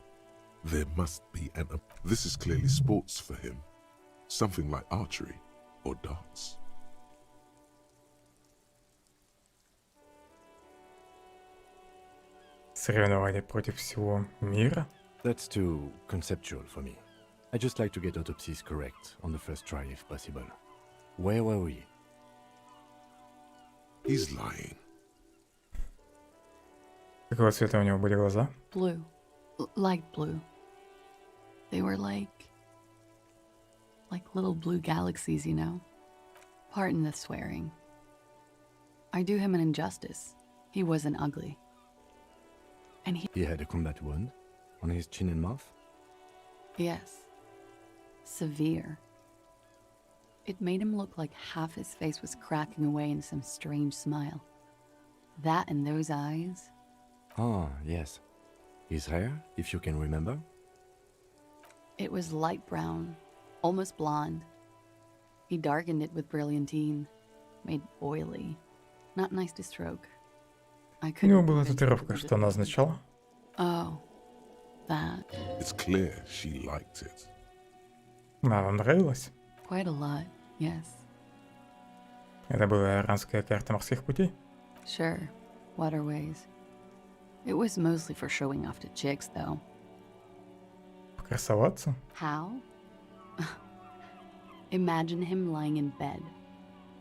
S3: There must be an... This is clearly sports for him. Something like archery or darts.
S1: Соревнования против всего мира?
S4: That's too conceptual for me. I just like to get autopsies correct on the first try if possible. Where were we?
S3: He's lying.
S1: Какого цвета у него были глаза?
S15: Blue. Light blue. They were like little blue galaxies, you know? Pardon the swearing. I do him an injustice. He wasn't ugly. And
S4: He had a combat wound on his chin and mouth?
S15: yes. Severe. It made him look like half his face was cracking away in some strange smile. That and those eyes.
S4: Ah, yes. His hair, if you can remember?
S15: It was light brown, almost blonde. He darkened it with brilliantine, made oily. Not nice to stroke. I
S1: У
S15: couldn't
S1: него была
S15: convince him
S1: татуировка,
S15: to
S1: что она означала?
S15: Oh, that.
S3: It's clear she liked it.
S1: А, вам нравилось?
S15: Quite a lot, yes.
S1: Это была иранская карта морских путей?
S15: Sure, waterways. It was mostly for showing off to chicks, though.
S1: Покрасоваться?
S15: How? Imagine him lying in bed.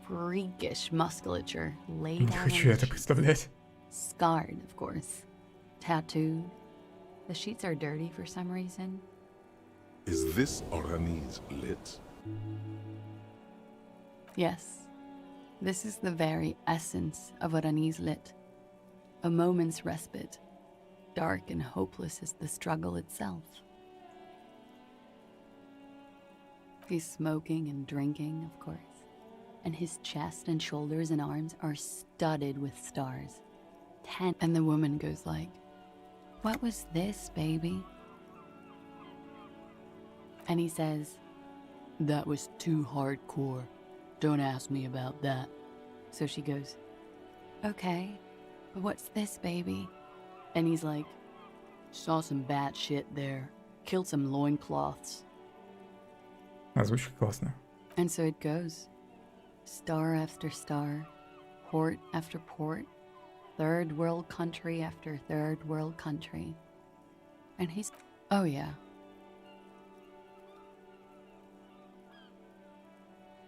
S15: Freakish musculature laid
S1: Не
S15: out
S1: хочу
S15: on
S1: это
S15: the sheets.
S1: представлять.
S15: Scarred, of course. Tattooed. The sheets are dirty for some reason.
S3: Is this Orani's lit?
S15: Yes. This is the very essence of what Anis lit. A moment's respite. Dark and hopeless as the struggle itself. He's smoking and drinking, of course. And his chest and shoulders and arms are studded with stars. 10. And the woman goes like, "What was this, baby?" And he says, "That was too hardcore. Don't ask me about that." So she goes, "Okay, but what's this, baby?" And he's like, "Saw some bad shit there. Killed some loincloths."
S1: Озвучка классная.
S15: And so it goes. Star after star, port after port, third world country after third world country. And he's... Oh yeah.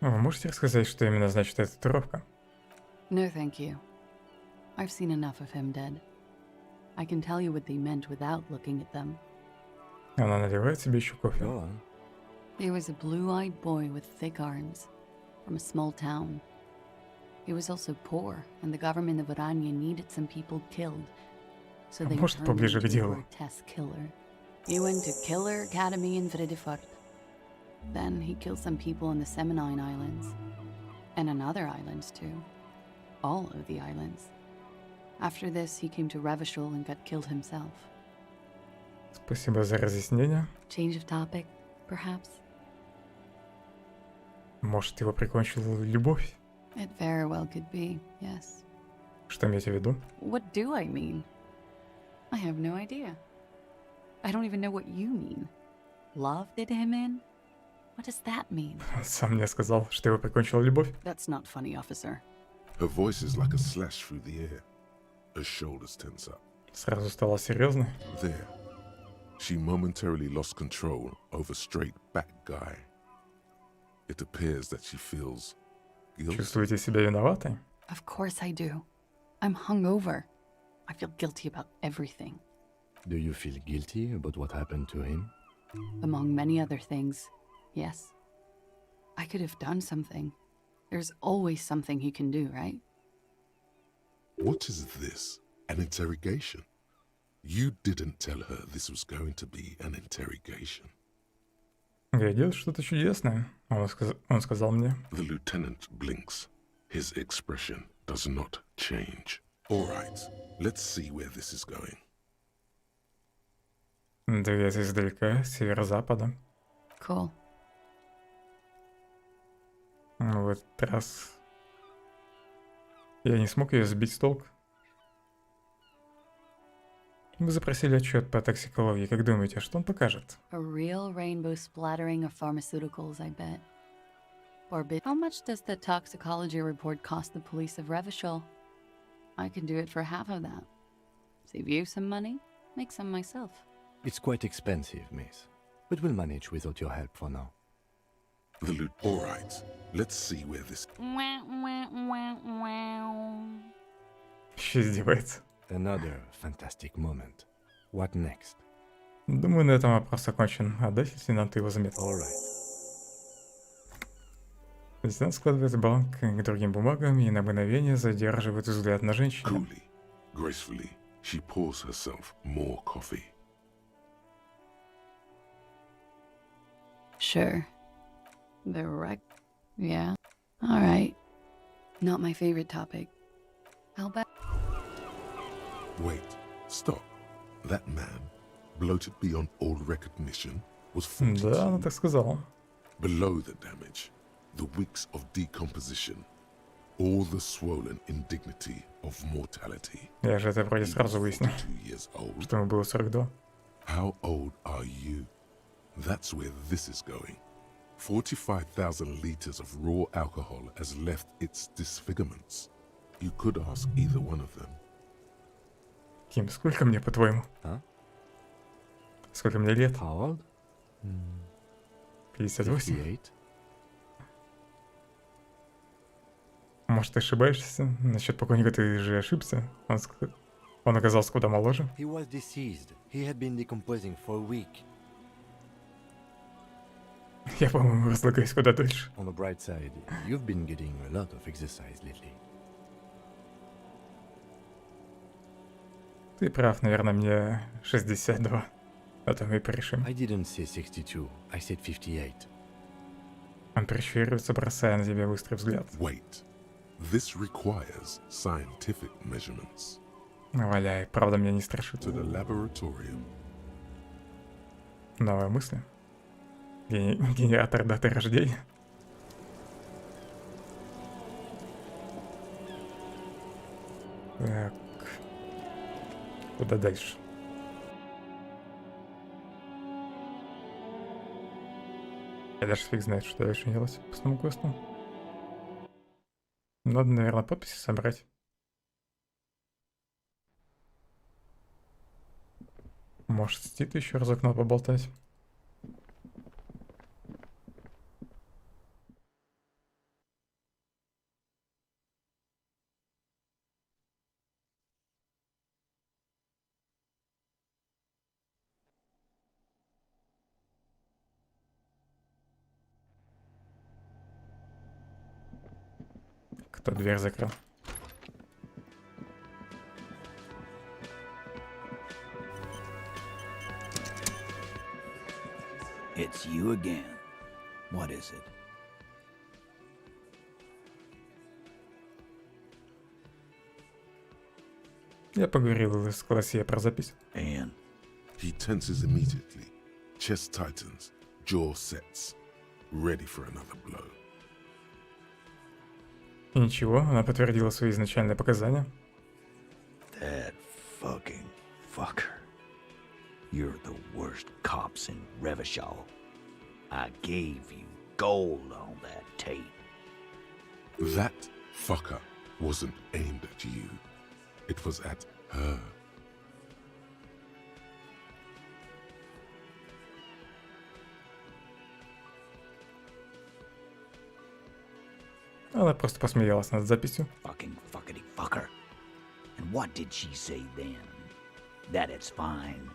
S1: Вы можете рассказать, что именно значит эта татуировка?
S15: No thank you. I've seen enough of him dead. I can tell you what they meant without looking at them.
S1: Она наливает себе еще кофе.
S15: He was a blue-eyed boy with thick arms, from a small town. He was also poor, and the government of Orania needed some people killed. So they
S1: Может,
S15: turned him
S1: поближе к
S15: into a
S1: делу?
S15: grotesque killer. He went to Killer Academy in Vredefort. Then he killed some people on the Seminine Islands. And on other islands, too. All of the islands. After this, he came to Revachol and got killed himself.
S1: Спасибо за разъяснение.
S15: Change of topic, perhaps?
S1: Может, его прикончила любовь?
S15: It very well could be, yes.
S1: Что имеете в виду?
S15: What do I mean? I have no idea. I don't even know what you mean. Love did him in? What does that mean?
S1: Он сам мне сказал, что его прикончила любовь.
S15: That's not funny, officer.
S3: Her voice is like a slash through the air. Her shoulders tense up.
S1: Сразу стала серьезной.
S3: There. She momentarily lost control over straight back guy. It appears that she feels guilt.
S1: Чувствуете себя виноватой?
S15: Of course I do. I'm hungover. I feel guilty about everything.
S4: Do you feel guilty about what happened to him?
S15: Among many other things, yes. I could have done something. There's always something he can do, right?
S3: What is this? An interrogation? You didn't tell her this was going to be an interrogation.
S1: Делает что-то чудесное. Он сказал мне.
S3: The lieutenant blinks. His expression does not change. All right, let's see where this is going.
S1: Двигается издалека, с северо-запада.
S15: Cool.
S1: В этот раз я не смог ее сбить с толку. Вы запросили отчет по токсикологии. Как думаете, что он покажет?
S15: A real rainbow splattering of pharmaceuticals, I bet. How much does the toxicology report cost the police of Revachol? I can do it for half of that. Save you some money, make some myself.
S4: It's quite expensive, miss. But we'll manage without your help for now.
S3: The loot. All right. Let's see where this.
S1: Еще издевается.
S4: Another fantastic moment. What next?
S1: Думаю, на этом вопрос окончен. Отдай лейтенанту его заметку. Лейтенант складывает бланк к другим бумагам и на мгновение задерживает взгляд на женщину.
S3: Coolly, gracefully, she pours herself more coffee.
S13: Sure. The wreck? Yeah. All right. Not my favorite topic. How about...
S3: Wait, stop. That man, bloated beyond all recognition, was 42.
S1: Да, она так сказала.
S3: Below the damage, the weeks of decomposition, all the swollen indignity of mortality.
S1: Я же это вроде сразу выяснил, что ему было 42.
S3: How old are you? That's where this is going. 45,000 liters of raw alcohol has left its disfigurements. You could ask either one of them.
S1: Ким, сколько мне, по-твоему? Сколько мне лет? 58. Может, ты ошибаешься? Насчет покойника ты же ошибся. Он оказался куда моложе.
S4: He was deceased. He had been decomposing for a week.
S1: Я, по-моему, разлагаюсь куда дольше.
S4: On the bright side, you've been getting a lot of exercise lately.
S1: Ты прав, наверное, мне 62. А то мы порешим.
S4: I didn't say 62. I said 58.
S1: Он прищуривается, бросая на тебя быстрый взгляд.
S3: Wait. This requires scientific measurements.
S1: Валяй, правда меня не страшит.
S3: To the laboratorium.
S1: Новая мысль. Генератор даты рождения. Так. Куда дальше? Я даже фиг знает, что дальше делать по самому квесту. Надо, наверное, подписи собрать. Может, с Титой еще разок надо поболтать. Кто дверь закрыл?
S9: It's you again. What is it?
S1: Я поговорил с Классией про запись.
S3: And he tenses immediately. Chest tightens, jaw sets, ready for another blow.
S1: И ничего, она подтвердила свои изначальные показания.
S9: That fucking fucker. You're the worst cops in Revachol. I gave you gold on that tape.
S3: That fucker wasn't aimed at you. It was at her.
S1: Она просто посмеялась над записью.
S9: Fucking fuckity fucker. And what did she say then? That it's fine.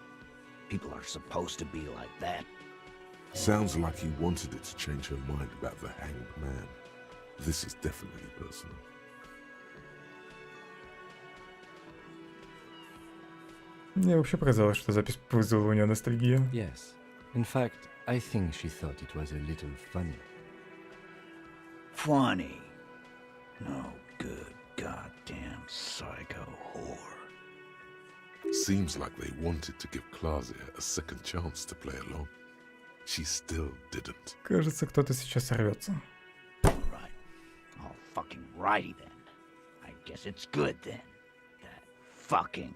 S9: People are supposed to be like that.
S3: Sounds like he wanted it to change her mind about the hanged man. This is definitely personal.
S1: Мне вообще показалось, что запись вызвала у нее ностальгию.
S4: Yes. In fact, I think she thought it was a little funny.
S9: Funny? No good goddamn psycho whore.
S3: Seems like they wanted to give Claudia a second chance to play along. She still didn't.
S1: Кажется, кто-то сейчас сорвется.
S9: Right. Oh, fucking righty then. I guess it's good then. That fucking...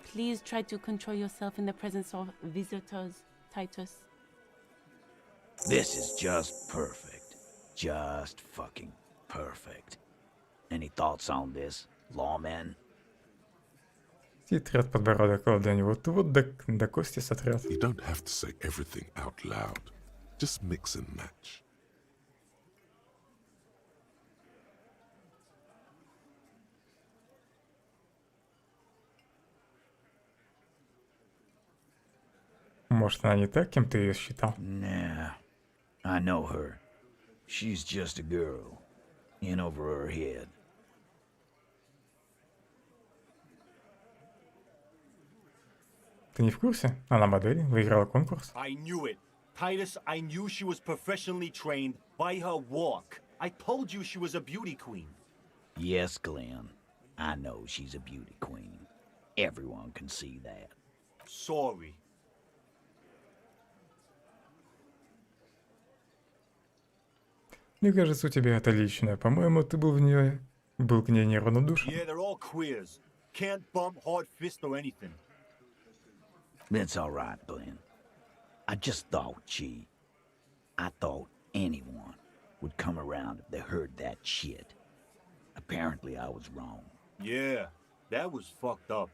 S8: Please try to control yourself in the presence of visitors, Titus.
S9: This is just perfect. Just fucking perfect. Any thoughts on this, lawman?
S1: И трет подбородок ладонью. Вот до кости сотрет.
S3: You don't have to say everything out loud. Just mix and match.
S1: Может, она не так, кем ты ее считал?
S9: Nah, I know her. She's just a girl. In over her head.
S1: Ты не в курсе? Она модель, выиграла конкурс.
S12: I knew it. Titus, I knew she was professionally trained by her walk. I told you she was a beauty queen.
S9: Yes, Glenn. I know she's a beauty queen. Everyone can see that.
S12: Sorry.
S1: Мне кажется, у тебя это личное. По-моему, ты был к ней неравнодушен.
S12: Yeah, they're all queers. Can't bump, hard fist or anything.
S9: It's all right, Glenn. I just thought I thought anyone would come around if they heard that shit. Apparently, I was wrong.
S12: Yeah, that was fucked up.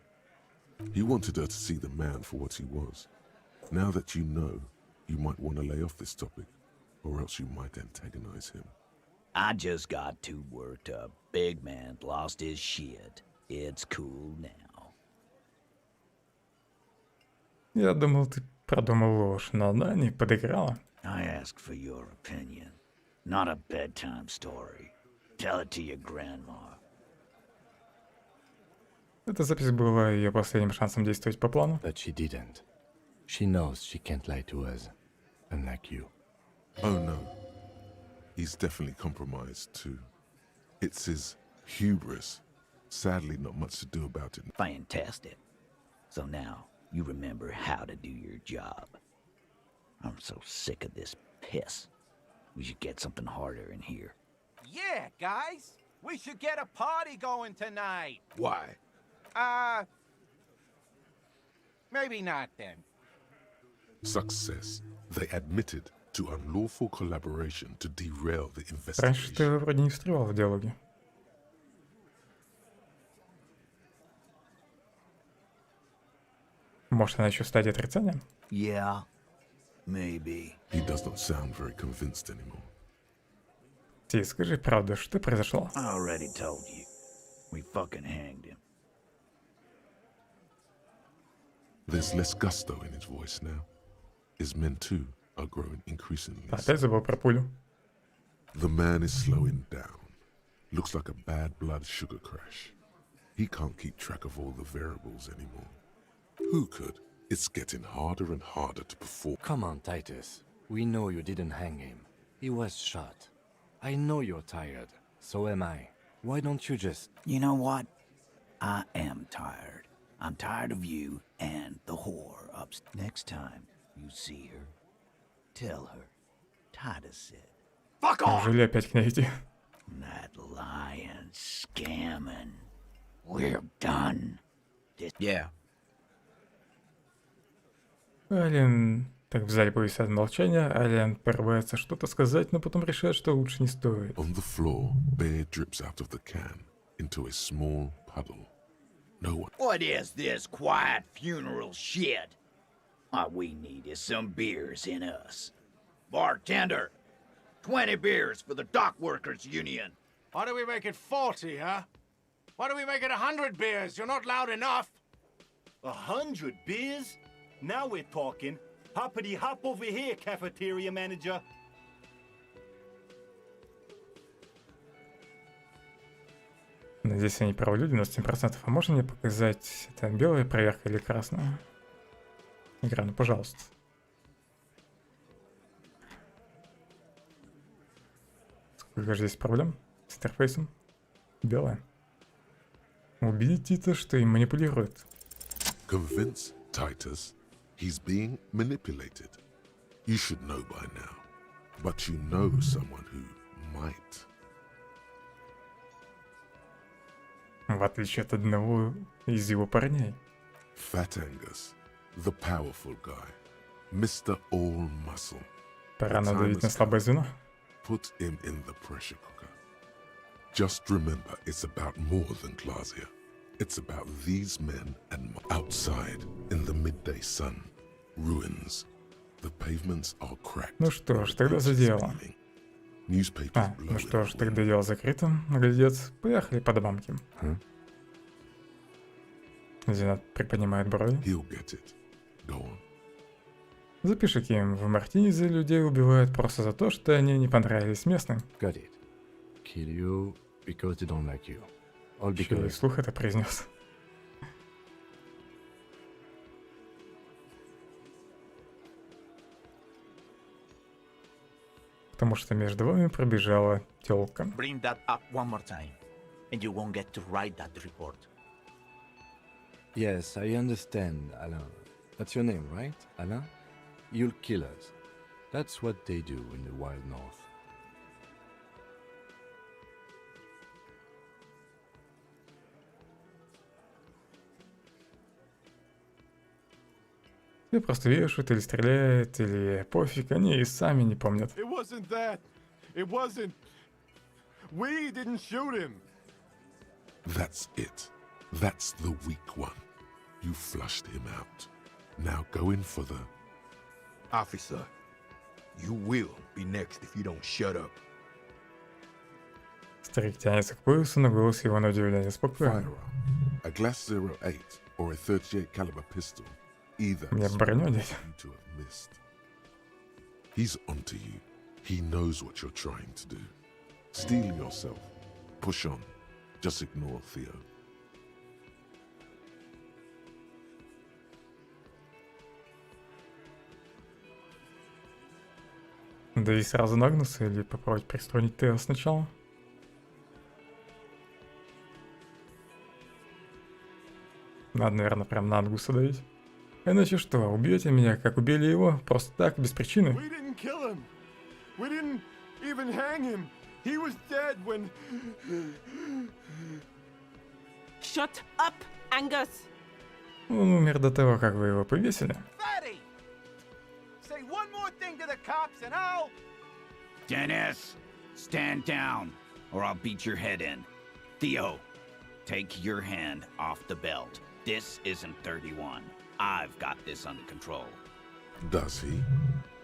S3: He wanted her to see the man for what he was. Now that you know, you might want to lay off this topic, or else you might antagonize him.
S9: I just got too worked up. Big man lost his shit. It's cool now.
S1: Я думал, ты продумал ложь, но она не подыграла.
S9: I ask for your opinion, not a bedtime story. Tell it to your grandma.
S1: Эта запись была ее последним шансом действовать по плану.
S4: But she didn't. She knows she can't lie to us, unlike you.
S3: Oh no. He's definitely compromised too. It's his hubris. Sadly, not much to do about it.
S9: Fantastic. So now you remember how to do your job. I'm so sick of this piss. We should get something harder in here.
S14: Yeah, guys. We should get a party going tonight.
S3: Why?
S14: Maybe not then.
S3: Success. They admitted to unlawful collaboration to derail the
S1: Раньше ты
S3: investigation.
S1: вроде не встревал в диалоге. Может, она еще в стадии отрицания?
S9: Yeah, maybe.
S3: He does not sound very convinced anymore.
S1: Ти, скажи правду, что произошло?
S9: I already told you. We fucking hanged him.
S3: There's less gusto in his voice now. His men too are growing increasingly.
S1: Опять забыл про пулю.
S3: The man is slowing down. Looks like a bad blood sugar crash. He can't keep track of all the variables anymore. Who could? It's getting harder and harder to perform.
S4: Come on, Titus. We know you didn't hang him. He was shot. I know you're tired. So am I. Why don't you just...
S9: You know what? I am tired. I'm tired of you and the whore upstairs. Next time you see her, tell her Titus said, "Fuck off!"
S1: Неужели опять к ней идти?
S9: That lying, scamming. We're done. Yeah.
S1: Ален... Так в зале повисает молчание, Ален порывается что-то сказать, но потом решает, что лучше не стоит.
S3: On the floor, beer drips out of the can into a small puddle. No one.
S20: What is this quiet funeral shit? All we need is some beers in us. Bartender, 20 beers for the Dock Workers Union.
S11: Why do we make it 40, huh? Why do we make it 100 beers? You're not loud enough.
S12: 100 beers? Now we're talking. Hoppity hop over here, cafeteria manager.
S1: Надеюсь, я не провалю 97%. А можно мне показать, это белая проверка или красная? Игра, ну пожалуйста. Сколько же здесь проблем с интерфейсом? Белая. Убедите, что им манипулируют.
S3: Convince Titus he's being manipulated. You should know by now. But you know someone who might.
S1: В отличие от одного из его парней.
S3: Fat Angus, the powerful guy, Mr. All Muscle.
S1: Пора
S3: The time
S1: надавить на
S3: has
S1: слабое звено.
S3: Put him in the pressure cooker. Just remember, it's about more than Glasia. It's about these men and outside in the midday sun. Ruins. The pavements are cracked.
S1: Ну что ж, тогда за дело. Ну что ж, тогда дело закрыто. Наглядец, поехали по домам, Ким. Зенат приподнимает брови. Запиши, Ким, в Мартинизе людей убивают просто за то, что они не понравились местным.
S4: Got it. Kill you because they don't like you. All
S1: Еще и
S4: because...
S1: вслух это произнес. Потому что между вами пробежала тёлка.
S6: Bring that up one more time, and you won't get to write that report.
S4: Yes, I understand, Alain. That's your name, right, Alain? You'll kill us. That's what they do in the wild north.
S1: Ты просто вешают или стреляют, или пофиг, они и сами не помнят.
S10: It wasn't that. It wasn't. We didn't shoot him.
S3: That's it. That's the weak one. You flushed him out. Now go in for the...
S16: Officer, you will be next if you don't shut up.
S1: Старик тянется к поясу, но голос его на удивление спокойный.
S3: A glass 08 or a 38 caliber pistol. Either
S1: Мне броню одеть.
S3: to have missed. He's onto you. He knows what you're trying to do. Steel yourself. Push on. Just ignore Theo.
S1: Да и сразу нагнуться или попробовать пристроить Тео сначала? Надо, наверное, прям на ангуса давить. Иначе что, убьете меня, как убили его, просто так, без причины?
S10: We didn't kill him. We didn't even hang him. He was dead when...
S8: Shut up, Angus!
S1: Он умер до того, как вы его повесили.
S14: Fatty! Say one more thing to the cops and I'll...
S20: Dennis, stand down, or I'll beat your head in. Theo, take your hand off the belt. This isn't 31. I've got this under control.
S3: Does he?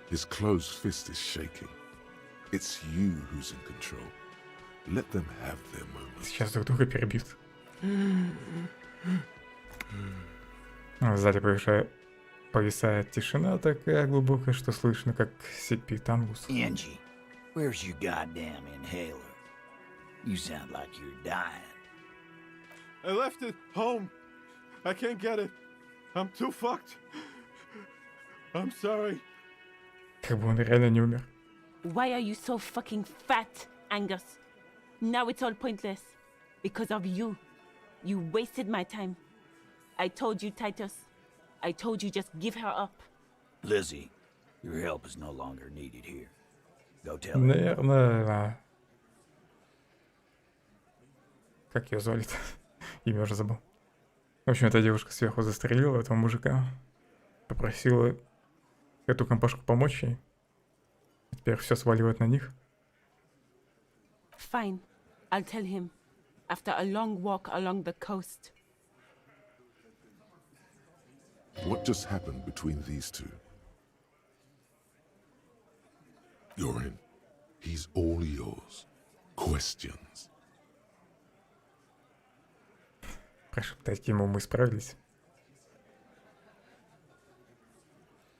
S3: His closed fist is shaking. It's you who's in control. Let them have their moment.
S1: Сейчас друг друга перебьют. Сзади повисает тишина такая глубокая, что слышно, как сипит ангус.
S20: Angie, where's your goddamn inhaler? You sound like you're dying.
S10: I left it home. I can't get it. I'm too fucked. I'm sorry.
S1: Как бы он реально не умер.
S8: Why are you so fucking fat, Angus? Now it's all pointless. Because of you. You wasted my time. I told you, Titus. I told you just give her up.
S20: Lizzie, your help is no longer needed here. Go tell her.
S1: Наверное... Как ее звали-то? Имя уже забыл. В общем, эта девушка сверху застрелила этого мужика. Попросила эту компашку помочь ей. Теперь все сваливает на них.
S8: Fine. I'll tell him. After a long walk along the coast.
S3: What just happened between these two? You're in. He's all yours. Questions.
S1: Прошептать ему мы справились.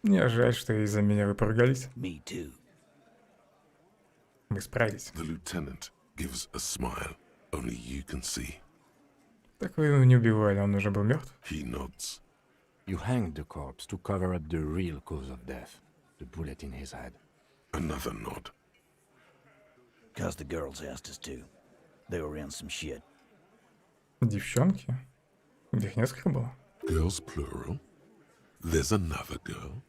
S1: Мне жаль, что из-за меня вы поругались.
S20: Me too.
S1: Мы справились.
S3: The lieutenant gives a smile only you can see.
S1: Так вы его не убивали, он уже был мертв?
S3: He nods.
S4: You hanged the corpse to cover up the real cause of death. The bullet in his head.
S3: Another nod.
S20: Cause the girls asked us to. They were in some shit.
S1: Девчонки? Их несколько было?
S3: Girls plural. There's another girl.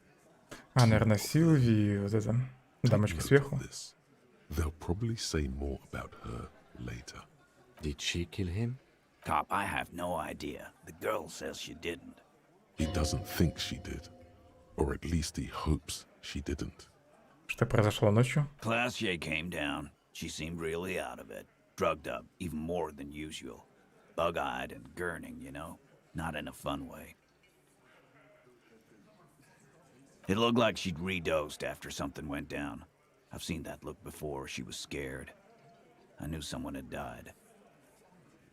S1: А, наверное, Силви и вот эта дамочка сверху.
S3: They'll probably say more about her later.
S4: Did she kill him?
S20: Cop, I have no idea. The girl says she didn't.
S3: He doesn't think she did. Or at least he hopes she didn't.
S1: Что произошло ночью?
S20: Classier came down. She seemed really out of it. Drugged up, even more than usual.
S9: Bug-eyed and gurning, you know? Not in a fun way. It looked like she'd redosed after something went down. I've seen that look before. She was scared. I knew someone had died.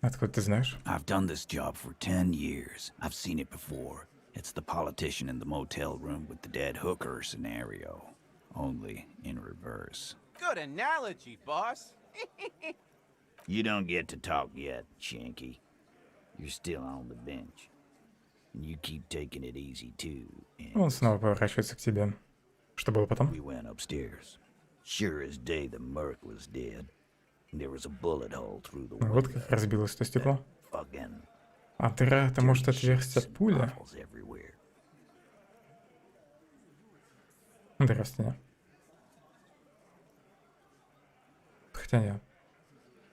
S1: Откуда ты знаешь?
S9: I've done this job for 10 years. I've seen it before. It's the politician in the motel room with the dead hooker scenario. Only in reverse.
S14: Good analogy, boss.
S9: You don't get to talk yet, Shanky. You're still on the bench. And you keep taking it easy too.
S1: Он снова поворачивается к тебе. Что было потом?
S9: We went upstairs. Sure as day the merc was dead. There was a bullet hole through the window.
S1: Вот как разбилось то стекло.
S9: Fucking
S1: А дыра — это может отверстие от пули?
S9: everywhere.
S1: Здравствуйте. Хотя нет.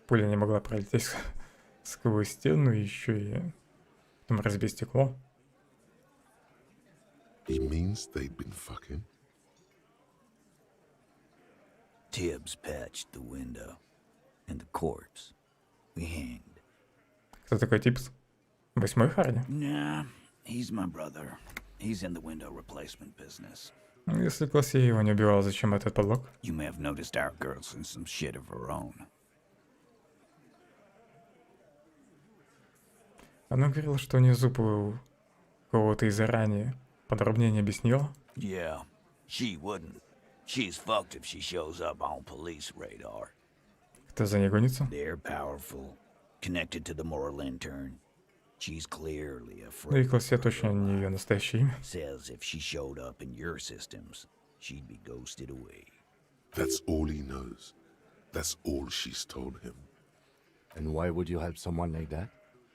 S1: Пуля не могла пролететь сквозь стену, еще и потом разбить стекло.
S3: He means they'd been fucking?
S9: Tibbs patched the window. And the corpse. We hanged.
S1: Кто такой Типс? 8-й Харди?
S9: Nah, he's my brother. He's in the window replacement business.
S1: Если Классе его не убивал, зачем этот подлог?
S9: You may have noticed our girl's in some shit of her own.
S1: Она говорила, что у нее зуб у кого-то из ранее. Подробнее не объяснила?
S9: Yeah, she wouldn't. She's fucked if she shows up on police radar.
S1: Кто за ней гонится?
S9: They're powerful, connected to the moral intern. She's clearly afraid.
S1: Да и Классе точно не ее настоящее имя.
S9: Says if she showed up in your systems, she'd be ghosted away.
S3: That's all he knows. That's all she's told him.
S4: And why would you help someone like that?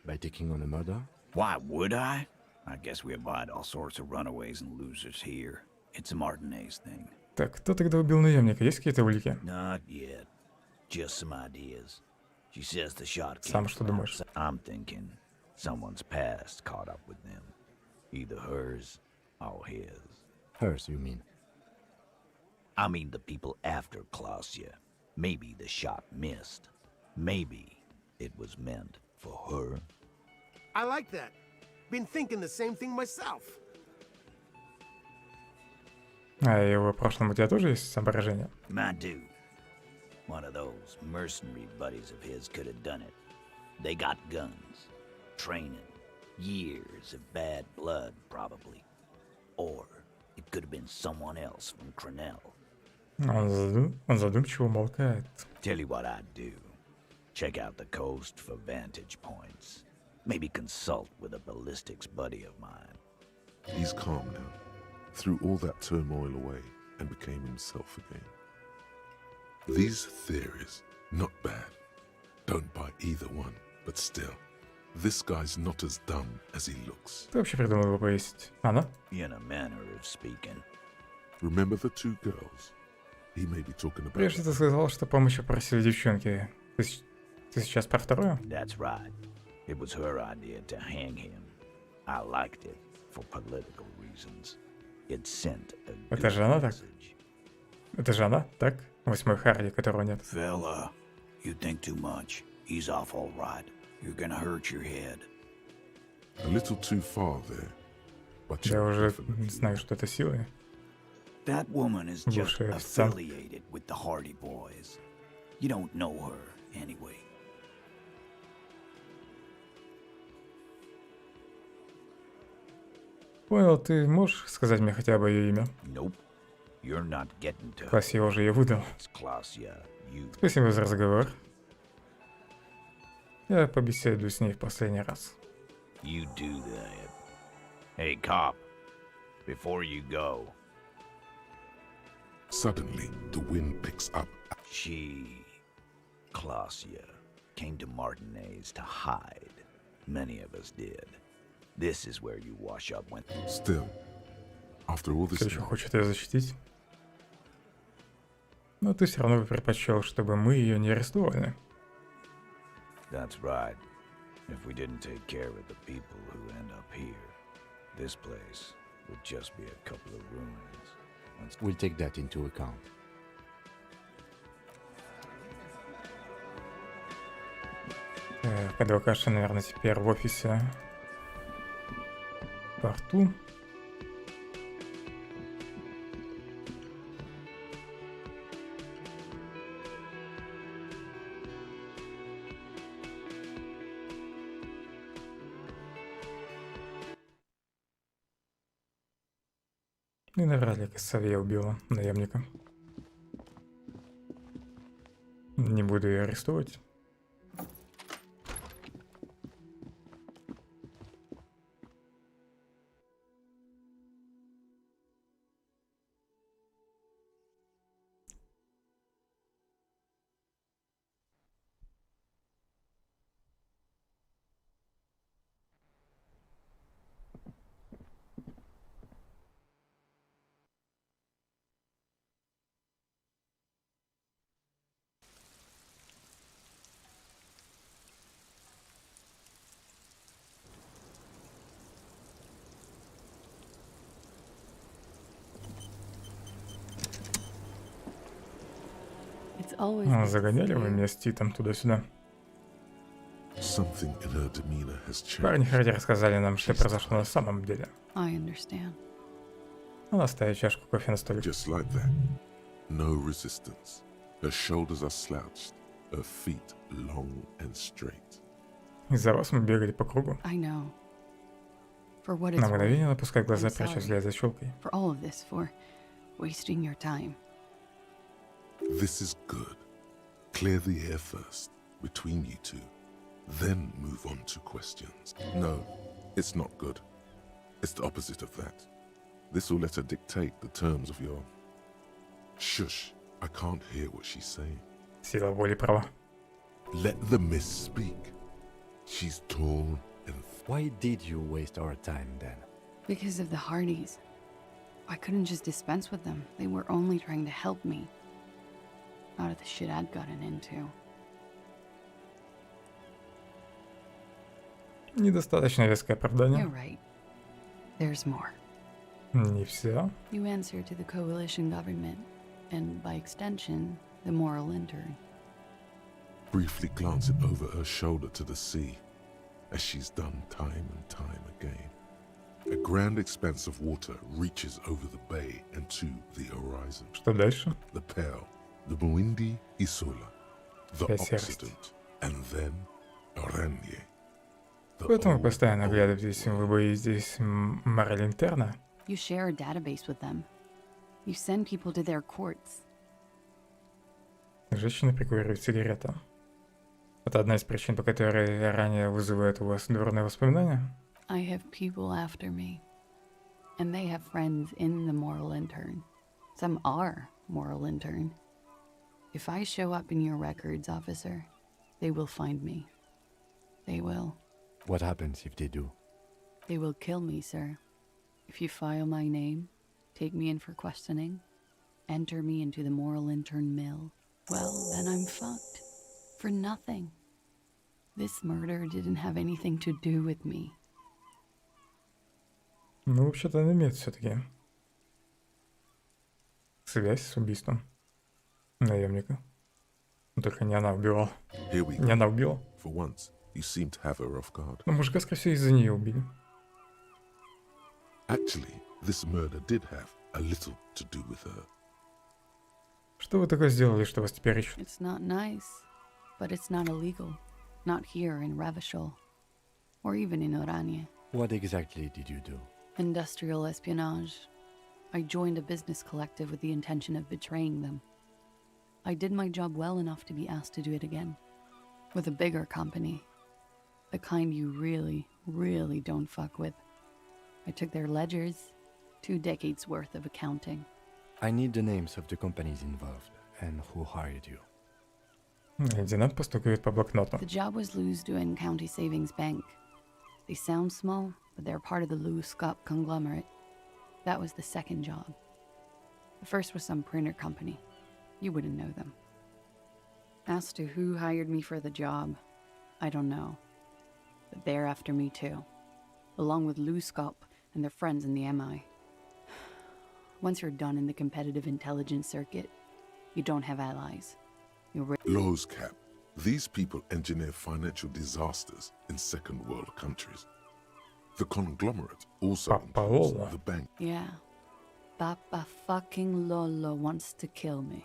S4: By taking on a murder?
S9: Why would I? I guess we abide all sorts of runaways and losers here. It's a Martinez thing.
S1: Так, кто тогда убил наемника? Есть какие-то улики?
S9: Not yet. Just some ideas. She says the shot came
S1: Сам что думаешь?
S9: I'm thinking someone's past caught up with them. Either hers or his.
S4: Hers, you mean?
S9: I mean the people after Klausya. Maybe the shot missed. Maybe it was meant for her.
S11: I like that. Been thinking the same thing myself.
S1: А его прошлом у тебя тоже есть соображения?
S9: My dude. One of those mercenary buddies of his could have done it. They got guns, training, years of bad blood, probably. Or it could have been someone else from Crenell.
S1: Он задумчиво умолкает.
S9: Tell you what I'd do. Check out the coast for vantage points. Maybe consult with a ballistics buddy of mine.
S3: He's calm now. Threw all that turmoil away and became himself again. These theories, not bad. Don't buy either one, but still, this guy's not as dumb as he looks.
S1: Ты вообще придумал его повесить? Она?
S9: In a manner of speaking.
S3: Remember the two girls? He may be talking about...
S1: Прежде ты сказал, что помощи просили девчонки. Ты сейчас про вторую?
S9: That's right. It was her idea to hang him. I liked it for political reasons. It sent a good
S1: Это же она так?
S9: message.
S1: Это же она, так? 8-й Харди, которого нет.
S9: Fella, you think too much. He's off all right. You're gonna hurt your head.
S3: A little too far there. But
S1: Я уже знаю, что это силы.
S9: That woman is just
S1: Бывший официант.
S9: affiliated with the Hardy Boys. You don't know her anyway.
S1: Понял, ты можешь сказать мне хотя бы ее имя?
S9: Nope. You're not getting to
S1: Класс его уже ее выдал.
S9: It's Klausya, you.
S1: Спасибо за разговор. Я побеседую с ней в последний раз.
S9: You do that. Hey, cop. Before you go.
S3: Suddenly, the wind picks up.
S9: She, Klausya, came to Martinez to hide. Many of us did. This is where you wash up when...
S3: Still, after all this...
S1: Все еще хочет ее защитить. Но ты все равно бы предпочел, чтобы мы ее не арестовали.
S9: That's right. If we didn't take care of the people who end up here, this place would just be a couple of ruins.
S4: We'll take that into account.
S1: Адвокатша, наверное, теперь в офисе в порту. И навряд ли Кассавья убила наемника. Не буду ее арестовать.
S13: It's always good to
S1: Загоняли
S13: see
S1: вы
S13: you.
S1: меня с Титом туда-сюда.
S3: Something in her demeanor has
S1: Парни
S3: changed.
S1: вроде рассказали нам, что произошло на самом деле.
S13: I understand.
S1: Она ставит чашку кофе на столик.
S3: Just like that. No resistance. Her shoulders are slouched, her feet long and straight.
S1: Из-за вас мы бегали по кругу.
S13: I know. For what it's
S1: На
S13: worth,
S1: мгновение она опускает глаза,
S13: I'm
S1: пряча
S13: sorry
S1: взгляд за челкой.
S13: for all of this, for wasting your time.
S3: This is good. Clear the air first, between you two. Then move on to questions. No, it's not good. It's the opposite of that. This will let her dictate the terms of your... Shush, I can't hear what she's saying.
S1: Сила воли права.
S3: Let the miss speak. She's tall and...
S4: Why did you waste our time then?
S13: Because of the Hardys. I couldn't just dispense with them. They were only trying to help me. Out of the shit I'd gotten into.
S1: Недостаточно веское оправдание.
S13: You're right. There's more.
S1: Не все.
S13: You answer to the coalition government, and by extension, the moral intern.
S3: Briefly glancing over her shoulder to the sea, as she's done time and time again. A grand expanse of water reaches over the bay and to the horizon.
S1: Что дальше?
S3: The Pearl, the Muindi Isula, the
S1: Опять серость.
S3: Occident, and then Oranje.
S1: Поэтому вы постоянно оглядываетесь, вы боитесь мораль интерна.
S13: You share a database with them. You send people to their courts.
S1: Женщина прикуривает сигарету. Это одна из причин, по которой ранее вызывает у вас дурные воспоминания?
S13: I have people after me. And they have friends in the moral intern. Some are moral intern. If I show up in your records, officer, they will find me. They will.
S4: What happens if they do?
S13: They will kill me, sir. If you file my name, take me in for questioning, enter me into the moral intern mill, well, then I'm fucked. For nothing. This murder didn't have anything to do with me.
S1: Ну, вообще-то она имеет все-таки связь с убийством наемника. Но только не она убивала. Не она убила.
S3: For once, you seem to have her off guard.
S1: Но мужика, скорее всего, из-за нее убили.
S3: Actually, this murder did have a little to do with her.
S1: Что вы такое сделали, что вас теперь ищут?
S13: It's not nice, but it's not illegal. Not here in Ravishol. Or even in Oranje.
S4: What exactly did you do?
S13: Industrial espionage. I joined a business collective with the intention of betraying them. I did my job well enough to be asked to do it again. With a bigger company. The kind you really, really don't fuck with. I took their ledgers. 2 decades worth of accounting.
S4: I need the names of the companies involved and who hired you.
S1: Лейтенант постукивает по блокноту.
S13: The job was Lewsdoen County Savings Bank. They sound small, but they're part of the Lewscop conglomerate. That was the second job. The first was some printer company. You wouldn't know them. As to who hired me for the job, I don't know. But they're after me too. Along with Lewscop and their friends in the MI. Once you're done in the competitive intelligence circuit, you don't have allies.
S3: Lowe's cap, These people engineer financial disasters in second world countries. The conglomerate also includes the bank.
S15: Yeah. Papa fucking Lolo wants to kill me.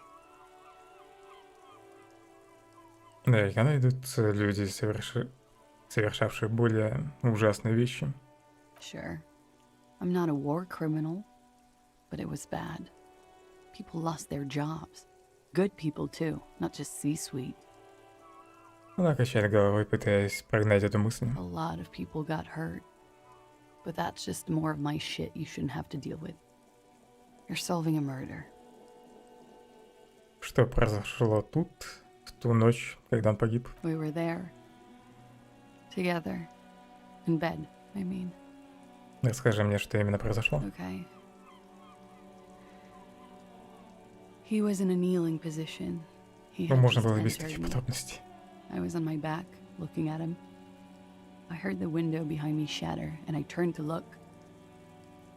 S1: Наверняка найдутся люди, совершавшие более ужасные вещи.
S15: Sure. I'm not a war criminal, but it was bad. People lost their jobs. Good people too, not just C-suite.
S1: Она качает головой, пытаясь прогнать эту мысль.
S15: A lot of people got hurt. But that's just more of my shit you shouldn't have to deal with. You're solving a murder.
S1: Что произошло тут, в ту ночь, когда он погиб?
S15: We were there. Together. In bed, I mean.
S1: Расскажи мне, что именно произошло.
S15: Okay. He was in a kneeling position. He had
S1: Можно
S15: just
S1: было без
S15: entered
S1: таких
S15: me.
S1: подробностей.
S15: I was on my back, looking at him. I heard the window behind me shatter, and I turned to look.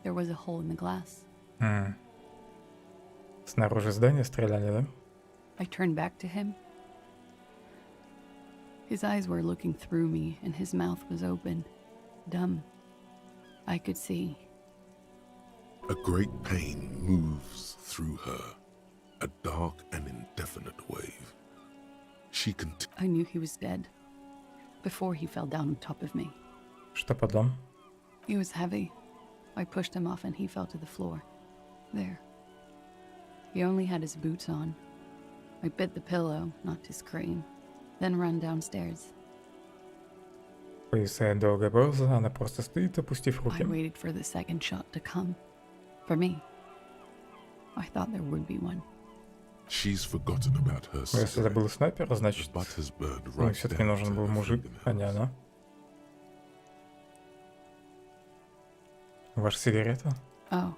S15: There was a hole in the glass.
S1: Снаружи здания стреляли, да?
S15: I turned back to him. His eyes were looking through me, and his mouth was open. Dumb. I could see.
S3: A great pain moves through her, a dark and indefinite wave. She
S15: I knew he was dead before he fell down on top of me.
S1: Что потом?
S15: He was heavy. I pushed him off and he fell to the floor. There. He only had his boots on. I bit the pillow, not to scream, then ran downstairs.
S1: Повисает долгая пауза, она просто стоит, опустив руки.
S15: I waited for the second shot to come. For me. I thought there would be one.
S3: She's forgotten about her
S1: Но если это был снайпер, значит, ему все-таки нужен был мужик, а не она. Ваша сигарета?
S15: Oh.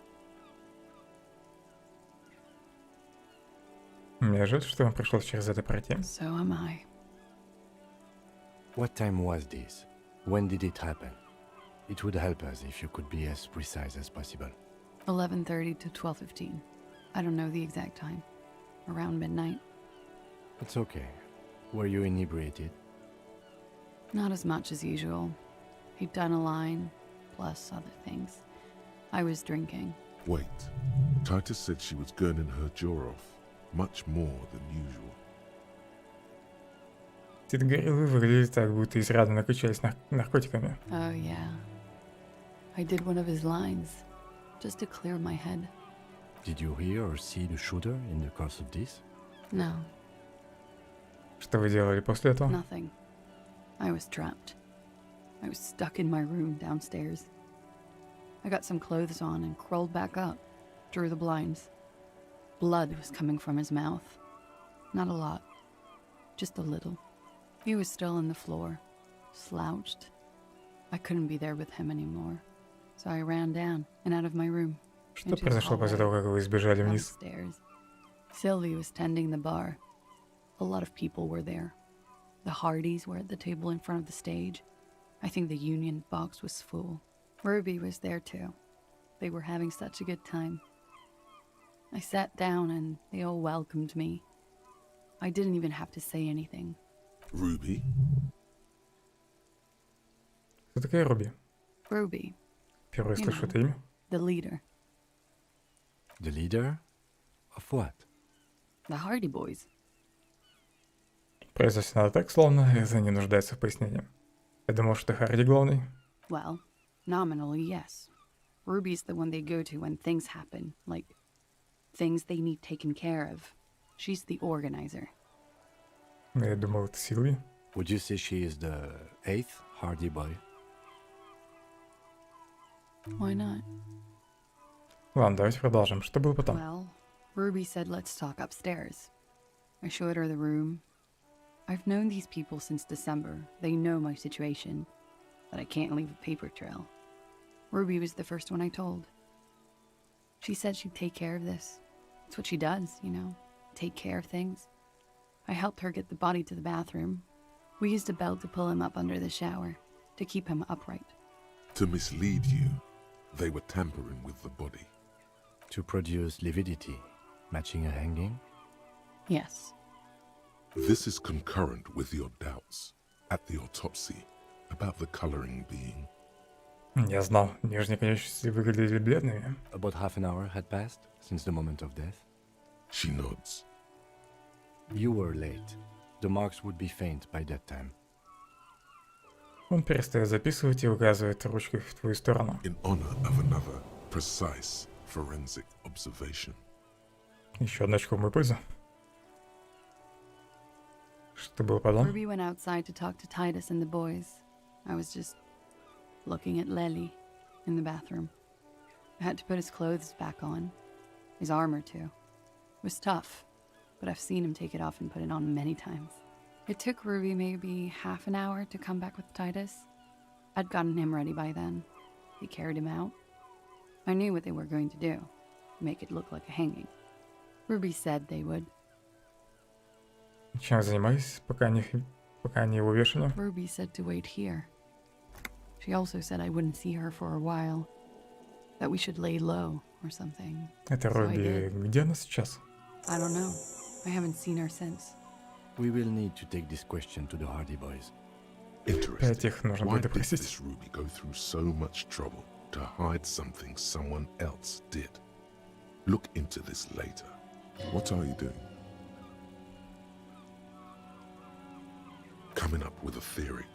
S1: Мне жаль, что вам пришлось через это пройти.
S15: So am I.
S4: What time was this? When did it happen? It would help us if you could be as precise as possible.
S15: 11:30 to 12:15. I don't know the exact time. Around midnight.
S4: It's okay. Were you inebriated?
S15: Not as much as usual. He'd done a line, plus other things. I was drinking.
S3: Wait. Titus said she was gurning her jaw off, much more than usual.
S1: Тит Гориллы выглядели так, будто изрядно накачались наркотиками.
S15: Oh, yeah. I did one of his lines, just to clear my head.
S4: Did you hear or see the shooter in the course of this?
S15: No.
S1: Что вы делали после этого?
S15: Nothing. I was trapped. I was stuck in my room downstairs. I got some clothes on and crawled back up, drew the blinds. Blood was coming from his mouth. Not a lot, just a little. He was still on the floor, slouched. I couldn't be there with him anymore, so I ran down and out of my room.
S1: Что произошло после того, как вы сбежали вниз?
S15: Sylvie was tending the bar. A lot of people were there. The Hardys were at the table in front of the stage. I think the Union box was full. Ruby was there too. They were having such a good time. I sat down and they all welcomed me. I didn't even have to say anything.
S3: Ruby?
S1: Кто такая Руби?
S15: Ruby.
S1: Впервые слышу это имя.
S15: The leader.
S4: The leader? Of what?
S15: The Hardy Boys.
S1: Произносит она так, словно это не нуждается в пояснении. Я думал, что Харди главный.
S15: Well, nominally, yes. Ruby's the one they go to when things happen, like things they need taken care of. She's the organizer.
S1: Я думал, это Силви.
S4: Would you say she is the 8th Hardy Boy?
S15: Why not?
S1: Ладно, давайте продолжим. Что было потом?
S15: Well, Ruby said let's talk upstairs. I showed her the room. I've known these people since December. They know my situation, but I can't leave a paper trail. Ruby was the first one I told. She said she'd take care of this. It's what she does, you know, take care of things. I helped her get the body to the bathroom. We used a belt to pull him up under the shower, to keep him upright.
S3: To mislead you, they were tampering with the body.
S4: To produce lividity, matching a hanging?
S15: Yes.
S3: This is concurrent with your doubts at the autopsy about the coloring being.
S1: Я знал, нижние конечности выглядели бледными.
S4: About half an hour had passed since the moment of death.
S3: She nods.
S4: You were late. The marks would be faint by that time.
S1: Он перестает записывать и указывает ручкой в твою сторону.
S3: In honor of another precise forensic observation.
S1: Еще одно очко в мою пользу. Что было потом?
S13: Ruby went outside to talk to Titus and the boys. I was just looking at Lely in the bathroom. I had to put his clothes back on. His armor, too. It was tough, but I've seen him take it off and put it on many times. It took Ruby maybe half an hour to come back with Titus. I'd gotten him ready by then. He carried him out. I knew what they were going to do. Make it look like a hanging. Ruby said they would.
S1: Чем занимаюсь, пока они его вешали?
S13: Ruby said to wait here. She also said I wouldn't see her for a while. That we should lay low or something.
S1: Это Руби. Где она сейчас?
S13: I don't know. I haven't seen her since.
S4: We will need to take this question to the Hardy Boys.
S3: Interesting. Why did this Ruby go through so much trouble to hide something someone else did? Look into this later. What are you doing? Coming up with a theory.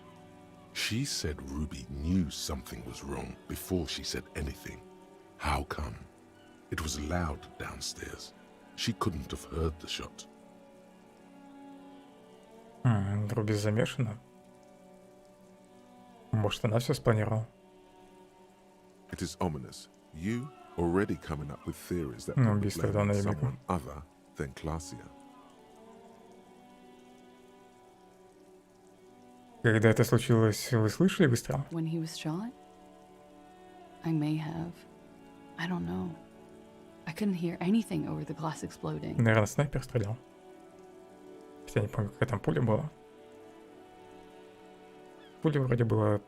S3: She said Ruby knew something was wrong before she said anything. How come? It was loud downstairs. She couldn't have heard the shot.
S1: Руби замешана. Может, она все спланировала.
S3: It is ominous. You already coming up with theories that could be blamed on someone other than Clausia.
S1: Когда это случилось, вы слышали выстрел?
S13: When he was shot? I may have. I don't know. I couldn't hear anything over the glass exploding.
S1: Наверное, снайпер стрелял. Хотя не помню, какая там пуля была. Пуля вроде была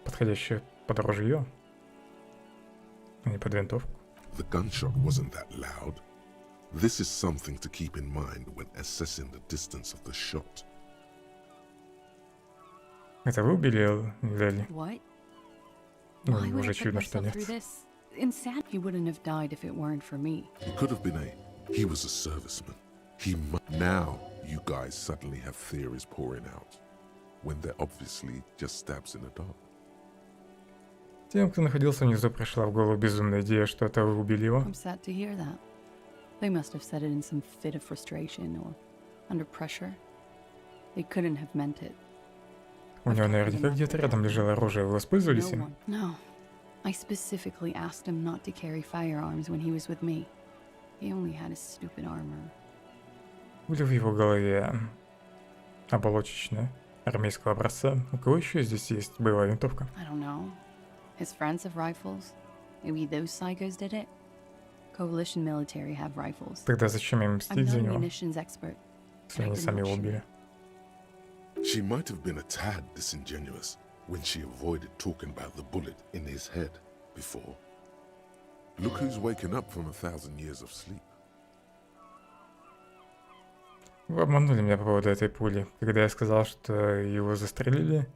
S1: подходящая под ружье, а не под винтовку.
S3: The gunshot wasn't that loud. This is something to keep in mind when assessing the distance of the shot.
S1: Это вы убили Лели?
S13: What?
S1: Ну, уже очевидно, что нет.
S13: Insane. He wouldn't have died if it weren't for me.
S3: He could have been he was a serviceman. Now you guys suddenly have theories pouring out, when they're obviously just stabs in the dark.
S1: Тем, кто находился внизу, пришла в голову безумная идея, что это вы убили его.
S13: I'm sad to hear that. They must have said it in some fit of frustration or under pressure. They couldn't have meant it.
S1: У него наверняка где-то рядом лежало оружие. Вы воспользовались им?
S13: No. I specifically asked him not to carry firearms when he was with me. He only had his stupid armor.
S1: Были в его голове оболочечная, армейского образца. У кого еще здесь есть боевая винтовка?
S13: I don't know. His friends have rifles. Maybe those psychos did it. Coalition military have rifles.
S1: Тогда зачем им мстить за него,
S13: expert,
S1: если они сами его убили?
S3: She might have been a tad disingenuous when she avoided talking about the bullet in his head before. Look who's waking up from 1,000 years of sleep.
S1: Вы обманули меня по поводу этой пули, когда я сказал, что его застрелили,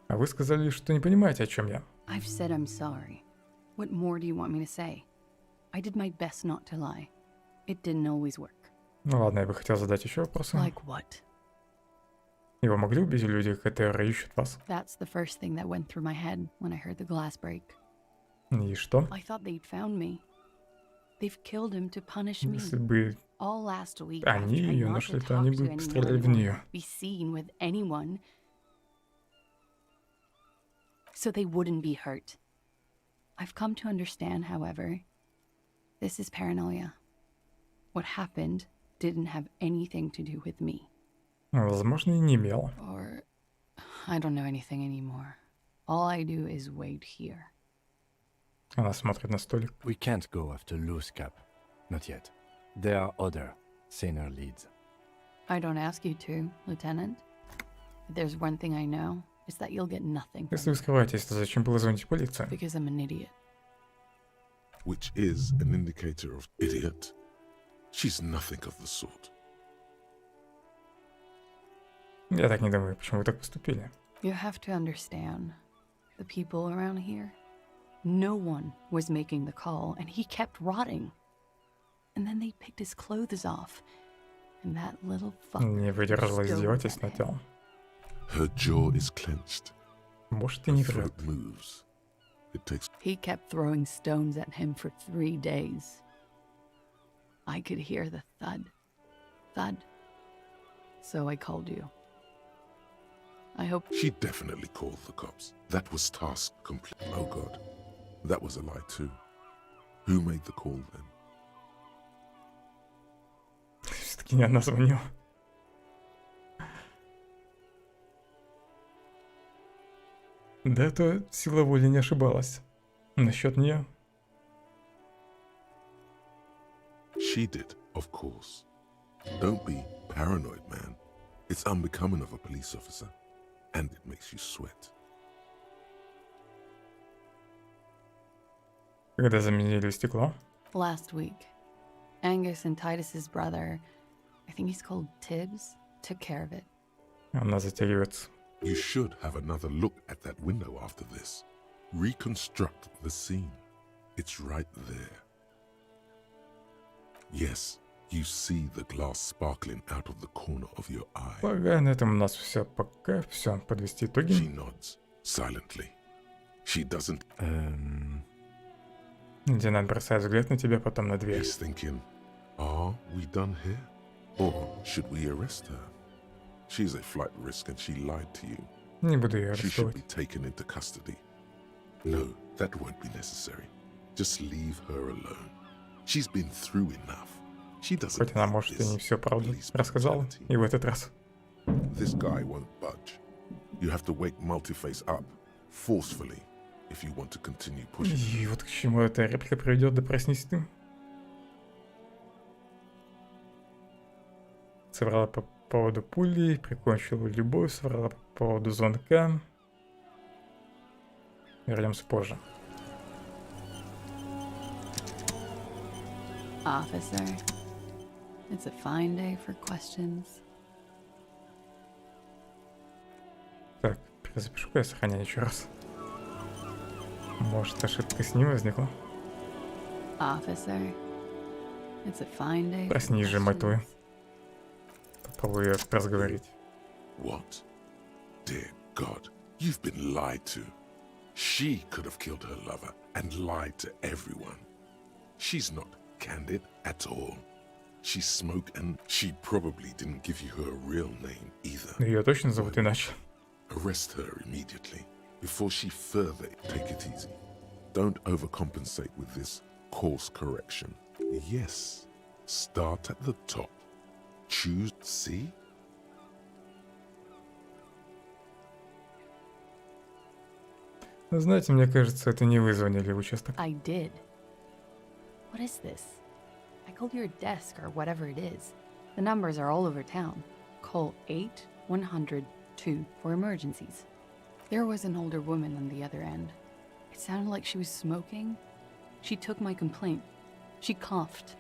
S1: а вы сказали, что не понимаете, о чем я.
S13: I've said I'm sorry. What more do you want me to say? I did my best not to lie. It didn't always work.
S1: Ну ладно, я бы хотел задать еще вопросы.
S13: Like what?
S1: Его могли убить люди, которые ищут вас?
S13: That's the first thing that went through my head when I heard the glass break.
S1: И что?
S13: I thought they'd found me. They've killed him to punish me.
S1: Если бы
S13: All last week
S1: они ее нашли, то они бы стреляли в нее.
S13: Be seen with anyone, so they wouldn't be hurt. I've come to understand, however, this is paranoia. What happened didn't have anything to do with me.
S1: Возможно, и не имел.
S13: Or I don't know anything anymore. All I do is wait here.
S1: Она смотрит на столик.
S4: We can't go after loose cap. Not yet. There are other, saner leads.
S13: I don't ask you to, Lieutenant. If there's one thing I know, it's that you'll get nothing.
S1: Если вы скрываетесь, то зачем было звонить в полицию?
S13: Because I'm an idiot.
S3: Which is an indicator of idiot. She's nothing of the sort.
S1: Я так не думаю, почему вы так поступили.
S15: You have to understand, the people around here, no one was making the call, and he kept rotting. And then they picked his clothes off, and that little fucker
S1: Не выдержала
S15: just dove
S1: издевательств
S15: at
S1: на тело.
S3: Her jaw is clenched.
S1: Может, и не
S3: Her
S1: врет.
S3: throat moves. It takes
S15: He kept throwing stones at him for 3 days. I could hear the thud, thud. So I called you. I hope
S3: She definitely called the cops. That was task complete. Oh God, that was a lie too. Who made the call then?
S1: Все-таки не она звонила. Да, то сила воли не ошибалась. Насчет нее.
S3: She did, of course. Don't be paranoid, man. It's unbecoming of a police officer, and it makes you sweat.
S1: Когда заменили стекло.
S15: last week. Angus and Titus's brother, I think he's called Tibbs, took care of it.
S1: Она затягивается.
S3: You should have another look at that window after this. Reconstruct the scene. It's right there. Yes, you see the glass sparkling out of the corner of your eye.
S1: Полагаю, на этом у нас все пока. Все, подвести итоги.
S3: She nods silently. She doesn't.
S1: Лейтенант бросает взгляд на тебя, потом на дверь.
S3: He's thinking, are we done here? Or should we arrest her? She's a flight risk and she lied to you.
S1: Не буду ее
S3: She should
S1: арестовывать.
S3: be taken into custody. No, that won't be necessary. Just leave her alone. She's been through enough. She doesn't.
S1: Хоть она, может, и не все правду рассказала, и в этот раз.
S3: This guy won't budge. You have to wake Multiface up forcefully if you want to continue pushing.
S1: И вот к чему эта реплика приведет, да проснись ты. Соврала по поводу пули, прикончила любовь, соврала по поводу звонка. Вернемся позже.
S15: Officer, it's a fine day for questions.
S1: Так, перезапишу-ка я сохраняю еще раз. Может, ошибка с ним возникла?
S15: Officer, it's a fine day for
S1: Проснись же, мать твою.
S15: questions.
S1: Попробую ее разговорить.
S3: What? Dear God, you've been lied to. She could have killed her lover and lied to everyone. She's not candid at all. She's smoke and she probably didn't give you her real name either.
S1: Ее точно зовут иначе.
S3: Arrest her immediately before she further. Take it easy. Don't overcompensate with this course correction. Yes, start at the top. Choose C.
S1: Знаете, мне кажется, это не вы звонили в участок.
S15: I did. What is this? I called your desk or whatever it is. The numbers are all over town. Call 8-100-2 for emergencies. There was an older woman on the other end. It sounded like she was smoking. She took my complaint. She coughed.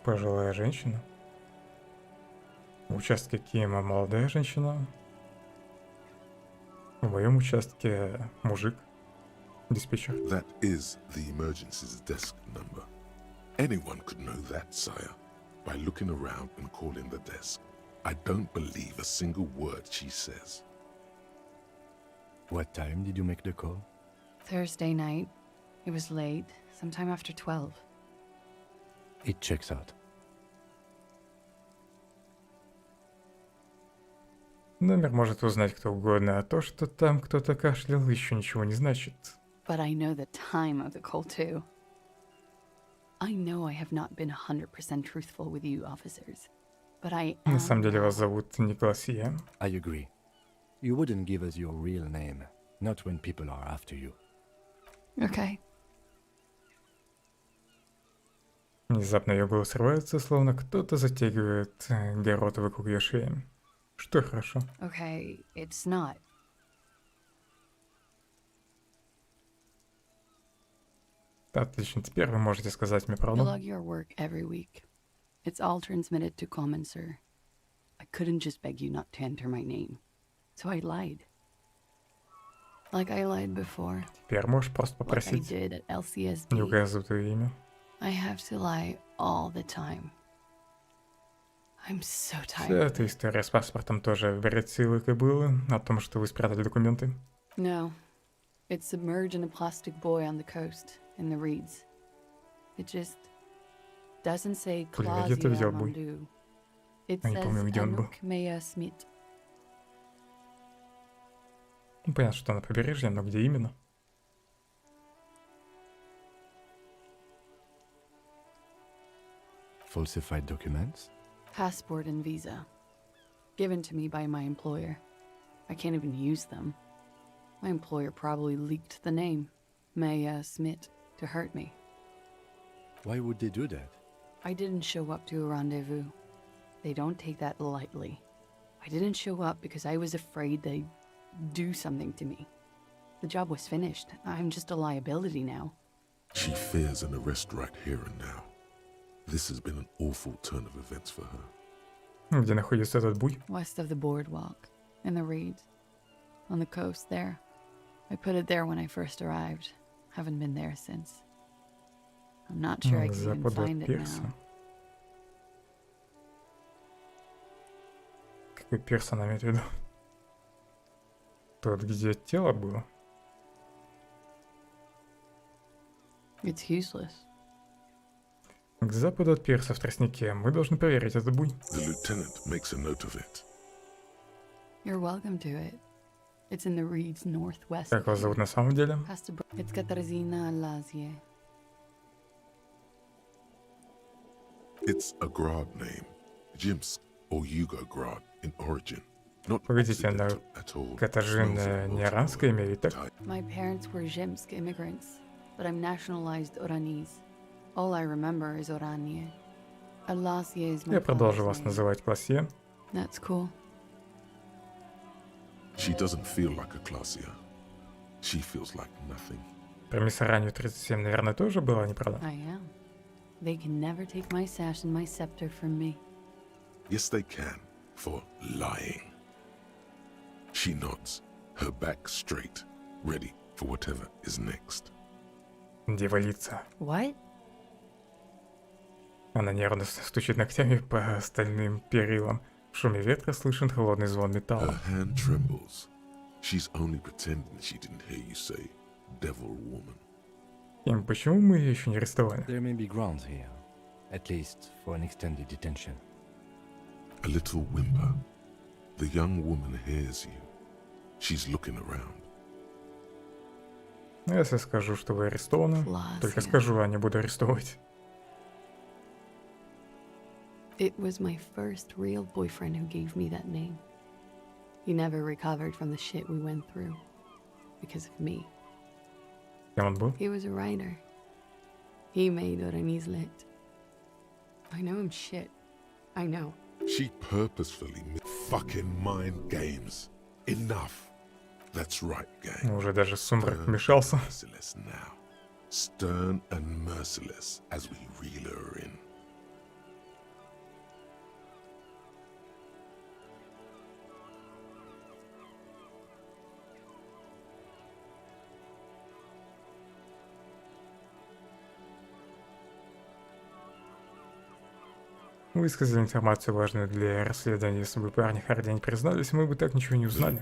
S1: Пожилая женщина. В участке Кима молодая женщина. В моем участке мужик. Диспетчер.
S3: That is the emergency's desk number. Anyone could know that, sire, by looking around and calling the desk. I don't believe a single word she says.
S4: What time did you make the call?
S15: Thursday night. It was late, sometime after 12.
S4: It checks out.
S1: Номер может узнать кто угодно, а то, что там кто-то кашлял, еще ничего не значит.
S15: But I know the time of the call, too. I know I have not been 100% truthful with you, officers. But I
S1: На
S15: am...
S1: самом деле вас зовут Николас Е.
S4: I agree. You wouldn't give us your real name, not when people are after you.
S15: Okay.
S1: Внезапно ее голос срывается, словно кто-то затягивает город вокруг ее шеи. Что хорошо.
S15: Okay, it's not.
S1: Отлично, теперь вы можете сказать мне
S15: I
S1: правду.
S15: log your work every week. It's all transmitted to Common, sir. I couldn't just beg you not to enter my name. So I lied. Like I lied before.
S1: Теперь можешь просто
S15: Like I
S1: попросить
S15: did at
S1: не
S15: LCSB.
S1: указывать твое имя.
S15: I have to lie all the time. I'm so
S1: Вся
S15: tired.
S1: эта история с паспортом тоже бред силы кобылы, о том, что вы спрятали документы.
S15: No. It's submerged in a plastic buoy on the coast, in the reeds. It just doesn't say
S1: Блин, где ты
S15: Clausia
S1: взял буй?
S15: Mondu. It
S1: Я не помню,
S15: says
S1: где он был.
S15: Anouk Mea Smith.
S1: Ну, понятно, что на побережье, но где именно?
S4: Falsified documents?
S15: Passport and visa. Given to me by my employer. I can't even use them. My employer probably leaked the name, Maya Smith, to hurt me.
S4: Why would they do that?
S15: I didn't show up to a rendezvous. They don't take that lightly. I didn't show up because I was afraid they'd do something to me. The job was finished. I'm just a liability now.
S3: She fears an arrest right here and now. This has been an awful turn of events for her.
S1: Где находится этот буй?
S15: West of the boardwalk, in the reeds. On the coast there. I put it there when I first arrived. Haven't been there since. I'm not sure I can even
S1: Запад
S15: find
S1: от
S15: it
S1: пирса.
S15: now.
S1: Какой пирс она имеет в виду? Тот, где тело было?
S15: It's useless.
S1: К западу от пирса в тростнике. Мы должны проверить этот буй.
S3: The lieutenant makes a note of it.
S15: You're welcome to it. It's in the reeds northwest.
S1: Как вас зовут на самом деле?
S15: It's Katarzyna Lazie.
S3: It's a Grad name, Jimsk or Yugo-Grad in origin. Not
S1: Погодите, она
S3: Occidental at all.
S1: Катажин не иранское имя, ведь так?
S15: My parents were Zhimsk immigrants, but I'm nationalized Oranese. All I remember is Oranje. Alasie is my
S1: Я продолжу
S15: father's
S1: вас
S15: name.
S1: называть Классье.
S15: That's cool.
S3: She doesn't feel like a Clausia. She feels like nothing.
S1: Про мисс Аранью 37, наверное, тоже было, не правда?
S15: I am. They can never take my sash and my scepter from me.
S3: Yes, they can, for lying. She nods, her back straight, ready for whatever is next.
S1: Дьяволица.
S15: What?
S1: Она нервно стучит ногтями по стальным перилам. В шуме ветра слышен холодный звон металла.
S3: Her hand trembles. She's only pretending she didn't hear you say, devil woman.
S1: Им, почему мы ее еще не арестовали?
S4: There may be grounds here, at least for an extended detention.
S3: A little whimper. The young woman hears you. She's looking around.
S1: Ну, если скажу, что вы арестованы, только скажу, а не буду арестовывать.
S15: It was my first real boyfriend who gave me that name. He never recovered from the shit we went through. Because of me.
S1: Кем он был?
S15: He was a writer. He made Oranese lit. I know him shit. I know.
S3: She purposefully fucking mind games. Enough. That's right, gang.
S1: Уже даже сумрак вмешался.
S3: Merciless now. Stern and merciless as we reel her in.
S1: Вы сказали информацию, важную для расследования. Если бы парни Харди не признались, мы бы так ничего не узнали.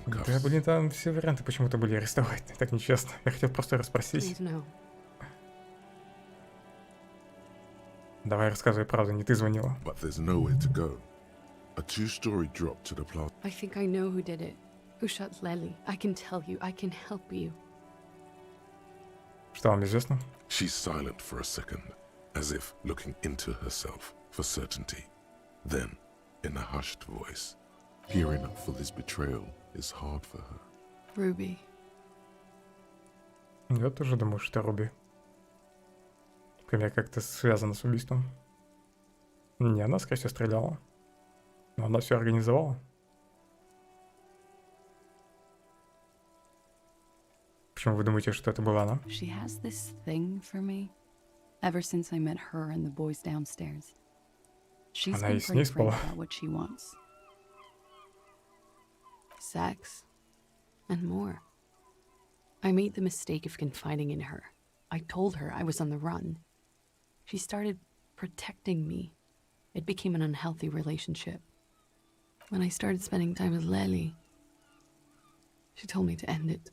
S1: Да, блин, там все варианты почему-то были арестовать. Так нечестно. Я хотел просто расспросить. Давай рассказывай правду, не ты звонила.
S3: But there's nowhere to go. A two-story drop to the plaza.
S15: I think I know who did it. Who shot Lely. I can tell you. I can help you.
S1: Что вам известно?
S3: She's silent for a second, as if looking into herself for certainty. Then, in a hushed voice, gearing up for this betrayal is hard for her.
S15: Ruby.
S1: Я тоже думаю, что Руби. Например, как-то связано с убийством. Не она, скорее всего, стреляла. Но она все организовала. Почему вы думаете, что это была она?
S15: She has this thing for me. Ever since I met her and the boys downstairs. She's
S1: Она
S15: been
S1: и с ней
S15: pretty frank
S1: спала.
S15: about what she wants. Sex. And more. I made the mistake of confiding in her. I told her I was on the run. She started protecting me. It became an unhealthy relationship. When I started spending time with Lely, she told me to end it.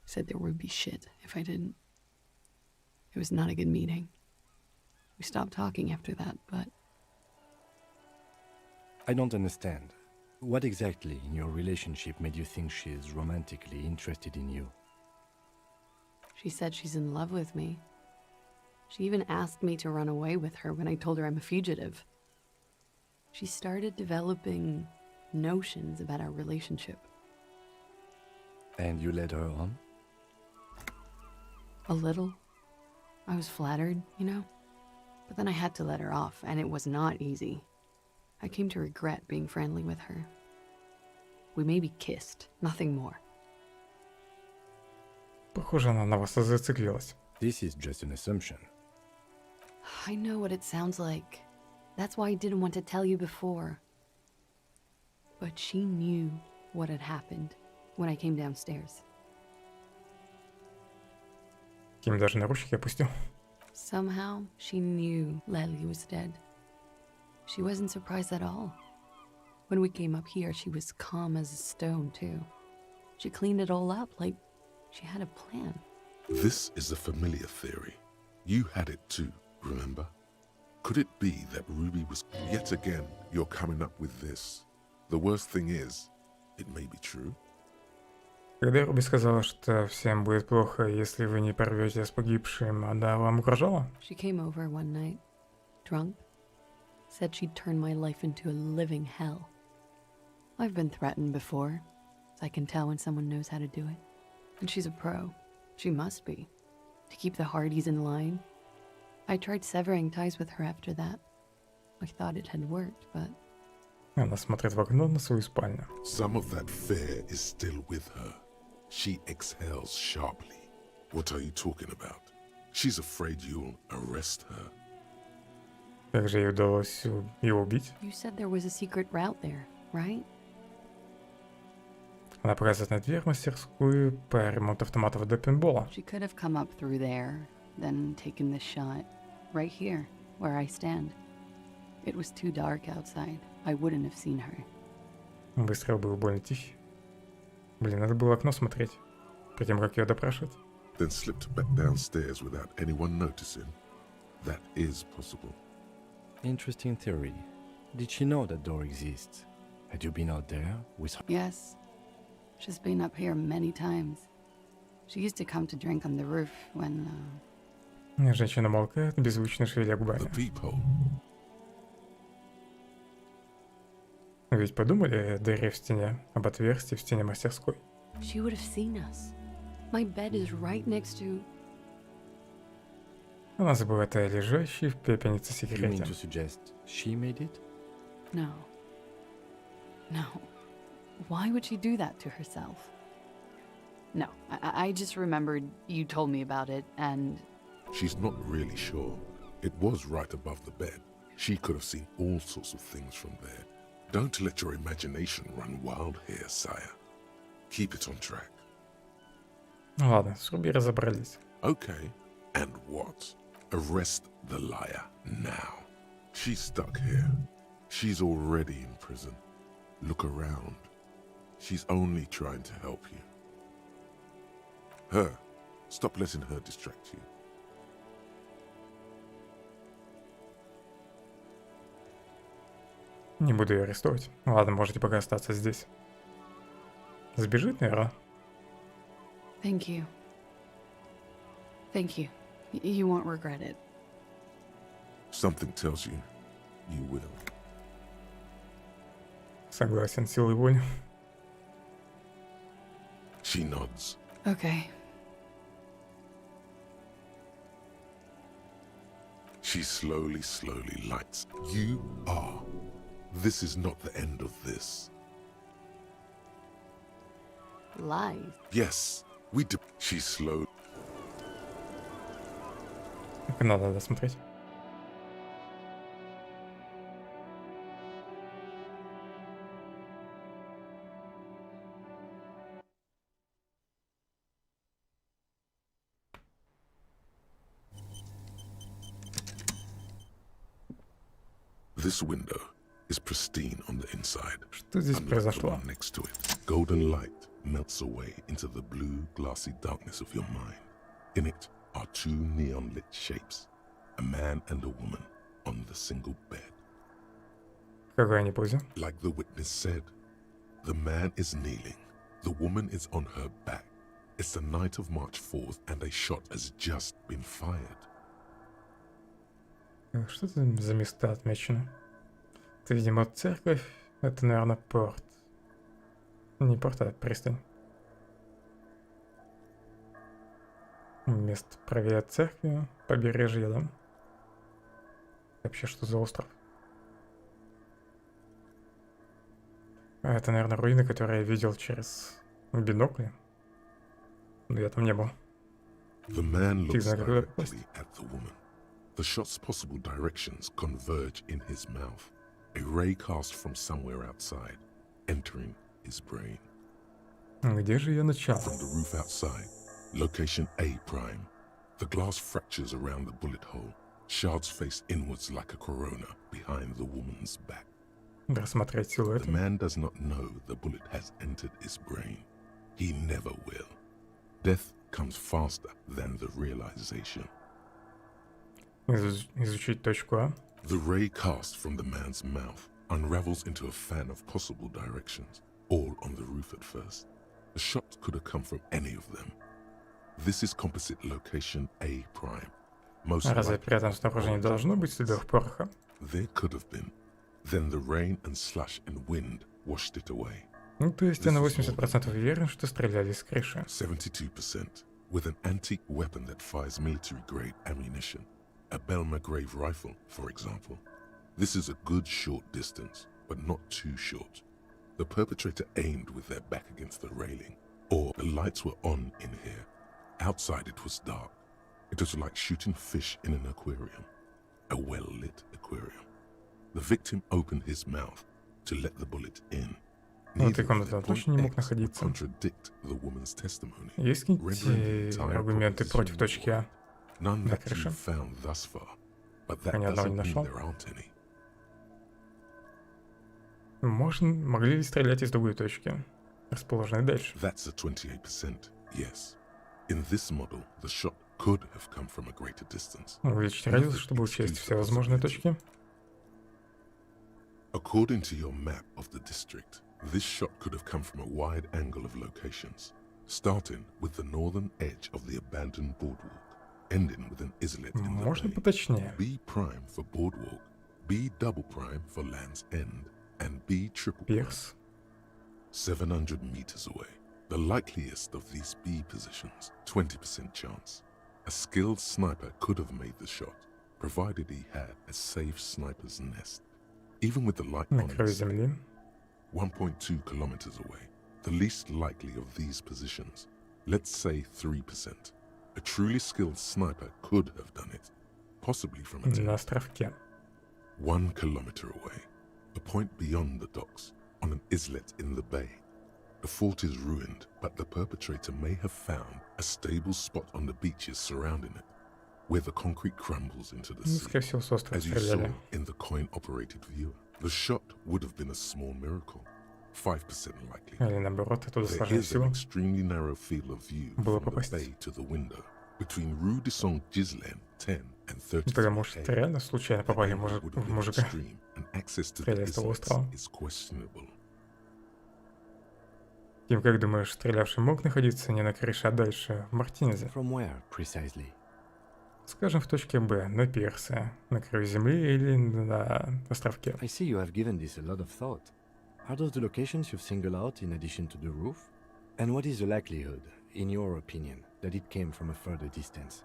S15: Said there would be shit if I didn't. It was not a good meeting. We stopped talking after that, but...
S4: I don't understand. What exactly in your relationship made you think she's romantically interested in you?
S15: She said she's in love with me. She even asked me to run away with her when I told her I'm a fugitive. She started developing notions about our relationship.
S4: And you led her on?
S15: A little. I was flattered, you know? But then I had to let her off, and it was not easy. I came to regret being friendly with her. We maybe kissed, nothing more.
S1: Похоже, она на вас зациклилась.
S4: This is just an assumption.
S15: I know what it sounds like. That's why I didn't want to tell you before. But she knew what had happened when I came downstairs.
S1: Ким даже наручники опустил.
S15: Somehow, she knew Lely was dead. She wasn't surprised at all. When we came up here, she was calm as a stone, too. She cleaned it all up like she had a plan.
S3: This is a familiar theory. You had it too, remember? Could it be that Ruby was... Yet again, you're coming up with this. The worst thing is, it may be true.
S1: Когда Руби сказала, что всем будет плохо, если вы не порвете с погибшим, она вам угрожала?
S15: She came over one night, drunk, said she'd turn my life into a living hell. I've been threatened before, so I can tell when someone knows how to do it. And she's a pro. She must be. To keep the Hardys in line. I tried severing ties with her after that. I thought it had worked, but...
S1: Она смотрит в окно на свою спальню.
S3: Some of that fear is still with her. She exhales sharply. What are you talking about? She's afraid you'll arrest her.
S1: Как же ей удалось его убить?
S15: You said there was a secret route there, right?
S1: Она показывает на дверь в мастерскую по ремонту автоматов для пейнтбола.
S15: She could have come up through there, then taken the shot. Right here, where I stand. It was too dark outside. I wouldn't have seen her.
S1: Выстрел был больно тихий. Блин, надо было в окно смотреть, перед тем, как ее допрашивать.
S3: Then slipped back downstairs without anyone noticing. That is possible.
S4: Interesting theory. Did she know that door exists? Had you been out there with her?
S15: Yes. She's been up here many times. She used to come to drink on the roof when...
S1: Женщина молкает, беззвучно шевеля губами. Вы ведь подумали о дыре в стене, об отверстии в стене мастерской?
S15: She would have seen us. My bed is right next to...
S1: Она забывает о лежащей в пепельнице
S4: You mean
S1: секрете.
S4: to suggest she made it?
S15: No. No. Why would she do that to herself? No, I just remembered you told me about it, and...
S3: She's not really sure. It was right above the bed. She could have seen all sorts of things from there. Don't let your imagination run wild here, sire. Keep it on track.
S1: Ну ладно, с Руби разобрались.
S3: Okay, and what? Arrest the liar now. She's stuck here. She's already in prison. Look around. She's only trying to help you. Her. Stop letting her distract you.
S1: Не буду ее арестовать. Ладно, можете пока остаться здесь. Сбежит, наверное.
S15: Thank you. Thank you. You won't regret it.
S3: Something tells you, you will.
S1: Согласен, силой воли.
S3: She nods.
S15: Okay.
S3: She slowly lights. You are. This is not the end of this.
S15: Lies.
S3: Yes, we do. She slowly.
S1: Надо досмотреть.
S3: This window is pristine on the inside.
S1: Что здесь
S3: Unlike the
S1: произошло?
S3: one next to it. Golden light melts away into the blue, glassy darkness of your mind. In it are two neon-lit shapes, a man and a woman on the single bed.
S1: Какая они позе?
S3: Like the witness said, the man is kneeling, the woman is on her back. It's the night of March 4th and a shot has just been fired.
S1: Что это за места отмечены? Это, видимо, церковь. Это, наверное, порт. Не порт, а пристань. Место правее от церкви. Побережье, да? Вообще, что за остров? А это, наверное, руины, которые я видел через бинокли. Но я там не был.
S3: The man
S1: Фиг
S3: looks
S1: знает, куда попасть.
S3: directly at the woman. The shot's possible directions converge in his mouth. A ray cast from somewhere outside, entering his brain.
S1: Где же я начал?
S3: From the roof outside, location A prime. The glass fractures around the bullet hole. Shards face inwards like a corona behind the woman's back.
S1: Рассмотреть силуэт.
S3: The man does not know the bullet has entered his brain. He never will. Death comes faster than the realization.
S1: Изучить точку А.
S3: The ray cast from the man's mouth unravels into a fan of possible directions, all on the roof at first. The shot could have come from any of them. This is composite location A prime. Most
S1: Разве
S3: likely
S1: при этом снаружи не должно быть следов пороха?
S3: there could have been. Then the rain and slush and wind washed it away.
S1: Ну, то есть я на 80% уверен, что стреляли с крыши.
S3: 72% with an antique weapon that fires military-grade ammunition. A Belmagrave rifle, for example. This is a good short distance, but not too short. The perpetrator aimed with their back against the railing, or the lights were on in here. Outside it was dark. It was like shooting fish in an aquarium, a well-lit aquarium. The victim opened his mouth to let the bullet in.
S1: В этой комнате он точно не мог находиться.
S3: Contradict the woman's testimony.
S1: Есть какие-то аргументы против точки А?
S3: None
S1: На
S3: that
S1: крыше?
S3: you've found thus far, but that
S1: Ни одного не
S3: doesn't mean
S1: нашел.
S3: there aren't any.
S1: Могли ли стрелять из другой точки, расположенной дальше?
S3: That's a 28%, yes. In this model, the shot could have come from a greater distance.
S1: Увеличить радиус, чтобы учесть все возможные точки.
S3: According to your map of the district, this shot could have come from a wide angle of locations, starting with the northern edge of the abandoned boardwalk, ending with an islet in the
S1: Можно
S3: bay.
S1: поточнее?
S3: B prime for boardwalk, B double prime for land's end, and B triple prime.
S1: Пирс.
S3: 700 meters away. The likeliest of these B positions, 20% chance. A skilled sniper could have made the shot, provided he had a safe sniper's nest. Even with the light
S1: На
S3: on
S1: краю
S3: his
S1: земли.
S3: 1.2 kilometers away, the least likely of these positions, let's say 3%. A truly skilled sniper could have done it, possibly from a
S1: На
S3: tent.
S1: островке.
S3: 1 kilometer away, a point beyond the docks, on an islet in the bay. The fort is ruined, but the perpetrator may have found a stable spot on the beaches surrounding it, where the concrete crumbles into the
S1: Ну,
S3: sea.
S1: скорее всего, с острова
S3: As you saw
S1: стреляли.
S3: in the coin-operated viewer, the shot would have been a small miracle, 5% likely.
S1: Или наоборот, оттуда
S3: There
S1: сложнее
S3: is an
S1: всего.
S3: extremely narrow field of view
S1: Было
S3: from the
S1: попасть.
S3: bay to the window, between Rue de Saint-Ghislain 10 and 33A.
S1: Потому что реально случайно попали в
S3: would have been
S1: мужика.
S3: extreme, and access to the
S1: Стреляя с того
S3: islets
S1: острова.
S3: is questionable.
S1: Тим, как думаешь, стрелявший мог находиться не на крыше, а дальше, в Мартинезе?
S4: From where, precisely?
S1: Скажем, в точке Б, на пирсе, на краю земли или на островке.
S4: I see you have given this a lot of thought. Are those the locations you've singled out in addition to the roof? And what is the likelihood, in your opinion, that it came from a further distance?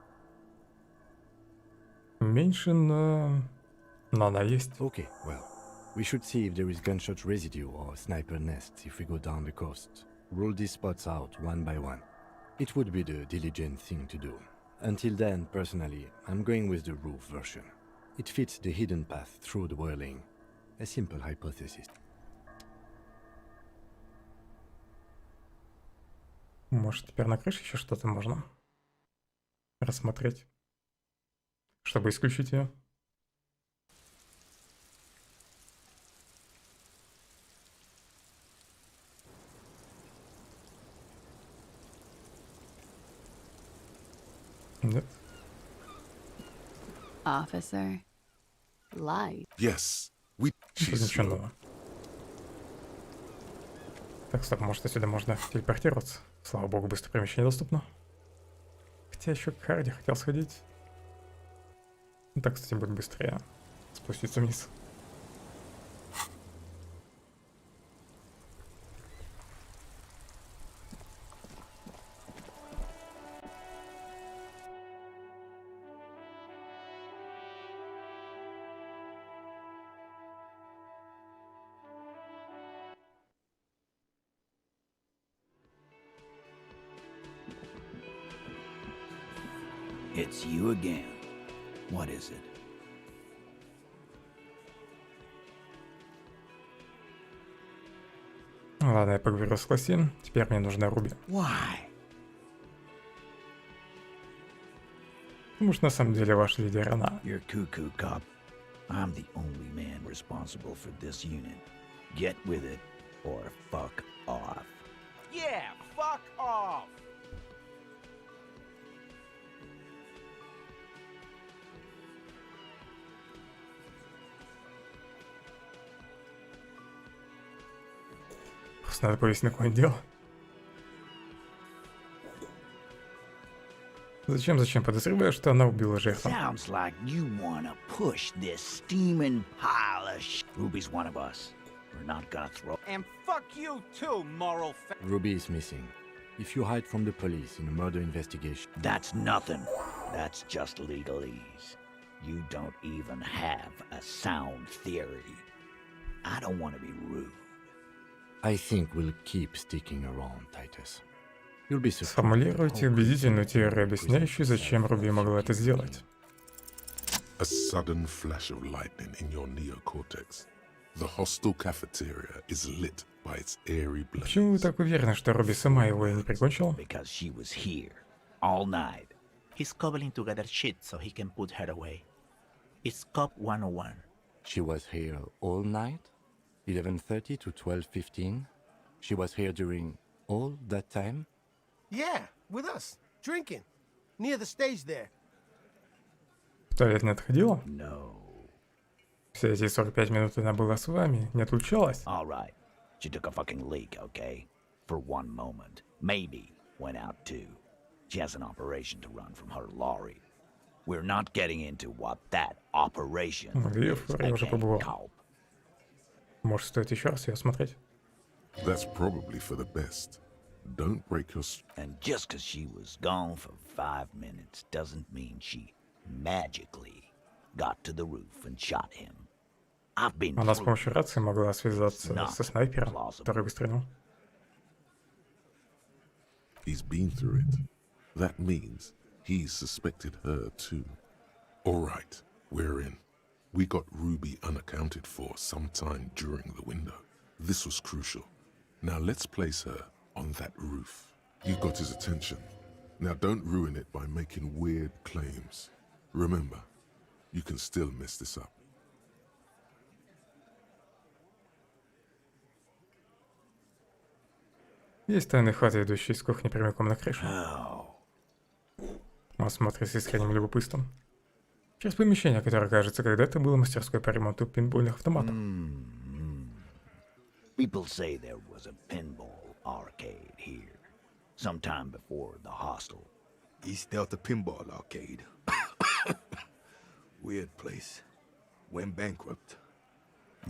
S1: Меньше, но она есть.
S4: Okay, well, we should see if there is gunshot residue or sniper nests if we go down the coast. Rule these spots out one by one. It would be the diligent thing to do. Until then, personally, I'm going with the roof version. It fits the hidden path through the whirling. A simple hypothesis.
S1: Может, теперь на крыше еще что-то можно рассмотреть, чтобы исключить ее.
S13: Officer. Light.
S3: Yes, we...
S1: Тут ничего нового. Так, стоп, может отсюда можно телепортироваться? Слава богу, быстрое перемещение доступно. Хотя еще к Харди хотел сходить. Ну так, кстати, будет быстрее спуститься вниз.
S9: It's you again. What is it?
S1: Ладно, я поговорю с Классин. Теперь мне нужна Руби.
S9: Why?
S1: Потому что на самом деле ваш лидер она.
S9: You're cuckoo, cop. I'm the only man responsible for this unit. Get with it, or fuck off.
S14: Yeah, fuck off!
S1: Просто надо повесить на кого-нибудь дело. Зачем подозреваешь, что она убила жертву?
S9: Sounds like you wanna push this steaming pile of Ruby's one of us. We're not gonna throw.
S14: And fuck you too, moral
S4: Ruby is missing. If you hide from the police in a murder investigation...
S9: That's nothing. That's just legalese. You don't even have a sound theory. I don't want to be rude.
S4: I think we'll keep sticking around, Titus. You'll be surprised.
S1: Сформулируйте убедительную теорию, объясняющую, зачем Руби могла это сделать.
S3: A sudden flash of lightning in your neocortex. The hostel cafeteria is lit by its airy blaze.
S1: Почему вы так уверены, что Руби сама его и не прикончила?
S9: Because she was here all night.
S6: He's cobbling together shit so he can put her away. It's Cop 101.
S4: She was here all night? 11:30 to 12:15? She was here during all that time?
S11: Yeah, with us, drinking. Near the stage there.
S1: В туалет не отходила?
S9: No.
S1: Все эти 45 минут она была с вами, не отлучалась?
S9: All right. She took a fucking leak, okay? For one moment. Maybe went out too. She has an operation to run from her lorry. We're not getting into what that operation is,
S1: Я уже
S9: okay,
S1: побывал.
S9: cop?
S1: Может, стоит еще раз ее осмотреть?
S3: That's probably for the best. Don't break your...
S9: And just because she was gone for 5 minutes doesn't mean she magically got to the roof and shot him. I've been
S1: Она с помощью рации могла связаться со снайпером, который выстрелил.
S3: He's been through it. That means he suspected her too. All right, we're in. We got Ruby unaccounted for sometime during the window. This was crucial. Now let's place her on that roof. You got his attention. Now don't ruin it by making weird claims. Remember, you can still mess this up.
S1: Есть тайный ход, ведущий из кухни прямиком на крышу. Он смотрит с искренним любопытством. Через помещение, которое, кажется, когда-то было мастерской по ремонту пинбольных автоматов.
S9: People say there was a pinball arcade here, sometime before the hostel.
S16: East Delta Pinball Arcade. Weird place. Went bankrupt.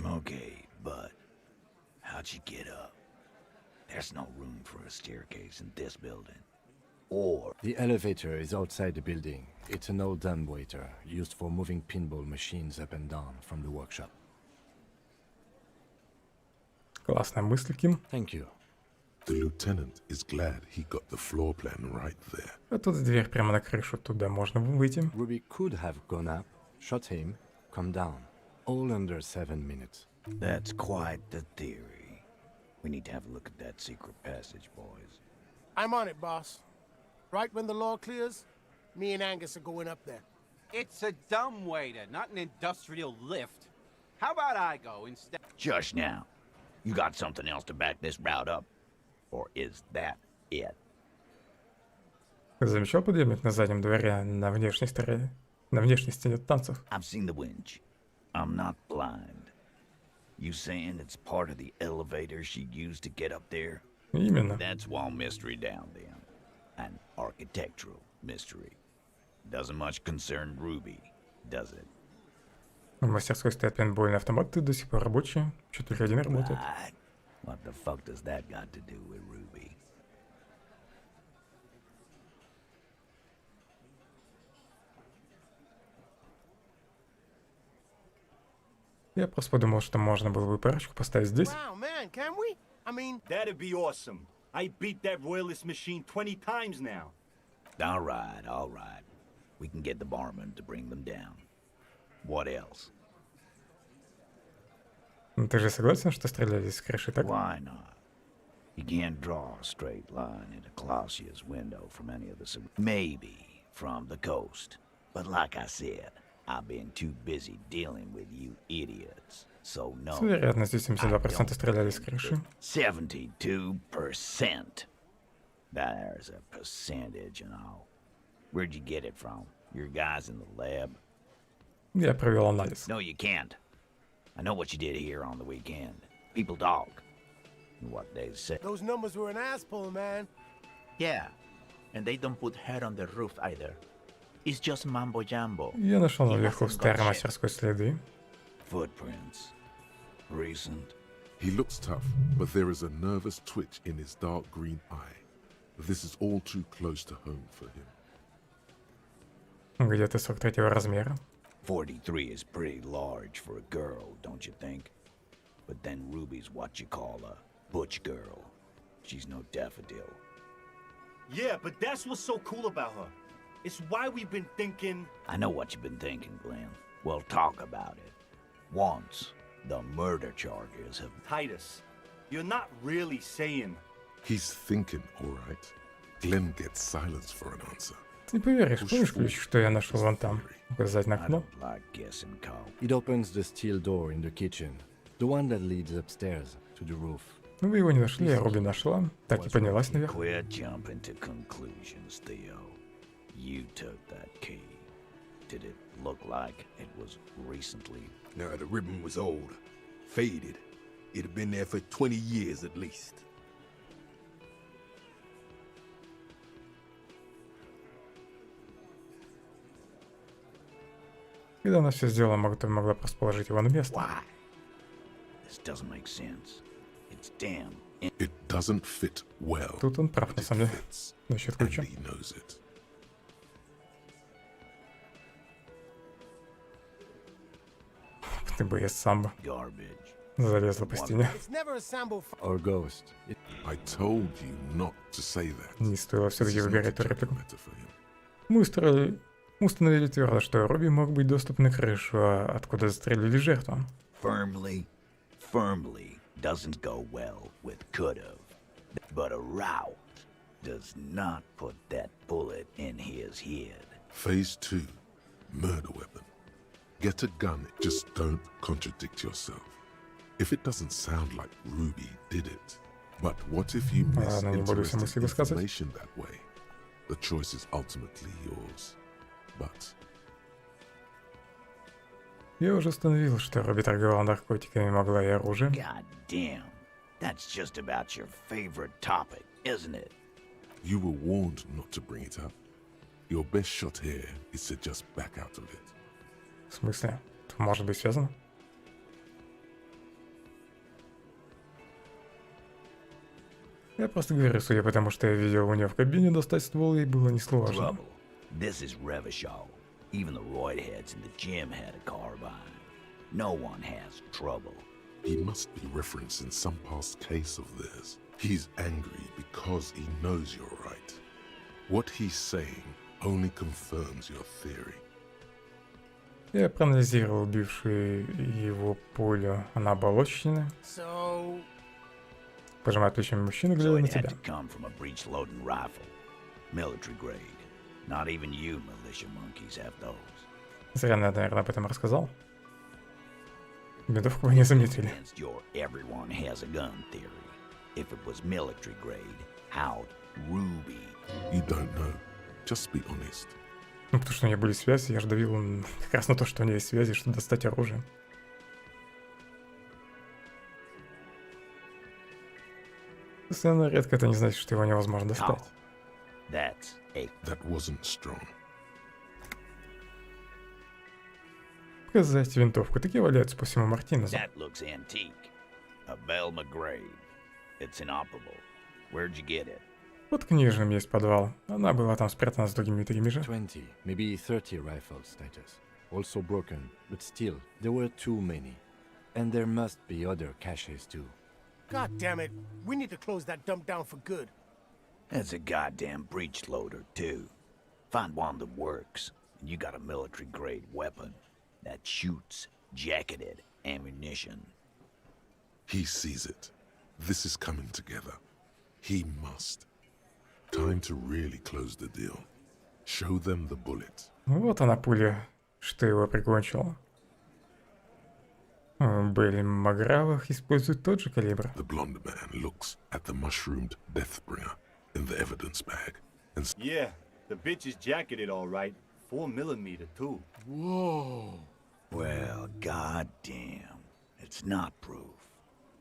S9: Okay, but how'd you get up? There's no room for a staircase in this building. Or...
S4: The elevator is outside the building. It's an old dumbwaiter, used for moving pinball machines up and down from the workshop.
S1: Классная мысль, Ким.
S4: Thank you.
S3: The lieutenant is glad he got the floor plan right there.
S1: А тут дверь прямо на крышу, туда можно выйти.
S4: Ruby could have gone up, shot him, come down. All under 7 minutes.
S9: That's quite the theory. We need to have a look at that secret passage, boys.
S11: I'm on it, boss. Right when the law clears, me and Angus are going up there.
S14: It's a dumbwaiter, not an industrial lift. How about I go instead?
S9: Just now. You got something else to back this route up? Or is that it?
S1: Замечал подъемник на заднем дворе на внешней стороне? На внешней стене танцев.
S9: I've seen the winch. I'm not blind. You saying it's part of the elevator she used to get up there?
S1: Именно.
S9: That's one mystery down then. An architectural mystery. Doesn't much concern Ruby, does it?
S1: В мастерской стоят пейнтбольные автоматы, до сих пор рабочие. Чё только один работает.
S9: Right. What the fuck does that got to do with Ruby?
S1: Я просто подумал, что можно было бы парочку поставить здесь.
S11: Wow, man, can we? I mean,
S12: That'd be awesome. I beat that royalist machine 20 times now.
S9: All right, all right. We can get the barman to bring them down. What else?
S1: Ну, ты же согласен, что стреляли с крыши, так?
S9: Why not? You can't draw a straight line into Clausia's window from any of the... Maybe from the coast. But like I said, I've been too busy dealing with you idiots. So no.
S1: С вероятностью 72% стреляли с крыши.
S9: 72%. There's a percentage and all. Where'd you get it from? Your guys in the lab?
S1: Я провел анализ.
S9: No, you can't. I know what you did here on the weekend. People talk. What they say.
S11: those numbers were an ass pull, man.
S6: Yeah, and they don't put her on the roof either. It's just mambo jumbo.
S1: Я нашел наверху в старой мастерской следы.
S9: Footprints. Recent.
S3: He looks tough, but there is a nervous twitch in his dark green eye. This is all too close to home for him.
S1: Где-то 43-го размера.
S9: 43 is pretty large for a girl, don't you think? But then Ruby's what you call a butch girl. She's no daffodil.
S12: Yeah, but that's what's so cool about her. It's why we've been thinking...
S9: I know what you've been thinking, Glenn. We'll talk about it. Once the murder charges have...
S12: Titus, you're not really saying...
S3: He's thinking, all right. Glenn gets silence for an answer.
S1: Ты не поверишь, помнишь ключ, что я нашел вон там? Указать на окно?
S4: It opens the steel door in the kitchen, the one that leads upstairs to the roof.
S1: Ну вы его не нашли, а Руби нашла. Так и поднялась наверх.
S9: Quit jumping to conclusions, Theo. You took that key. Did it look like it was recently?
S16: No, the ribbon was old, faded. It had been there for 20 years at least.
S1: Когда она все сделала, могла просто положить его на место.
S9: Why? This doesn't make sense. It's damn.
S3: It doesn't fit well.
S1: Тут он прав, на самом деле. Насчет ключа.
S3: And he knows it.
S1: Ты боец самбо. Залезла по стене.
S11: It's never a sambo.
S4: Or ghost.
S3: I told you not to say that.
S1: Не стоило все-таки выбирать эту реплику. Мы установили твердо, что Руби мог быть доступ на крышу, откуда застрелили жертву.
S9: Firmly doesn't go well with could've. But a route does not put that bullet in his head.
S3: Phase 2. Murder weapon. Get a gun, just don't contradict yourself. If it doesn't sound like Ruby did it, but what if you miss interesting information that way? The choice is ultimately yours. But...
S1: Я уже установил, что Руби торговала наркотиками, могла и оружием.
S9: God damn. That's just about your favorite topic, isn't it?
S3: You were warned not to bring it up. Your best shot here is to just back out of it.
S1: В смысле? Это может быть связано? Я просто говорю, судя по тому, что я видел у нее в кабине, достать ствол ей было несложно.
S9: This is Revachol. Even the roidheads in the gym had a carbine. No one has trouble.
S3: He must be referencing some past case of theirs. He's angry because he knows you're right. What he's saying only confirms your theory.
S1: Я проанализировал убившую его пулю. Она оболочена.
S11: So...
S1: Пожимает плечами мужчина, глядя на тебя.
S9: Not even you militia monkeys have those.
S1: Зря, наверное, об этом рассказал. Винтовку вы не заметили.
S9: Everyone has a gun theory. If it was military grade, how'd Ruby?
S3: You don't know. Just be honest.
S1: Ну, потому что у нее были связи, я же давил как раз на то, что у нее есть связи, чтобы достать оружие. Постоянно редко это не значит, что его невозможно достать.
S3: That wasn't strong.
S1: Показать винтовку. Такие валяются по всему Мартинезу.
S9: That looks antique. A Bell McGrave. It's inoperable. Where'd you get it?
S1: Под книжным есть подвал. Она была там спрятана с другими такими же.
S4: 20, maybe 30 rifles, Titus. Also broken, but still, there were too many. And there must be other caches too.
S11: God damn it. We need to close that dump down for good.
S9: That's a goddamn breech loader, too. Find one that works, and you got a military-grade weapon that shoots jacketed ammunition.
S3: He sees it. This is coming together. He must. Time to really close the deal. Show them the bullet.
S1: Вот она пуля, что его прикончила. Были Магравах используют тот же калибр.
S3: The blonde man looks at the mushroomed Deathbringer in the evidence bag and
S12: Yeah, the bitch is jacketed all right. 4mm too.
S9: Whoa. Well, goddamn. It's not proof,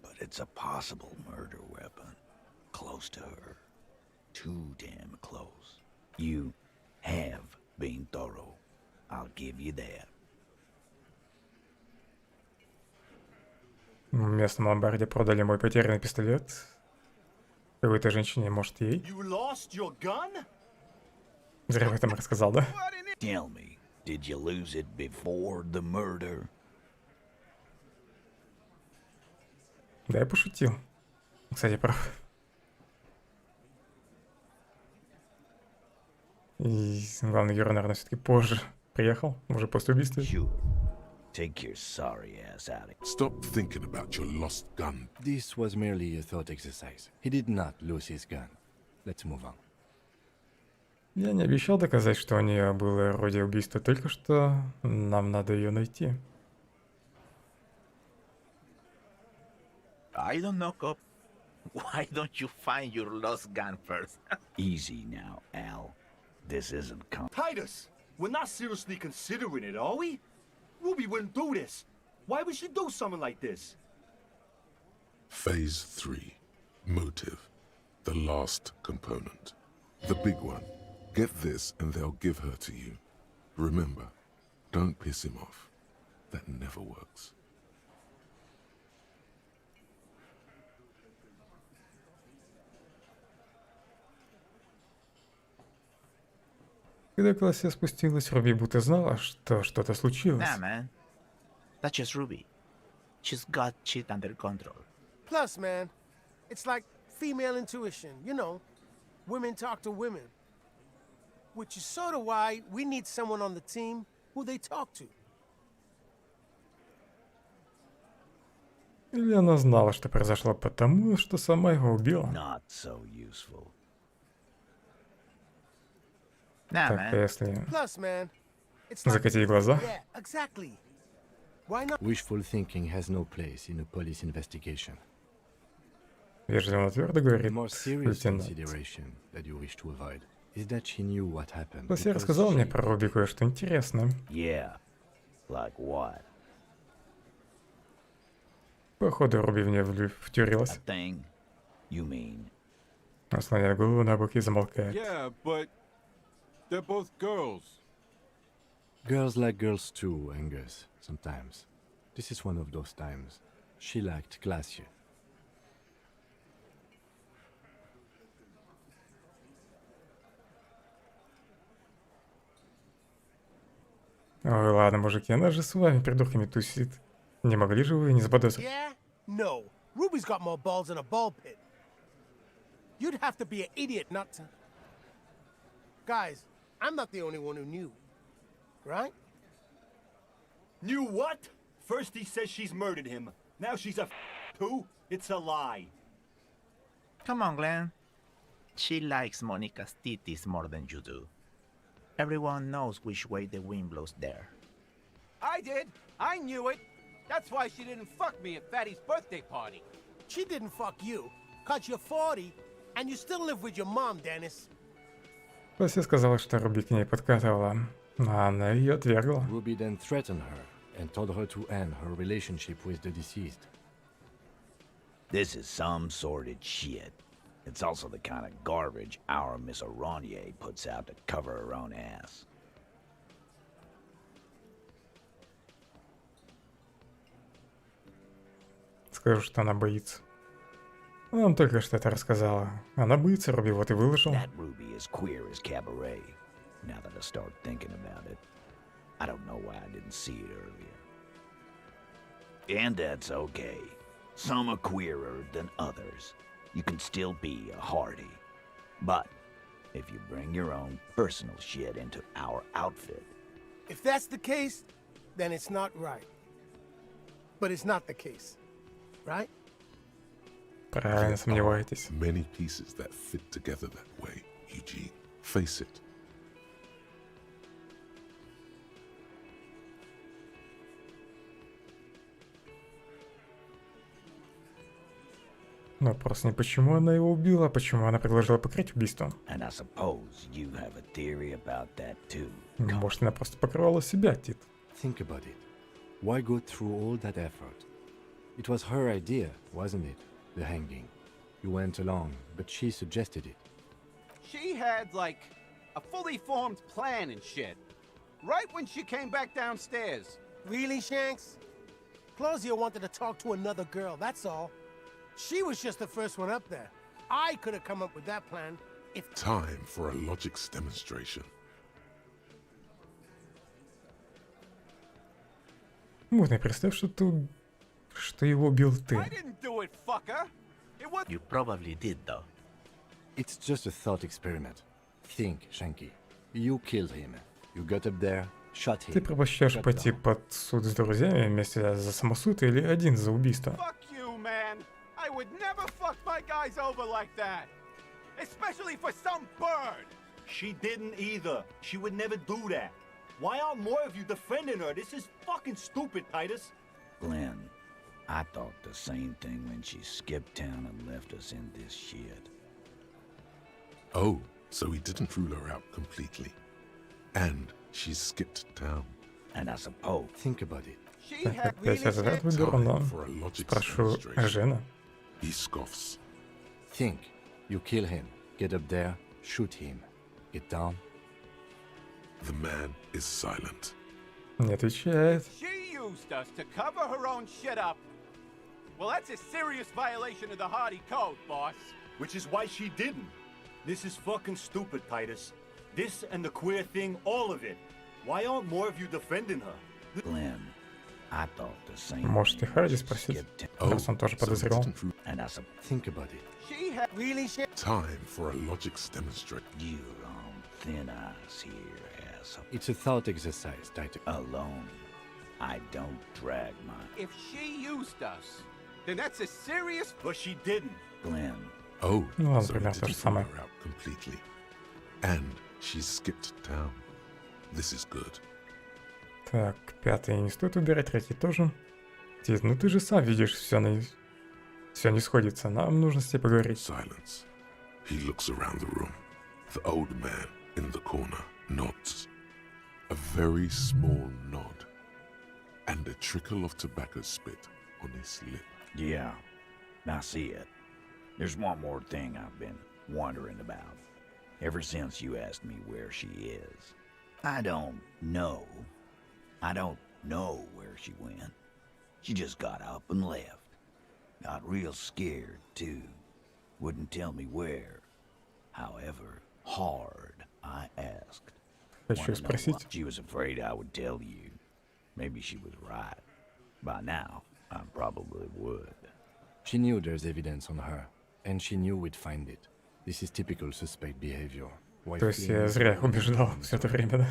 S9: but it's a possible murder weapon. Close to her. Too damn close. You have been thorough. I'll give you that.
S1: В местном ломбарде продали мой потерянный пистолет. Какой-то женщине, может, ей.
S12: You lost your gun?
S1: Зря об этом рассказал, да?
S9: Tell me, did you lose it before the murder?
S1: Да, я пошутил. Кстати, прав. И главный герой, наверное, все-таки позже приехал, уже после убийства.
S9: Take your sorry ass out of
S3: Stop thinking about your lost gun.
S4: This was merely a thought exercise. He did not lose his gun. Let's move on.
S1: Я не обещал доказать, что у нее было орудие убийства, только что нам надо ее найти.
S6: I don't knock up. Why don't you find your lost gun first?
S9: Easy now, Al. This isn't
S12: Titus, we're not seriously considering it, are we? Ruby wouldn't do this. Why would she do something like this?
S3: Phase 3. Motive. The last component. The big one. Get this and they'll give her to you. Remember, don't piss him off. That never works.
S1: Когда классе спустилась, Руби будто знала, что что-то случилось.
S6: Nah, man. That's just Ruby. She's got shit under control.
S11: Plus, man, it's like female intuition, you know. Women talk to women. Which is sort of why we need someone on the team who they talk to.
S1: Или она знала, что произошло потому, что сама его убила.
S9: Not so useful.
S6: Nah,
S1: Так,
S6: man.
S1: если
S11: Plus, man, it's like
S1: закатить глаза.
S11: yeah, exactly. Why not?
S4: Wishful thinking has no place in a police investigation.
S1: Вежливо, но твердо говорит
S4: The more serious
S1: лейтенант.
S4: consideration that you wish to avoid is that she knew what happened.
S1: Классе
S4: because
S1: рассказал мне
S4: she-
S1: про Руби кое-что интересное.
S9: Yeah. Like what?
S1: Походу, Руби в нее втюрилась.
S9: Thing? You mean?
S1: Наслоняет голову на бок и замолкает.
S10: Yeah, but they're both girls.
S4: Girls like girls too, Angus, sometimes. This is one of those times. She lacked class here.
S1: Ой, ладно, мужики, она же с вами, придурками, тусит. Не могли же вы не заподозрить?
S11: Yeah? No. Ruby's got more balls than a ball pit. You'd have to be an idiot not to. Guys, I'm not the only one who knew. Right?
S12: Knew what? First he says she's murdered him. Now she's a too? It's a lie.
S6: Come on, Glenn. She likes Monica's titties more than you do. Everyone knows which way the wind blows there.
S14: I did. I knew it. That's why she didn't fuck me at Fatty's birthday party.
S11: She didn't fuck you, 'cause you're 40, and you still live with your mom, Dennis.
S1: После сказала, что Руби к ней подкатывала, а она ее отвергла.
S4: Ruby then threatened her and told her to end her relationship with the deceased.
S9: This is some sordid shit. It's also the kind of garbage our Miss Aronier puts out to cover her own ass.
S1: Скажу, что она боится. Она нам только что это рассказала. Она боится Руби, вот и выложил.
S9: That Ruby is queer as cabaret. Now that I start thinking about it, I don't know why I didn't see it earlier. And that's okay. Some are queerer than others. You can still be a hardy. But if you bring your own personal shit into our outfit...
S11: If that's the case, then it's not right. But it's not the case, right?
S1: Правильно, сомневаетесь.
S3: Many pieces that fit together that way, Eugene. Face it.
S1: Но вопрос не почему она его убила, а почему она предложила покрыть убийство.
S9: And I suppose you have a theory about that too.
S1: Может, она просто покрывала себя, Тит.
S4: Think about it. Why go through all that effort? It was her idea, wasn't it? The hanging. You went along, but she suggested it.
S14: She had, like, a fully formed plan and shit. Right when she came back downstairs.
S11: Really, Shanks? Claudia wanted to talk to another girl, that's all. She was just the first one up there. I could have come up with that plan if...
S3: Time for a logics demonstration.
S1: Можно представь, что его убил ты.
S14: I didn't do it, fucker. It was...
S6: You probably did, though.
S4: It's just a thought experiment. Think, Shanky. You killed him. You got up there, shot him.
S1: Ты предпочтешь
S4: shot
S1: пойти
S4: down.
S1: под суд с друзьями вместе за самосуд или один за убийство?
S14: Fuck you, man. I would never fuck my guys over like that. Especially for some bird.
S12: She didn't either. She would never do that. Why aren't more of you defending her? This is fucking stupid, Titus.
S9: Glenn, I thought the same thing when she skipped town and left us in this shit.
S3: Oh, so he didn't rule her out completely. And she skipped town.
S9: And I suppose...
S4: Think about it.
S1: Так, опять разряд выберу, но спрошу Жена.
S3: He scoffs.
S4: Think. You kill him. Get up there, shoot him. Get down.
S3: The man is silent.
S1: Не отвечает.
S14: She used us to cover her own shit up. Well, that's a serious violation of the Hardy Code, boss.
S12: Which is why she didn't. This is fucking stupid, Titus. This and the queer thing, all of it. Why aren't more of you defending her?
S9: Glenn, I thought the same.
S1: Может, и Харди спросить, раз он тоже подозревал.
S9: And I
S4: Think about it.
S14: She had really shit.
S3: Time for a logics demonstration.
S9: You're on thin ice here, asshole.
S4: It's a thought exercise, Titus.
S9: Alone. I don't drag mine.
S14: If she used us, then that's a serious...
S12: But she didn't.
S9: Glenn.
S3: Oh,
S1: Ну ладно,
S3: so he
S1: примерно то же
S3: didn't rule
S1: самое.
S3: her out completely. And she skipped town. This is good.
S1: Так, пятый не стоит убирать, третий тоже. Тит, ну ты же сам видишь, все не сходится. Нам нужно с ней поговорить.
S3: Silence. He looks around the room. The old man in the corner nods. A very small nod. And a trickle of tobacco spit on his lip.
S9: Yeah, I see it. There's one more thing I've been wondering about. Ever since you asked me where she is. I don't know where she went. She just got up and left. Got real scared, too. Wouldn't tell me where. However hard I asked.
S1: Хочу спросить.
S9: She was afraid I would tell you. Maybe she was right. By now, I probably would.
S4: She knew there's evidence on her, and she knew we'd find it. This is typical suspect behavior. Why
S1: То есть я
S4: fleeing
S1: зря
S4: is
S1: их убеждал все это время, да?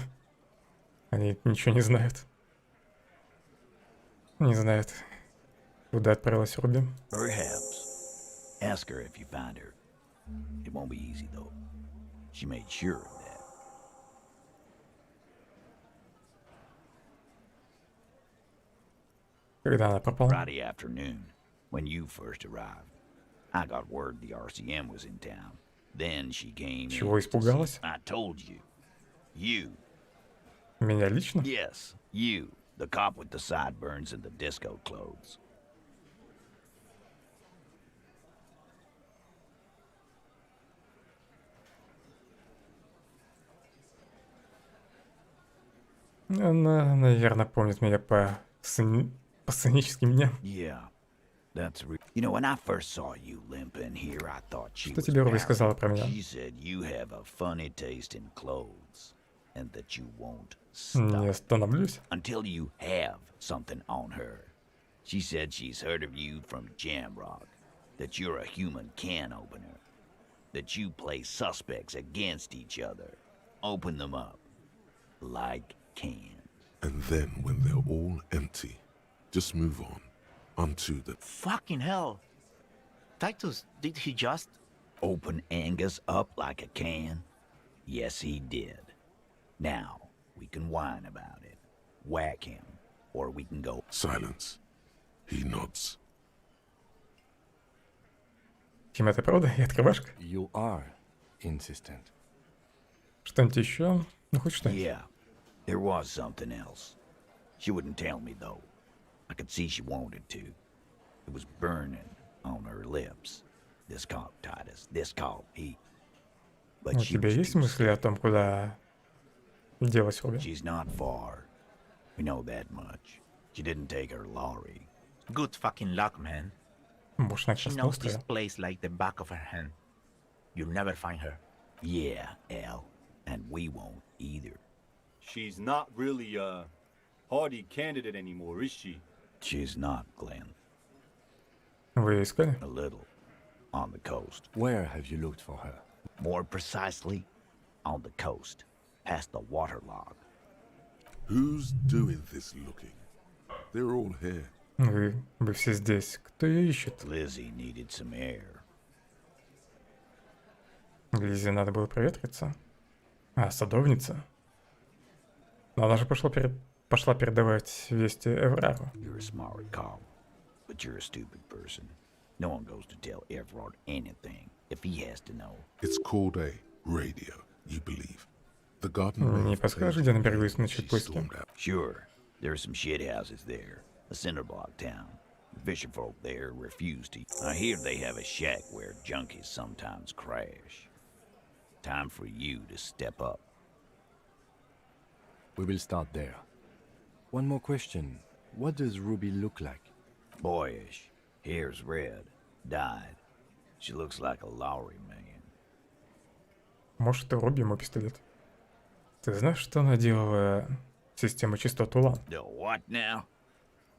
S1: Они ничего не знают. Не знают, куда отправилась Руби.
S9: Perhaps. Ask her if you find her. It won't be easy, though. She made sure of that.
S1: Когда она пропала?
S9: Friday afternoon, when you first arrived. I got word the RCM was in town.
S20: Then she came
S1: Чего
S20: in.
S1: испугалась?
S20: I told you. You.
S1: Меня лично?
S20: Yes, you. The cop with the sideburns and the disco clothes.
S1: Она, наверное, помнит меня по сценическим дням.
S20: Yeah, that's real. You know, when I first saw you limp in here, I thought she
S1: Что
S20: was
S1: тебе Руби
S20: married.
S1: сказала про меня?
S20: She said you have a funny taste in clothes, and that you won't
S1: Не
S20: stop
S1: остановлюсь.
S20: until you have something on her. She said she's heard of you from Jamrock, that you're a human can opener, that you play suspects against each other, open them up like cans.
S3: And then when they're all empty, just move on onto the...
S6: Fucking hell. Titus, did he just...
S20: Open Angus up like a can? Yes, he did. Now, we can whine about it, whack him, or we can go...
S3: Silence. He nods.
S1: Тим, это правда? И открывашка?
S4: You are insistent.
S1: Что-нибудь еще? Ну, хоть что-нибудь.
S20: Yeah, there was something else. She wouldn't tell me, though. I could see she wanted to. It was burning on her lips. This called Titus, this called he. But
S1: У
S20: she
S1: тебя
S20: was
S1: есть
S20: too
S1: мысли о том, куда делась Руби?
S20: She's not far. We know that much. She didn't take her lorry.
S6: Good fucking luck, man.
S1: Может, на
S6: She
S1: красный
S6: knows this
S1: остров?
S6: place like the back of her hand. You'll never find her.
S20: Yeah, Al. And we won't either.
S12: She's not really a hardy candidate anymore, is she?
S20: She's not, Glenn.
S1: Вы ее искали?
S20: A little. On the coast.
S4: Where have you looked for her?
S20: More precisely, on the coast. Past the waterlog.
S3: Who's doing this looking? They're all here.
S1: Вы все здесь. Кто ее ищет?
S20: Lizzie needed some air.
S1: Лизе надо было проветриться. А, садовница. Но она же пошла передавать вести Эврару.
S20: You're a smart cop, but you're a stupid person. No one goes to tell Everard anything if he has to know.
S3: It's called a radio, you believe. The garden...
S1: Не подскажешь, где на берегу есть ночевать поиски?
S20: Sure, there are some shit houses there. A cinder block town. Fisher folk there refuse to. I hear they have a shack where junkies sometimes crash. Time for you to step up.
S4: We will start there. One more question. What does Ruby look like?
S20: Boyish. Hair's red. Dyed. She looks like a Lowry man.
S1: Может, ты Руби ему пистолет? Ты знаешь, что она делала систему частот Улан?
S20: The what now?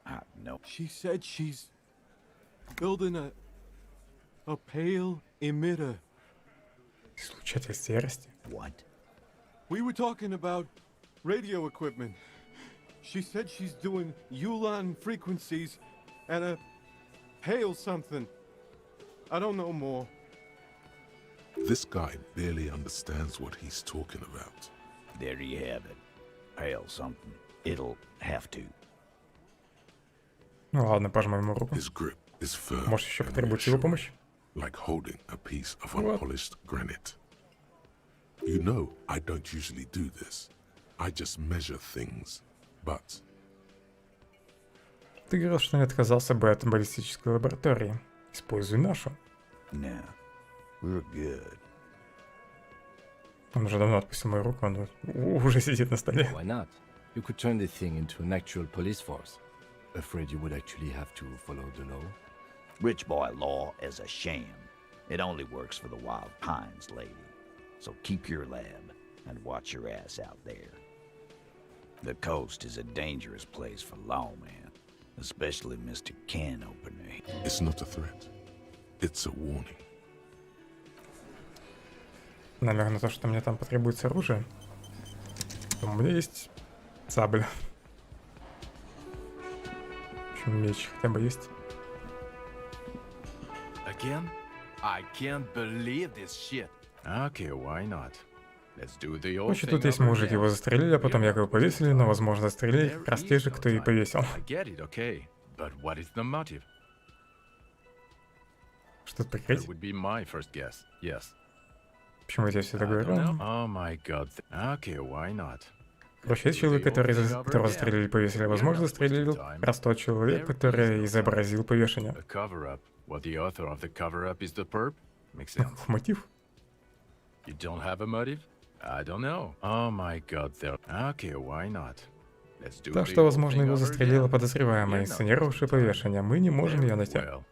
S20: I know.
S10: She said she's building a pale emitter.
S1: Случательство ярости.
S20: What?
S10: We were talking about radio equipment. She said she's doing Ulan frequencies and a pale something. I don't know more.
S3: This guy barely understands what he's talking about.
S20: There you have it. Pale something. It'll have to.
S1: Ну ладно, пожмем ему руку.
S3: His grip is firm.
S1: Может, еще потребуется его помощь?
S3: Like holding a piece of unpolished granite. You know, I don't usually do this. I just measure things. But...
S1: Ты говорил, что не отказался бы от баллистической лаборатории. Используй нашу.
S20: No, we're good.
S1: Он уже давно отпустил мою руку, он уже сидит на столе.
S4: Why not? You could turn the thing into an actual police force. Afraid you would actually have to follow the law?
S20: Rich boy law is a sham. It only works for the Wild Pines, lady. So keep your lab and watch your ass out there. The coast is a dangerous place for lawman, especially Mr. Can Opener.
S3: It's not a threat. It's a warning.
S1: Намек на то, что мне там потребуется оружие. У меня есть сабля. В общем, меч хотя бы есть.
S18: Again? I can't believe this shit. Okay, why not? Let's do the old
S1: Значит,
S18: thing
S1: тут есть
S18: over
S1: мужик,
S18: again.
S1: его застрелили, а потом якобы повесили, но, возможно, застрелили как раз те же, кто и повесил.
S18: I get it, okay. But what is the motive?
S1: Что-то
S18: That
S1: прикрыть?
S18: would be my first guess. Yes.
S1: Почему я тебе все это
S18: I don't
S1: говорю?
S18: know. Oh my god. Okay, why not?
S1: Короче, есть человек, которого застрелили, повесили. Возможно, застрелил как раз тот человек, который изобразил повешение.
S18: A cover-up. What the author of the cover-up is the perp? Makes sense.
S1: Мотив?
S18: You don't have a motive? I don't know. Oh my god, there. Okay, why not? Let's do
S1: Так
S18: the
S1: что,
S18: old
S1: возможно,
S18: thing
S1: его
S18: over
S1: застрелила
S18: again.
S1: подозреваемая,
S18: You're not
S1: инсценировавшая повешение. Мы не можем ее найти.
S18: Well,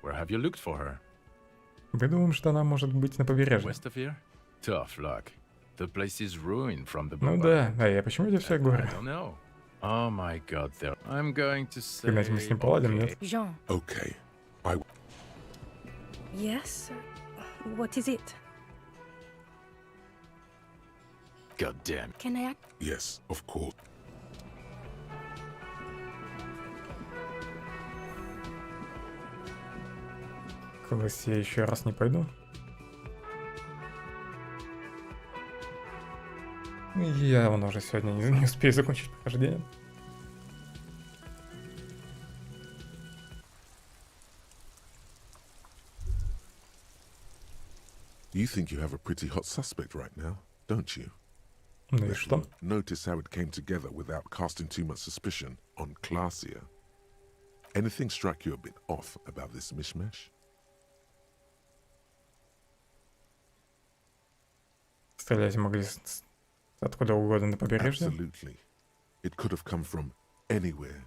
S18: where have you looked for her?
S1: Мы думаем, что она может быть на побережье.
S18: West of here? Tough luck. The place is ruined from the
S1: Ну да, а я почему тебе все говорю?
S18: I don't know. Oh my god, there. I'm going to say...
S1: Когда мы с ним поладим, нет?
S3: Jean. Okay.
S7: Yes? What is it?
S18: God damn.
S7: Can I act?
S3: Yes, of course.
S1: Класс, я еще раз не пойду. Я вон уже сегодня не успею закончить прохождение.
S3: You think you have a pretty hot suspect right now, don't you?
S1: Ну и что?
S3: Notice how it came together without casting too much suspicion on Classier. Anything struck you a bit off about this mishmash?
S1: Стрелять могли откуда угодно на побережье.
S3: Absolutely. It could have come from anywhere.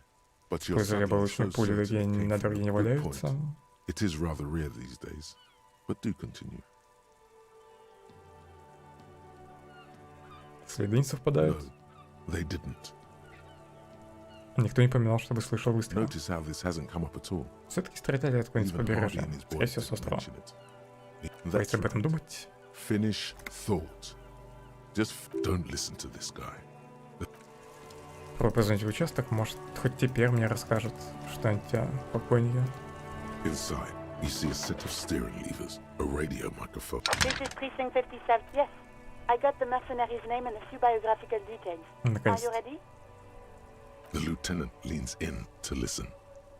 S3: But your
S1: Использовали
S3: subtle is so
S1: обычные пули,
S3: certain
S1: какие
S3: it came
S1: на
S3: from
S1: дороге
S3: a
S1: не
S3: good
S1: валяются.
S3: point. It is rather rare these days. But do continue.
S1: Следы не совпадают.
S3: No, they didn't.
S1: Никто не поминал, чтобы слышал выстрел.
S3: Notice how this hasn't come up at all.
S1: Все-таки стреляли откуда-нибудь с
S3: Even
S1: побережья.
S3: Harvey and his
S1: Скорее
S3: boys
S1: всего, с
S3: didn't
S1: острова.
S3: mention it.
S1: Давайте
S3: That's
S1: об этом
S3: right.
S1: думать.
S3: Finish thought. Just don't listen to this guy.
S1: Попробуй позвонить в участок, может, хоть теперь мне расскажут что-нибудь о покойнике.
S3: Inside, you see a set of steering levers, a radio microphone.
S22: This is Precinct 57. Yes, I got the mercenary's name and a few biographical details. Are you ready?
S3: The lieutenant leans in to listen,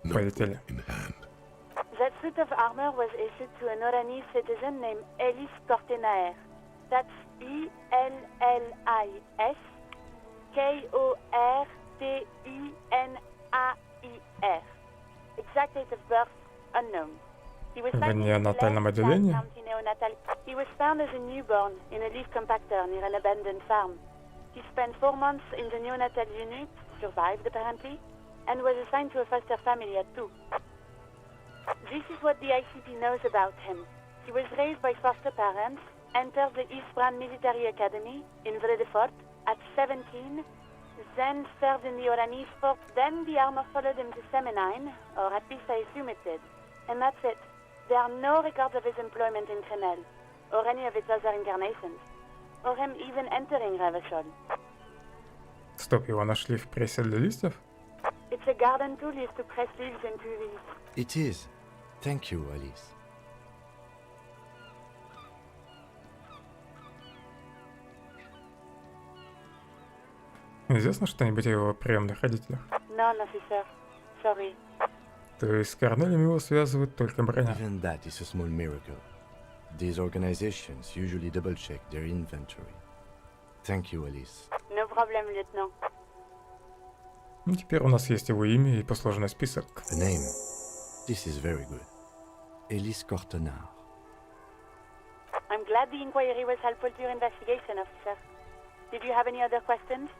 S1: Полетели.
S3: notebook in hand.
S22: That suit of armor was issued to an Oranese citizen named Elis Kortenaer. That's E-L-L-I-S K-O-R-T-E-N-A-I-R. Exact date of birth unknown. He was
S1: В
S22: found in
S1: неонатальном
S22: Blair
S1: отделении.
S22: County Neonatal. He was found as a newborn in a leaf compactor near an abandoned farm. He spent 4 months in the neonatal unit, survived apparently, and was assigned to a foster family at 2. This is what the ICP knows about him. He was raised by foster parents, entered the East Brand Military Academy in Vredefort at 17, then served in the Oranese Fort. Then the armor followed him to Semenine, or at least I assume it did. And that's it. There are no records of his employment in Trenel, or any of its other incarnations, or him even entering Revachol.
S1: Стоп, его нашли в прессе для листьев?
S22: It's a garden tool used to press leaves into these.
S4: It is. Thank you, Alice.
S1: Известно что-нибудь о его приемных родителях?
S22: None, officer. Sorry.
S1: То есть с Корнелем его связывает только броня.
S4: Even that is a small miracle. These organizations usually double-check their inventory. Thank you, Alice.
S22: No problem, lieutenant.
S1: Ну, теперь у нас есть его имя и послужной список.
S4: A name. This is very good. Elise Cortenard.
S22: I'm glad the inquiry was helpful to your investigation, officer. Did you have any other questions?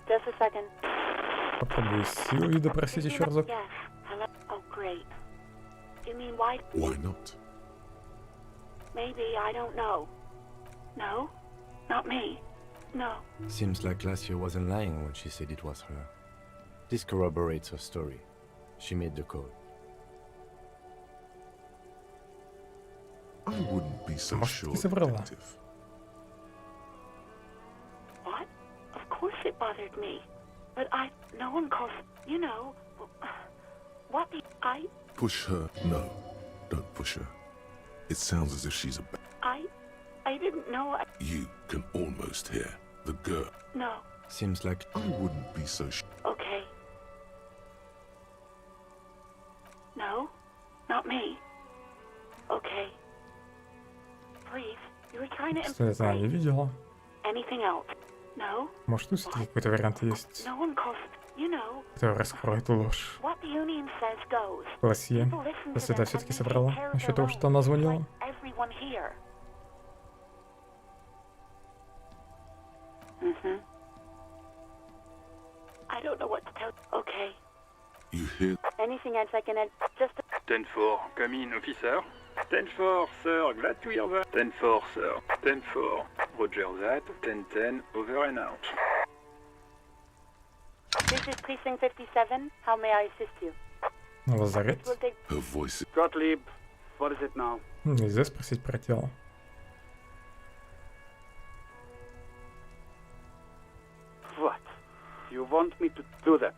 S22: Just a second.
S1: Попробую силой допросить еще разок.
S22: Yes. Hello. Oh, great. You mean why?
S3: Why not?
S22: Maybe, I don't know. No? Not me. No.
S4: Seems like Glacier wasn't lying when she said it was her. This corroborates her story. She made the call.
S3: I wouldn't be so sure,
S1: не соврала.
S3: detective.
S22: What? Of course it bothered me. But no one calls, you know. What the,
S3: Push her? No, don't push her. It sounds as if she's a
S22: I didn't know.
S3: You can almost hear the girl.
S22: No.
S4: Seems like
S3: I wouldn't be so
S22: Okay. No, not me. Okay. please. You were trying to
S1: Что она не видела.
S22: Anything else? No?
S1: Может, тут все-таки какой-то вариант есть,
S22: No one calls, you know.
S1: который раскроет ложь.
S22: What the Union says goes.
S1: Классе.
S22: People listen to
S1: Если
S22: them
S1: это
S22: and
S1: все-таки
S22: they
S1: собрала
S22: take care of
S1: насчет
S22: their
S1: того,
S22: own,
S1: что она звонила.
S22: like everyone here. Mm-hmm. I don't know what to tell. Okay.
S3: You hear?
S22: Anything else I can add? Just
S5: 10-4, come in, officer. 10-4, sir, glad to hear that. 10-4, sir. 10-4, roger that. 10-10, over and out.
S22: This is Precinct 57. How may I assist you?
S1: Лазарет.
S3: Her voice.
S5: Gottlieb, what is it now?
S1: Нельзя спросить про тело.
S5: What? You want me to do that?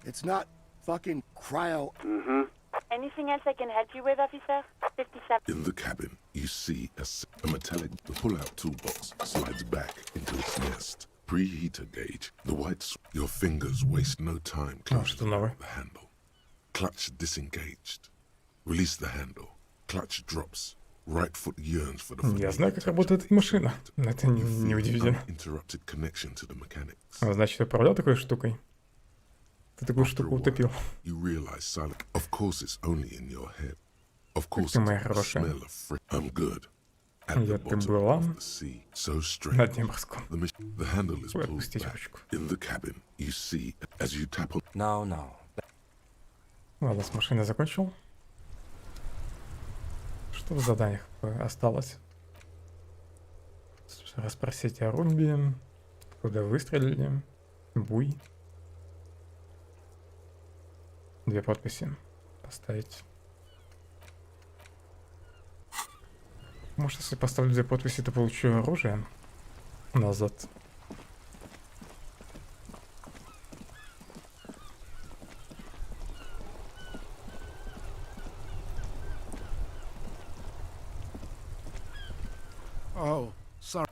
S11: It's not fucking cryo.
S5: Mm-hmm.
S22: Anything else I can help you with, officer? 57.
S3: In the cabin, you see a metallic pull-out toolbox slides back into its nest. Preheater gauge. The your fingers waste no time closing the handle. Clutch disengaged. Release the handle. Clutch drops. Right foot yearns for the.
S1: Я знаю, как работает эта машина. Это не удивительно.
S3: Interrupted connection to the mechanics.
S1: Значит, ты управлял такой штукой? Ты такую штуку утопил.
S3: You realize silent. Of course, it's only in your head. Of course,
S1: Ты моя
S3: it's the
S1: хорошая.
S3: smell of I'm good. At the
S1: Я ты
S3: bottom
S1: была
S3: of the sea, so strange.
S1: на дне морском.
S3: The handle is pulled
S1: Отпустить
S3: back.
S1: ручку.
S3: In the cabin, you see as you tap on.
S4: No.
S1: Ладно, с машиной закончил. Что в заданиях осталось? Расспросить о Румби, куда выстрелили, буй. 2 подписи поставить. Может, если поставлю 2 подписи, то получу оружие назад.
S11: Oh, sorry.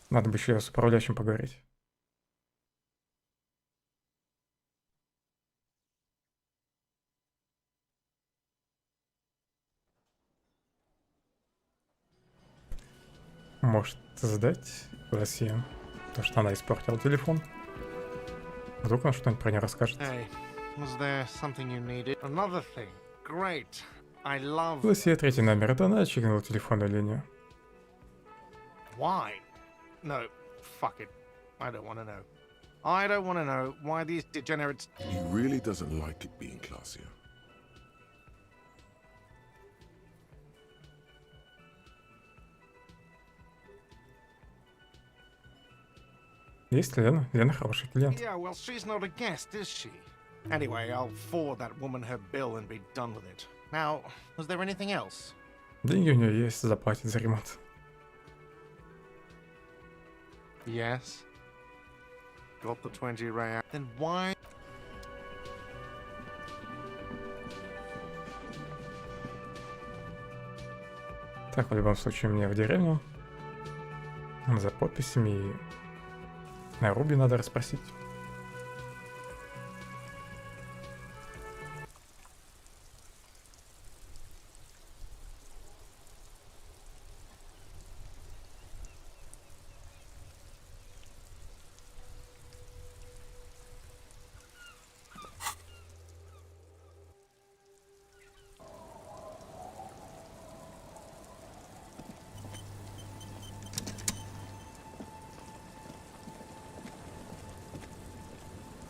S1: Надо бы еще с управляющим поговорить. Может сдать Elysium, то что она испортила телефон. Вдруг он что-нибудь про нее расскажет.
S17: Hey, was there something you needed? Another thing. Great. I love.
S1: Elysium 3 номер. Это она чекнула телефонную линию.
S17: Why? No, fuck it. I don't want to know. I don't want to know why these degenerates.
S3: He really doesn't like it being classier.
S1: Есть Лена. Лена хороший клиент.
S17: Yeah, well, she's not a guest, is she? Anyway, I'll forward that woman her bill and be done with it. Now, was there anything else?
S1: Деньги у нее есть, заплатит за ремонт.
S17: Yes. Got the 20 real. Then why?
S1: Так, в любом случае, мне в деревню. За подписями и на Руби надо расспросить.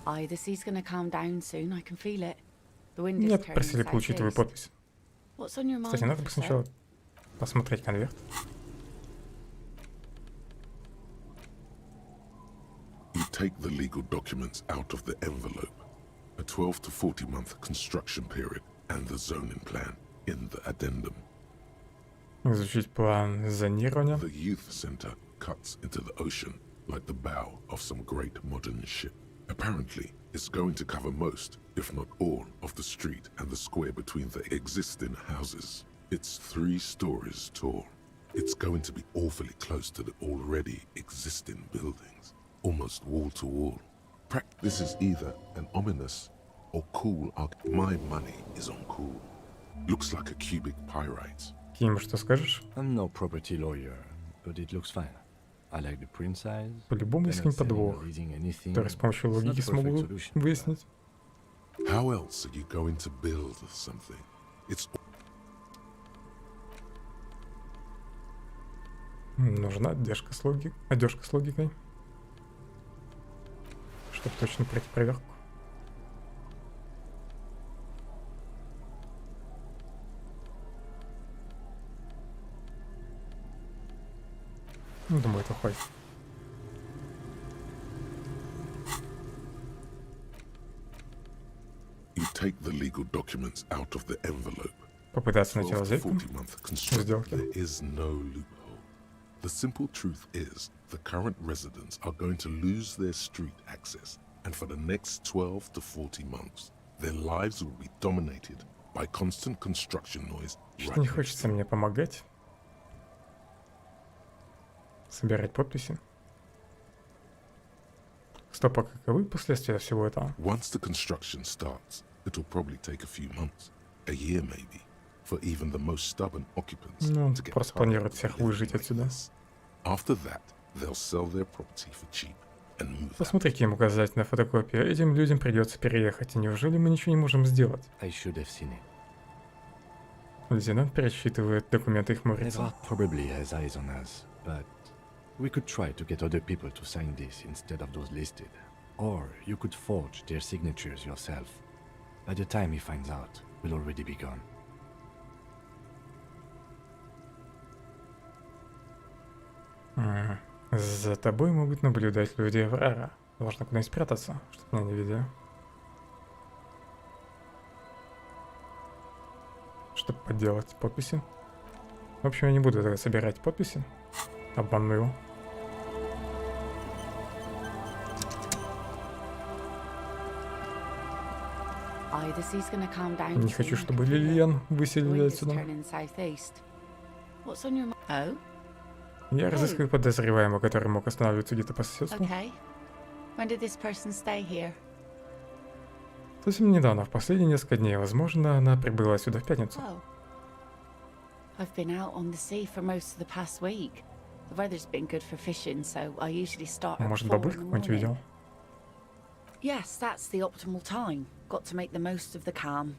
S2: Aye, the sea's gonna calm down soon. I can feel it. The wind is
S1: Меня
S2: turning
S1: попросили получить твою
S2: southeast.
S1: подпись.
S2: What's on your mind,
S1: Кстати, надо бы
S2: officer?
S1: сначала посмотреть конверт.
S3: You take the legal documents out of the envelope. A 12 to 40 month construction period and the zoning plan in the addendum.
S1: Изучить план зонирования.
S3: The youth center cuts into the ocean like the bow of some great modern ship. Apparently, it's going to cover most, if not all, of the street and the square between the existing houses. It's 3 stories tall. It's going to be awfully close to the already existing buildings, almost wall to wall. This is either an ominous or cool my money is on cool. Looks like a cubic pyrite.
S1: Ким, что скажешь?
S4: I'm no property lawyer, but it looks fine. I like the print size.
S1: По-любому есть какой-нибудь подвох, который с помощью логики смогу выяснить.
S3: How else are you going to build something? It's
S1: Нужна одежка с логикой. Чтобы точно пройти проверку. Думаю, это хватит.
S3: You take the legal documents out of the envelope.
S1: Попытаться найти лазейку в
S3: 40-month construct,
S1: сделке.
S3: there is no loophole. The simple truth is, the current residents are going to lose their street access, and for the next 12 to 40 months, their lives will be dominated by constant construction noise.
S1: Что-то не хочется мне помогать. Собирать подписи. Стоп, а каковы последствия всего этого?
S3: Once the construction starts, it will probably take a few months, a year maybe, for even the most stubborn occupants
S1: Ну,
S3: to get
S1: просто
S3: tired
S1: планируют
S3: of
S1: всех
S3: living
S1: выжить
S3: like
S1: отсюда.
S3: this. After that, they'll sell their property for cheap and move out.
S1: Посмотри, Ким, указать на фотокопию. Этим людям придется переехать. И неужели мы ничего не можем сделать?
S4: I should have seen it.
S1: Лейтенант пересчитывает документы и хмурится.
S4: Edward probably has eyes on us, but we could try to get other people to sign this instead of those listed. Or you could forge their signatures yourself. By the time he finds out, we'll already be gone.
S1: За тобой могут наблюдать люди Эврара. Должна куда-нибудь спрятаться, чтобы меня не видели. Чтобы подделать подписи. В общем, я не буду собирать подписи. Обману его. Не хочу, чтобы Лилиан выселили отсюда. Я разыскиваю подозреваемого, который мог останавливаться где-то по соседству. Совсем недавно, в последние несколько дней, возможно, она прибыла сюда в пятницу. Может, бабульку какую-нибудь видел?
S2: Yes, that's the optimal time. Got to make the most of the calm.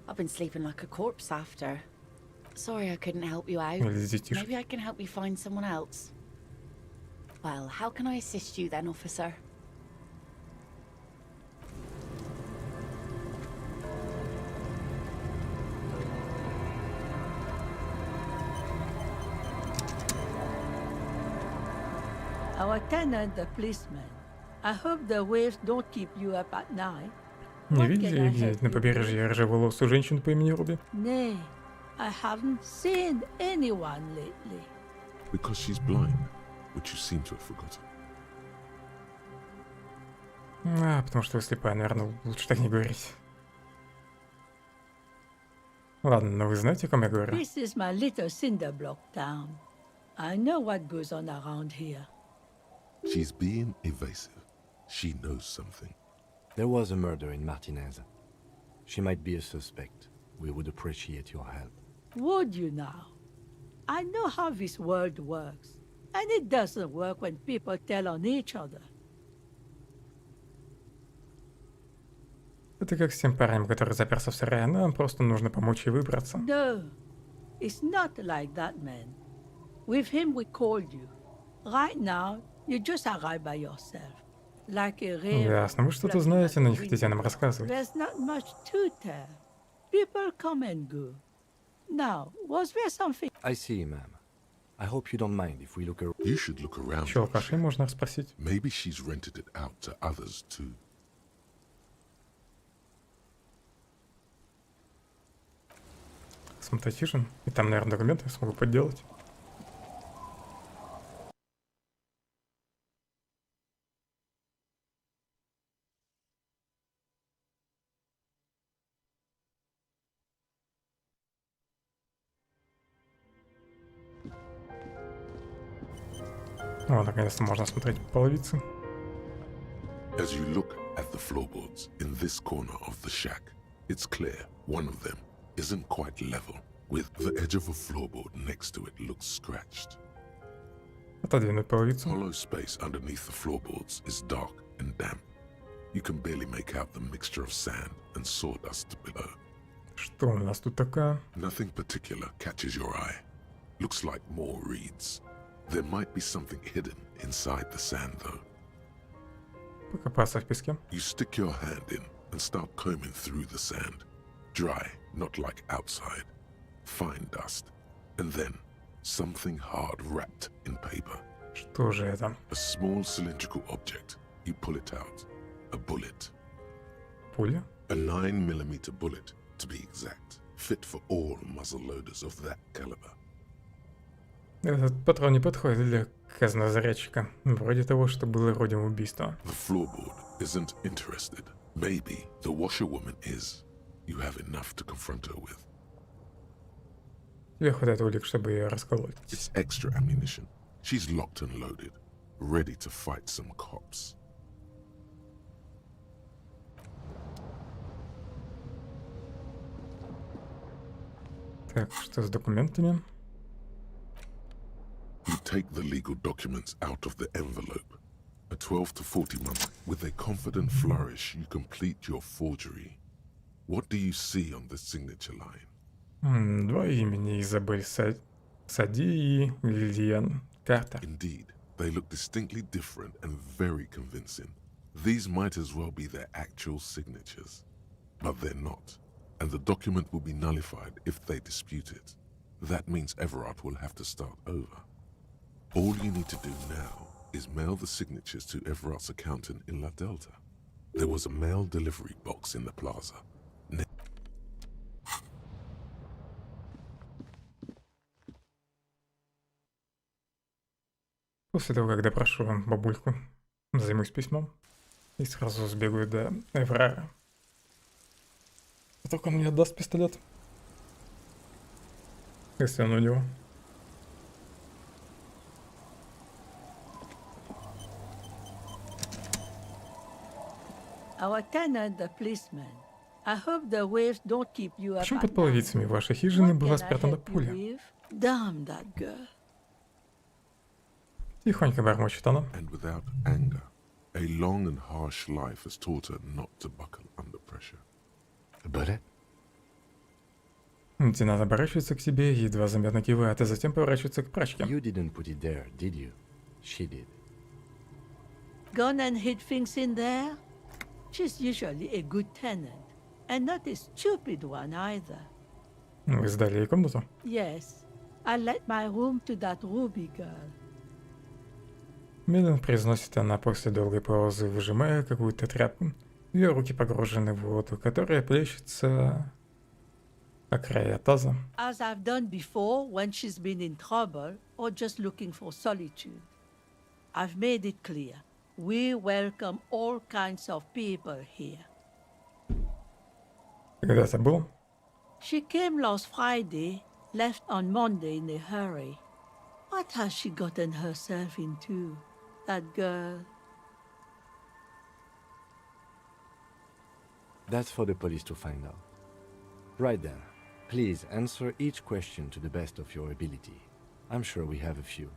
S2: I've been sleeping like a corpse after. Sorry I couldn't help you out. Maybe I can help you find someone else. Well, how can I assist you then, officer?
S19: Our tenant, the policeman. I hope the waves don't keep you up at night.
S1: Не видели где-нибудь на побережье рыжеволосую женщину по имени Руби?
S19: Nay, I haven't seen anyone lately.
S3: Because she's blind, which you seem to have forgotten.
S1: Потому что вы слепая, наверное, лучше так не говорить. Ладно, но вы знаете, о ком я говорю?
S19: This is my little cinder block town. I know what goes on around here.
S3: She's being evasive. She knows something.
S4: There was a murder in Martinez. She might be a suspect. We would appreciate your help.
S19: Would you now? I know how this world works. And it doesn't work when people tell on each other.
S1: Это как с тем парнем, который заперся в сарае. Нам просто нужно помочь ей выбраться.
S19: No, it's not like that, man. With him we called you. Right now, you just arrived by yourself. Like a rare.
S1: Ясно, вы что-то знаете, но не хотите нам рассказывать.
S19: There's not much to tell. People come and go. Now, was there something?
S4: I see, ma'am. I hope you don't mind if we look around.
S3: You should look around.
S1: Еще алкашей можно расспросить.
S3: Maybe she's rented it out to others too.
S1: Смотатижен. И там, наверное, документы я смогу подделать. О, наконец-то можно смотреть половицы.
S3: As you look at the floorboards in this corner of the shack. It's clear one of them isn't quite level, with the edge of a floorboard next to it looks scratched.
S1: Отодвинуть половицу.
S3: Hollow space underneath the floorboards is dark and damp. You can barely make out the mixture of sand and sawdust below.
S1: Что у нас тут такое?
S3: Nothing particular catches your eye. Looks like more reeds. There might be something hidden inside the sand though.
S1: Покопаться в песке.
S3: You stick your hand in and start combing through the sand. Dry, not like outside. Fine dust. And then something hard wrapped in paper.
S1: Что же это?
S3: A small cylindrical object. You pull it out. A bullet.
S1: Пуля?
S3: A 9mm bullet, to be exact. Fit for all muzzle loaders of that caliber.
S1: Этот патрон не подходит для казнозарядчика. Вроде того, что было родом убийства.
S3: The floorboard isn't interested. Maybe the washerwoman is. You have enough to confront her with.
S1: Тебе хватает улик, чтобы ее расколоть.
S3: It's extra ammunition. She's locked and loaded, ready to fight some cops.
S1: Так, что с документами?
S3: You take the legal documents out of the envelope. A 12 to 40 month, with a confident flourish, you complete your forgery. What do you see on the signature line?
S1: Два имени: Изабель Сади и Лилиан Картер.
S3: Indeed, they look distinctly different and very convincing. These might as well be their actual signatures. But they're not, and the document will be nullified if they dispute it. That means Everard will have to start over. All you need to do now is mail the signatures to Everard's accountant in La Delta. There was a mail delivery box in the plaza.
S1: После того, как допрошу бабульку, займусь письмом и сразу сбегаю до Эврара. А только он мне отдаст пистолет. Если он у него.
S19: Our tenant, the policeman. I hope the waves don't keep you up.
S1: Почему под половицами вашей хижины была спрятана пуля?
S19: Damn that girl.
S1: Тихонько бормочет она.
S3: And without anger, a long and harsh life has taught her not to buckle under pressure.
S4: But
S1: Лейтенант оборачивается к себе, едва заметно кивает, а затем поворачивается к прачке.
S4: You didn't put it there, did you? She did.
S19: Gone and hid things in there? She's usually a good tenant, and not a stupid one either.
S1: Вы сдали ей комнату?
S19: Yes, I let my room to that Ruby girl.
S1: Медленно произносит она после долгой паузы, выжимая какую-то тряпку. Ее руки погружены в воду, которая плещется по краю таза.
S19: As I've done before when she's been in trouble or just looking for solitude. I've made it clear. We welcome all kinds of people here.
S1: Когда это было?
S19: She came last Friday, left on Monday in a hurry. What has she gotten herself into, that girl?
S4: That's for the police to find out. Right then, please answer each question to the best of your ability. I'm sure we have a few.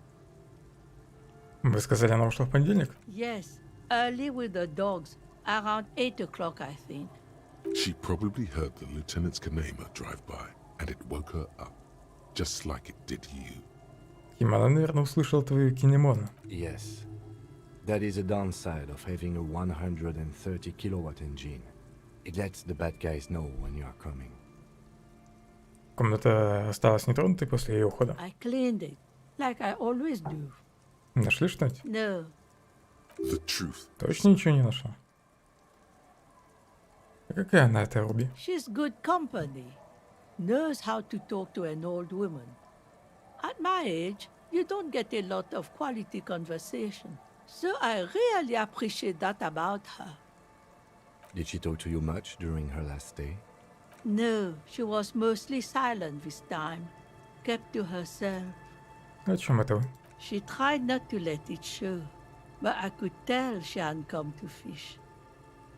S1: Вы сказали, она ушла в понедельник?
S19: Yes, early with the dogs, around 8 o'clock, I think.
S3: She probably heard the lieutenant's Kanema drive by, and it woke her up, just like it did you.
S1: Ким, она, наверное, услышала твою кинемон.
S4: Yes. That is a downside of having a 130 kilowatt engine. It lets the bad guys know when you are coming.
S1: Комната осталась нетронутой после ее ухода.
S19: I cleaned it, like I always do.
S1: Нашли что-нибудь?
S19: No.
S3: The truth.
S1: Точно ничего не нашла? А какая она, эта Руби?
S19: She's good company. Knows how to talk to an old woman. At my age, you don't get a lot of quality conversation. So I really appreciate that about her.
S4: Did she talk to you much during her last stay?
S19: No, she was mostly silent this time. Kept to herself.
S1: О чем это вы?
S19: She tried not to let it show, but I could tell she hadn't come to fish.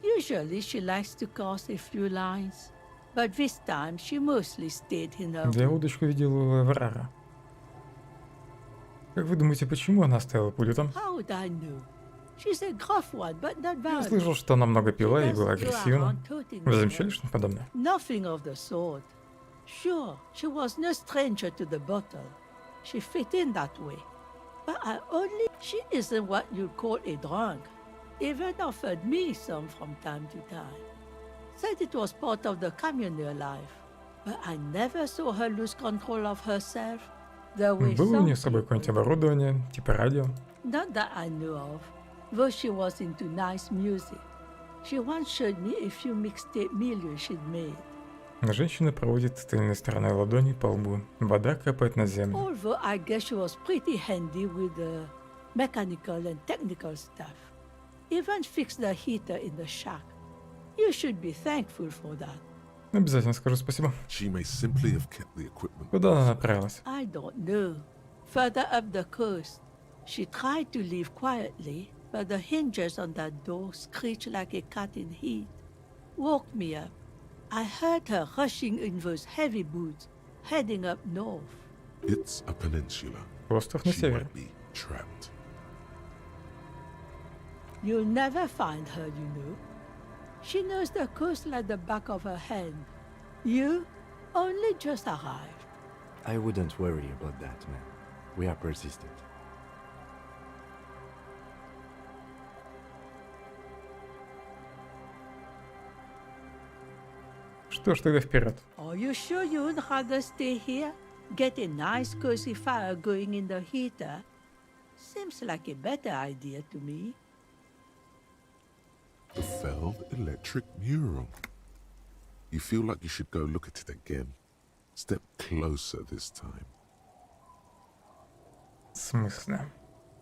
S19: Usually she likes to cast a few lines, but this time she mostly stayed in her
S1: Я
S19: room.
S1: удочку видел у Эврара. Как вы думаете, почему она оставила пулю там?
S19: How would I know? She's a gruff one, but not
S1: Я
S19: violent.
S1: слышал, что она много пила и
S19: She
S1: была
S19: doesn't go
S1: агрессивна.
S19: around toting
S1: Вы
S19: the
S1: замечали
S19: gun.
S1: что-то подобное?
S19: Nothing of the sort. Sure, she was no stranger to the bottle. She fit in that way. But she isn't what you'd call a drunk. Even offered me some from time to time. Said it was part of the communal life. But I never saw her lose control of herself. There were
S1: Было у
S19: some
S1: нее с собой какое-нибудь оборудование, типа радио?
S19: Not that I know of, though she was into nice music. She once showed me a few mixtape milieux she'd made.
S1: Женщина проводит тыльной стороной ладони по лбу. Вода капает на землю.
S19: Although I guess she was pretty handy with the mechanical and technical stuff. Even fixed the heater in the shack. You should be thankful for that.
S1: Обязательно скажу спасибо.
S3: She may simply have kept the equipment.
S1: Куда она направилась?
S19: I don't know. Further up the coast. She tried to leave quietly, but the hinges on that door screeched like a cat in heat. Woke me up. I heard her rushing in those heavy boots, heading up north.
S3: It's a peninsula.
S1: Остров на
S3: She
S1: севере.
S3: might be trapped.
S19: You'll never find her, you know. She knows the coast like the back of her hand. You only just arrived.
S4: I wouldn't worry about that, man. We are persistent.
S1: Что ж, тогда вперед.
S19: Are you sure you'd rather stay here? Get a nice cozy fire going in the heater? Seems like a better idea to me.
S3: The Phellon electric mural. You feel like you should go look at it again. Step closer this time.
S1: В смысле?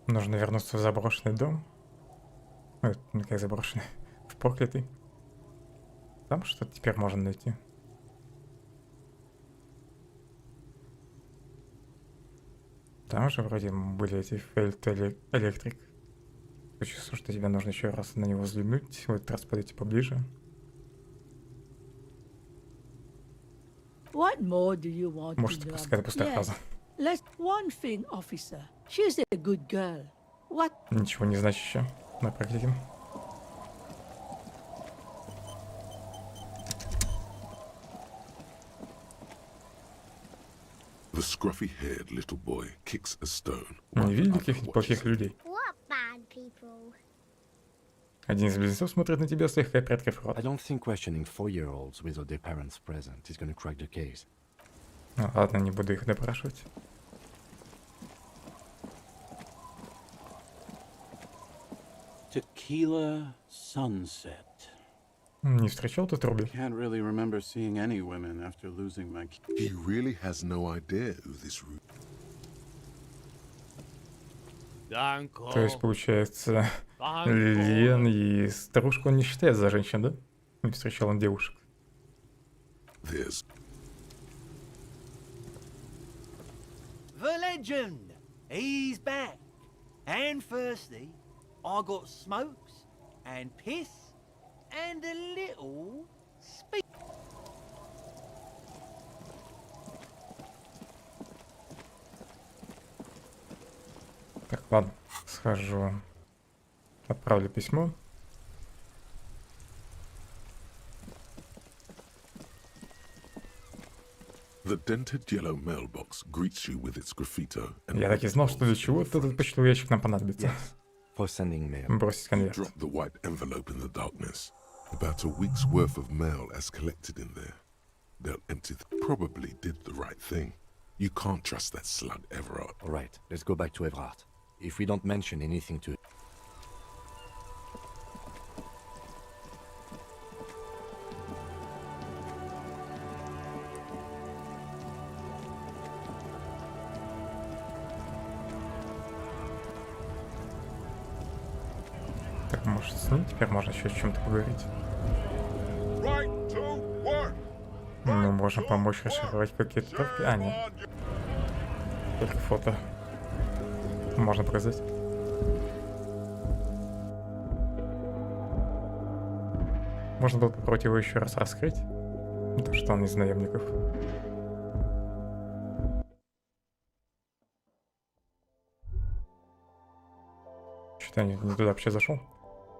S1: Нужно вернуться в заброшенный дом? Ну, как заброшенный? В проклятый? Там что-то теперь можно найти. Там же вроде были эти Phellon электрик. Чувствую, что тебе нужно еще раз на него взглянуть. В этот раз подойти поближе.
S19: What more do you want
S1: Может,
S19: to know?
S1: это какая-то пустая фраза.
S19: Let's one thing, officer. She's a good girl. What?
S1: Ничего не значащее на практике.
S3: The scruffy-haired little boy kicks a stone.
S1: Не видели каких-нибудь плохих людей?
S8: What bad people?
S1: Один из близнецов смотрит на тебя, слегка приоткрыв рот.
S4: I don't think questioning 4-year-olds without their parents present is gonna crack the case.
S1: Ну, ладно, не буду их допрашивать.
S14: Tequila sunset.
S1: Не встречал тут Руби?
S14: Can't really remember seeing any women after losing my key.
S3: He really has no idea who this root.
S1: То есть, получается, Лен и старушку он не считает за женщин, да? Не встречал он девушек.
S3: There's
S21: The legend! He's back! And thirsty. I got smokes, and piss, and a little speed.
S1: Так, ладно, схожу. Отправлю письмо.
S3: the dented yellow mailbox greets you with its graffito and
S1: Я так и знал, что для чего-то этот почтовый ящик нам понадобится.
S4: For sending mail.
S1: Бросить конверт.
S3: Drop the white envelope in the darkness. About a week's worth of mail as collected in there. They'll empty. Probably did the right thing. You can't trust that slug, Everard.
S4: All right, let's go back to Everard. If we don't mention anything to...
S1: Так, может, с ним теперь можно еще о чем-то поговорить. Мы можем помочь расшифровать какие-то товки. А, нет. Только фото. Можно показать. Можно было попробовать его еще раз раскрыть. То, что он из наемников. Что-то я не туда вообще зашел.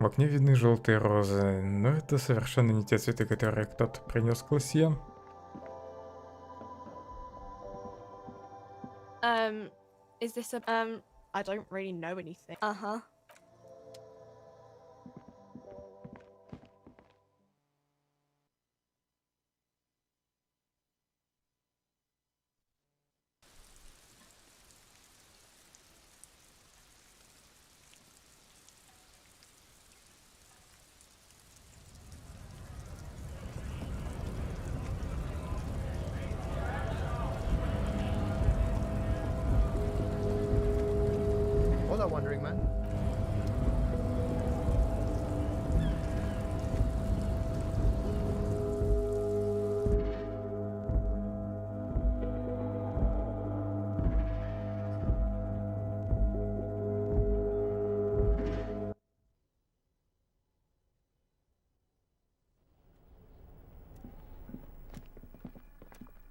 S1: В окне видны желтые розы, но это совершенно не те цветы, которые кто-то принес к Elysium.
S13: Is this a I don't really know anything. Uh-huh.
S15: What are wondering, man?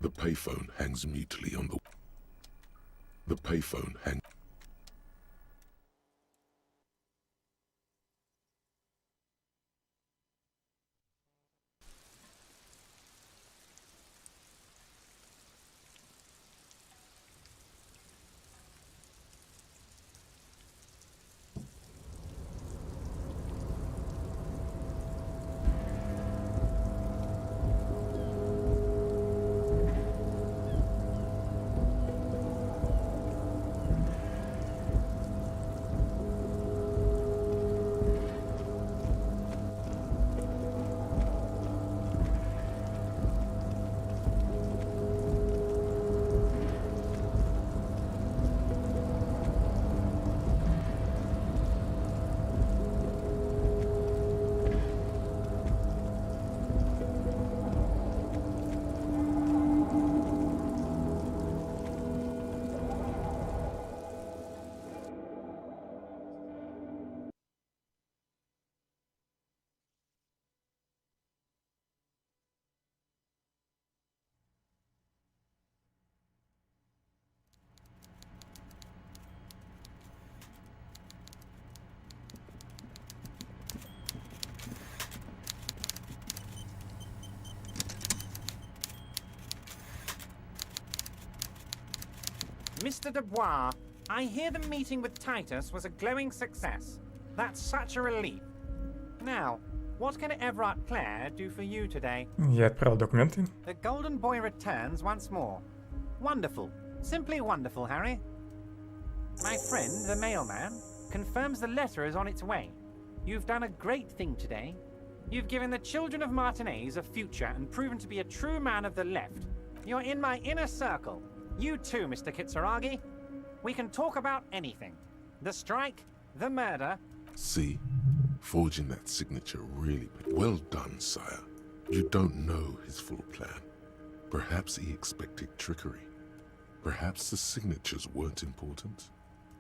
S3: The payphone hangs mutely on the... The payphone hangs...
S23: Mr. Dubois, I hear the meeting with Titus was a glowing success. That's such a relief. Now, what can Everard Clare do for you today?
S1: Я отправил документы.
S23: The Golden Boy returns once more. Wonderful. Simply wonderful, Harry. My friend, the mailman, confirms the letter is on its way. You've done a great thing today. You've given the children of Martinez a future and proven to be a true man of the left. You're in my inner circle. You too, Mr. Kitsuragi. We can talk about anything. The strike, the murder.
S3: See? Forging that signature really... Well done, sire. You don't know his full plan. Perhaps he expected trickery. Perhaps the signatures weren't important.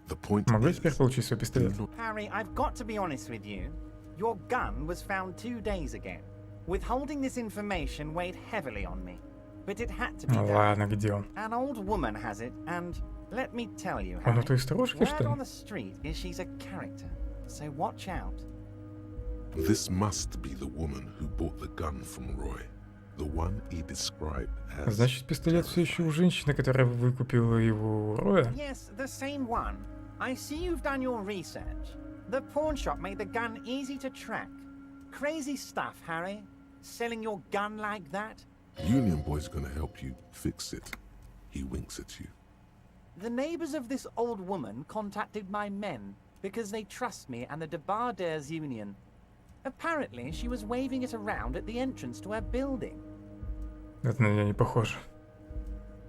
S3: The point
S1: Могу я
S3: is...
S1: теперь получить свой пистолет?
S23: Harry, I've got to be honest with you. Your gun was found 2 days ago. Withholding this information weighed heavily on me. But it had to be done.
S1: Ладно, где он?
S23: An old woman has it, and let me tell you,
S1: Он
S23: Harry,
S1: у той стружки, что
S23: word
S1: ли?
S23: on the street is she's a character, so watch out.
S3: This must be the woman who bought the gun from Roy. The one he described as...
S1: Значит, пистолет все еще у женщины, которая выкупила его у Роя?
S23: Yes, the same one. I see you've done your research. The pawn shop made the gun easy to track. Crazy stuff, Harry. Selling your gun like that.
S3: Union Boy's gonna help you fix it. He winks at you.
S23: The neighbors of this old woman contacted my men because they trust me and the Debarders Union. Apparently, she was waving it around at the entrance to her building.
S1: Это на нее не похоже.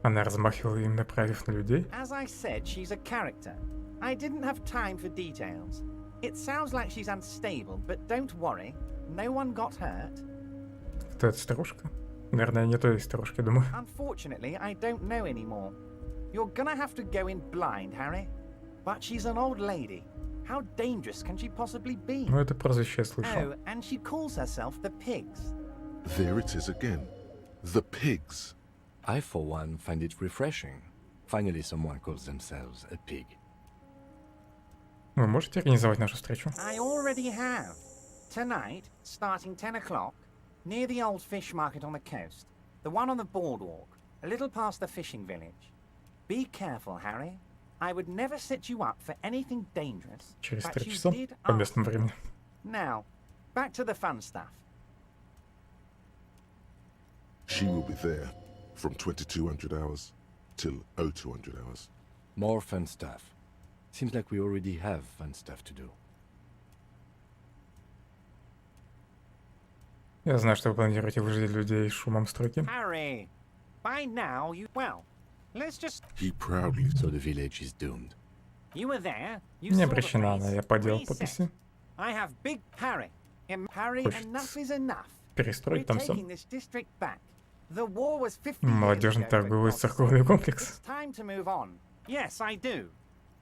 S1: Она размахивала им, направив на людей.
S23: As I said, she's a character. I didn't have time for details. It sounds like she's unstable, but don't worry. No one got hurt.
S1: Кто эта старушка? Наверное, не той старушки, думаю.
S23: Unfortunately, I don't know anymore. You're gonna have to go in blind, Harry. But she's an old lady.
S21: How dangerous can she possibly be?
S1: Ну, это прозвище я слышал.
S21: Oh, and she calls herself the Pigs.
S3: There it is again. The Pigs.
S4: I, for one, find it refreshing. Finally, someone calls themselves a pig.
S1: Вы можете организовать нашу встречу?
S21: I already have. Tonight, starting 10 o'clock, near the old fish market on the coast. The one on the boardwalk, a little past the fishing village. Be careful, Harry. I would never set you up for anything dangerous.
S1: Через
S21: but
S1: 3
S21: you
S1: часа
S21: did
S1: по
S21: ask.
S1: местному времени.
S21: Now, back to the fun stuff.
S3: She will be there from 2200 hours till 0200 hours.
S4: More fun stuff. Seems like we already have fun stuff to do.
S1: Я знаю, что вы планируете выжить людей шумом стройки.
S21: Harry, by now you let's just.
S3: He proudly.
S4: So the village is doomed.
S21: You were there. You
S1: Не
S21: saw the
S1: обращена она,
S21: place.
S1: я поделал
S21: Reset.
S1: подписи.
S21: I have big Harry. Harry,
S1: Хочет
S21: enough is enough.
S1: перестроить
S21: We're
S1: там все.
S21: taking this district back. The war was 50 years
S1: Молодежный
S21: ago,
S1: торговый
S21: for God's
S1: церковный
S21: sake.
S1: комплекс.
S21: It's time to move on. Yes, I do.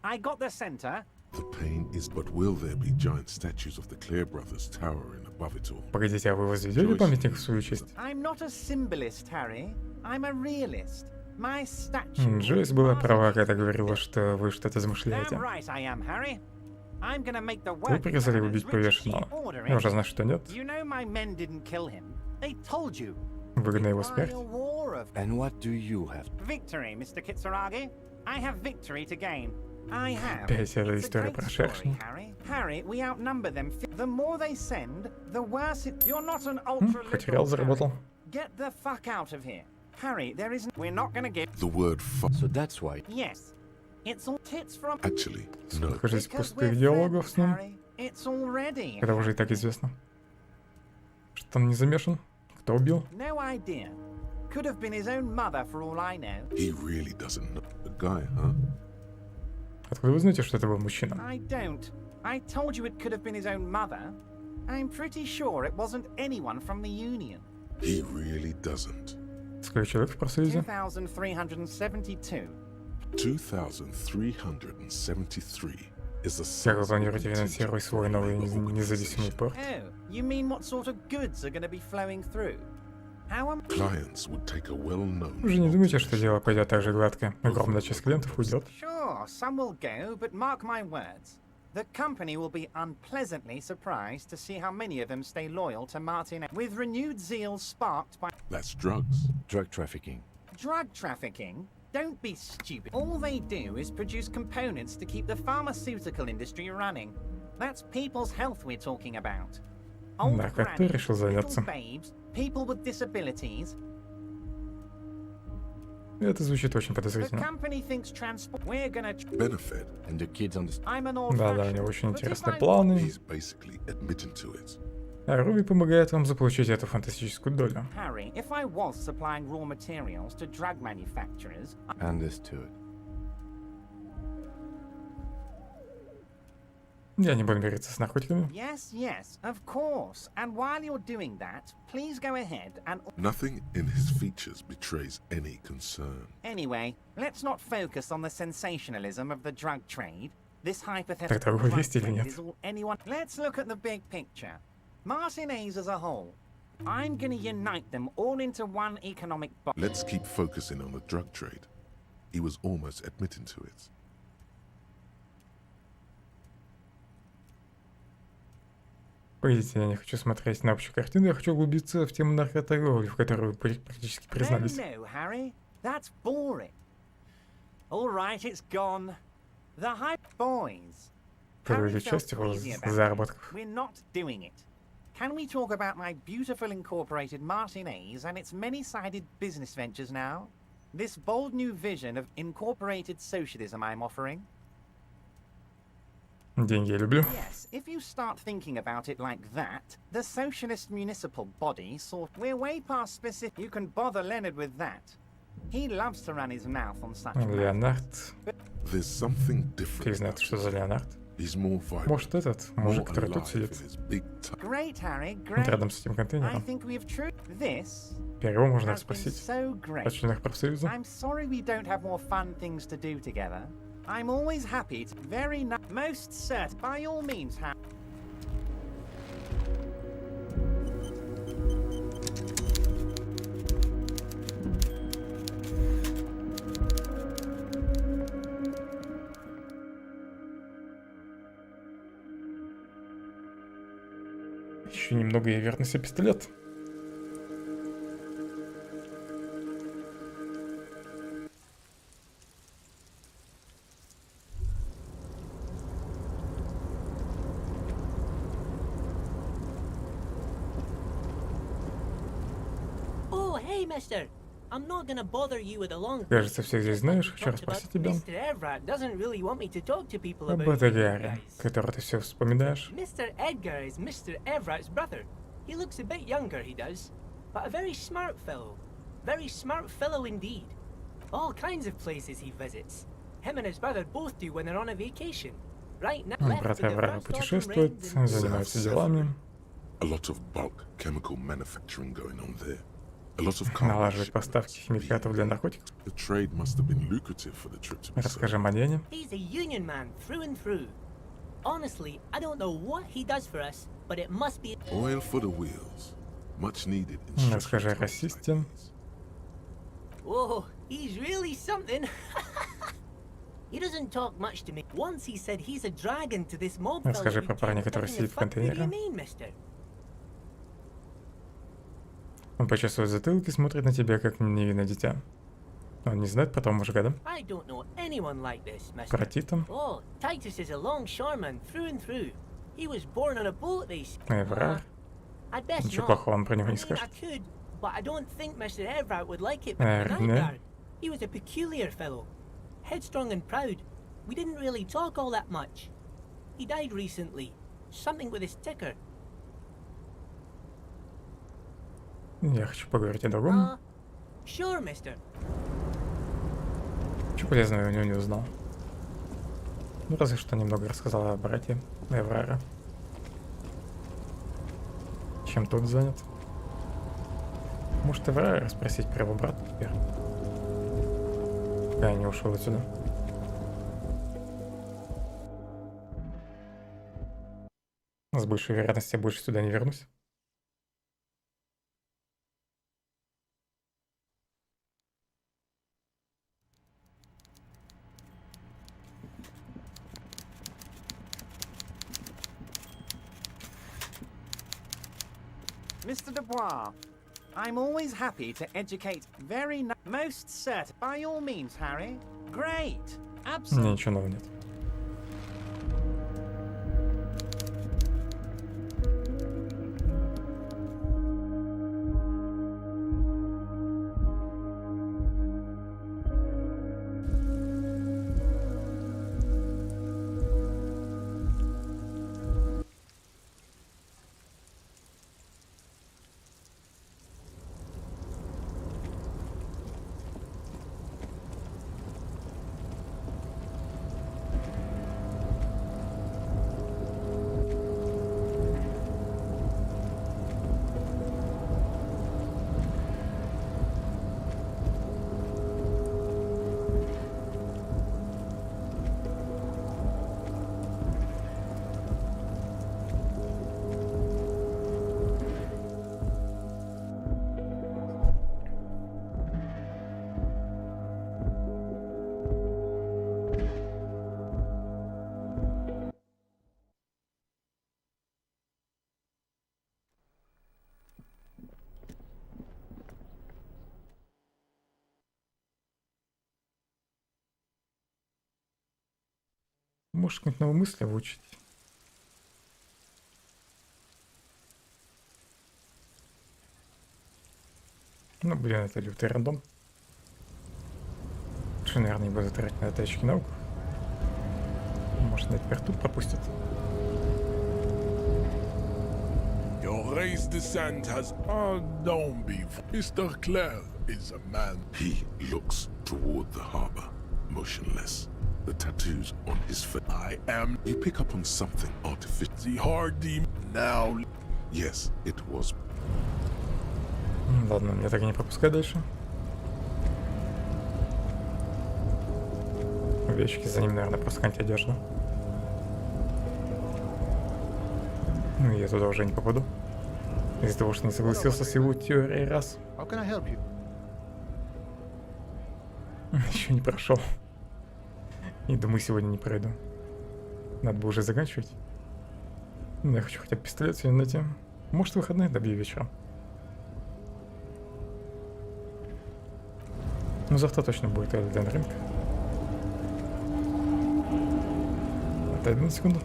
S21: I got the center.
S3: The pain is, but will there be giant statues of the Clear brothers towering above it all?
S1: Погодите, а вы возведете памятник в свою честь?
S21: I'm not a symbolist, Harry. I'm a realist. My statue.
S1: Джойс была права, когда говорила, что вы что-то замышляете.
S21: Damn right I am, Harry. I'm gonna make the
S1: Вы
S21: working
S1: приказали
S21: man
S1: убить
S21: as rich as you
S1: повешенного.
S21: order
S1: Я
S21: it.
S1: уже знаю, что нет.
S21: You know my men didn't kill him. They told you.
S1: Выгодна его смерть.
S21: Royal war of
S4: And what do you have?
S21: victory, Mr. Kitsuragi. I have victory to gain. I have.
S1: Опять эта
S21: It's a
S1: история
S21: great
S1: про
S21: story,
S1: шершней.
S21: Harry. Harry, we outnumber them. The more they send, the worse it. You're not an
S1: Хоть реал
S21: ultra-liberal.
S1: заработал.
S21: Get the fuck out of here. Harry, there isn't. We're not gonna get.
S3: The word fuck.
S4: So that's why.
S21: Yes. It's all tits from.
S3: Actually, no.
S1: Сколько же из
S21: Because
S1: пустых
S21: we're
S1: диалогов с
S21: friends,
S1: ним?
S21: Harry. It's already.
S1: Это уже и так известно. Что он не замешан? Кто убил?
S21: No idea. Could have been his own mother for all I know.
S3: He really doesn't know. The guy, huh?
S1: Откуда вы знаете, что это был мужчина?
S21: I don't. I told you it could have been his own mother. I'm pretty sure it wasn't anyone from the Union.
S3: He really doesn't.
S1: Сколько человек в профсоюзе?
S21: 2,372.
S3: 2373 is the
S1: Как вы
S3: size of
S1: планируете
S3: the
S1: финансировать свой новый независимый порт?
S21: Oh, you mean what sort of goods are going to be flowing through? How am
S3: clients would take a well-known.
S1: Вы же не думаете, что дело пойдет так же гладко? Огромная часть клиентов уйдет.
S21: Sure, some will go, but mark my words. The company will be unpleasantly surprised to see how many of them stay loyal to Martin with renewed zeal sparked by
S3: That's drugs.
S4: Drug trafficking.
S21: drug trafficking. Don't be stupid. All they do is produce components to keep the pharmaceutical industry running. That's people's health we're talking about. Old
S1: Да, как ты решил
S21: little
S1: заняться?
S21: babes, people with disabilities.
S1: Это звучит очень
S21: The
S1: подозрительно.
S21: company thinks transport. We're gonna.
S3: Benefit.
S4: And the kids on the
S21: I'm an old.
S1: Да, у него очень интересные планы.
S3: He's basically admitting to it.
S1: А Руби помогает вам заполучить эту фантастическую долю.
S21: Harry, if I was supplying raw materials to drug manufacturers,
S4: Understood.
S1: Я не буду мириться с наркотиками.
S21: yes, yes, of course. And while you're doing that, please go ahead and.
S3: Nothing in his features betrays any concern.
S21: Anyway, let's not focus on the sensationalism of the drug trade. This
S1: Так
S21: hypothetical
S1: торговля
S21: drug
S1: есть или
S21: trade
S1: нет?
S21: is all anyone. Let's look at the big picture. Martinez as a whole. I'm gonna unite them all into one economic body.
S3: Let's keep focusing on the drug trade. He was almost admitting to it.
S1: Погодите, я не хочу смотреть на общую картину, я хочу углубиться в тему наркоторговли, в которой вы практически признались.
S21: No, Harry, that's boring. All right, it's gone. The hype boys.
S1: Первая
S21: Harry felt
S1: часть его
S21: queasy about it.
S1: заработков.
S21: We're not doing it. Can we talk about my beautiful incorporated Martinez and its many-sided business ventures now? This bold new vision of incorporated socialism I'm offering?
S1: Деньги я люблю.
S21: Yes, if you start thinking about it like that, the socialist municipal body sort. We're way past specific. You can bother Leonard with that. He loves to run his mouth on such matters.
S1: Леонард.
S3: There's something different.
S1: Фиг знает, что за Леонард.
S3: He's more vibrant.
S1: Может, этот мужик,
S3: more
S1: который тут
S3: alive
S1: сидит.
S3: in his big time.
S21: Great, Harry,
S1: Вот
S21: great.
S1: рядом с этим
S21: I
S1: контейнером.
S21: think we've true. This
S1: Первого можно
S21: has been
S1: спросить.
S21: so great.
S1: От членов профсоюза.
S21: I'm sorry we don't have more fun things to do together.
S23: I'm always happy to very most certain by all means
S1: Еще немного и вернулся пистолет.
S6: Oh, hey, mister. I'm not gonna bother you with a long...
S1: Кажется, все здесь знаешь. Хочу расспросить тебя об Эдгаре, которого ты все вспоминаешь.
S6: Mr. Edgar is Mr. Everett's brother. He looks a bit younger, he does, but a very smart fellow. Very smart fellow indeed. All kinds of places he visits. Him and his brother both do when they're on a vacation. Right now,
S1: Брат Эврара путешествует, занимается делами.
S3: A lot of bulk chemical manufacturing going on there. A lot of
S1: Налаживать поставки химикатов для наркотиков.
S3: The trade must have been lucrative for the trip to be
S1: Расскажи о Дене.
S6: He's a union man through and through. Honestly, I don't know what he does for us, but it must be...
S3: Oil for the wheels. Much needed in...
S1: Расскажи о расисте.
S6: Whoa, he's really something. He doesn't talk much to me. Once he said he's a dragon to this mob.
S1: Расскажи про парня, который сидит в контейнере. Он почесывает затылки, смотрит на тебя, как невинное дитя. Он не знает про того мужика, да? Про Тита. Эврар. Ничего плохого он про него не скажет. Эрне.
S6: Headstrong and proud. We didn't really talk all that much. He died recently. Something with his ticker.
S1: Я хочу поговорить о другом.
S6: Sure, mister.
S1: Что полезного я у него не узнал? Ну, разве что немного рассказала о брате Эврара. Чем тот занят? Может, Эврара спросить про его брата теперь? Я не ушел отсюда. С большей вероятностью я больше сюда не вернусь.
S23: Mr. Dubois, I'm always happy to educate very most certain by all means, Harry. Great. Absolutely.
S1: Ничего нового нет. Может, какие-нибудь новые мысли выучить? Ну, блин, это лютый рандом. Лучше, наверное, не буду тратить на это очки наук. Может, на теперь тут пропустят.
S3: Your race descent has... Oh, don't be... Mr. Clare is a man. He looks toward the harbor, motionless. The tattoos on his face. I am... You pick up on something artificial. The hardy... Now... Yes, it was...
S1: Ладно, меня так и не пропускай дальше. Овечки, за ним, наверное, просто какая-нибудь одежда. Ну, я туда уже не попаду. Из-за того, что не согласился с его теорией раз. Еще не прошел. И думаю, сегодня не пройду. Надо бы уже заканчивать. Я хочу хотя бы пистолет сегодня найти. Может, выходные добью вечером. Ну, завтра точно будет Элден Ринг. Отойди на секунду.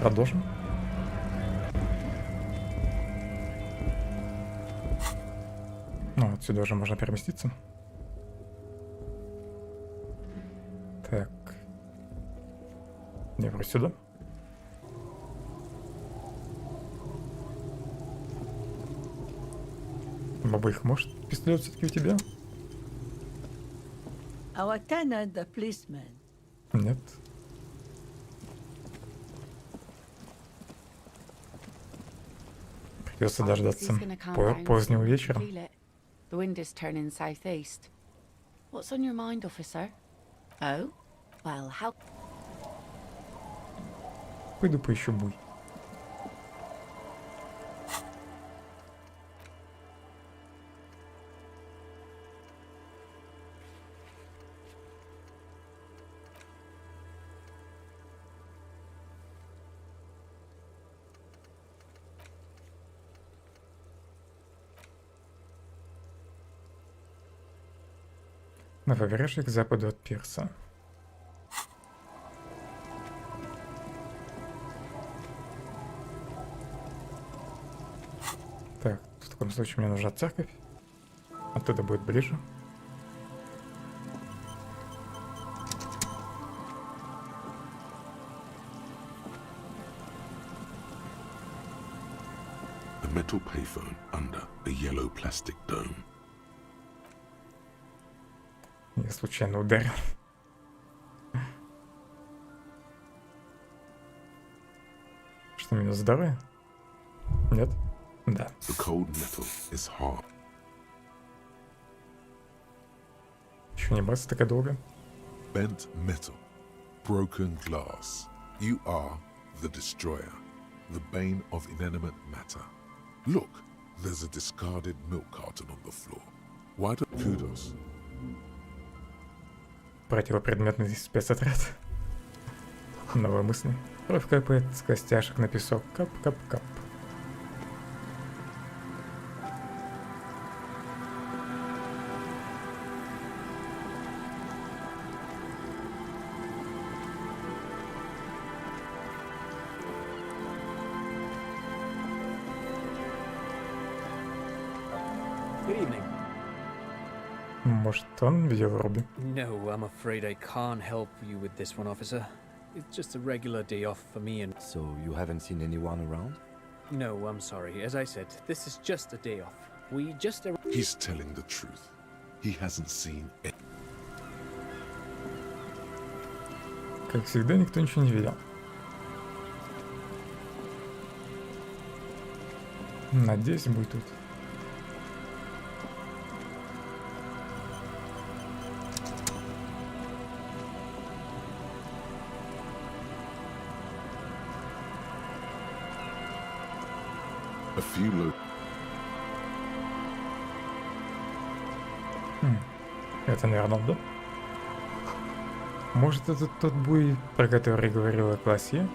S1: Продолжим. Ну, отсюда уже можно переместиться. Так. Не, вроде сюда. Баба, их может пистолет все-таки у тебя?
S19: Our tenant, the policeman.
S1: Нет. Придется дождаться позднего вечера.
S2: The wind is turning southeast. What's on your mind, officer? Oh? Well, how...
S1: Пойду поищу буй. На побережье к западу от пирса. Так, в таком случае мне нужна церковь. Оттуда будет ближе.
S3: A metal payphone under a yellow plastic dome.
S1: Я случайно ударил. Что, минус здоровье? Нет? Да.
S3: The cold metal is hard.
S1: Еще не баться так долго.
S3: Bent metal, broken glass. You are the destroyer, the bane of inanimate matter. Look, there's a discarded milk carton on the floor. Why do kudos?
S1: Противопредметный спецотряд. Новые мысли. Кровь капает с костяшек на песок. Кап-кап-кап.
S9: Good evening.
S1: Может, он видел Руби?
S9: No, I'm afraid I can't help you with this one, officer. It's just a regular day off for me and...
S4: So, you haven't seen anyone around?
S9: No, I'm sorry. As I said, this is just a day off. We just...
S3: He's telling the truth. He hasn't seen it.
S1: Как всегда, никто ничего не видел. Надеюсь, будет тут.
S3: A few low.
S1: Это, наверное, да? Может, это тот буй, про который говорила Классия?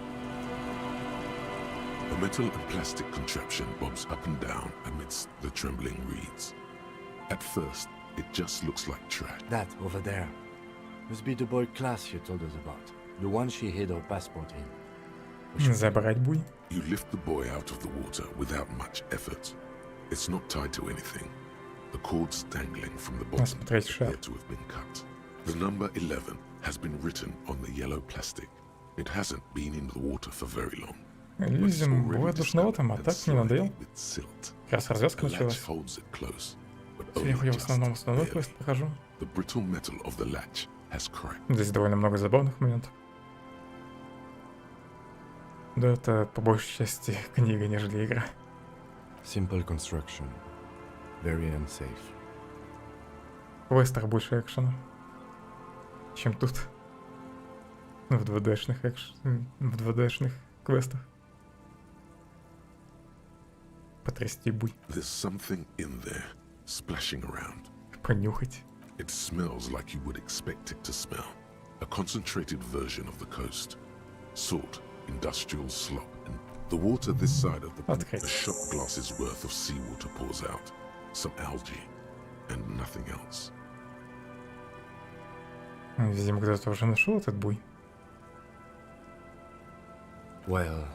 S3: A metal and plastic contraption bobs up and down amidst the trembling reeds. At first, it just looks like trash.
S4: That over there must be the boy class you told us about. The one she hid her passport in.
S1: Забрать буй.
S3: You lift the boy out of the water without much effort. It's not tied to anything. The cords dangling from the bottom appear to have been cut. The number 11 has been written on the yellow plastic. It hasn't been in the water for very long.
S1: Elysium бывает душноватым, а так не надоел. Как раз развязка началась. Сверху я в основном основной квест прохожу. Здесь довольно много забавных моментов. Да, это по большей части книга, нежели игра.
S4: Simple construction. Very unsafe.
S1: В квестах больше экшена, чем тут. В 2D-шных квестах. Потрясти буй. Понюхать.
S3: It smells like you would expect it to smell. A concentrated version of the coast. Salt, industrial slop, and the water this side of the pool, a shot glass's worth of seawater pours out. Some algae, and nothing else.
S1: Видимо, кто-то уже нашел этот буй.
S4: Well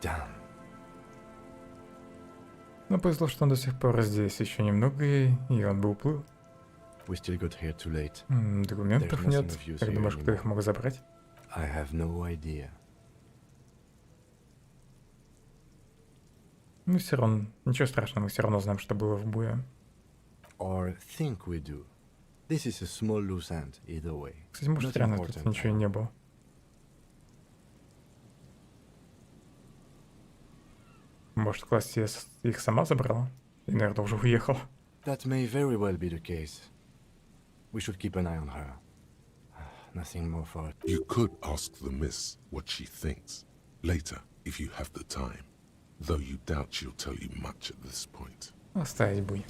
S4: done.
S1: Но повезло, что он до сих пор здесь еще немного, и он бы уплыл.
S4: We still got here too late.
S1: Документов нет. Как думаешь, кто их мог забрать?
S4: I have no idea.
S1: Ну все равно, ничего страшного, мы все равно знаем, что было в буе.
S4: Or think we do. This is a small loose end either way.
S1: Кстати, может, реально тут ничего и не было. Может, класс их сама забрала? И, наверное, уже уехал.
S4: That may very well be the case. We should keep an eye on her. Nothing more for it.
S3: You could ask the miss what she thinks. Later, if you have the time. Though you doubt she'll tell you much at this point.
S1: Оставить буй.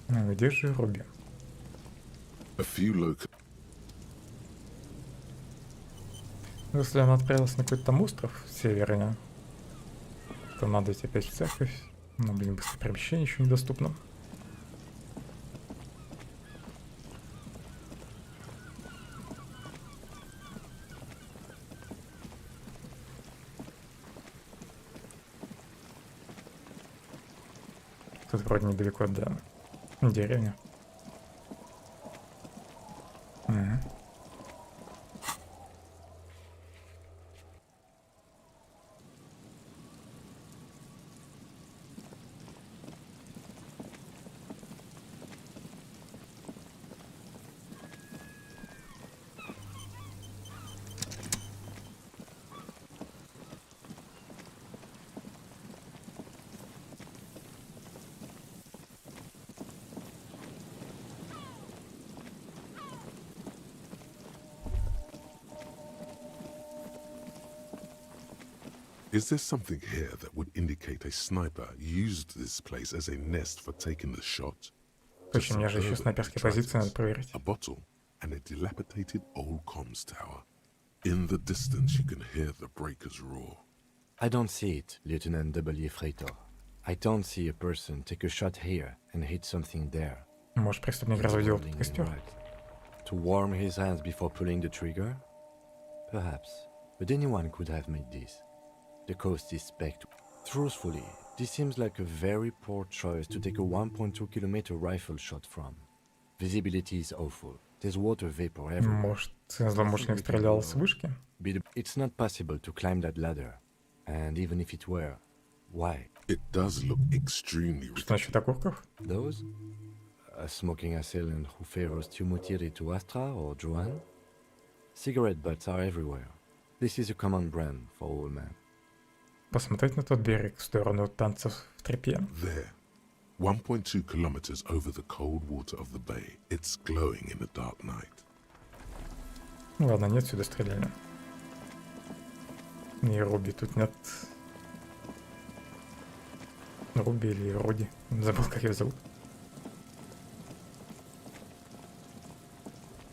S1: Где же Руби? Если она отправилась на какой-то там остров севернее, то надо идти опять в церковь. Но, блин, быстрое перемещение еще недоступно. Тут вроде недалеко до деревни.
S3: Is there something here that would indicate a sniper used this place as a nest for taking the shot?
S1: Точно, у меня же еще снайперские позиции надо проверить.
S3: A bottle and a dilapidated old comms tower. In the distance you can hear the breakers roar.
S4: I don't see it, Lieutenant W. Freitor. I don't see a person take a shot here and hit something there.
S1: Может, преступник разводил этот костер?
S4: To warm his hands before pulling the trigger? Perhaps. But anyone could have made this. The coast is specked. Truthfully, this seems like a very poor choice to take a 1.2 kilometer rifle shot from. Visibility is awful. There's water vapor everywhere.
S1: Может, злоумышленник стрелял с вышки?
S4: It's not possible to climb that ladder. And even if it were, why?
S3: It does look extremely
S1: Что насчет окурков?
S4: Those? A smoking assailant who favors Tumutiri to Astra or Joan? Cigarette butts are everywhere. This is a common brand for all men.
S1: Посмотреть на тот берег в сторону танцев в тряпье.
S3: There, 1.2 kilometers over the cold water of the bay, it's glowing in the dark night.
S1: Ладно, нет, сюда стреляли. И Руби тут нет. Руби или Руди. Забыл, как ее зовут.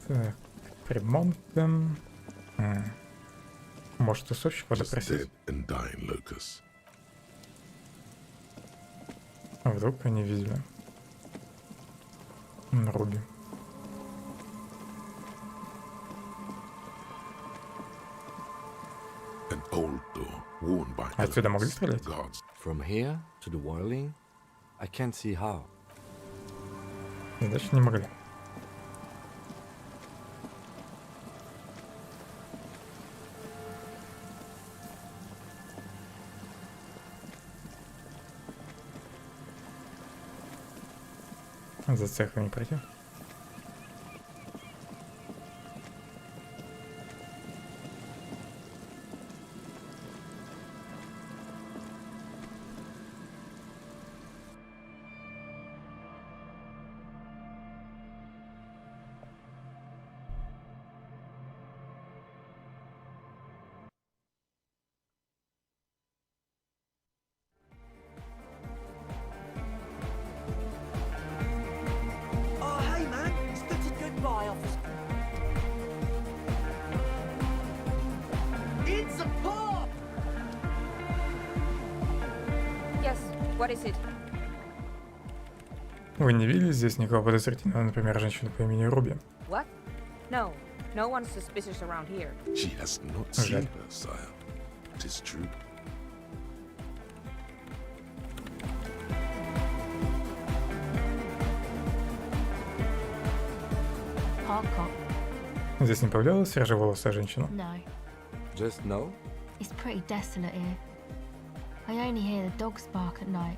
S1: Так, приманка. Может, тусовщик допросить? А вдруг они видели Руби? Отсюда могли стрелять?
S4: From here to the whirling, I can't see how.
S1: Значит, не могли. За цехом не пройти.
S10: Oh, hey man, it's good to goodbye, officer. It's a pop!
S13: Yes, what is it?
S1: Вы не видели здесь никого подозрительного, например, женщину по имени Руби?
S13: What? No, no one's suspicious around here.
S3: She has not seen her, sire. It is true.
S12: Hardcore.
S1: Здесь не появлялась рыжеволосая женщина?
S12: No.
S4: Just no?
S12: It's pretty desolate here. I only hear the dogs bark at night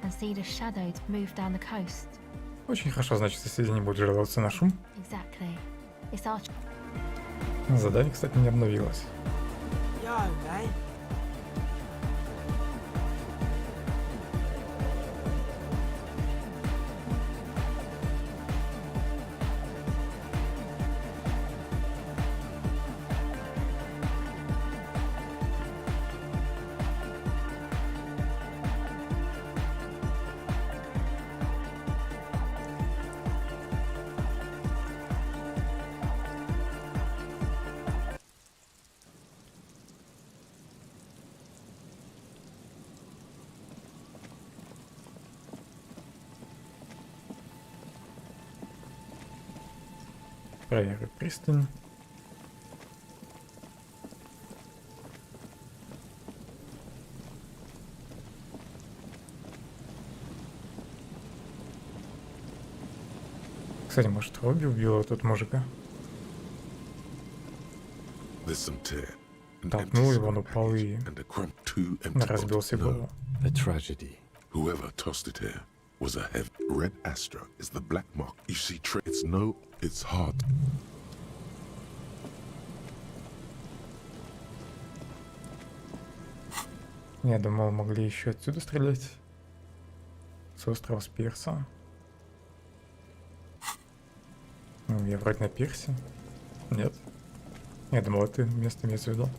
S12: and see the shadows move down the coast.
S1: Очень хорошо, значит, соседи не будут жаловаться на шум.
S12: Exactly. It's our...
S1: Задание, кстати, не обновилось.
S10: Yo, man.
S1: Проверю пристань. Кстати, может, Робби убила тут мужика? Толкнул его, он упал и разбился голову.
S4: A tragedy.
S3: Whoever tossed it here was a heavy red astra is the black mark. You see, it's hard.
S1: Я думал, могли еще отсюда стрелять. С острова с пирса. Ну, я вроде на пирсе. Нет. Я думал, это место имеется в виду.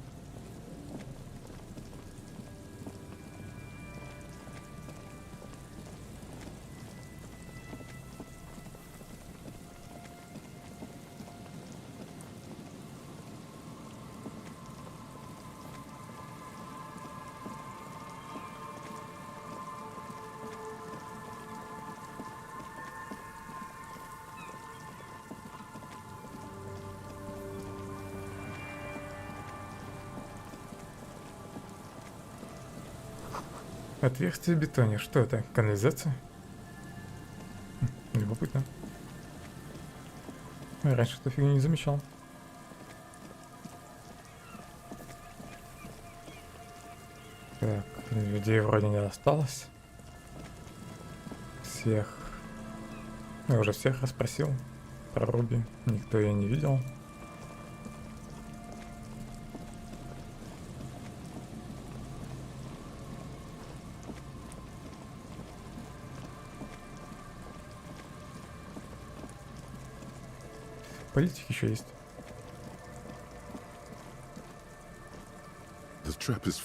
S1: Отверстие в бетоне. Что это? Канализация? Любопытно. Я раньше эту фигню не замечал. Так, людей вроде не осталось. Всех... Я уже всех расспросил про Руби. Никто ее не видел. Политик еще есть.
S3: The trap is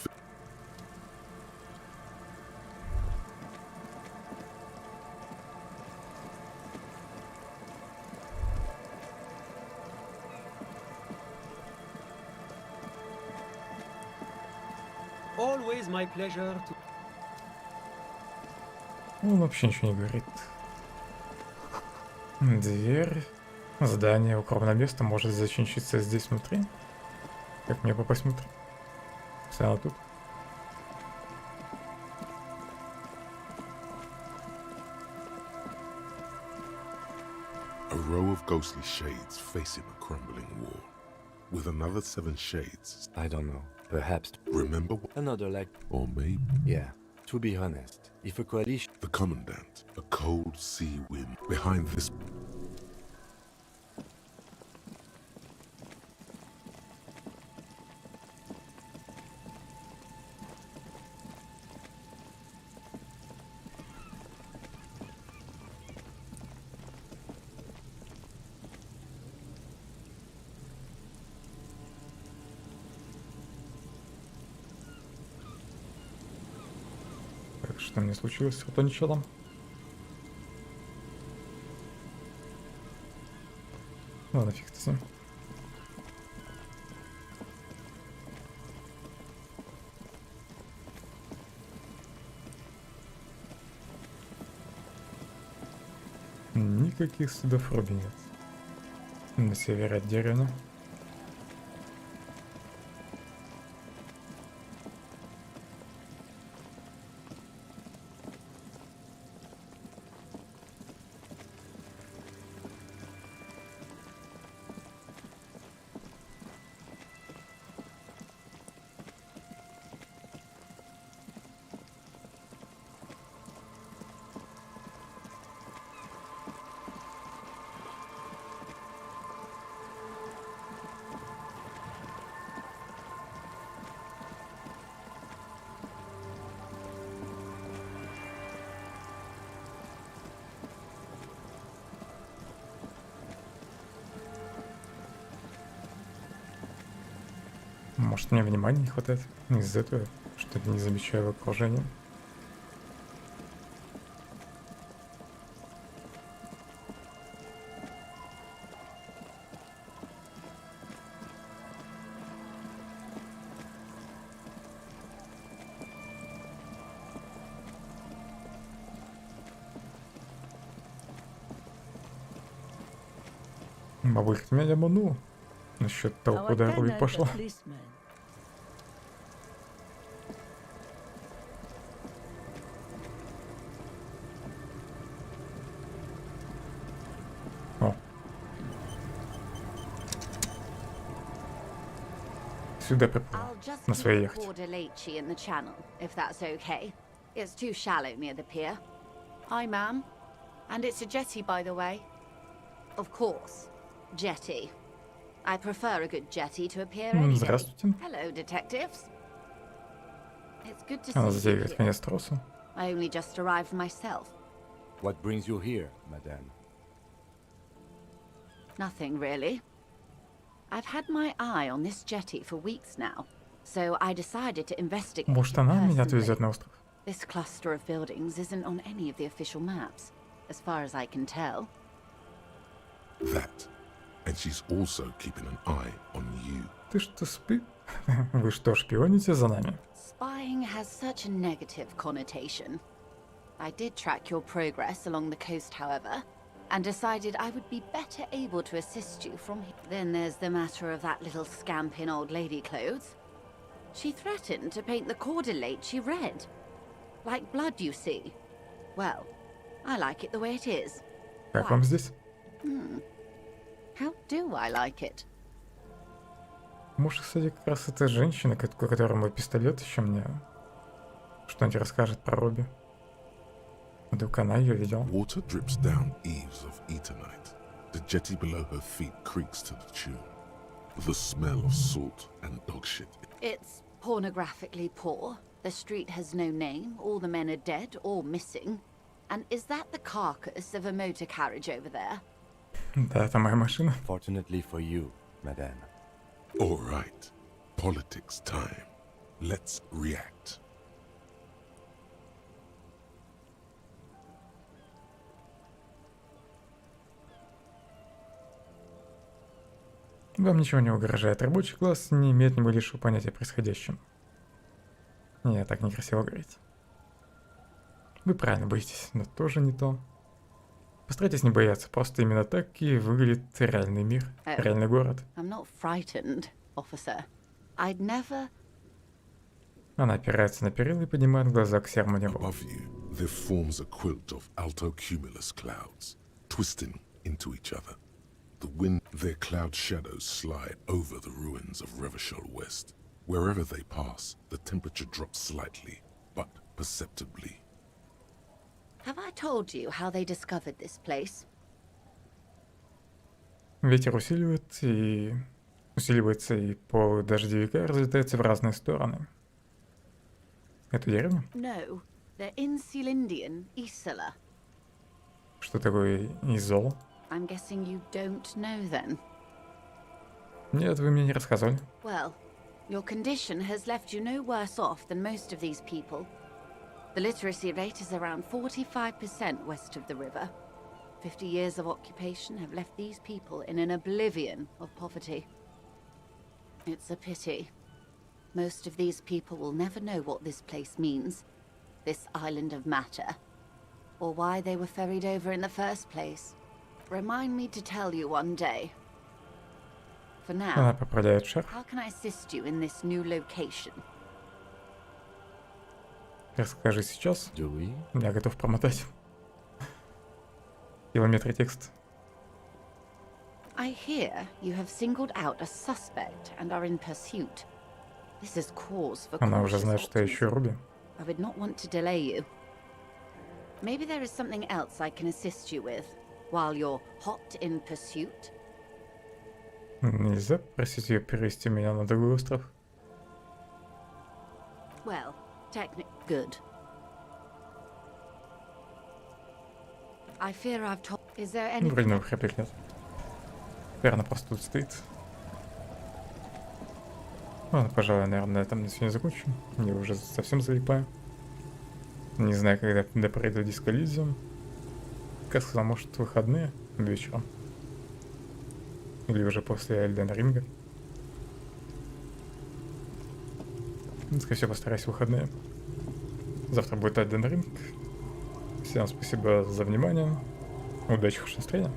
S10: Always my pleasure to...
S1: Он вообще ничего не говорит. Дверь. Здание, укромное место может зачинщиться здесь внутри. Как мне попасть внутрь? Все тут.
S3: row of ghostly shades facing a crumbling wall, with another 7 shades.
S4: I don't know. Perhaps.
S3: Remember
S4: another like.
S3: Or maybe.
S4: Yeah. To be honest, if a coalition.
S3: The Commandant, a cold sea wind behind this.
S1: Что мне случилось с фотоничелом? Ладно, фиг с ним. Никаких следов Руби нет. На севере от деревни. Может, мне внимания не хватает из-за этого, что я не замечаю окружение. Бабулька меня обманула насчет того, куда Руби пошла. Сюда приплыла, на своей яхте.
S2: It's too shallow near the pier. Hi, ma'am. And it's a jetty, by the way. Of course. Jetty. I prefer a good jetty to a pier any day.
S1: Здравствуйте.
S2: Hello, detectives. It's good to
S1: Она
S2: see you
S1: затягивает меня
S2: here.
S1: с тросом.
S2: I only just arrived myself.
S4: What brings you here, madame?
S2: Nothing, really. I've had my eye on this jetty for weeks now, so I decided to investigate it
S1: Может, она меня
S2: personally.
S1: отвезет на остров?
S2: This cluster of buildings isn't on any of the official maps, as far as I can tell.
S3: That. And she's also keeping an eye on you.
S1: Ты что, Вы что, шпионите за нами?
S2: Spying has such a negative connotation. I did track your progress along the coast, however, and decided I would be better able to assist you from here. Then there's the matter of that little scamp in old lady clothes. She threatened to paint the cordelate she read. Like blood, you see. Well, I like it the way it is.
S1: Как вам здесь?
S2: How do I like it?
S1: Может, кстати, как раз эта женщина, у которой мой пистолет, еще мне что-нибудь расскажет про Руби. Вдруг она ее видел.
S3: Water drips down eaves of Eternite. The jetty below her feet creaks to the tune. The smell of salt and dog shit.
S2: It's pornographically poor. The street has no name. All the men are dead or missing. And is that the carcass of a motor carriage over there?
S1: Да, это моя машина.
S4: Fortunately for you, madame.
S3: All right. Politics time. Let's react.
S1: Вам ничего не угрожает. Рабочий класс не имеет ни малейшего понятия о происходящем. Нет, так некрасиво говорить. Вы правильно боитесь, но тоже не то. Постарайтесь не бояться, просто именно так и выглядит реальный мир, реальный город.
S2: I'm not frightened, officer. I'd never...
S1: Она опирается на перила и поднимает глаза к серому небу.
S3: Above you, there forms a quilt of altocumulus clouds, twisting into each other. the wind, their cloud shadows slide over the ruins of Revachol West. Wherever they pass, the temperature drops slightly, but perceptibly.
S2: Have I told you how they discovered this place?
S1: Ветер усиливается, и полы дождевика разлетаются в разные стороны. Это деревня?
S2: No, they're in Celindian, Isola.
S1: Что такое Изол?
S2: I'm guessing you don't know then.
S1: Нет, вы мне не рассказывали.
S2: Well, your condition has left you no worse off than most of these people. The literacy rate is around 45% west of the river. 50 years of occupation have left these people in an oblivion of poverty. It's a pity. Most of these people will never know what this place means, this island of matter, or why they were ferried over in the first place. Remind me to tell you one day. For now,
S1: Она поправляет шарф.
S2: how can I assist you in this new location?
S1: Расскажи сейчас. Я готов промотать. Километры текста.
S2: I hear you have singled out a suspect and are in pursuit. This is cause for
S1: Она уже
S2: cautious
S1: знает, что я ищу Руби.
S2: I would not want to delay you. Maybe there is something else I can assist you with while you're hot in pursuit.
S1: Нельзя просить ее перевести меня на другой остров?
S2: Well, good. I fear I've told. Is there
S1: Вроде
S2: anything?
S1: новых реплик нет. Наверное, просто тут стоит. Ладно, пожалуй, наверное, на этом на сегодня закончу. Я уже совсем залипаю. Не знаю, когда пройду диско Elysium. Как сказал, может, выходные вечером. Или уже после Эльден Ринга. Скорее всего, постараюсь в выходные. Завтра будет Эльден Ринг. Всем спасибо за внимание. Удачи в настроении.